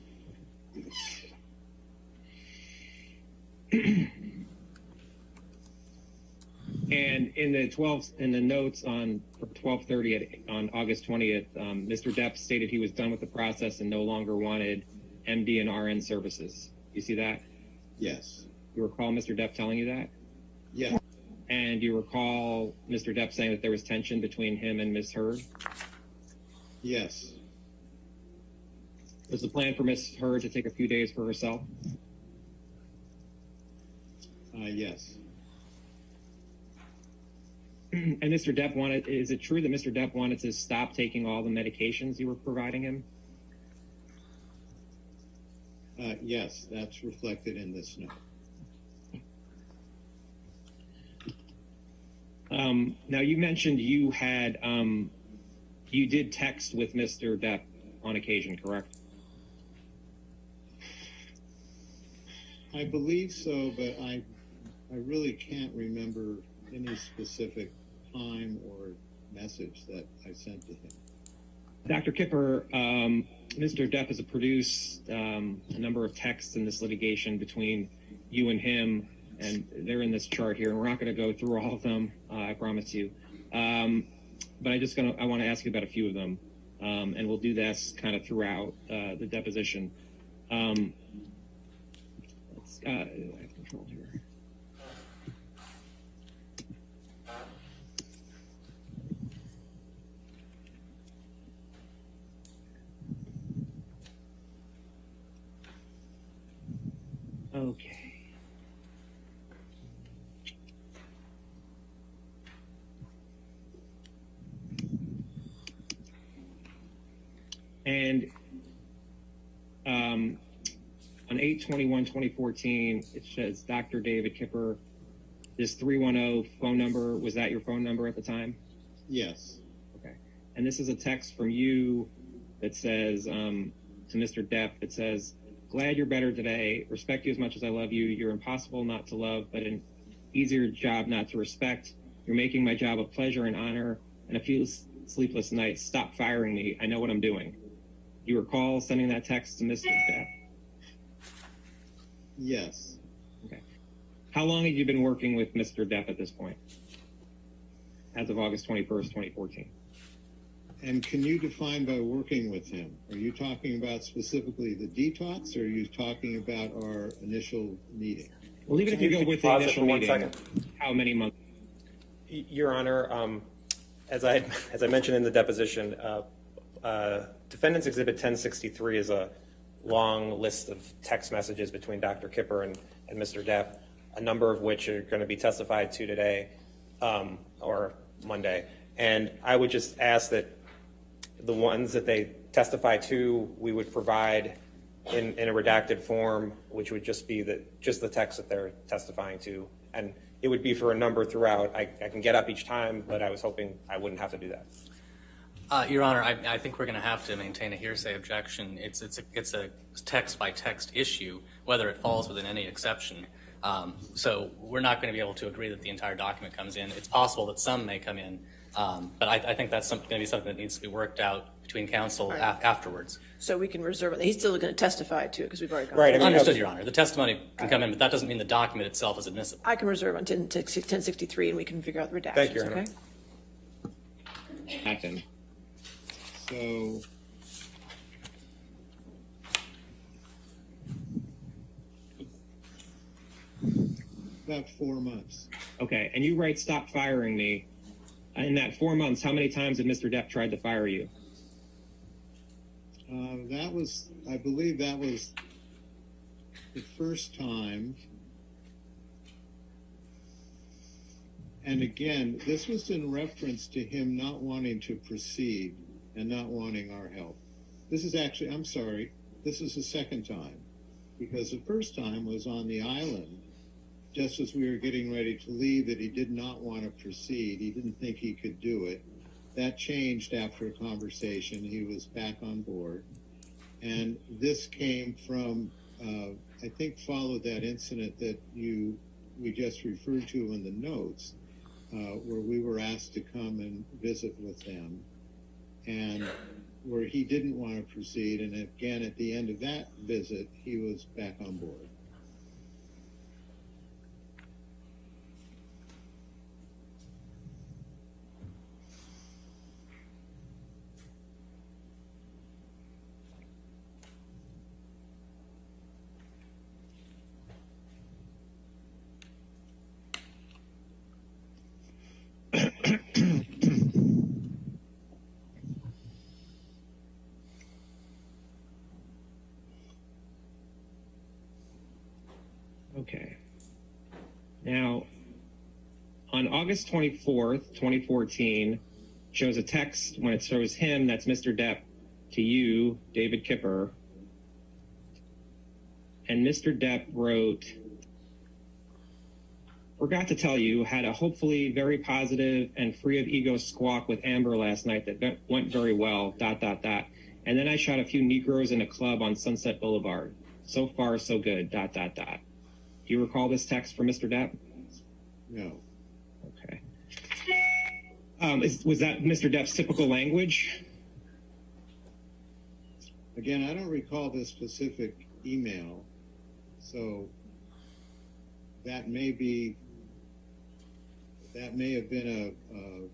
And in the notes on 12:30 on August 20th, Mr. Depp stated he was done with the process and no longer wanted MD and RN services. You see that? Yes. You recall Mr. Depp telling you that? Yes. And you recall Mr. Depp saying that there was tension between him and Ms. Heard? Yes. Was the plan for Miss Heard to take a few days for herself? Yes. And Mr. Depp is it true that Mr. Depp wanted to stop taking all the medications you were providing him? Yes, that's reflected in this note. Now you mentioned you had, you did text with Mr. Depp on occasion, correct? I believe so, but I really can't remember any specific time or message that I sent to him. Dr. Kipper, Mr. Depp has produced a number of texts in this litigation between you and him, and they're in this chart here, and we're not going to go through all of them, I promise you. But I want to ask you about a few of them, and we'll do this kind of throughout the deposition. I have control here. Okay. And on 8/21/2014, it says Dr. David Kipper. This 310 phone number, was that your phone number at the time? Yes. Okay. And this is a text from you that says, to Mr. Depp, it says, glad you're better today. Respect you as much as I love you. You're impossible not to love, but an easier job not to respect. You're making my job a pleasure and honor and a few sleepless nights. Stop firing me. I know what I'm doing. You recall sending that text to Mr. Depp? Yes. Okay. How long had you been working with Mr. Depp at this point? As of August 21st, 2014. And can you define by working with him? Are you talking about specifically the detox, or are you talking about our initial meeting? Well, even if you go with the initial meeting, 1 second. how many months? Your Honor, as I mentioned in the deposition, Defendant's Exhibit 1063 is a long list of text messages between Dr. Kipper and Mr. Depp, a number of which are going to be testified to today or Monday. And I would just ask that the ones that they testify to, we would provide in a redacted form, which would just be just the text that they're testifying to. And it would be for a number throughout. I can get up each time, but I was hoping I wouldn't have to do that. Your Honor, I think we're going to have to maintain a hearsay objection. It's a text by text issue, whether it falls within any exception. So we're not going to be able to agree that the entire document comes in. It's possible that some may come in, but I think that's going to be something that needs to be worked out between counsel afterwards. So we can reserve it. He's still going to testify to it because we've already gone. Right. Understood, Your Honor. The testimony can come in, but that doesn't mean the document itself is admissible. I can reserve on 1063, and we can figure out the redactions. Thank you, Your Honor. Okay. Happen. So about 4 months. Okay, and you write stop firing me. In that 4 months, how many times had Mr. Depp tried to fire you? I believe that was the first time. And again, this was in reference to him not wanting to proceed and not wanting our help. This is actually, I'm sorry, this is the second time, because the first time was on the island, just as we were getting ready to leave, that he did not want to proceed. He didn't think he could do it. That changed after a conversation. He was back on board. And this came from, I think, followed that incident that we just referred to in the notes, where we were asked to come and visit with them, and where he didn't want to proceed. And again, at the end of that visit, he was back on board. On August 24th, 2014, shows a text when it shows him, that's Mr. Depp, to you, David Kipper. And Mr. Depp wrote, forgot to tell you, had a hopefully very positive and free of ego squawk with Amber last night that went very well, ... And then I shot a few Negroes in a club on Sunset Boulevard. So far, so good, ... Do you recall this text from Mr. Depp? No. Okay. Was that Mr. Depp's typical language? Again, I don't recall this specific email, so that may have been an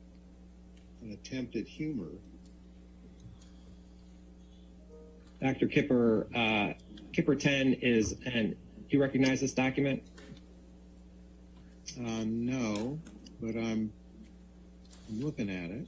attempt at humor. Dr. Kipper, Kipper 10 is, and do you recognize this document? No, but I'm looking at it.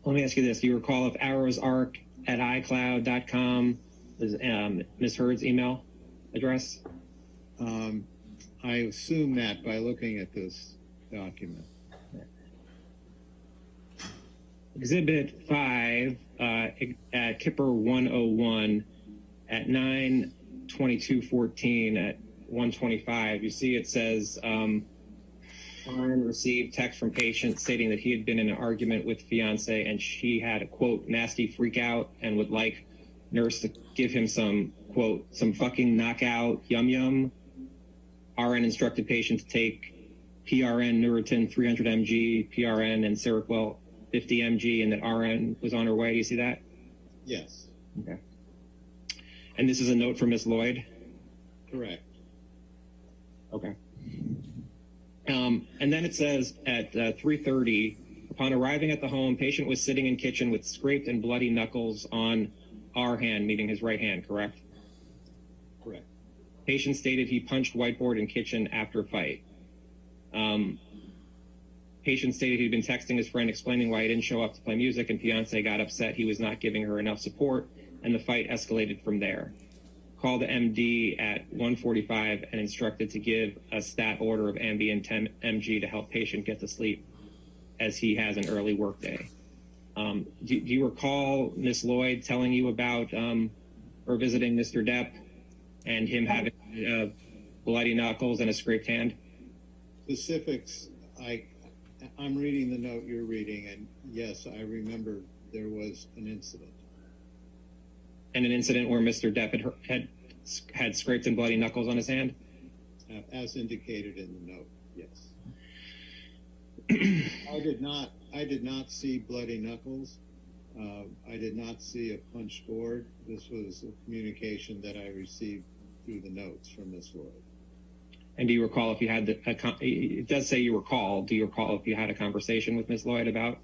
Let me ask you this. Do you recall if arrowsarc@icloud.com is Ms. Hurd's email address? I assume that by looking at this document. Exhibit 5 at Kipper 101 at 9/22/14 at 1:25. You see it says, Ryan received text from patient stating that he had been in an argument with fiance and she had a, quote, nasty freak out and would like nurse to give him some, quote, some fucking knockout yum yum. RN instructed patient to take PRN Neurotin 300 mg, PRN and Seroquel 50 mg, and that RN was on her way. Do you see that? Yes. Okay. And this is a note from Miss Lloyd? Correct. Okay. And then it says at 3:30, upon arriving at the home, patient was sitting in kitchen with scraped and bloody knuckles on our hand, meaning his right hand, correct? Correct. Patient stated he punched whiteboard in kitchen after fight. Patient stated he'd been texting his friend explaining why he didn't show up to play music, and fiance got upset he was not giving her enough support, and the fight escalated from there. Called the MD at 1:45 and instructed to give a stat order of Ambien 10 mg to help patient get to sleep as he has an early work day. Do you recall Miss Lloyd telling you about or visiting Mr. Depp and him having bloody knuckles and a scraped hand? Specifics, I'm reading the note you're reading, and yes, I remember there was an incident. And an incident where Mr. Depp had scraped and bloody knuckles on his hand? As indicated in the note, yes. I did not see bloody knuckles. I did not see a punched board. This was a communication that I received through the notes from Ms. Lloyd. And do you recall if you had it does say you recall, do you recall if you had a conversation with Ms. Lloyd about?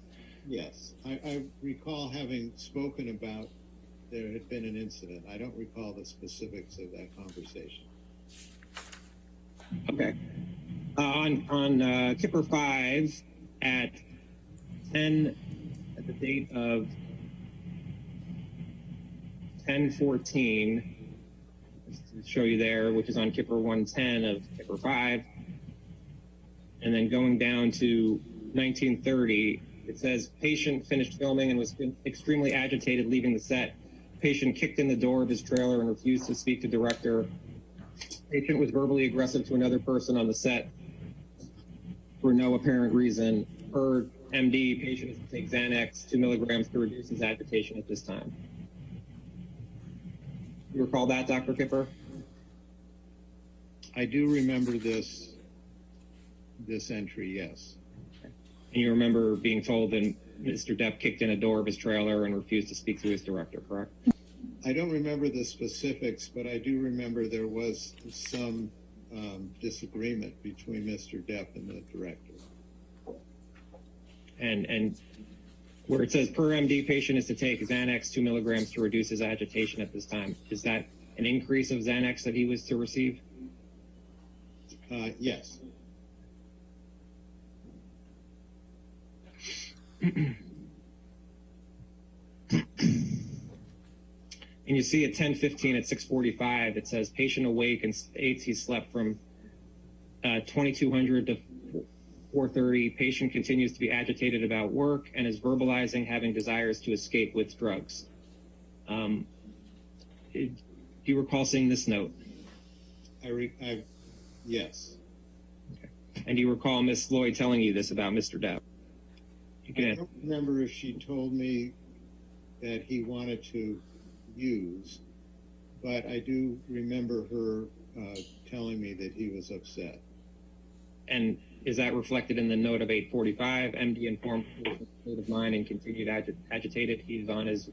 Yes, I recall having spoken about there had been an incident. I don't recall the specifics of that conversation. Okay. On Kipper 5 at 10, at the date of 10/14, to show you there, which is on Kipper 110 of Kipper 5, and then going down to 1930, it says patient finished filming and was extremely agitated leaving the set. Patient kicked in the door of his trailer and refused to speak to director. Patient was verbally aggressive to another person on the set for no apparent reason. Per MD, patient is to take Xanax 2 milligrams to reduce his agitation at this time. You recall that, Dr. Kipper? I do remember this entry, yes. And you remember being told that Mr. Depp kicked in a door of his trailer and refused to speak to his director, correct? I don't remember the specifics, but I do remember there was some disagreement between Mr. Depp and the director. And where it says per MD, patient is to take Xanax 2 milligrams to reduce his agitation at this time. Is that an increase of Xanax that he was to receive? Yes. And you see at 10:15 at 6:45, it says patient awake and states he slept from 2200 to 4:30. Patient continues to be agitated about work and is verbalizing having desires to escape with drugs. Do you recall seeing this note? Yes. Okay. And do you recall Miss Lloyd telling you this about Mr. Depp? I don't remember if she told me that he wanted to use, but I do remember her telling me that he was upset. And is that reflected in the note of 8:45? MD informed state of mind and continued agitated. He's on his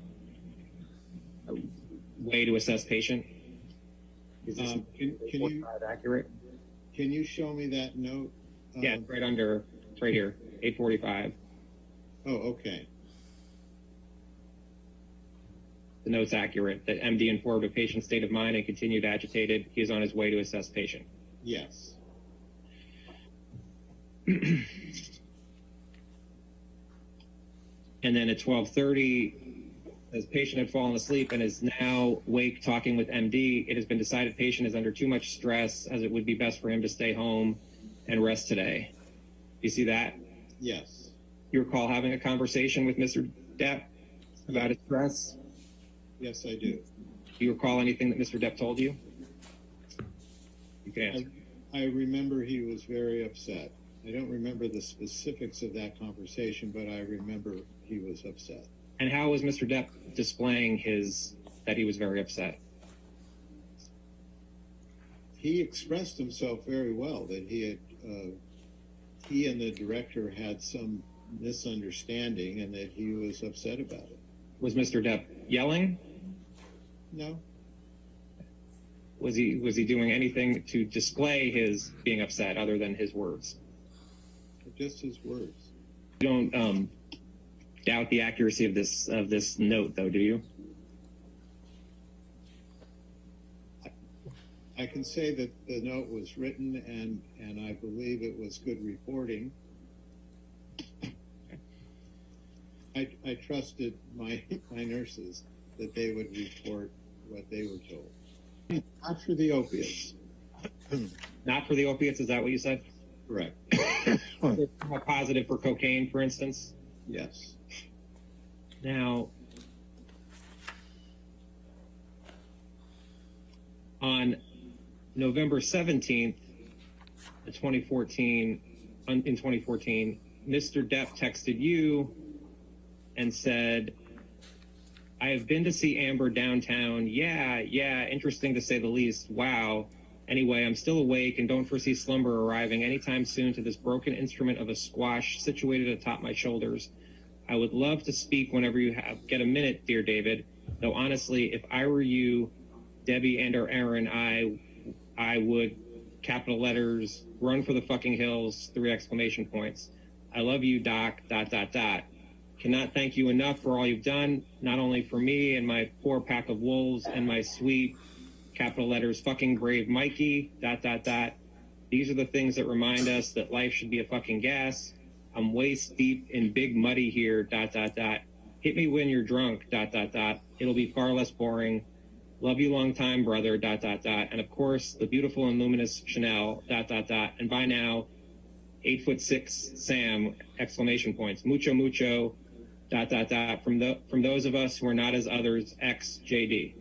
way to assess patient. Is this can you accurate? Can you show me that note? Yeah, it's right under, it's right here, 8:45. Oh, okay. The note's accurate that MD informed of patient's state of mind and continued agitated. He is on his way to assess patient. Yes. And then at 12:30, as patient had fallen asleep and is now awake talking with MD, it has been decided patient is under too much stress as it would be best for him to stay home and rest today. You see that? Yes. You recall having a conversation with Mr. Depp about his stress? Yes, I do. Do you recall anything that Mr. Depp told you? You can answer. I remember he was very upset. I don't remember the specifics of that conversation, but I remember he was upset. And how was Mr. Depp displaying that he was very upset? He expressed himself very well, that he and the director had some misunderstanding and that he was upset about it. Was Mr. Depp yelling? No. Was he doing anything to display his being upset other than his words? Just his words. You don't doubt the accuracy of this note, though, do you? I can say that the note was written and I believe it was good reporting. I trusted my nurses that they would report what they were told. Not for the opiates. Not for the opiates, is that what you said? Correct. More positive for cocaine, for instance? Yes. Now, on November 17th, 2014, Mr. Depp texted you and said, I have been to see Amber downtown. Yeah, interesting to say the least. Wow. Anyway, I'm still awake and don't foresee slumber arriving anytime soon to this broken instrument of a squash situated atop my shoulders. I would love to speak whenever you get a minute, dear David. Though honestly, if I were you, Debbie and or Aaron, I would, capital letters, run for the fucking hills, 3 exclamation points. I love you, Doc, ... Cannot thank you enough for all you've done, not only for me and my poor pack of wolves and my sweet, capital letters, fucking brave Mikey, ... These are the things that remind us that life should be a fucking gas. I'm waist deep in big muddy here, ... Hit me when you're drunk, ... It'll be far less boring. Love you long time, brother, ... And of course, the beautiful and luminous Chanel, ... And by now, 8'6" Sam, exclamation points. Mucho, mucho, ... From those of us who are not as others, X JD.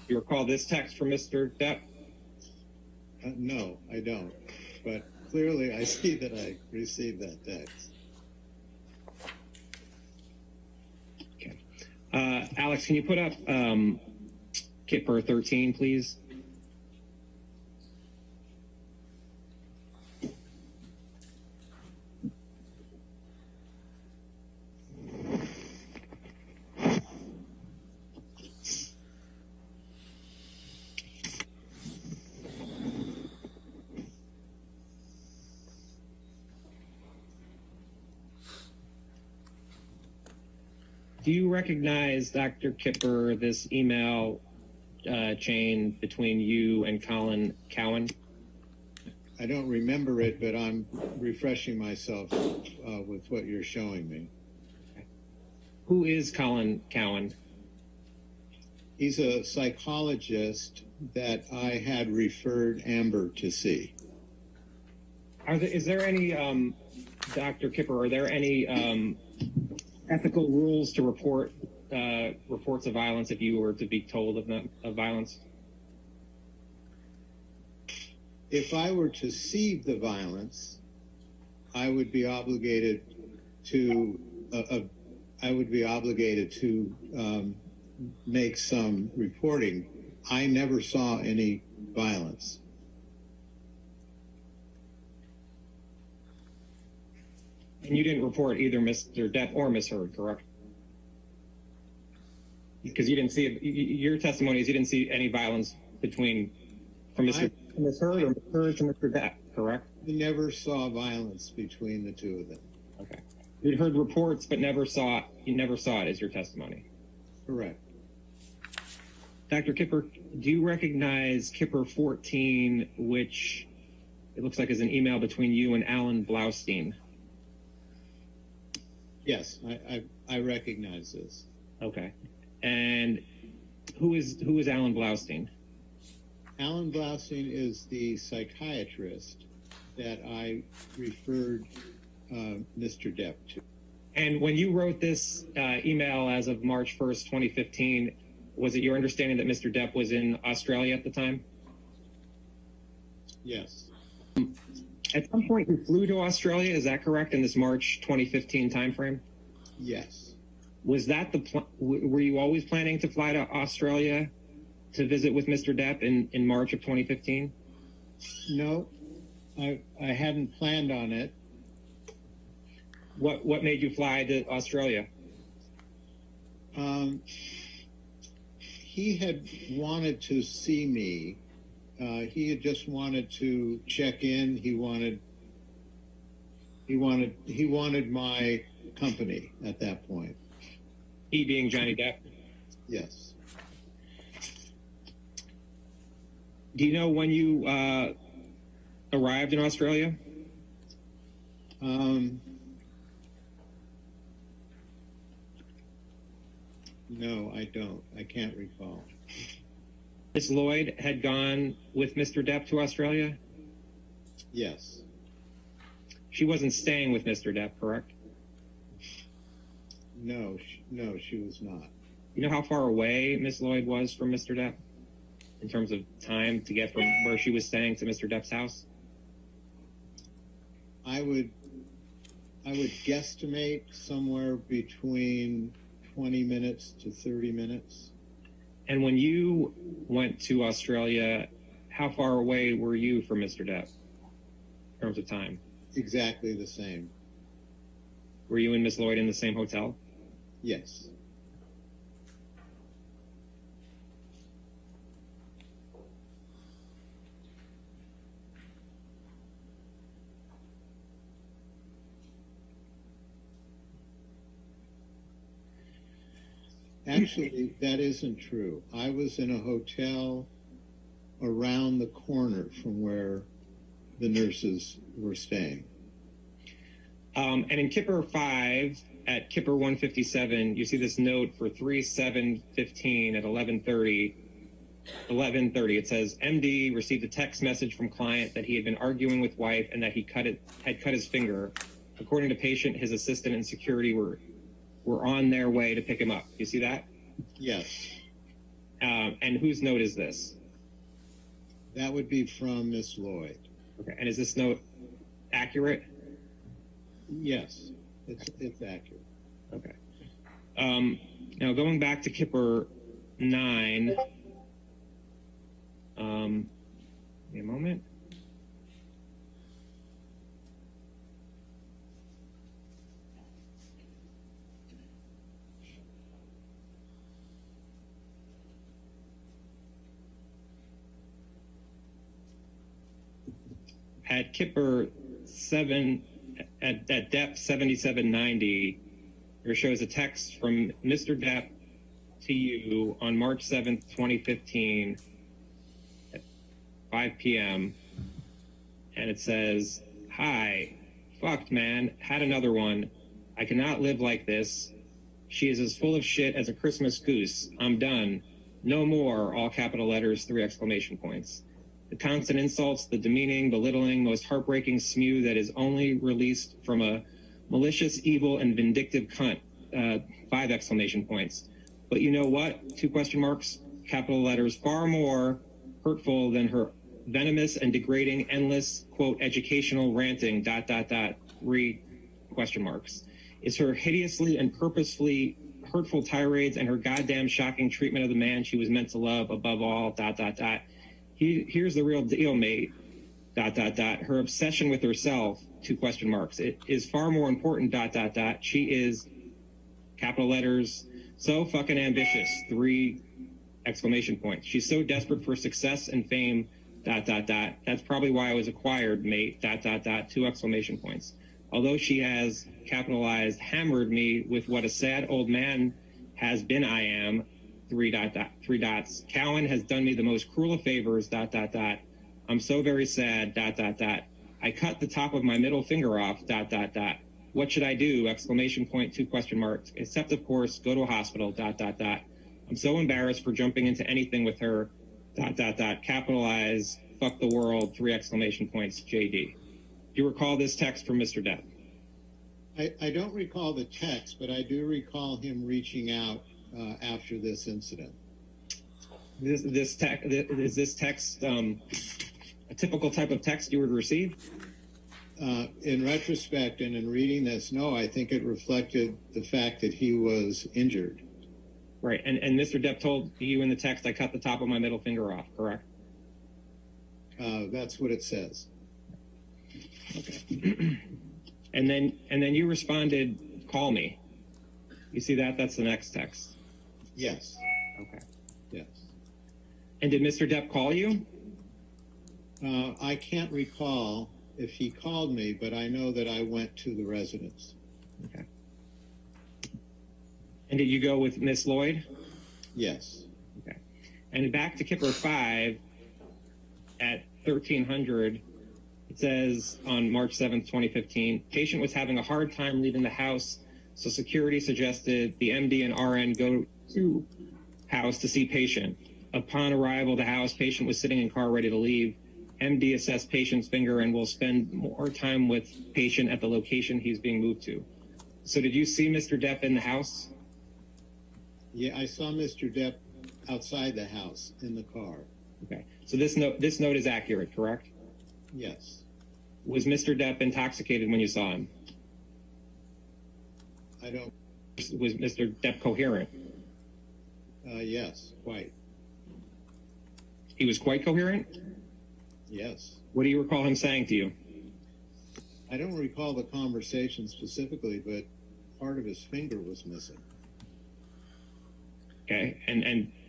You recall this text from Mr. Depp? No, I don't. But clearly I see that I received that text. Okay. Alex, can you put up Kipper 13, please? Do you recognize, Dr. Kipper, this email chain between you and Colin Cowan? I don't remember it, but I'm refreshing myself with what you're showing me. Who is Colin Cowan? He's a psychologist that I had referred Amber to see. Is there any, Dr. Kipper, are there any ethical rules to report reports of violence if you were to be told of violence? If I were to see the violence, I would be obligated to make some reporting. I never saw any violence. And you didn't report either Mr. Depp or Ms. Heard, correct? Because you didn't see it. Your testimony is you didn't see any violence from Ms. Heard or Ms. Heard to Mr. Depp, correct? We never saw violence between the two of them. Okay. You heard reports, but never saw it. You never saw it, is your testimony. Correct. Dr. Kipper, do you recognize Kipper 14, which it looks like is an email between you and Alan Blaustein? Yes, I recognize this. Okay. And who is Alan Blaustein? Alan Blaustein is the psychiatrist that I referred Mr. Depp to. And when you wrote this email as of March 1st, 2015, was it your understanding that Mr. Depp was in Australia at the time? Yes. At some point you flew to Australia, is that correct, in this March 2015 timeframe? Yes. Was that were you always planning to fly to Australia to visit with Mr. Depp in March of 2015? No, I hadn't planned on it. What made you fly to Australia? He had wanted to see me. He had just wanted to check in. He wanted my company at that point. He being Johnny Depp? Yes. Do you know when you arrived in Australia? No, I don't. I can't recall. Ms. Lloyd had gone with Mr. Depp to Australia? Yes. She wasn't staying with Mr. Depp, correct? No, she was not. You know how far away Ms. Lloyd was from Mr. Depp in terms of time to get from where she was staying to Mr. Depp's house? I would guesstimate somewhere between 20 minutes to 30 minutes. And when you went to Australia, how far away were you from Mr. Depp in terms of time? Exactly the same. Were you and Ms. Lloyd in the same hotel? Yes. Actually, that isn't true. I was in a hotel around the corner from where the nurses were staying. And in Kipper 5, at Kipper 157, you see this note for 3/7/15 at 11:30. 11:30, it says, MD received a text message from client that he had been arguing with wife and that he had cut his finger. According to patient, his assistant and security were on their way to pick him up. You see that? Yes. And whose note is this? That would be from Miss Lloyd. Okay. And is this note accurate? Yes, it's accurate. Okay. Now going back to Kipper 9, give me a moment. At Kipper 7, at depth 7790, Here shows a text from Mr. Depp to you on March 7th, 2015 at 5 p.m. And it says, "Hi, fucked, man, had another one. I cannot live like this. She is as full of shit as a Christmas goose. I'm done. No more," all capital letters, 3 exclamation points. The constant insults, the demeaning, belittling, most heartbreaking spew that is only released from a malicious, evil, and vindictive cunt, 5 exclamation points. But you know what? 2 question marks, capital letters, far more hurtful than her venomous and degrading, endless, quote, educational ranting, ... 3 question marks. Is her hideously and purposefully hurtful tirades and her goddamn shocking treatment of the man she was meant to love above all, ... Here's the real deal, mate, ... Her obsession with herself, 2 question marks. It is far more important, ... She is, capital letters, so fucking ambitious, 3 exclamation points. She's so desperate for success and fame, ... That's probably why I was acquired, mate, ... 2 exclamation points. Although she has, capitalized, hammered me with what a sad old man has been I am, 3 dots. Cowan has done me the most cruel of favors, ... I'm so very sad, ... I cut the top of my middle finger off, ... What should I do? Exclamation point, 2 question marks. Except, of course, go to a hospital, ... I'm so embarrassed for jumping into anything with her, ... Capitalize, fuck the world, 3 exclamation points, JD. Do you recall this text from Mr. Depp? I don't recall the text, but I do recall him reaching out after this incident. Is this text a typical type of text you would receive? In retrospect and in reading this, no, I think it reflected the fact that he was injured. Right, and Mr. Depp told you in the text, "I cut the top of my middle finger off," correct? That's what it says. Okay. And then you responded, "Call me." You see that? That's the next text. Yes. Okay. Yes. And did Mr. Depp call you? I can't recall if he called me, but I know that I went to the residence. Okay. And did you go with Miss Lloyd? Yes. Okay. And back to Kipper 5 at 1300, it says on March 7th, 2015, patient was having a hard time leaving the house, so security suggested the MD and RN go to house to see patient. Upon arrival at the house, patient was sitting in car ready to leave. MD assessed patient's finger and will spend more time with patient at the location he's being moved to. So did you see Mr. Depp in the house? Yeah, I saw Mr. Depp outside the house in the car. Okay. So this note is accurate, correct? Yes. Was Mr. Depp intoxicated when you saw him? I don't. Was Mr. Depp coherent? Yes, quite. He was quite coherent? Yes. What do you recall him saying to you? I don't recall the conversation specifically, but part of his finger was missing. Okay,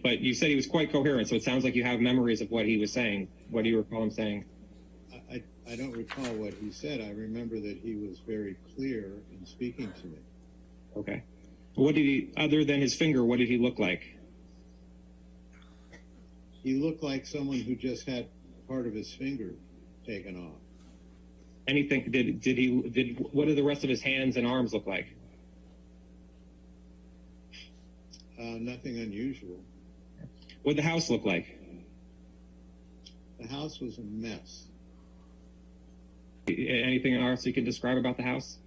but you said he was quite coherent, so it sounds like you have memories of what he was saying. What do you recall him saying? I don't recall what he said. I remember that he was very clear in speaking to me. Okay. What did he, other than his finger, what did he look like? He looked like someone who just had part of his finger taken off. Anything, what did the rest of his hands and arms look like? Nothing unusual. What did the house look like? The house was a mess. Anything else you can describe about the house?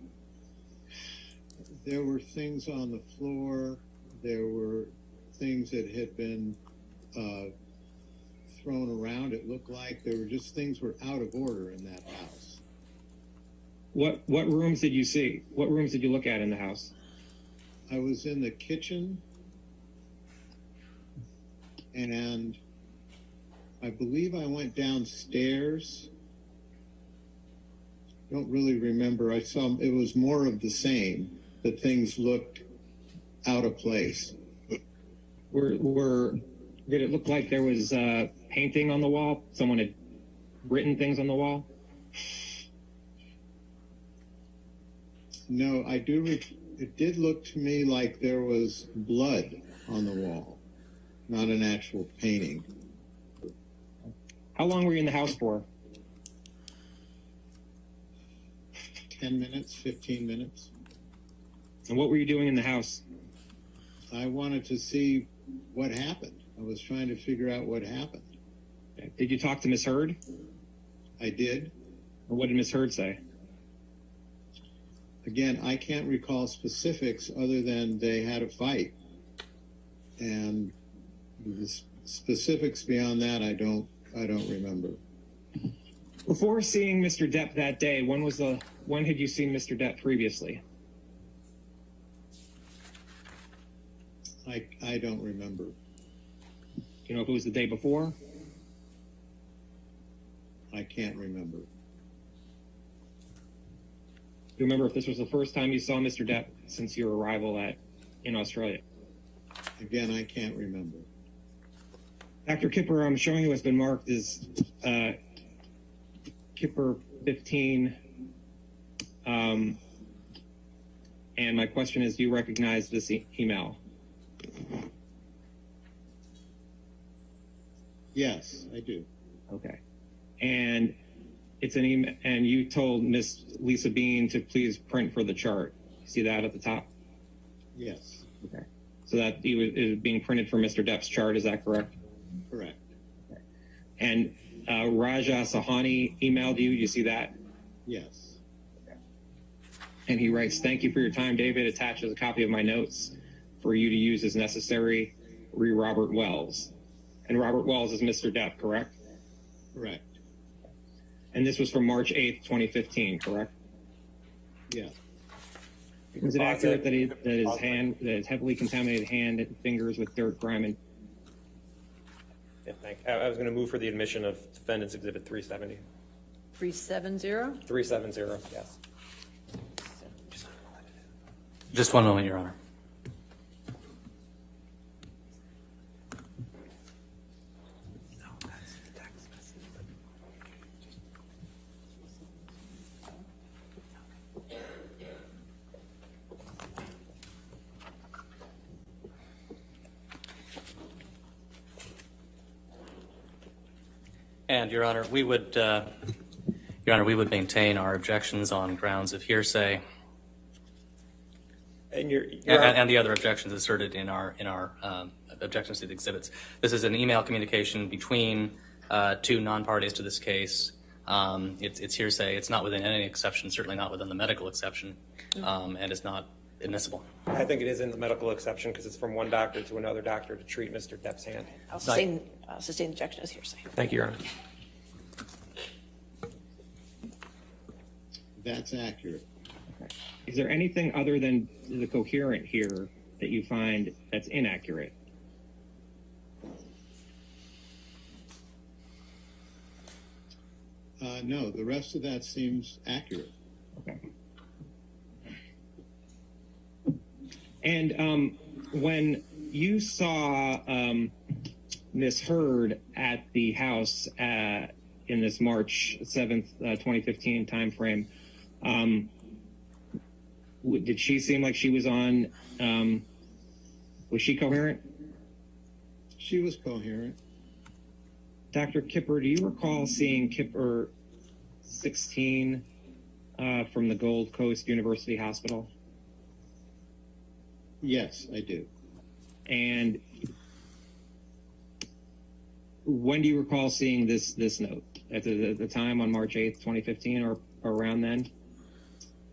There were things on the floor. There were things that had been thrown around. It looked like there were just things were out of order in that house. What rooms did you see? What rooms did you look at in the house? I was in the kitchen, and I believe I went downstairs. Don't really remember. I saw it was more of the same. That things looked out of place. Did it look like there was painting on the wall? Someone had written things on the wall? No, I do It did look to me like there was blood on the wall, not an actual painting. How long were you in the house for? 10 minutes, 15 minutes. And what were you doing in the house? I wanted to see what happened. I was trying to figure out what happened. Okay. Did you talk to Miss Heard? I did. And what did Miss Heard say? Again, I can't recall specifics other than they had a fight. And the specifics beyond that, I don't remember. Before seeing Mr. Depp that day, when had you seen Mr. Depp previously? I don't remember. Do you know if it was the day before? I can't remember. Do you remember if this was the first time you saw Mr. Depp since your arrival in Australia? Again, I can't remember. Dr. Kipper, I'm showing you what's been marked as Kipper 15. And my question is, do you recognize this email? Yes, I do. Okay. And it's an email, and you told Miss Lisa Bean to please print for the chart. See that at the top? Yes. Okay. So that is being printed for Mr. Depp's chart, is that correct? Correct. Okay. And Raja Sahani emailed you. You see that? Yes. Okay. And he writes, "Thank you for your time, David. Attaches a copy of my notes for you to use as necessary. Re Robert Wells." And Robert Wells is Mr. Depp, correct? Correct. And this was from March 8th, 2015, correct? Yeah. Is it accurate that his heavily contaminated hand and fingers with dirt, grime, and... Yeah, thank you. I was going to move for the admission of Defendant's Exhibit 370. 370? 370, yes. Just one moment, Your Honor. And Your Honor, we would maintain our objections on grounds of hearsay, and the other objections asserted in our objections to the exhibits. This is an email communication between two non-parties to this case. It's hearsay. It's not within any exception, certainly not within the medical exception, and it's not admissible. I think it is in the medical exception because it's from one doctor to another doctor to treat Mr. Depp's hand. I'll sustain the objection as hearsay. Thank you, Your Honor. That's accurate. Okay. Is there anything other than the coherent here that you find that's inaccurate? No, the rest of that seems accurate. Okay. And when you saw Miss Heard at the house in this March 7th, 2015 timeframe, did she seem like she was on, was she coherent? She was coherent. Dr. Kipper, do you recall seeing Kipper 16 from the Gold Coast University Hospital? Yes, I do. And when do you recall seeing this note? At the time on March 8th, 2015, or around then?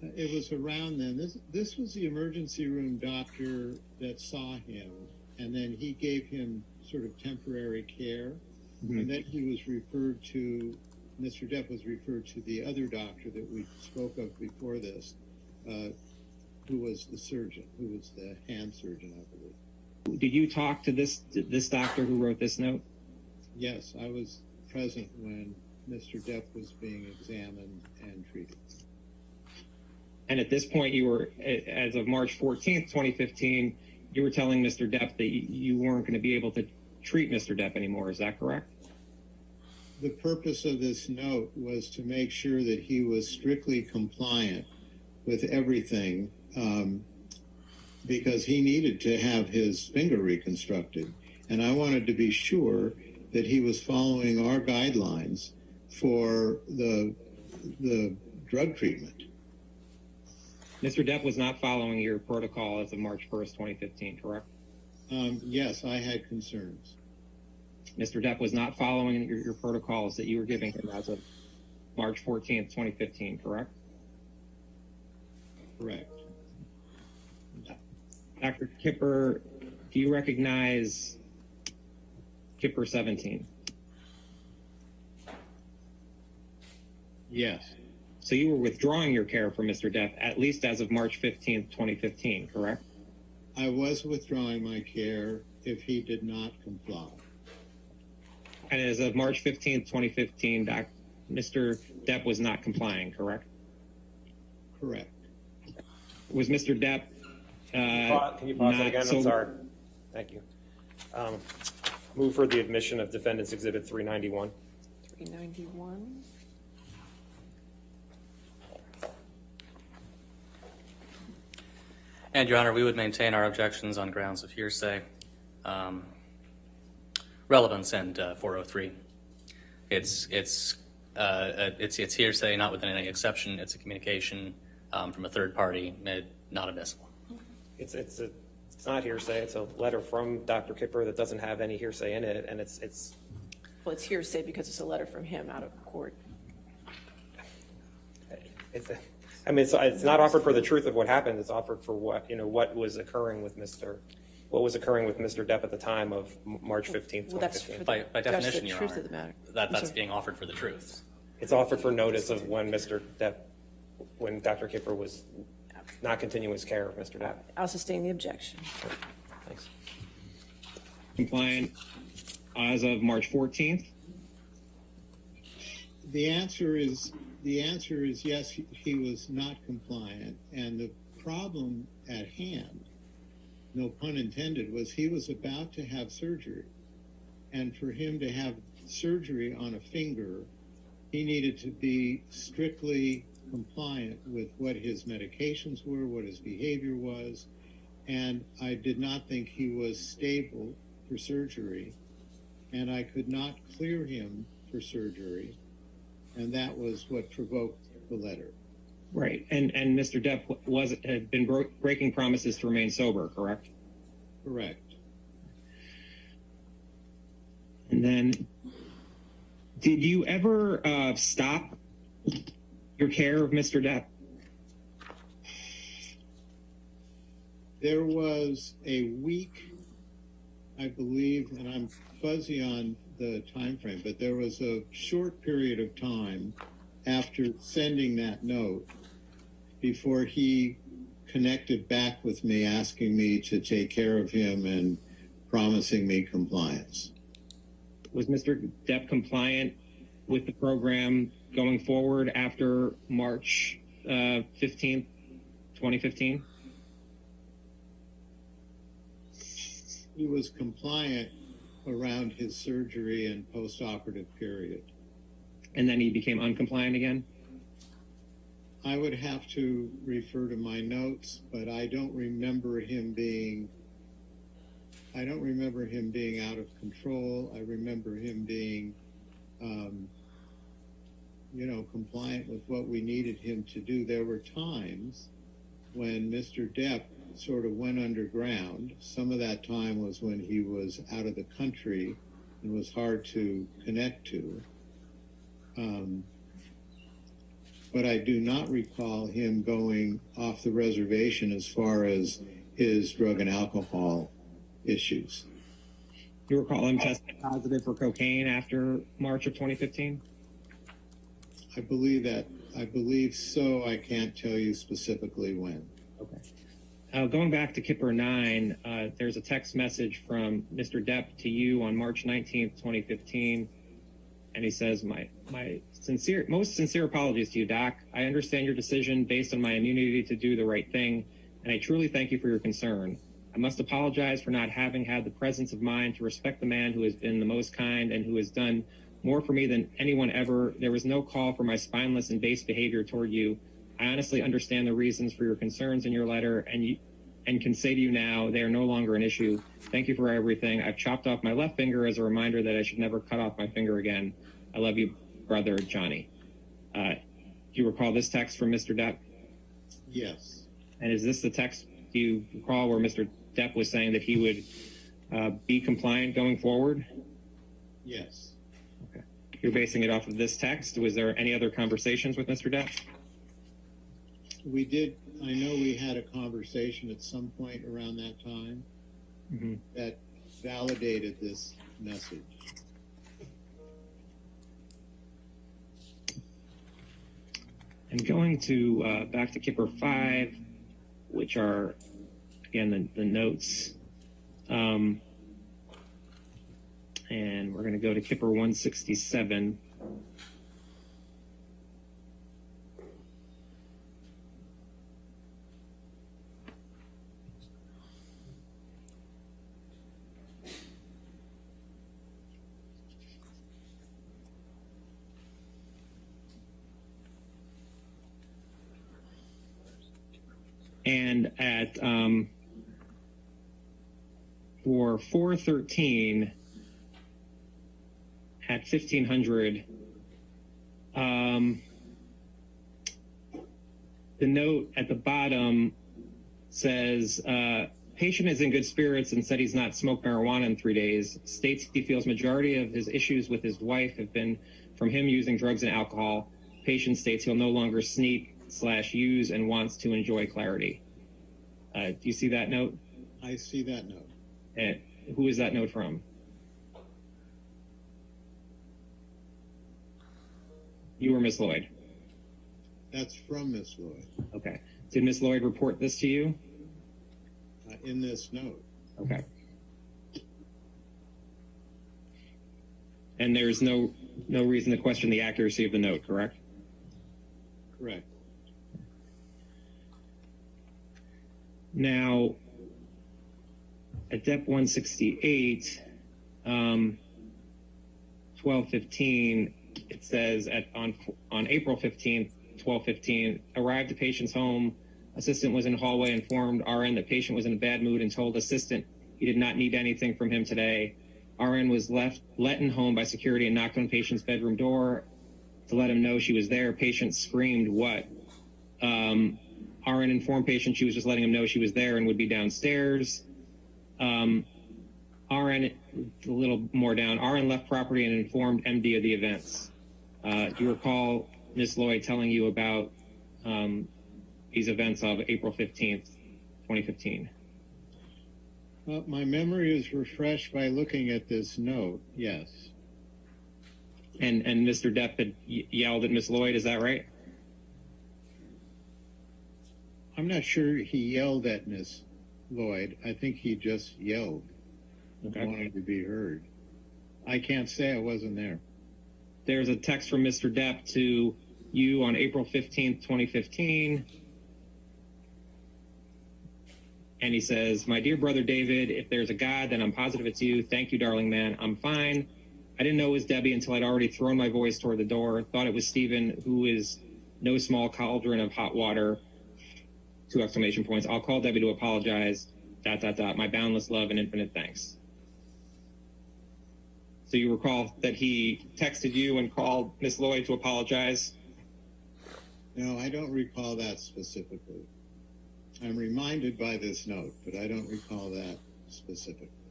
It was around then. This was the emergency room doctor that saw him, and then he gave him sort of temporary care, and then he was referred to, Mr. Depp was referred to the other doctor that we spoke of before this, who was the surgeon, who was the hand surgeon, I believe. Did you talk to this doctor who wrote this note? Yes, I was present when Mr. Depp was being examined and treated. And at this point, you were, as of March 14th, 2015, you were telling Mr. Depp that you weren't going to be able to treat Mr. Depp anymore. Is that correct? The purpose of this note was to make sure that he was strictly compliant with everything because he needed to have his finger reconstructed. And I wanted to be sure that he was following our guidelines for the drug treatment. Mr. Depp was not following your protocol as of March 1st, 2015, correct? Yes, I had concerns. Mr. Depp was not following your protocols that you were giving him as of March 14th, 2015, correct? Correct. Dr. Kipper, do you recognize Kipper 17? Yes. So you were withdrawing your care for Mr. Depp at least as of March 15th, 2015, correct? I was withdrawing my care if he did not comply. And as of March 15th, 2015, Mr. Depp was not complying, correct? Correct. Was Mr. Depp Can you pause that again? I'm sorry. Thank you. Move for the admission of Defendant's Exhibit 391. 391. And, Your Honor, we would maintain our objections on grounds of hearsay, relevance, and 403. It's hearsay, not within any exception. It's a communication from a third party, not admissible. It's not hearsay. It's a letter from Dr. Kipper that doesn't have any hearsay in it, and it's. Well, it's hearsay because it's a letter from him out of court. It's not offered for the truth of what happened. It's offered for what was occurring with Mr. Depp at the time of March 15th, 2015. By definition, Your truth Honor, of the matter. that's being offered for the truth. It's offered for notice of when Dr. Kipper was not continuing his care of Mr. Depp. I'll sustain the objection. Thanks. Compliant as of March 14th? The answer is yes, he was not compliant. And the problem at hand, no pun intended, was he was about to have surgery. And for him to have surgery on a finger, he needed to be strictly compliant with what his medications were, what his behavior was. And I did not think he was stable for surgery. And I could not clear him for surgery. And that was what provoked the letter. Right. And Mr. Depp had been breaking promises to remain sober, correct? Correct. And then, did you ever stop your care of Mr. Depp? There was a week, I believe, and I'm fuzzy on the time frame, but there was a short period of time after sending that note before he connected back with me, asking me to take care of him and promising me compliance. Was Mr. Depp compliant with the program going forward after March 15th, 2015? He was compliant around his surgery and post-operative period. And then he became uncompliant again? I would have to refer to my notes, but I don't remember him being out of control. I remember him being, compliant with what we needed him to do. There were times when Mr. Depp sort of went underground. Some of that time was when he was out of the country and was hard to connect to. But I do not recall him going off the reservation as far as his drug and alcohol issues. You recall him testing positive for cocaine after March of 2015? I believe so. I can't tell you specifically when. Okay. Going back to Kipper 9, there's a text message from Mr. Depp to you on March 19th, 2015. And he says, my most sincere apologies to you, Doc. I understand your decision based on my immunity to do the right thing, and I truly thank you for your concern. I must apologize for not having had the presence of mind to respect the man who has been the most kind and who has done more for me than anyone ever. There was no call for my spineless and base behavior toward you. I honestly understand the reasons for your concerns in your letter, and and can say to you now, they are no longer an issue. Thank you for everything. I've chopped off my left finger as a reminder that I should never cut off my finger again. I love you, brother Johnny. Do you recall this text from Mr. Depp? Yes. And is this the text, do you recall, where Mr. Depp was saying that he would be compliant going forward? Yes. Okay. You're basing it off of this text. Was there any other conversations with Mr. Depp? We did. I know we had a conversation at some point around that time that validated this message. And going to back to Kipper 5, which are, again, the notes. And we're going to go to Kipper 167. And at for 413 at 1500, the note at the bottom says, patient is in good spirits and said he's not smoked marijuana in 3 days. States he feels majority of his issues with his wife have been from him using drugs and alcohol. Patient states he'll no longer sneak/use and wants to enjoy clarity. Do you see that note? I see that note. And who is that note from? You or Miss Lloyd? That's from Miss Lloyd. Okay. Did Miss Lloyd report this to you? In this note. Okay. And there's no reason to question the accuracy of the note, correct? Correct. Now, at Dep 168, 12:15, it says on April 15th, 12:15, arrived at patient's home. Assistant was in the hallway, informed RN that patient was in a bad mood and told assistant he did not need anything from him today. RN was let in home by security and knocked on patient's bedroom door to let him know she was there. Patient screamed, "What?" RN informed patient she was just letting him know she was there and would be downstairs. RN, a little more down, RN left property and informed MD of the events. Do you recall Ms. Lloyd telling you about these events of April 15th, 2015? Well, my memory is refreshed by looking at this note, yes. And Mr. Depp had yelled at Ms. Lloyd, is that right? I'm not sure he yelled at Miss Lloyd. I think he just yelled. Okay. Wanted to be heard. I can't say I wasn't there. There's a text from Mr. Depp to you on April 15th, 2015. And he says, "My dear brother David, if there's a God, then I'm positive it's you. Thank you, darling man. I'm fine. I didn't know it was Debbie until I'd already thrown my voice toward the door. Thought it was Stephen, who is no small cauldron of hot water." 2 exclamation points. "I'll call Debbie to apologize. ... My boundless love and infinite thanks." So you recall that he texted you and called Miss Lloyd to apologize? No, I don't recall that specifically. I'm reminded by this note, but I don't recall that specifically.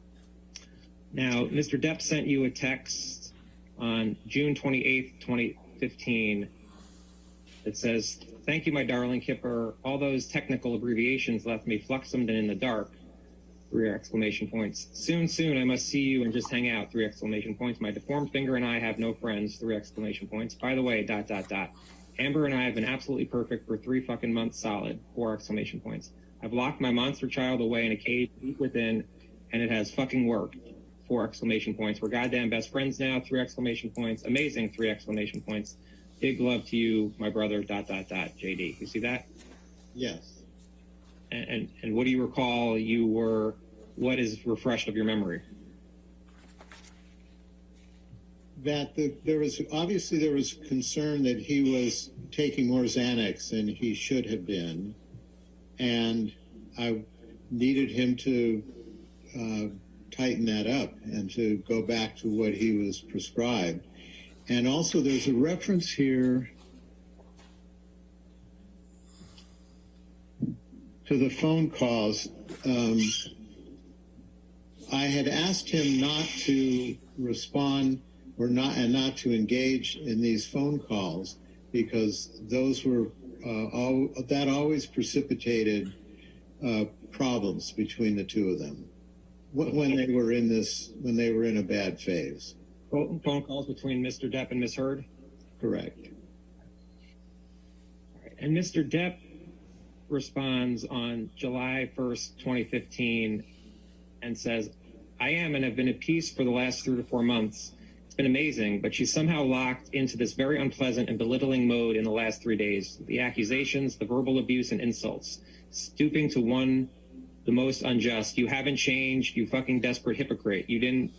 Now, Mr. Depp sent you a text on June 28th, 2015 that says, "Thank you, my darling Kipper. All those technical abbreviations left me fluxumed and in the dark." 3 exclamation points. "Soon, soon, I must see you and just hang out." 3 exclamation points. "My deformed finger and I have no friends." 3 exclamation points. "By the way, ... Amber and I have been absolutely perfect for 3 fucking months solid." 4 exclamation points. "I've locked my monster child away in a cage deep within, and it has fucking worked." 4 exclamation points. "We're goddamn best friends now." 3 exclamation points. "Amazing." 3 exclamation points. "Big love to you, my brother, ... JD. You see that? Yes. And what do you recall what is refreshed of your memory? That there was concern that he was taking more Xanax than he should have been. And needed him to tighten that up and to go back to what he was prescribed. And also, there's a reference here to the phone calls. I had asked him not to respond or not to engage in these phone calls because those were that always precipitated problems between the two of them when they were in a bad phase. Phone calls between Mr. Depp and Ms. Heard? Correct. And Mr. Depp responds on July 1st, 2015, and says, I am and have been at peace for the last 3 to 4 months. It's been amazing, but she's somehow locked into this very unpleasant and belittling mode in the last 3 days. The accusations, the verbal abuse and insults, stooping to one, the most unjust. You haven't changed, you fucking desperate hypocrite. You didn't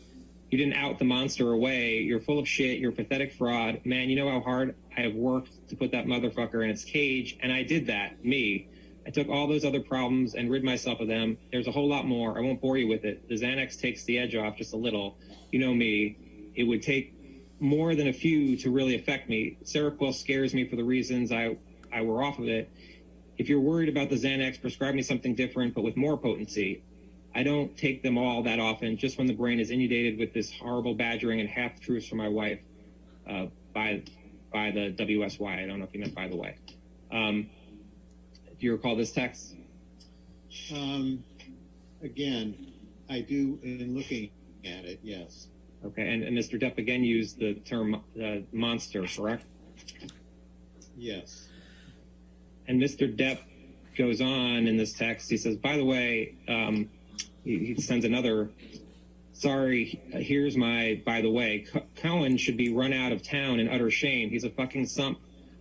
out the monster away. You're full of shit. You're a pathetic fraud. Man, you know how hard I have worked to put that motherfucker in its cage, and I did that, me. I took all those other problems and rid myself of them. There's a whole lot more. I won't bore you with it. The Xanax takes the edge off just a little. You know me. It would take more than a few to really affect me. Seroquel scares me for the reasons I were off of it. If you're worried about the Xanax, prescribe me something different, but with more potency. I don't take them all that often, just when the brain is inundated with this horrible badgering and half-truths from my wife by the WSY. I don't know if you meant by the way. Do you recall this text? Again, I do in looking at it, yes. Okay, and Mr. Depp again used the term monster, correct? Yes. And Mr. Depp goes on in this text. He says, by the way, he sends another, sorry, here's my, by the way, Cohen should be run out of town in utter shame. He's a fucking sump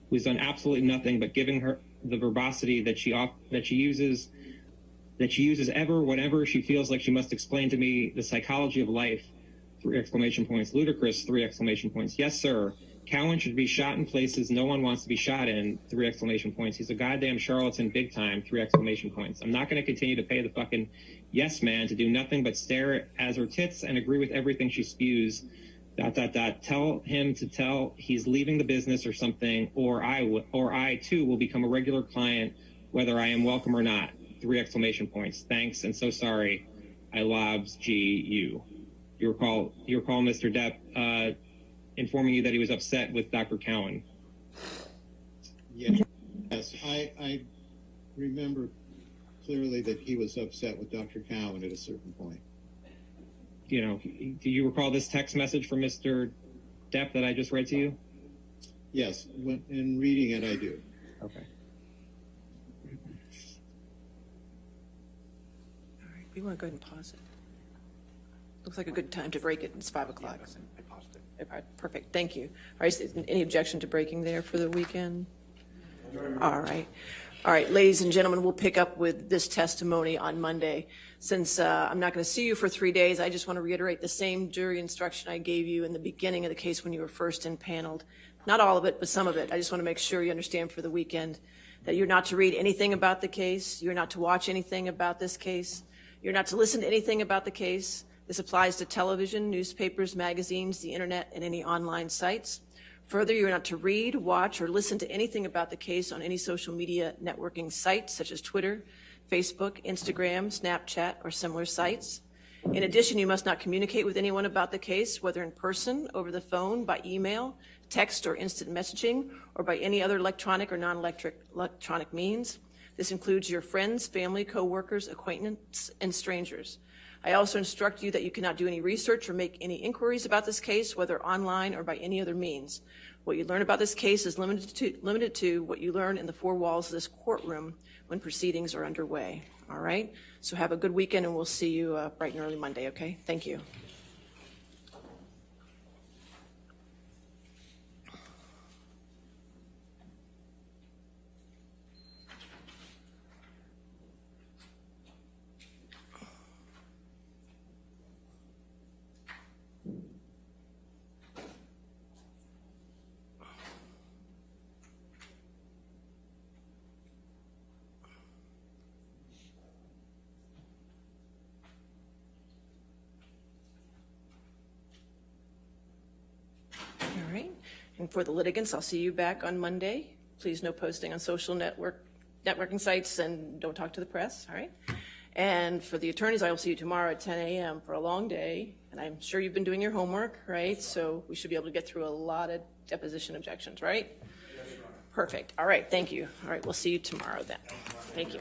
who's done absolutely nothing but giving her the verbosity that she uses ever, whenever she feels like she must explain to me the psychology of life. 3 exclamation points. Ludicrous, 3 exclamation points. Yes, sir. Cowan should be shot in places no one wants to be shot in, 3 exclamation points. He's a goddamn charlatan big time, 3 exclamation points. I'm not going to continue to pay the fucking yes man to do nothing but stare at her tits and agree with everything she spews. ... Tell him to tell he's leaving the business or something, or I too will become a regular client, whether I am welcome or not. 3 exclamation points. Thanks and so sorry. I lobs G.U. You recall Mr. Depp informing you that he was upset with Dr. Cowan. Yes, I remember clearly that he was upset with Dr. Cowan at a certain point. You know, do you recall this text message from Mr. Depp that I just read to you? Yes, in reading it, I do. Okay. All right, we want to go ahead and pause it. Looks like a good time to break it. It's 5 o'clock. I paused it. All right, perfect. Thank you. All right, any objection to breaking there for the weekend? All right. All right, ladies and gentlemen, we'll pick up with this testimony on Monday. Since I'm not going to see you for 3 days, I just want to reiterate the same jury instruction I gave you in the beginning of the case when you were first impaneled. Not all of it, but some of it. I just want to make sure you understand for the weekend that you're not to read anything about the case. You're not to watch anything about this case. You're not to listen to anything about the case. This applies to television, newspapers, magazines, the internet, and any online sites. Further, you're not to read, watch, or listen to anything about the case on any social media networking sites such as Twitter, Facebook, Instagram, Snapchat, or similar sites. In addition, you must not communicate with anyone about the case, whether in person, over the phone, by email, text, or instant messaging, or by any other electronic or non-electronic means. This includes your friends, family, co-workers, acquaintances, and strangers. I also instruct you that you cannot do any research or make any inquiries about this case, whether online or by any other means. What you learn about this case is limited to what you learn in the 4 walls of this courtroom when proceedings are underway. All right? So have a good weekend, and we'll see you bright and early Monday, okay? Thank you. And for the litigants, I'll see you back on Monday. Please no posting on social networking sites, and don't talk to the press, all right? And for the attorneys, I will see you tomorrow at 10 a.m. for a long day. And I'm sure you've been doing your homework, right? So we should be able to get through a lot of deposition objections, right? Perfect. All right, thank you. All right, we'll see you tomorrow then. Thank you.